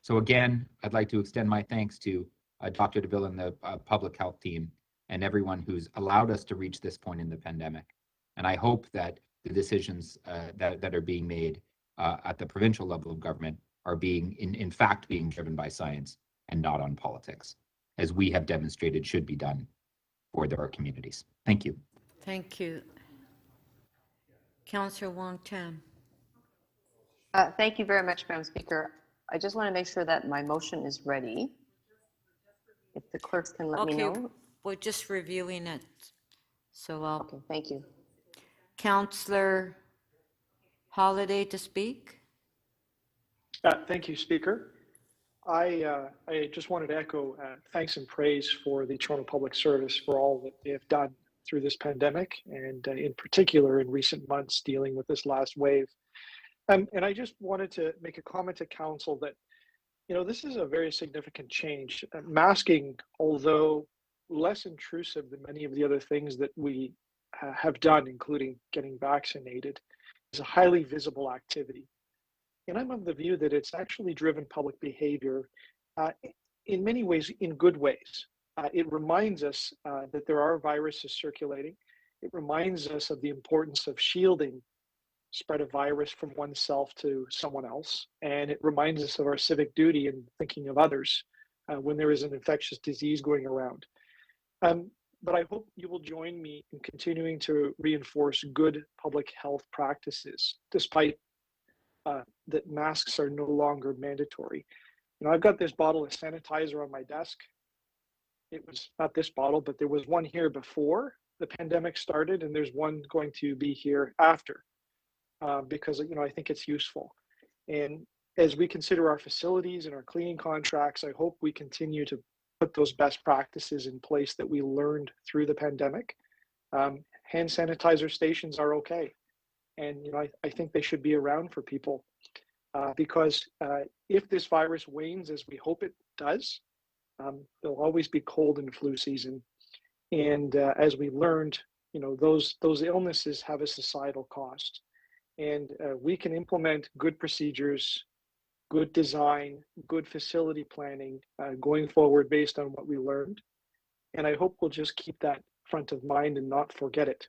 So again, I'd like to extend my thanks to Dr. Davila and the public health team and everyone who's allowed us to reach this point in the pandemic. And I hope that the decisions that are being made at the provincial level of government are in fact being driven by science and not on politics, as we have demonstrated should be done for our communities. Thank you. Thank you. Councillor Wong-Tam. Thank you very much, Madam Speaker. I just want to make sure that my motion is ready. If the clerks can let me know. We're just reviewing it. So I'll. Okay, thank you. Councillor Holiday to speak. Thank you, Speaker. I just wanted to echo thanks and praise for the Toronto Public Service for all that they have done through this pandemic, and in particular in recent months dealing with this last wave. And I just wanted to make a comment to Council that, you know, this is a very significant change. Masking, although less intrusive than many of the other things that we have done, including getting vaccinated, is a highly visible activity. And I'm of the view that it's actually driven public behavior in many ways, in good ways. It reminds us that there are viruses circulating. It reminds us of the importance of shielding spread of virus from oneself to someone else. And it reminds us of our civic duty in thinking of others when there is an infectious disease going around. But I hope you will join me in continuing to reinforce good public health practices, despite that masks are no longer mandatory. You know, I've got this bottle of sanitizer on my desk. It was not this bottle, but there was one here before the pandemic started, and there's one going to be here after, because, you know, I think it's useful. And as we consider our facilities and our cleaning contracts, I hope we continue to put those best practices in place that we learned through the pandemic. Hand sanitizer stations are okay. And, you know, I think they should be around for people because if this virus wanes, as we hope it does, there'll always be cold and flu season. And as we learned, you know, those illnesses have a societal cost. And we can implement good procedures, good design, good facility planning going forward based on what we learned. And I hope we'll just keep that front of mind and not forget it.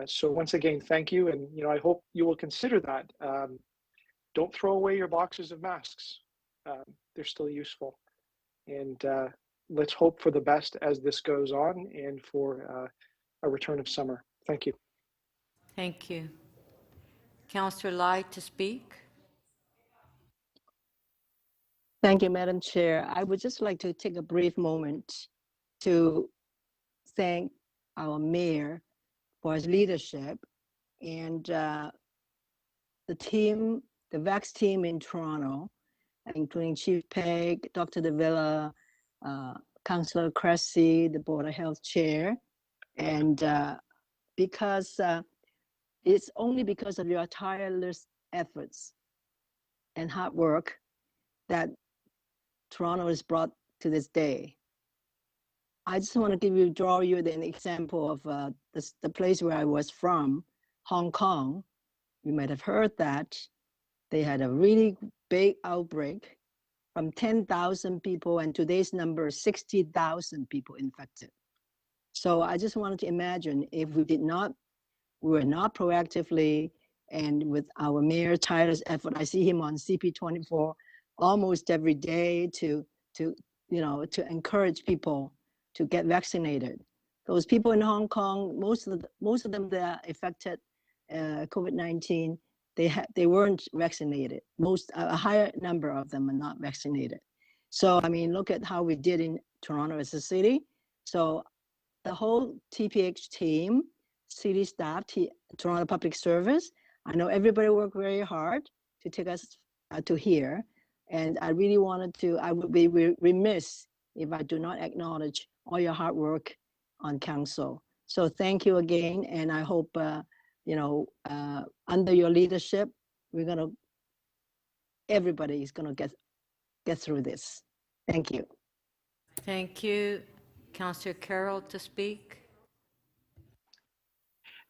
So once again, thank you. And, you know, I hope you will consider that. Don't throw away your boxes of masks. They're still useful. And let's hope for the best as this goes on and for a return of summer. Thank you. Thank you. Councillor Lai to speak. Thank you, Madam Chair. I would just like to take a brief moment to thank our mayor for his leadership and the team, the VAX team in Toronto, including Chief Peg, Dr. Davila, Councillor Cressy, the Board of Health Chair, and because it's only because of your tireless efforts and hard work that Toronto is brought to this day. I just want to draw you an example of the place where I was from, Hong Kong. You might have heard that they had a really big outbreak from 10,000 people, and today's number is 60,000 people infected. So I just wanted to imagine if we were not proactively and with our mayor's tireless effort. I see him on CP24 almost every day to encourage people to get vaccinated. Those people in Hong Kong, most of them that are affected COVID-19, they weren't vaccinated. A higher number of them are not vaccinated. So I mean, look at how we did in Toronto as a city. So the whole TPH team, city staff, Toronto Public Service, I know everybody worked very hard to take us to here. And I really wanted to, I would be remiss if I do not acknowledge all your hard work on council. So thank you again. And I hope, under your leadership, everybody is gonna get through this. Thank you. Thank you. Councillor Carroll to speak.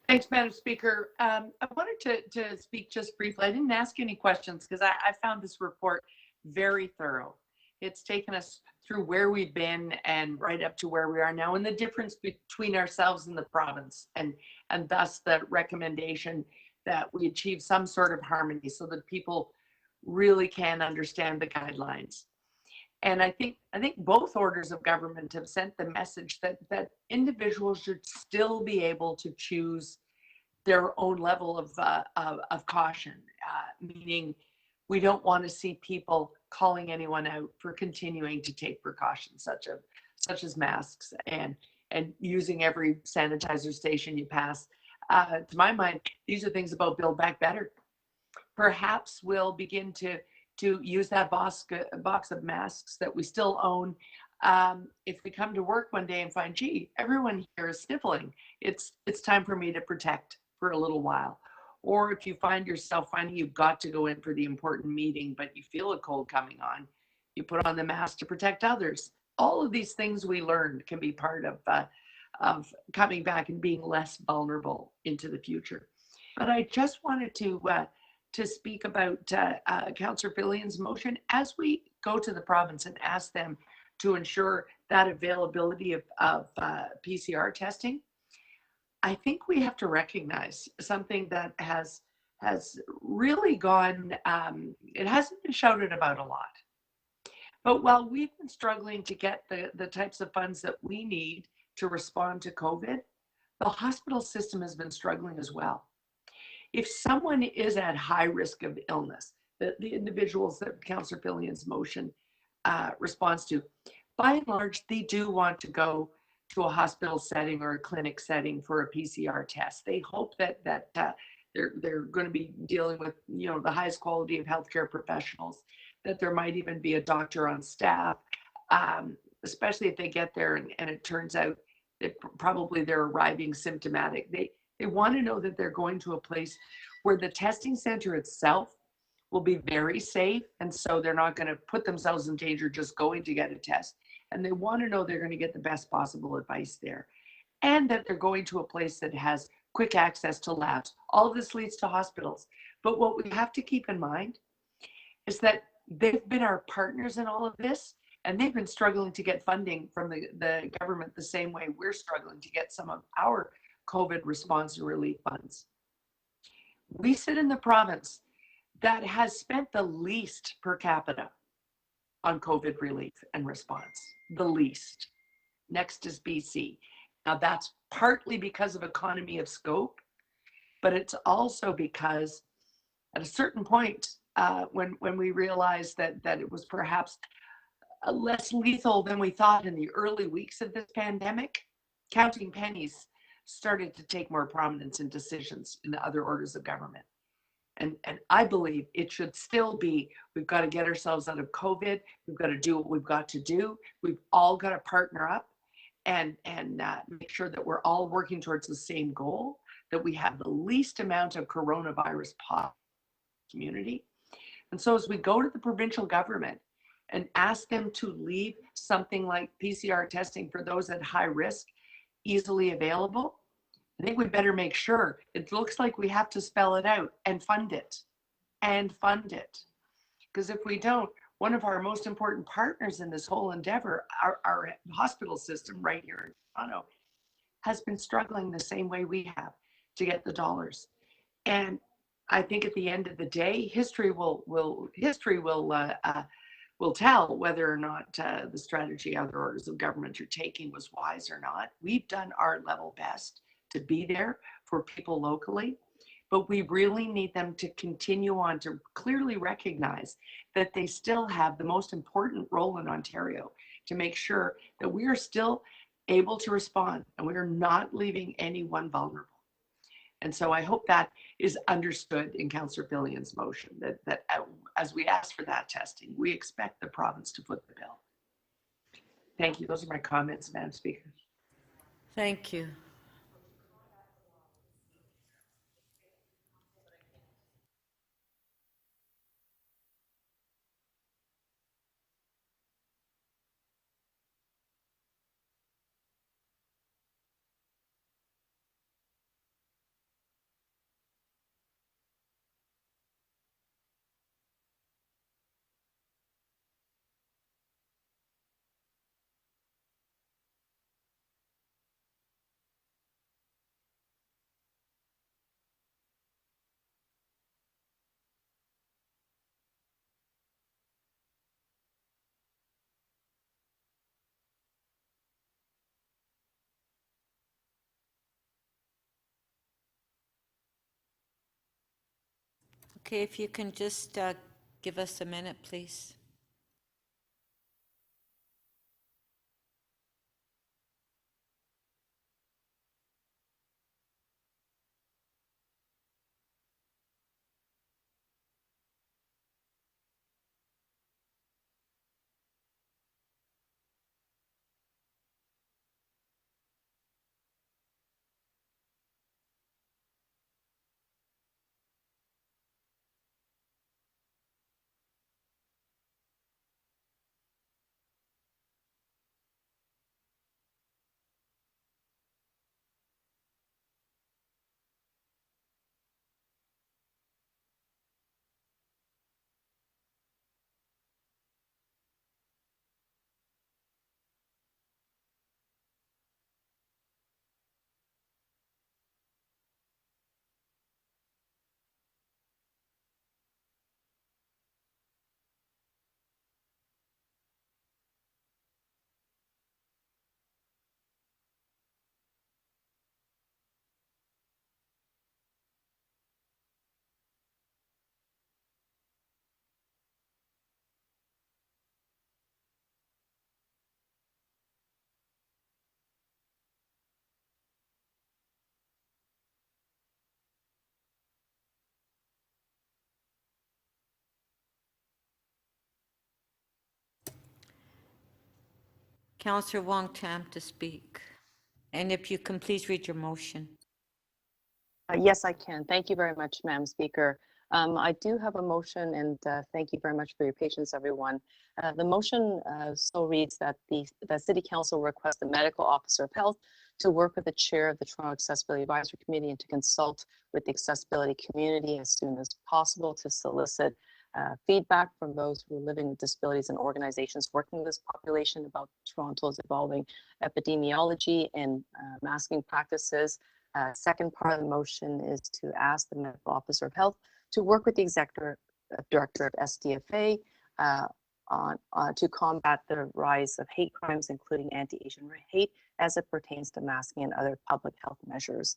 Thanks, Madam Speaker. I wanted to speak just briefly. I didn't ask any questions because I found this report very thorough. It's taken us through where we've been and right up to where we are now, and the difference between ourselves and the province, and thus the recommendation that we achieve some sort of harmony so that people really can understand the guidelines. And I think both orders of government have sent the message that individuals should still be able to choose their own level of caution, meaning we don't want to see people calling anyone out for continuing to take precautions such as masks and using every sanitizer station you pass. To my mind, these are things about Build Back Better. Perhaps we'll begin to use that box of masks that we still own. If we come to work one day and find, gee, everyone here is sniffling, it's time for me to protect for a little while. Or if you find yourself finding you've got to go in for the important meeting, but you feel a cold coming on, you put on the mask to protect others. All of these things we learned can be part of coming back and being less vulnerable into the future. But I just wanted to speak about Councillor Fillion's motion. As we go to the province and ask them to ensure that availability of PCR testing, I think we have to recognize something that has really gone, it hasn't been shouted about a lot. But while we've been struggling to get the types of funds that we need to respond to COVID, the hospital system has been struggling as well. If someone is at high risk of illness, the individuals that Councillor Fillion's motion responds to, by and large, they do want to go to a hospital setting or a clinic setting for a PCR test. They hope that they're going to be dealing with the highest quality of healthcare professionals, that there might even be a doctor on staff, especially if they get there and it turns out that probably they're arriving symptomatic. They want to know that they're going to a place where the testing center itself will be very safe, and so they're not going to put themselves in danger just going to get a test. And they want to know they're going to get the best possible advice there, and that they're going to a place that has quick access to labs. All of this leads to hospitals. But what we have to keep in mind is that they've been our partners in all of this, and they've been struggling to get funding from the government the same way we're struggling to get some of our COVID response and relief funds. We sit in the province that has spent the least per capita on COVID relief and response, the least. Next is BC. Now that's partly because of economy of scope, but it's also because at a certain point, when we realized that it was perhaps less lethal than we thought in the early weeks of this pandemic, counting pennies started to take more prominence in decisions in the other orders of government. And I believe it should still be, we've got to get ourselves out of COVID. We've got to do what we've got to do. We've all got to partner up and make sure that we're all working towards the same goal, that we have the least amount of coronavirus community. And so as we go to the provincial government and ask them to leave something like PCR testing for those at high risk easily available, I think we better make sure. It looks like we have to spell it out and fund it. Because if we don't, one of our most important partners in this whole endeavor, our hospital system right here in Toronto, has been struggling the same way we have to get the dollars. And I think at the end of the day, history will tell whether or not the strategy other orders of government are taking was wise or not. We've done our level best to be there for people locally, but we really need them to continue on to clearly recognize that they still have the most important role in Ontario to make sure that we are still able to respond and we are not leaving anyone vulnerable. And so I hope that is understood in Councillor Fillion's motion, that as we ask for that testing, we expect the province to foot the bill. Thank you. Those are my comments, Madam Speaker. Thank you. Okay, if you can just give us a minute, please. Councillor Wong Tam to speak. And if you can please read your motion. Yes, I can. Thank you very much, Madam Speaker. I do have a motion, and thank you very much for your patience, everyone. The motion so reads that the City Council requests the Medical Officer of Health to work with the Chair of the Toronto Accessibility Advisory Committee and to consult with the accessibility community as soon as possible to solicit feedback from those who are living with disabilities and organizations working with this population about Toronto's evolving epidemiology and masking practices. Second part of the motion is to ask the Medical Officer of Health to work with the Executive Director of SDFA to combat the rise of hate crimes, including anti-Asian hate, as it pertains to masking and other public health measures.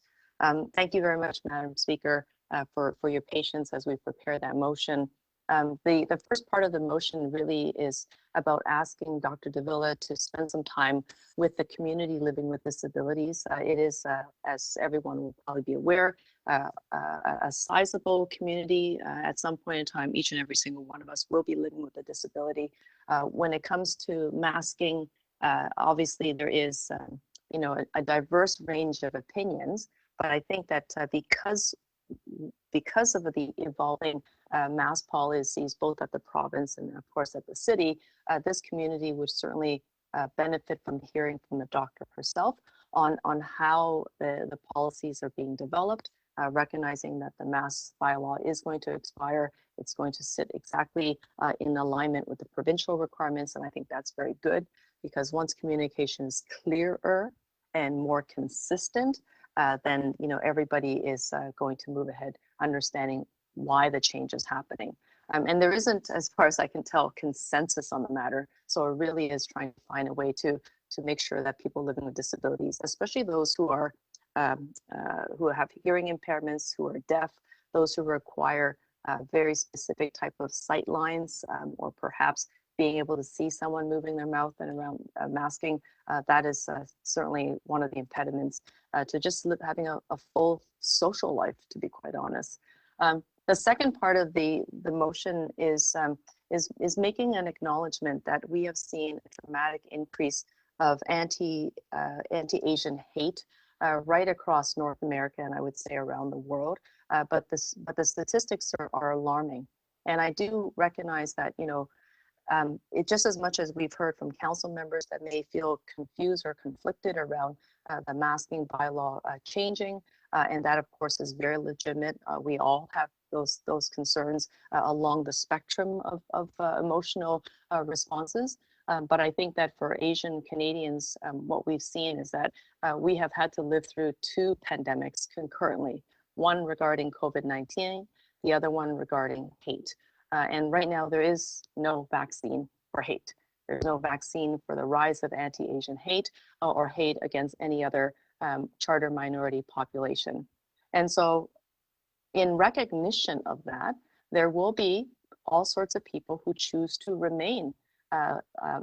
Thank you very much, Madam Speaker, for your patience as we prepare that motion. The first part of the motion really is about asking Dr. Davila to spend some time with the community living with disabilities. It is, as everyone will probably be aware, a sizable community. At some point in time, each and every single one of us will be living with a disability. When it comes to masking, obviously there is a diverse range of opinions, but I think that because of the evolving mask policies, both at the province and of course at the city, this community would certainly benefit from hearing from the doctor herself on how the policies are being developed, recognizing that the mask bylaw is going to expire. It's going to sit exactly in alignment with the provincial requirements, and I think that's very good, because once communication is clearer and more consistent, then everybody is going to move ahead understanding why the change is happening. And there isn't, as far as I can tell, consensus on the matter. So it really is trying to find a way to make sure that people living with disabilities, especially those who are who have hearing impairments, who are deaf, those who require very specific type of sight lines, or perhaps being able to see someone moving their mouth and around masking, that is certainly one of the impediments to just having a full social life, to be quite honest. The second part of the motion is making an acknowledgement that we have seen a dramatic increase of anti-Asian hate right across North America, and I would say around the world. But the statistics are alarming, and I do recognize that it just as much as we've heard from council members that may feel confused or conflicted around the masking bylaw changing, and that of course is very legitimate. We all have those concerns along the spectrum of emotional responses. But I think that for Asian Canadians, what we've seen is that we have had to live through two pandemics concurrently, one regarding COVID-19, the other one regarding hate. And right now there is no vaccine for hate. There's no vaccine for the rise of anti-Asian hate or hate against any other charter minority population. And so in recognition of that, there will be all sorts of people who choose to remain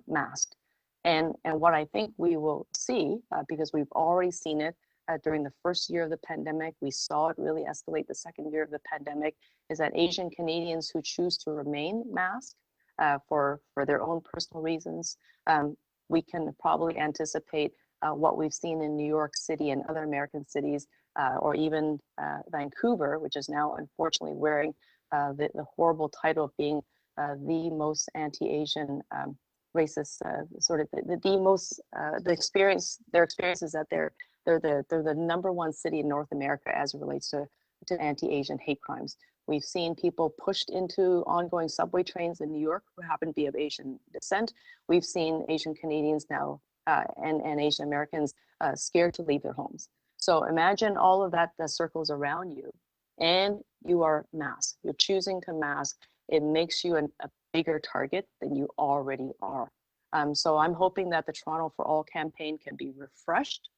masked. And what I think we will see, because we've already seen it during the first year of the pandemic, we saw it really escalate the second year of the pandemic, is that Asian Canadians who choose to remain masked for their own personal reasons, we can probably anticipate what we've seen in New York City and other American cities, or even Vancouver, which is now unfortunately wearing the horrible title of being the most anti-Asian racist, sort of their experience is that they're the number one city in North America as it relates to anti-Asian hate crimes. We've seen people pushed into ongoing subway trains in New York who happen to be of Asian descent. We've seen Asian Canadians now and Asian Americans scared to leave their homes. So imagine all of that circles around you, and you are masked. You're choosing to mask. It makes you a bigger target than you already are. So I'm hoping that the Toronto for All campaign can be refreshed.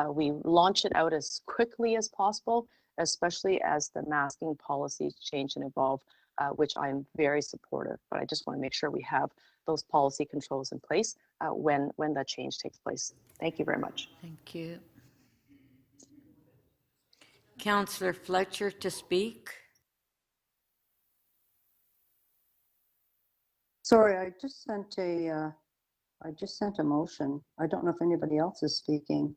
We launch it out as quickly as possible, especially as the masking policies change and evolve, which I'm very supportive. But I just want to make sure we have those policy controls in place when that change takes place. Thank you very much. Thank you. Councillor Fletcher to speak. Sorry, I just sent a motion. I don't know if anybody else is speaking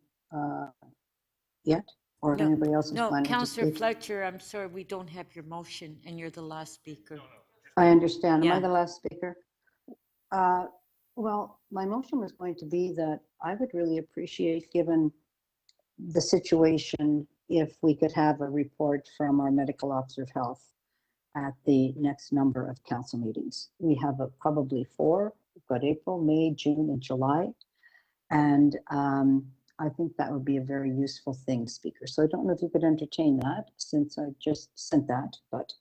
yet, or if anybody else is planning to Councillor speak. Fletcher, I'm sorry, we don't have your motion, and you're the last speaker. I understand. Am I Yeah. the last speaker? Well, my motion was going to be that I would really appreciate, given the situation, if we could have a report from our medical officer of health at the next number of council meetings. We have probably 4. We've got April, May, June, and July. And I think that would be a very useful thing, Speaker. So I don't know if you could entertain that, since I just sent that, but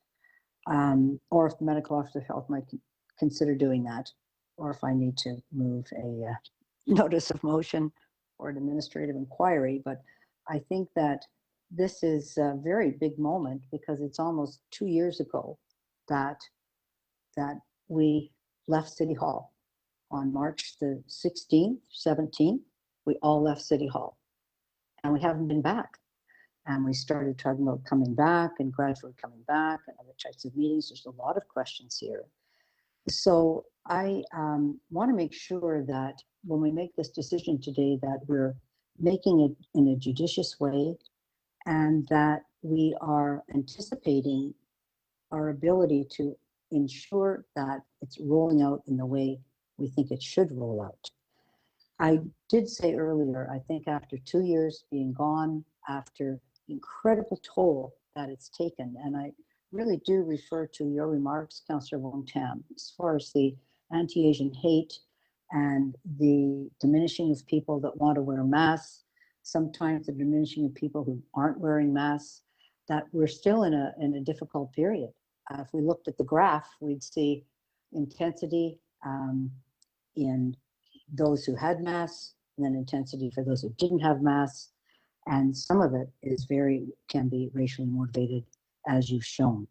or if the medical officer of health might consider doing that. or if I need to move a notice of motion or an administrative inquiry, but I think that this is a very big moment because it's almost 2 years ago that we left City Hall. On March the 16th, 17th, we all left City Hall and we haven't been back. And we started talking about coming back and gradually coming back and other types of meetings. There's a lot of questions here. So I want to make sure that when we make this decision today, that we're making it in a judicious way and that we are anticipating our ability to ensure that it's rolling out in the way we think it should roll out. I did say earlier, I think after 2 years being gone, after incredible toll that it's taken, and I really do refer to your remarks, Councillor Wong-Tam, as far as the anti-Asian hate and the diminishing of people that want to wear masks, sometimes the diminishing of people who aren't wearing masks, that we're still in a difficult period. If we looked at the graph, we'd see intensity in those who had masks, and then intensity for those who didn't have masks. And some of it can be racially motivated, as you've shown.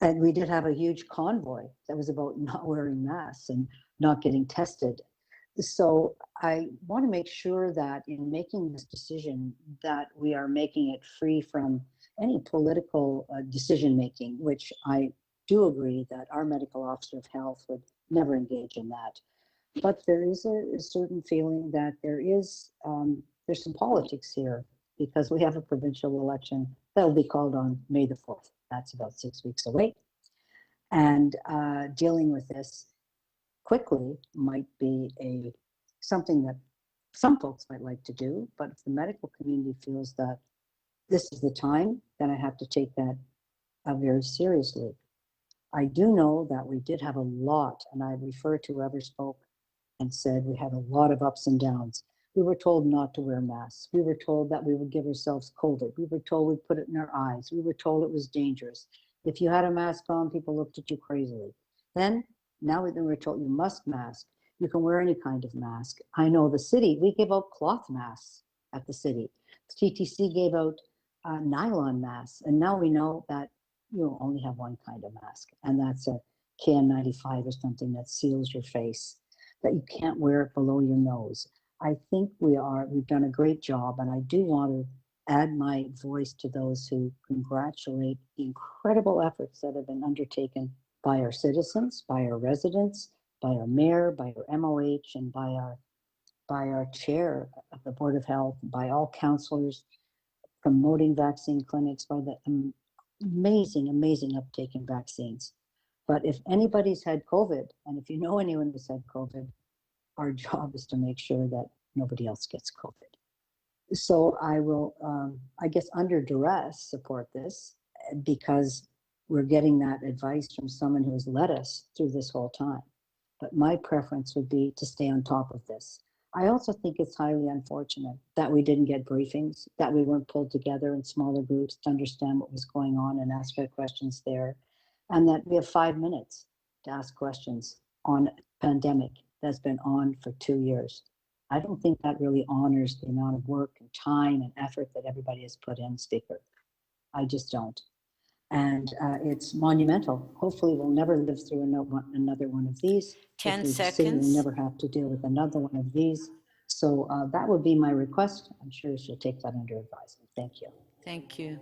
And we did have a huge convoy that was about not wearing masks and not getting tested. So I want to make sure that in making this decision that we are making it free from any political decision-making, which I do agree that our medical officer of health would never engage in that. But there is a certain feeling that there's some politics here because we have a provincial election that will be called on May the 4th. That's about 6 weeks away. And dealing with this quickly might be something that some folks might like to do, but if the medical community feels that this is the time, then I have to take that very seriously. I do know that we did have a lot, and I refer to whoever spoke and said we had a lot of ups and downs. We were told not to wear masks. We were told that we would give ourselves COVID. We were told we'd put it in our eyes. We were told it was dangerous. If you had a mask on, people looked at you crazily. Now we're told you must mask. You can wear any kind of mask. I know the city, we gave out cloth masks at the city. TTC gave out nylon masks. And now we know that you only have one kind of mask. And that's a KN95 or something that seals your face, that you can't wear it below your nose. I think we've done a great job. And I do want to add my voice to those who congratulate the incredible efforts that have been undertaken by our citizens, by our residents, by our mayor, by our MOH, and by our chair of the Board of Health, by all councillors promoting vaccine clinics, by the amazing uptake in vaccines. But if anybody's had COVID, and if you know anyone who's had COVID, our job is to make sure that nobody else gets COVID. So I will, I guess, under duress, support this because we're getting that advice from someone who has led us through this whole time. But my preference would be to stay on top of this. I also think it's highly unfortunate that we didn't get briefings, that we weren't pulled together in smaller groups to understand what was going on and ask our questions there, and that we have 5 minutes to ask questions on a pandemic that's been on for 2 years. I don't think that really honors the amount of work and time and effort that everybody has put in, Speaker. I just don't. And it's monumental. Hopefully we'll never live through another one of these. 10 Hopefully the city seconds. will never have to deal with another one of these. So that would be my request. I'm sure she'll take that under advisement. Thank you. Thank you.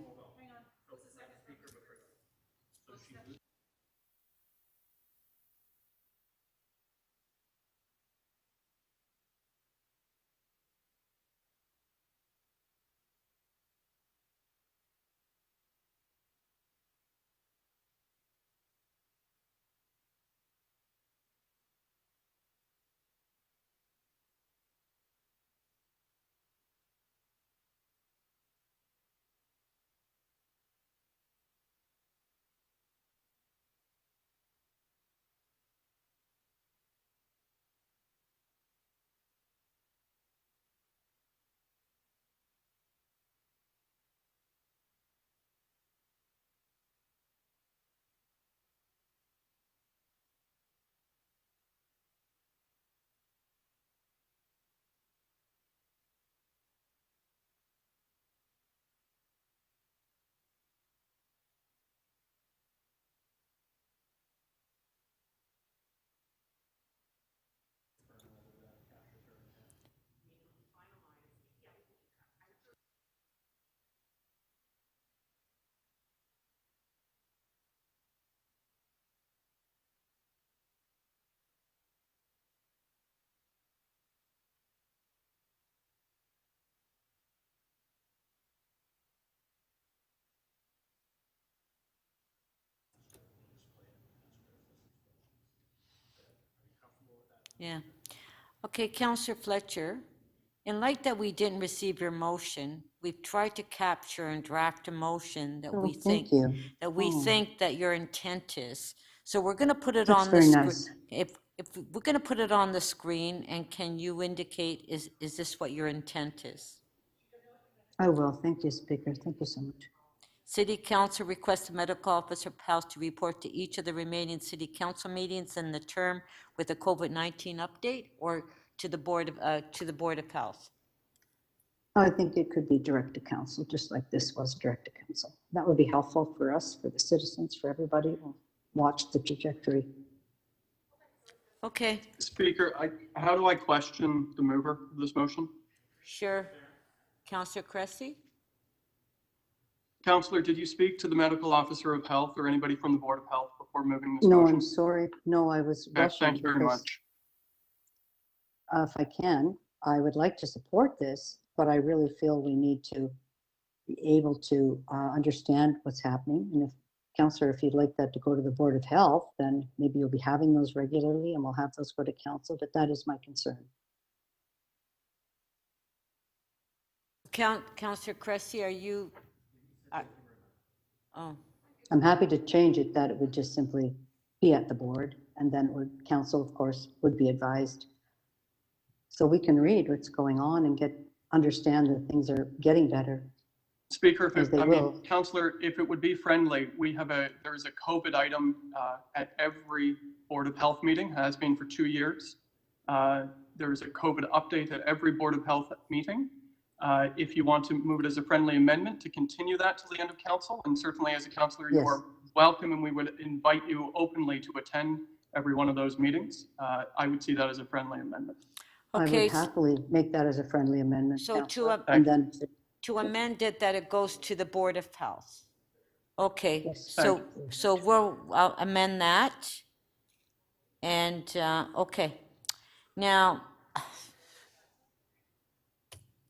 Yeah. Okay, Counselor Fletcher, in light that we didn't receive your motion, we've tried to capture and draft a motion that Oh, we thank think you. Oh, that your intent is. So we're going to put it that's on the very screen. nice. If we're going to put it on the screen, and can you indicate, is this what your intent is? I will. Thank you, Speaker. Thank you so much. City Council requests the medical officer of health to report to each of the remaining city council meetings in the term with a COVID-19 update, or to the Board of Health. I think it could be direct to council, just like this was direct to council. That would be helpful for us, for the citizens, for everybody. We'll watch the trajectory. Okay, Speaker, how do I question the mover of this motion? sure. Councillor Cressy? Counselor, did you speak to the medical officer of health or anybody from the Board of Health before moving this No, motion? I'm sorry. No, I was Okay, rushing. thank you very because, much. If I can, I would like to support this, but I really feel we need to be able to understand what's happening. And if, Councillor, if you'd like that to go to the Board of Health, then maybe you'll be having those regularly and we'll have those go to council, but that is my concern. Councillor Cressy, are you? Oh, I'm happy to change it, that it would just simply be at the board, and then council, of course, would be advised. So we can read what's going on and understand that things are getting better. Speaker, as they will. Counselor, if it would be friendly, there is a COVID item at every Board of Health meeting, has been for 2 years. There is a COVID update at every Board of Health meeting. If you want to move it as a friendly amendment to continue that till the end of council, and certainly as a councillor, you Yes. are welcome, and we would invite you openly to attend every one of those meetings. I would see that as a friendly amendment. I okay. would happily make that as a friendly amendment. So Councillor, and then to amend it that it goes to the Board of Health. Okay, Yes. so I'll amend that. And, okay. Now,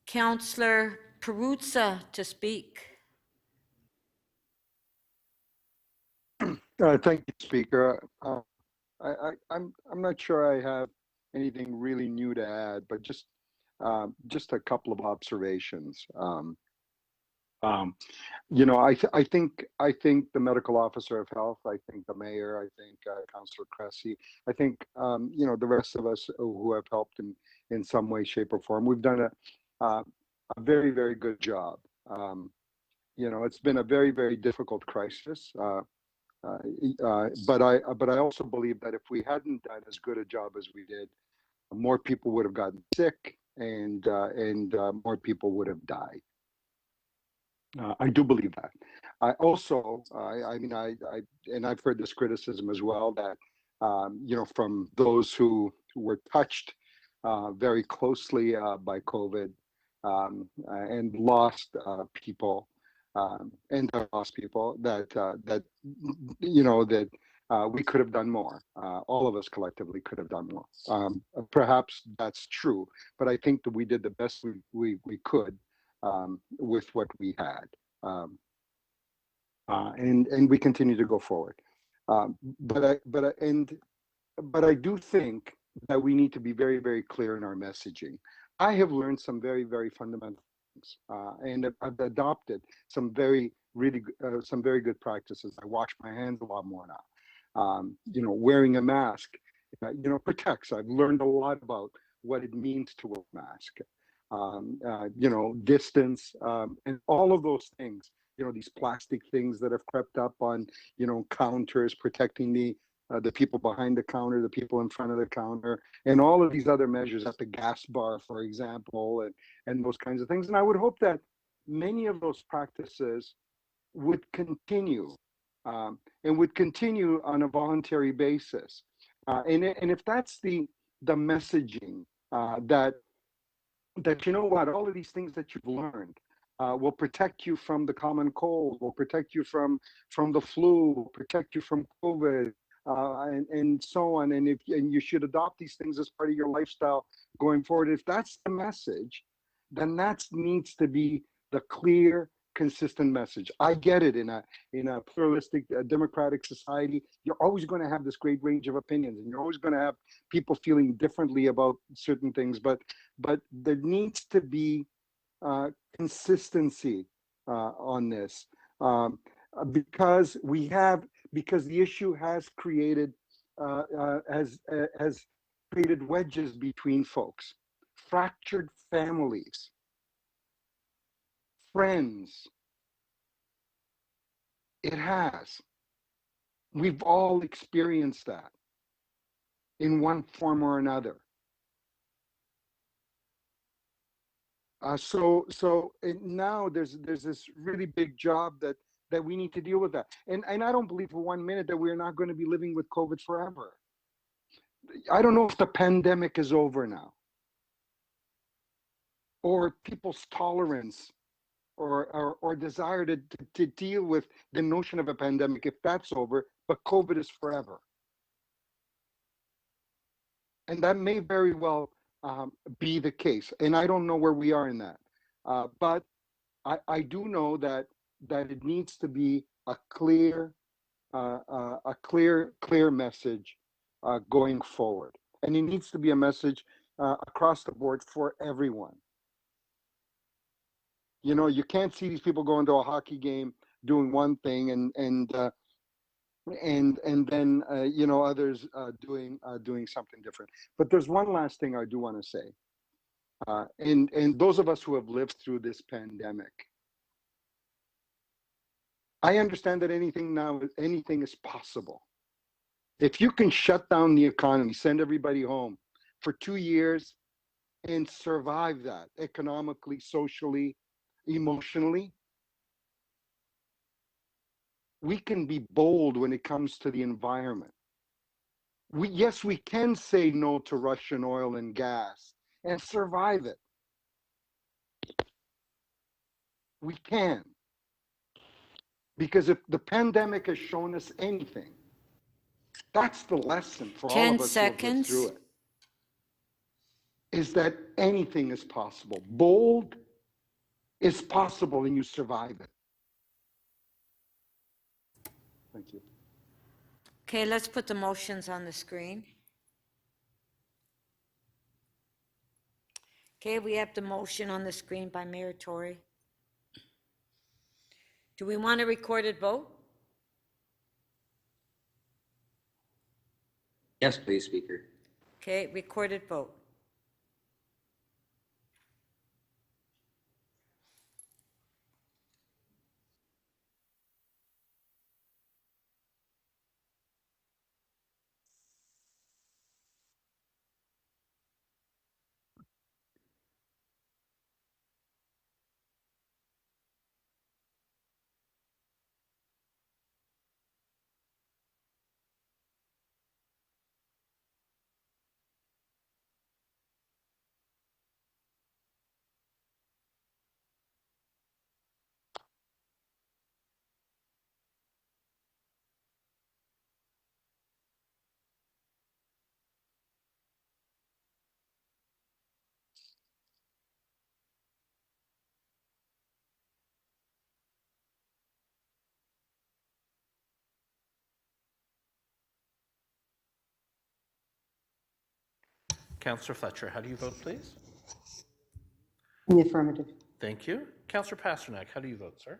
Councillor Perruzza to speak. Thank you, Speaker. I'm not sure I have anything really new to add, but just a couple of observations. I think the medical officer of health, I think the mayor, I think Councillor Cressy, I think the rest of us who have helped in some way, shape, or form, we've done a very, very good job. It's been a very, very difficult crisis. But I also believe that if we hadn't done as good a job as we did, more people would have gotten sick and more people would have died. I do believe that. I also, and I've heard this criticism as well, that from those who were touched very closely by COVID and lost people. And lost people that we could have done more. All of us collectively could have done more. Perhaps that's true, but I think that we did the best we could with what we had, and we continue to go forward. But I do think that we need to be very, very clear in our messaging. I have learned some very, very fundamental things, and I've adopted some very good practices. I wash my hands a lot more now. Wearing a mask, protects. I've learned a lot about what it means to wear a mask. Distance, and all of those things. These plastic things that have crept up on, counters, protecting the people behind the counter, the people in front of the counter, and all of these other measures at the gas bar, for example, and those kinds of things. And I would hope that many of those practices would continue and would continue on a voluntary basis. And if that's the messaging that all of these things that you've learned will protect you from the common cold, will protect you from the flu, will protect you from COVID, and so on. And you should adopt these things as part of your lifestyle going forward. If that's the message, then that needs to be the clear, consistent message. I get it. In a pluralistic democratic society, you're always going to have this great range of opinions, and you're always going to have people feeling differently about certain things. But there needs to be consistency on this, because the issue has created has created wedges between folks, fractured families, friends. It has. We've all experienced that in one form or another. So now there's this really big job that we need to deal with that. And I don't believe for 1 minute that we're not going to be living with COVID forever. I don't know if the pandemic is over now, or people's tolerance or desire to deal with the notion of a pandemic, if that's over, but COVID is forever. And that may very well be the case. And I don't know where we are in that. But I do know that it needs to be a clear message going forward. And it needs to be a message across the board for everyone. You know, you can't see these people going to a hockey game doing one thing and then you know, others doing something different. But there's one last thing I do want to say, and those of us who have lived through this pandemic, I understand that anything is possible. If you can shut down the economy, send everybody home for 2 years, and survive that economically, socially, emotionally, we can be bold when it comes to the environment. Yes, we can say no to Russian oil and gas and survive it. We can. Because if the pandemic has shown us anything, that's the lesson for all of us who have lived through it, is that anything is possible. Bold is possible, and you survive it. Thank you. Okay, let's put the motions on the screen. Okay, we have the motion on the screen by Mayor Tory. Do we want a recorded vote? Yes, please, Speaker. Okay, recorded vote. Councillor Fletcher, how do you vote, please? In the affirmative. Thank you. Councillor Pasternak, how do you vote, sir?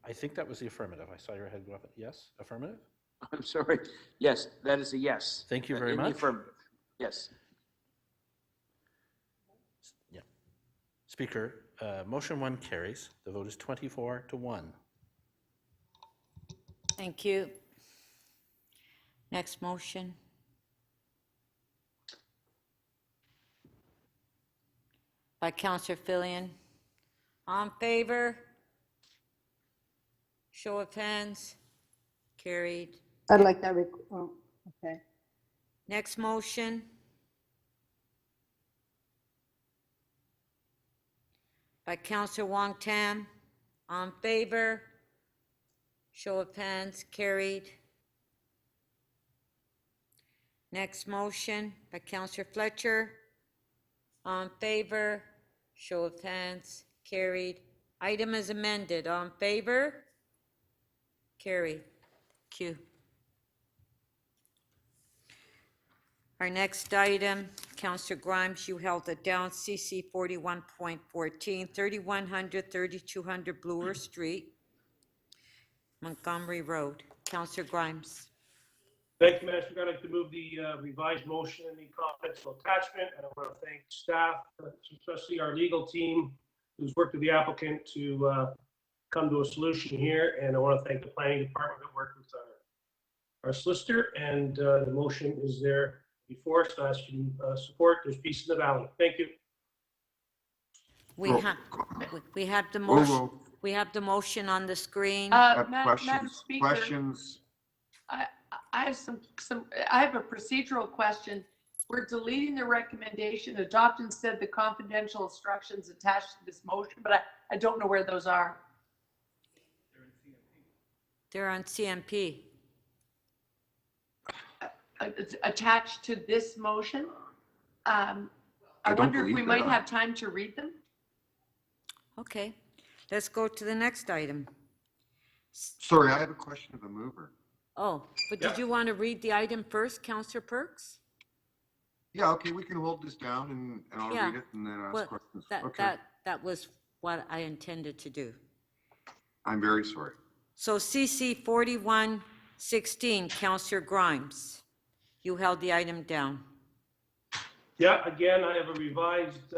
I think that was the affirmative. I saw your head go up. Yes, affirmative? I'm sorry. Yes, that is a yes. Thank you very In the much. affirmative. Yes. Yeah. Speaker, motion 1 carries. The vote is 24-1. Thank you. Next motion. By Councillor Filion. On favor? Show of hands. Carried. I'd like that. Oh, okay. Next motion. By Councillor Wong Tam. On favor? Show of hands. Carried. Next motion by Councillor Fletcher. On favor? Show of hands, carried. Item is amended. All in favor? Carried. Q. Our next item, Councillor Grimes, you held it down, CC 41.14, 3100, 3200 Bloor Street, Montgomery Road. Councillor Grimes. Thank you, Madam Speaker. I'd like to move the revised motion in the confidential attachment, and I want to thank staff, especially our legal team, who's worked with the applicant to come to a solution here, and I want to thank the planning department that worked with our solicitor, and the motion is there before us. I ask you to support. There's peace in the valley. Thank you. We have the motion. We have the motion on the screen. Madam Speaker, I have a procedural question. We're deleting the recommendation. Adopt instead the confidential instructions attached to this motion, but I don't know where those are. They're on CMP. Attached to this motion. I wonder if we might have time to read them. Okay, let's go to the next item. Sorry, I have a question of the mover. Oh, but did you want to read the item first, Councillor Perks? Yeah, okay, we can hold this down and I'll Yeah. read it and then ask Well, questions. That, Okay, that was what I intended to do. I'm very sorry. So CC 4116, Councillor Grimes, you held the item down. Yeah, again, I have a revised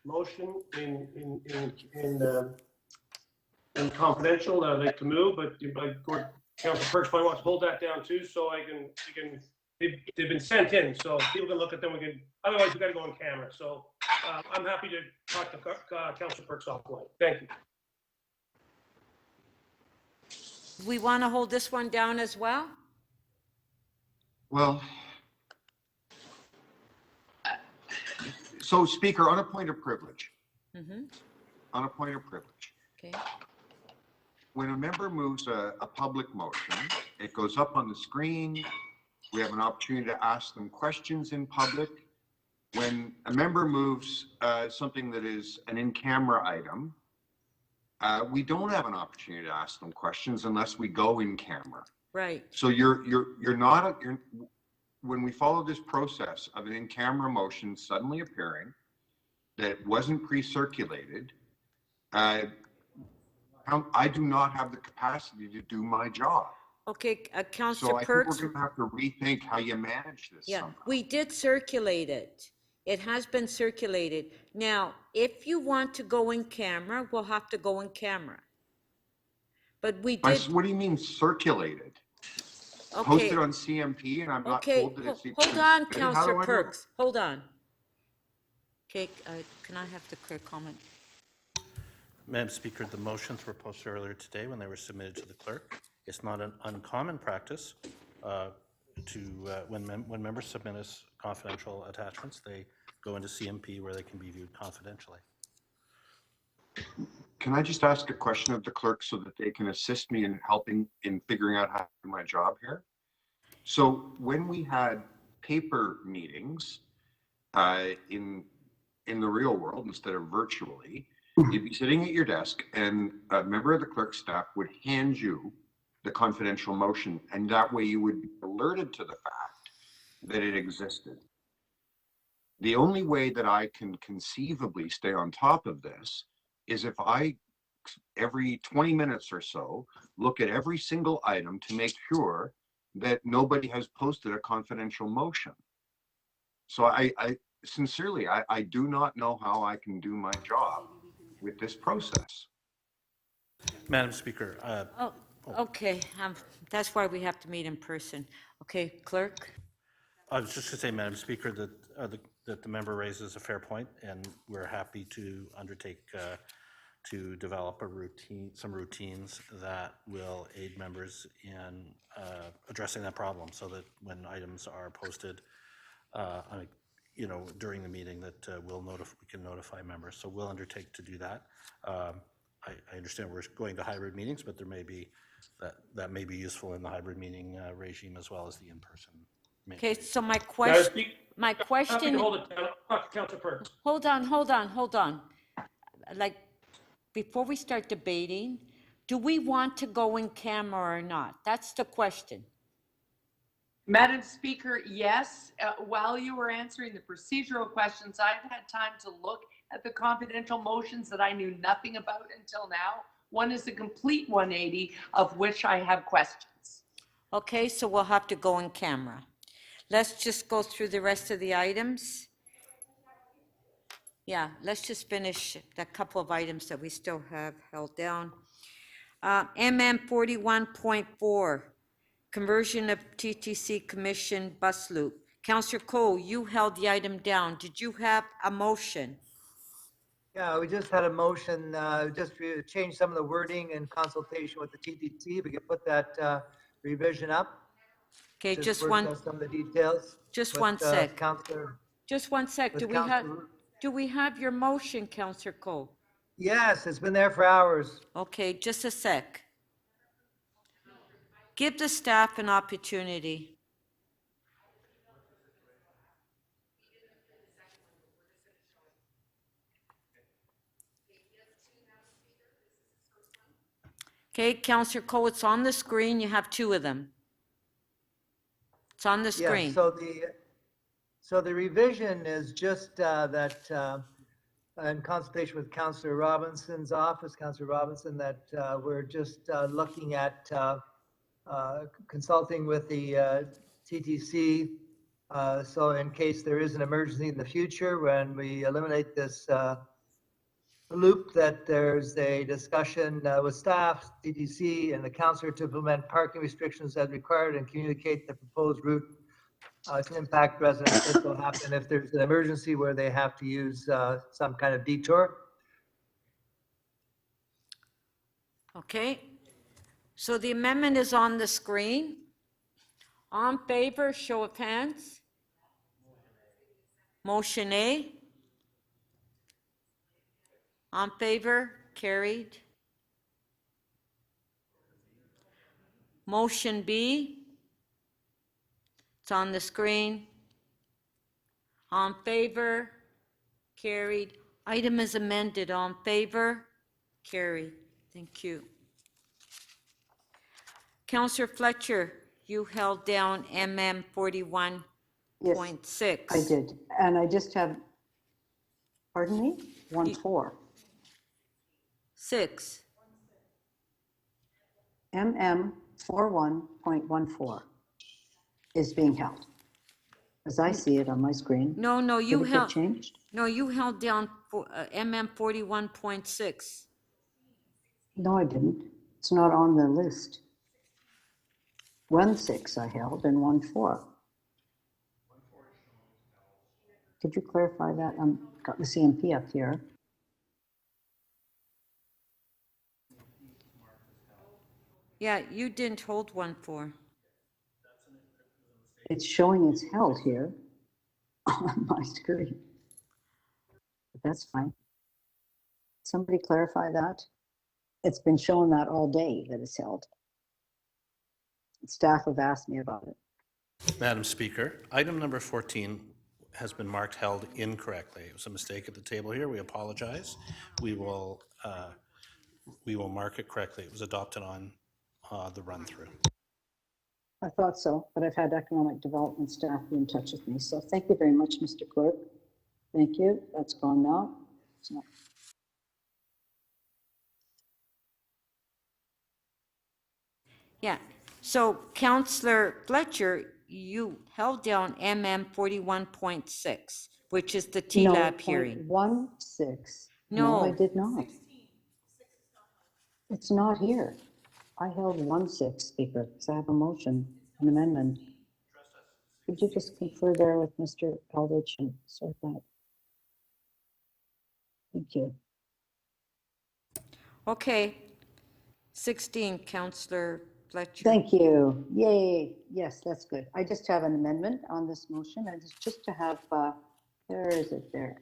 motion in confidential that I'd like to move, but Councilor Perks probably wants to hold that down too, so they've been sent in, so people can look at them. Otherwise we got to go on camera. So I'm happy to talk to Councilor Perks offline. Thank you. We want to hold this one down as well? Well, so Speaker, on a point of privilege, Mm-hmm. on a point of privilege, Okay. when a member moves a public motion, it goes up on the screen. We have an opportunity to ask them questions in public. When a member moves something that is an in-camera item, we don't have an opportunity to ask them questions unless we go in camera. Right. So when we follow this process of an in-camera motion suddenly appearing that wasn't pre-circulated, I do not have the capacity to do my job. Okay, So Councillor I think Perks. we're going to have to rethink how you manage this. Yeah, somehow. we did circulate it. It has been circulated. Now, if you want to go in camera, we'll have to go in camera. But we did. What do you mean circulated? Okay. Posted on CMP and I'm not Okay, told that it's. hold on, How do I Councillor know? Perks, hold on. Okay, can I have the clerk comment? Madam Speaker, the motions were posted earlier today when they were submitted to the clerk. It's not an uncommon practice when members submit us confidential attachments, they go into CMP where they can be viewed confidentially. Can I just ask a question of the clerk so that they can assist me in helping in figuring out how to do my job here? So when we had paper meetings in the real world instead of virtually, you'd be sitting at your desk and a member of the clerk staff would hand you the confidential motion, and that way you would be alerted to the fact that it existed. The only way that I can conceivably stay on top of this is if I, every 20 minutes or so, look at every single item to make sure that nobody has posted a confidential motion. So I sincerely, I do not know how I can do my job with this process. Madam Speaker. Okay, that's why we have to meet in person. Okay, clerk? I was just going to say, Madam Speaker, that the member raises a fair point, and we're happy to undertake to develop some routines that will aid members in addressing that problem, so that when items are posted, during the meeting, that we can notify members. So we'll undertake to do that. I understand we're going to hybrid meetings, but there may be that may be useful in the hybrid meeting regime as well as the in-person Okay, so my Madam question, Speaker, my happy to question, hold it down. Councillor Perks. hold on. Like, before we start debating, do we want to go in camera or not? That's the question. Madam Speaker, yes. While you were answering the procedural questions, I've had time to look at the confidential motions that I knew nothing about until now. One is a complete 180, of which I have questions. Okay, so we'll have to go in camera. Let's just go through the rest of the items. Yeah, let's just finish the couple of items that we still have held down. MM 41.4, conversion of TTC Commission bus loop. Councillor Cole, you held the item down. Did you have a motion? Yeah, we just had a motion, just to change some of the wording in consultation with the TTC. We could put that revision up. Okay, just work one, out some of the details. just with, one sec. Counselor. Just one sec. with Do we have Counselor- your motion, Councillor Cole? Yes, it's been there for hours. Okay, just a sec. Give the staff an opportunity. Okay, Councillor Cole, it's on the screen. You have two of them. It's on the Yeah, screen. so the revision is just that in consultation with Councillor Robinson's office, Councillor Robinson, that we're just looking at consulting with the TTC. So in case there is an emergency in the future, when we eliminate this loop, that there's a discussion with staff, TTC, and the councillor to implement parking restrictions as required and communicate the proposed route to impact residents. This will happen if there's an emergency where they have to use some kind of detour. Okay, so the amendment is on the screen. On favor, show of hands. Motion A. On favor, carried. Motion B. It's on the screen. On favor, carried. Item is amended. On favor, carried. Thank you. Councillor Fletcher, you held down MM 41.6. Yes, I did. And I just have, pardon me, 1.4. 6. MM 41.14 is being held, as I see it on my screen. No, you Did it get held, changed? no, you held down for, MM 41.6. No, I didn't. It's not on the list. 1.6 I held and 1.4. Could you clarify that? Got the CMP up here. Yeah, you didn't hold 1.4. It's showing it's held here on my screen. But that's fine. Somebody clarify that? It's been shown that all day that it's held. Staff have asked me about it. Madam Speaker, item number 14 has been marked held incorrectly. It was a mistake at the table here. We apologize. We will mark it correctly. It was adopted on the run through. I thought so, but I've had economic development staff be in touch with me. So thank you very much, Mr. Clerk. Thank you. That's gone now. It's not. Yeah, so Councillor Fletcher, you held down MM 41.6, which is the TLAB hearing. 1.6. No. I did not. It's not here. I held 1.6, Speaker, because I have a motion, an amendment. Could you just confer there with Mr. Eldridge and sort that? Thank you. Okay. 16, Councillor Fletcher. Thank you. Yay. Yes, that's good. I just have an amendment on this motion. And it's just to have, where is it there?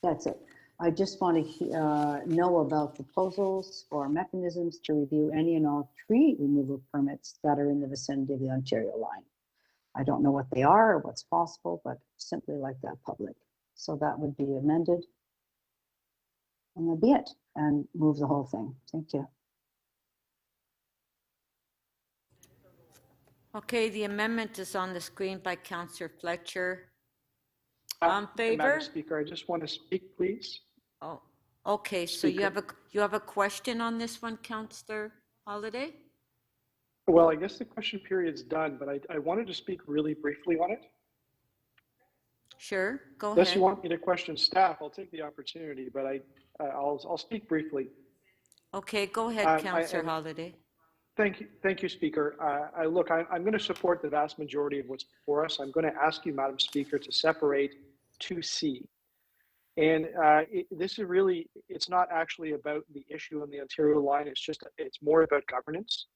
That's it. I just want to know about proposals or mechanisms to review any and all tree removal permits that are in the vicinity of the Ontario line. I don't know what they are or what's possible, but simply like that public. So that would be amended. And that'd be it, and move the whole thing. Thank you. Okay, the amendment is on the screen by Councillor Fletcher. Madam Favor? Speaker, I just want to speak, please. Oh, okay, so you have a question on this one, Councillor Holiday? Well, I guess the question period's done, but I wanted to speak really briefly on it. Sure, go Unless ahead. you want me to question staff, I'll take the opportunity, but I'll speak briefly. Okay, go ahead, Councillor Holiday. Thank you, Speaker. I'm going to support the vast majority of what's before us. I'm going to ask you, Madam Speaker, to separate 2C. And this is really, it's not actually about the issue on the Ontario line. It's more about governance.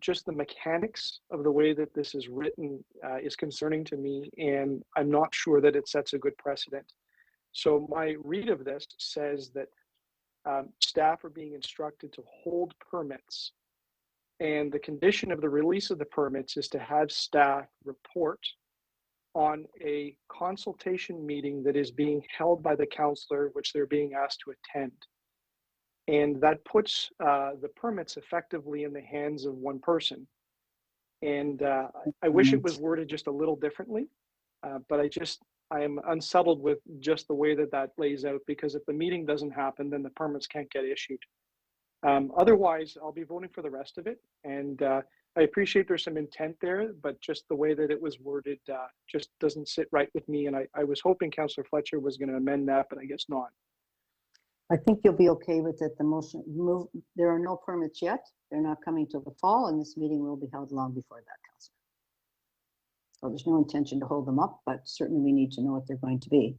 Just the mechanics of the way that this is written is concerning to me, and I'm not sure that it sets a good precedent. So my read of this says that staff are being instructed to hold permits, and the condition of the release of the permits is to have staff report on a consultation meeting that is being held by the councillor, which they're being asked to attend. And that puts the permits effectively in the hands of one person. And I wish it was worded just a little differently, but I am unsettled with just the way that lays out, because if the meeting doesn't happen, then the permits can't get issued. Otherwise, I'll be voting for the rest of it. And I appreciate there's some intent there, but just the way that it was worded just doesn't sit right with me. And I was hoping Councillor Fletcher was going to amend that, but I guess not. I think you'll be okay with it. The motion move. There are no permits yet. They're not coming till the fall, and this meeting will be held long before that, Councillor. So there's no intention to hold them up, but certainly we need to know what they're going to be.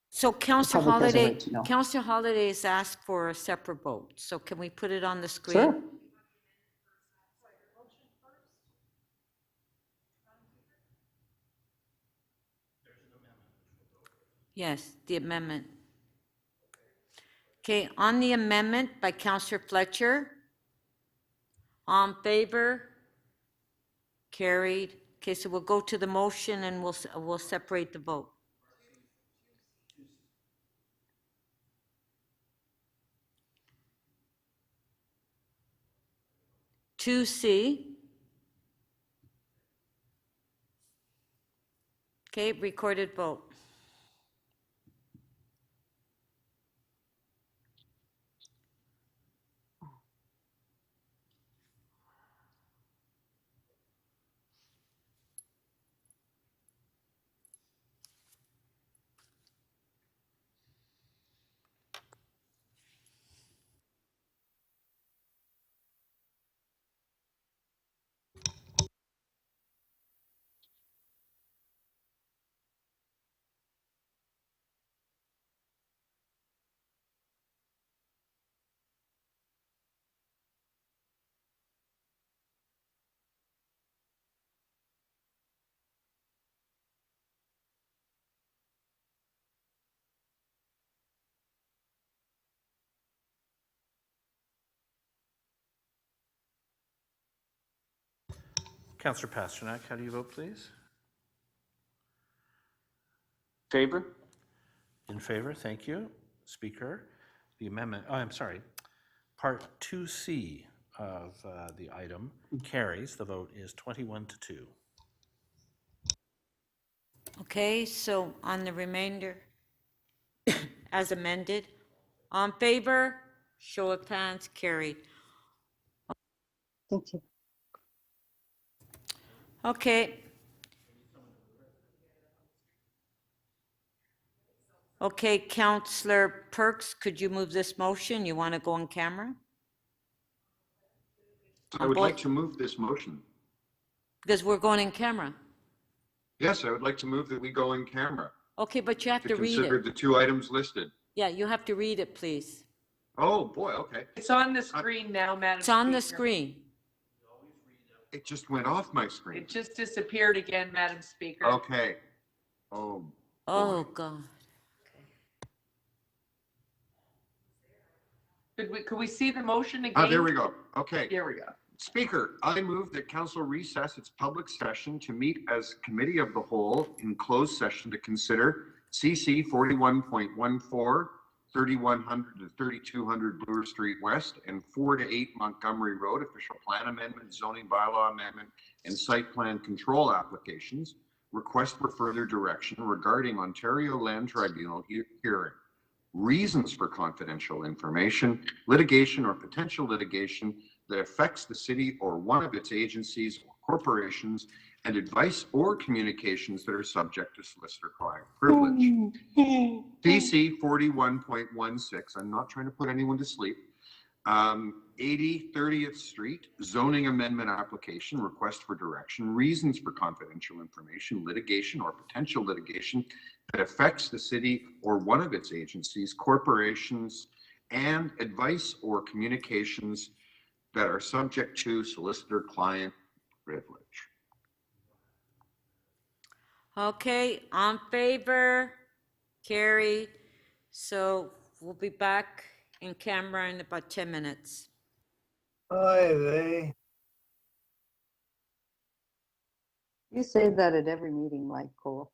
So Councillor public has a Holiday, right to know. Councillor Holiday has asked for a separate vote. So can we put it on the screen? Sure. Yes, the amendment. Okay, on the amendment by Councillor Fletcher. On favor? Carried. Okay, so we'll go to the motion and we'll separate the vote. Two C. Okay, recorded vote. Councillor Pasternak, how do you vote, please? Favor? In favor, thank you. Speaker, the amendment, I'm sorry, Part 2C of the item carries. The vote is 21-2. Okay, so on the remainder, as amended, on favor, show of hands, carried. Thank you. Okay. Okay, Councillor Perks, could you move this motion? You want to go on camera? I would like to move this motion. Because we're going in camera. Yes, I would like to move that we go in camera Okay, but you have to to read consider it. the two items listed. Yeah, you have to read it, please. Oh, boy, okay. It's on the screen now, Madam It's on the Speaker. screen. It just went off my screen. It just disappeared again, Madam Speaker. Okay. Oh. Oh, God. Could we see the motion again? Ah, there we go. Okay. There we go. Speaker, I move that council recess its public session to meet as committee of the whole in closed session to consider CC 41.14, 3100 to 3200 Bloor Street West and 4 to 8 Montgomery Road official plan amendment, zoning bylaw amendment, and site plan control applications. Request for further direction regarding Ontario Land Tribunal hearing. Reasons for confidential information, litigation or potential litigation that affects the city or one of its agencies or corporations, and advice or communications that are subject to solicitor-client privilege. DC 41.16, I'm not trying to put anyone to sleep. 80 30th Street, zoning amendment application, request for direction, reasons for confidential information, litigation or potential litigation that affects the city or one of its agencies, corporations, and advice or communications that are subject to solicitor-client privilege. Okay, on favor, carried. So we'll be back in camera in about 10 minutes. Oy vey. You say that at every meeting, Mike Cole.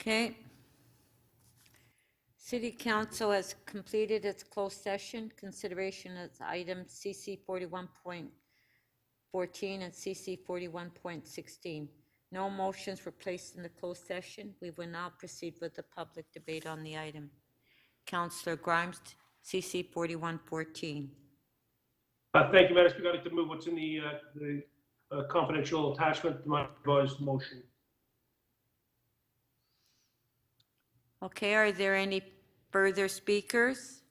Okay. City Council has completed its closed session. Consideration of items CC 41.14 and CC 41.16. No motions were placed in the closed session. We will now proceed with the public debate on the item. Councillor Grimes, CC 4114. Thank you, Madam Speaker. I'd like to move what's in the confidential attachment to my revised motion. Okay, are there any further speakers?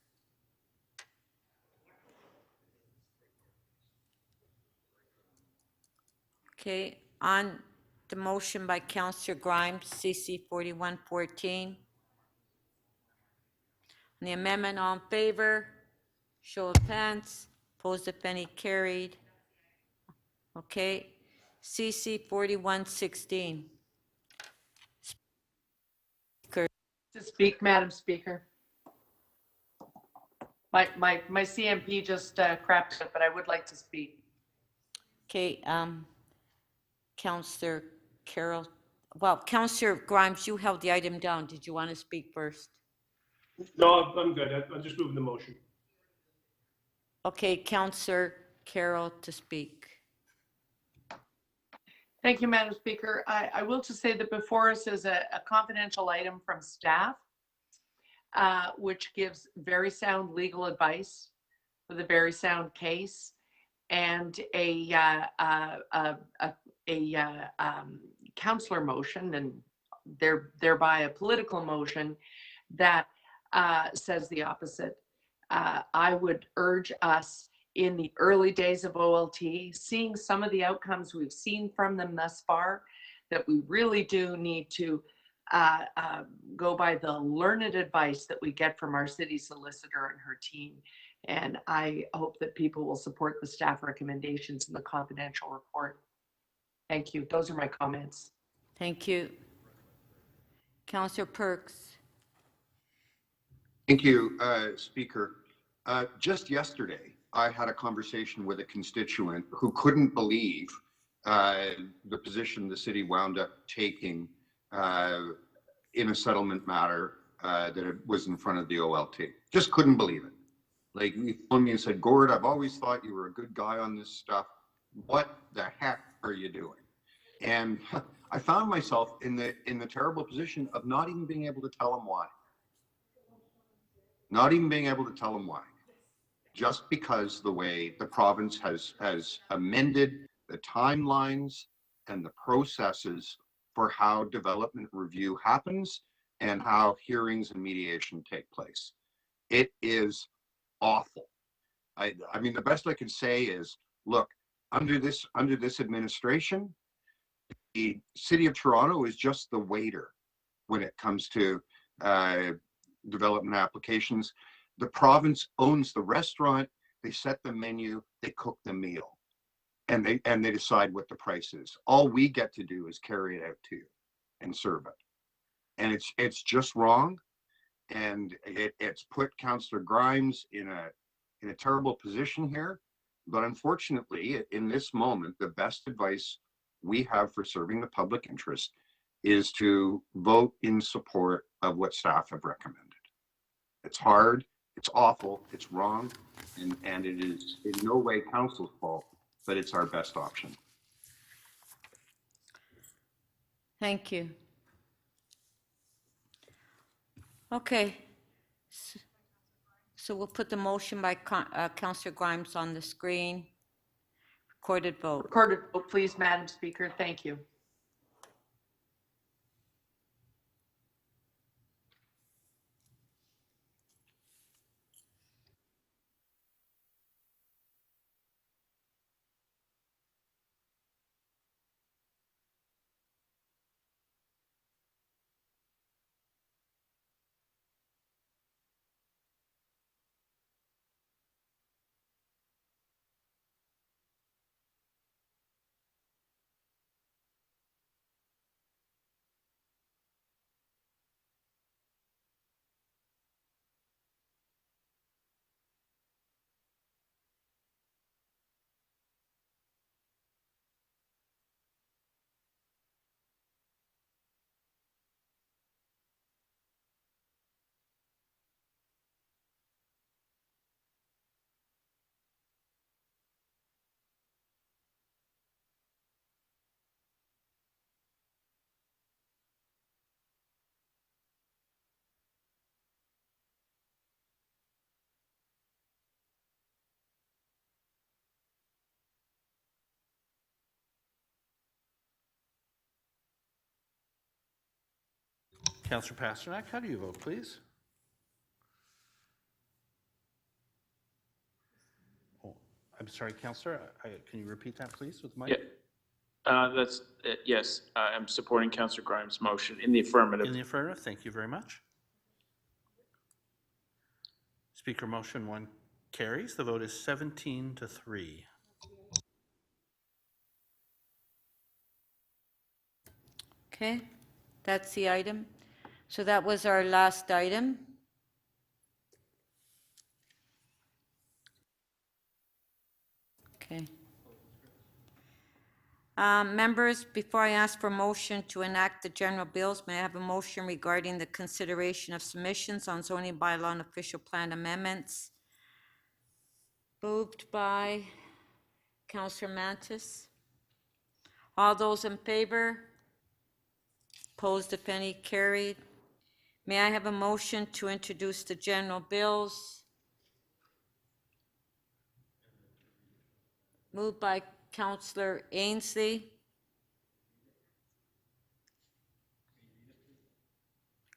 Okay, on the motion by Councillor Grimes, CC 4114. On the amendment, all in favor? Show of hands. Opposed, if any, carried. Okay, CC 4116. To speak, Madam Speaker. My CMP just crapped it, but I would like to speak. Okay, Councillor Carroll, well, Councillor Grimes, you held the item down. Did you want to speak first? No, I'm good. I'm just moving the motion. Okay, Councillor Carroll to speak. Thank you, Madam Speaker. I will just say that before us is a confidential item from staff, which gives very sound legal advice with a very sound case and a councillor motion and thereby a political motion that says the opposite. I would urge us in the early days of OLT, seeing some of the outcomes we've seen from them thus far, that we really do need to go by the learned advice that we get from our city solicitor and her team. And I hope that people will support the staff recommendations in the confidential report. Thank you. Those are my comments. Thank you. Councillor Perks. Thank you, Speaker. Just yesterday, I had a conversation with a constituent who couldn't believe the position the city wound up taking in a settlement matter that it was in front of the OLT. Just couldn't believe it. Like, he phoned me and said, Gord, I've always thought you were a good guy on this stuff. What the heck are you doing? And I found myself in the terrible position of not even being able to tell him why. Not even being able to tell him why. Just because the way the province has amended the timelines and the processes for how development review happens and how hearings and mediation take place. It is awful. I mean, the best I can say is, look, under this administration, the City of Toronto is just the waiter when it comes to development applications. The province owns the restaurant, they set the menu, they cook the meal, and they decide what the price is. All we get to do is carry it out to you and serve it. And it's just wrong. And it's put Councillor Grimes in a terrible position here. But unfortunately, in this moment, the best advice we have for serving the public interest is to vote in support of what staff have recommended. It's hard, it's awful, it's wrong, and it is in no way council's fault, but it's our best option. Thank you. Okay. So we'll put the motion by Councillor Grimes on the screen. Recorded vote. Recorded vote, please, Madam Speaker. Thank you. Councillor Pasternak, how do you vote, please? Oh, I'm sorry, Councillor, can you repeat that, please, with the mic? Yeah, yes, I'm supporting Councillor Grimes' motion in the affirmative. In the affirmative, thank you very much. Speaker motion 1 carries. The vote is 17-3. Okay, that's the item. So that was our last item. Okay. Members, before I ask for motion to enact the general bills, may I have a motion regarding the consideration of submissions on zoning bylaw and official plan amendments? Moved by Councillor Mantis. All those in favor? Opposed, if any, carried. May I have a motion to introduce the general bills? Moved by Councillor Ainsley.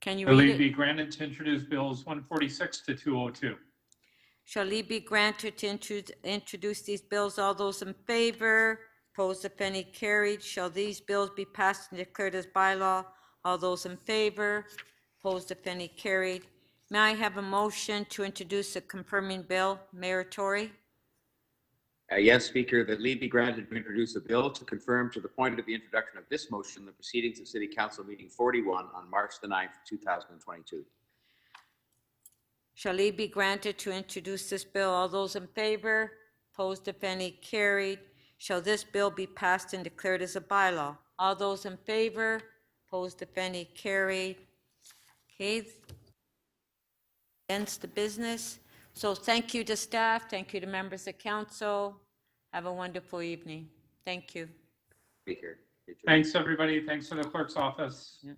Can you Shall read leave it? be granted to introduce bills 146 to 202. Shall leave be granted to introduce these bills? All those in favor? Opposed, if any, carried. Shall these bills be passed and declared as bylaw? All those in favor? Opposed, if any, carried. May I have a motion to introduce a confirming bill? Mayor Tory? Yes, Speaker, that leave be granted to introduce a bill to confirm to the point of the introduction of this motion the proceedings of City Council Meeting 41 on March the 9th, 2022. Shall leave be granted to introduce this bill? All those in favor? Opposed, if any, carried. Shall this bill be passed and declared as a bylaw? All those in favor? Opposed, if any, carried. Okay. Ends the business. So thank you to staff. Thank you to members of council. Have a wonderful evening. Thank you. Speaker. Thanks, everybody. Thanks to the clerk's office. Yeah.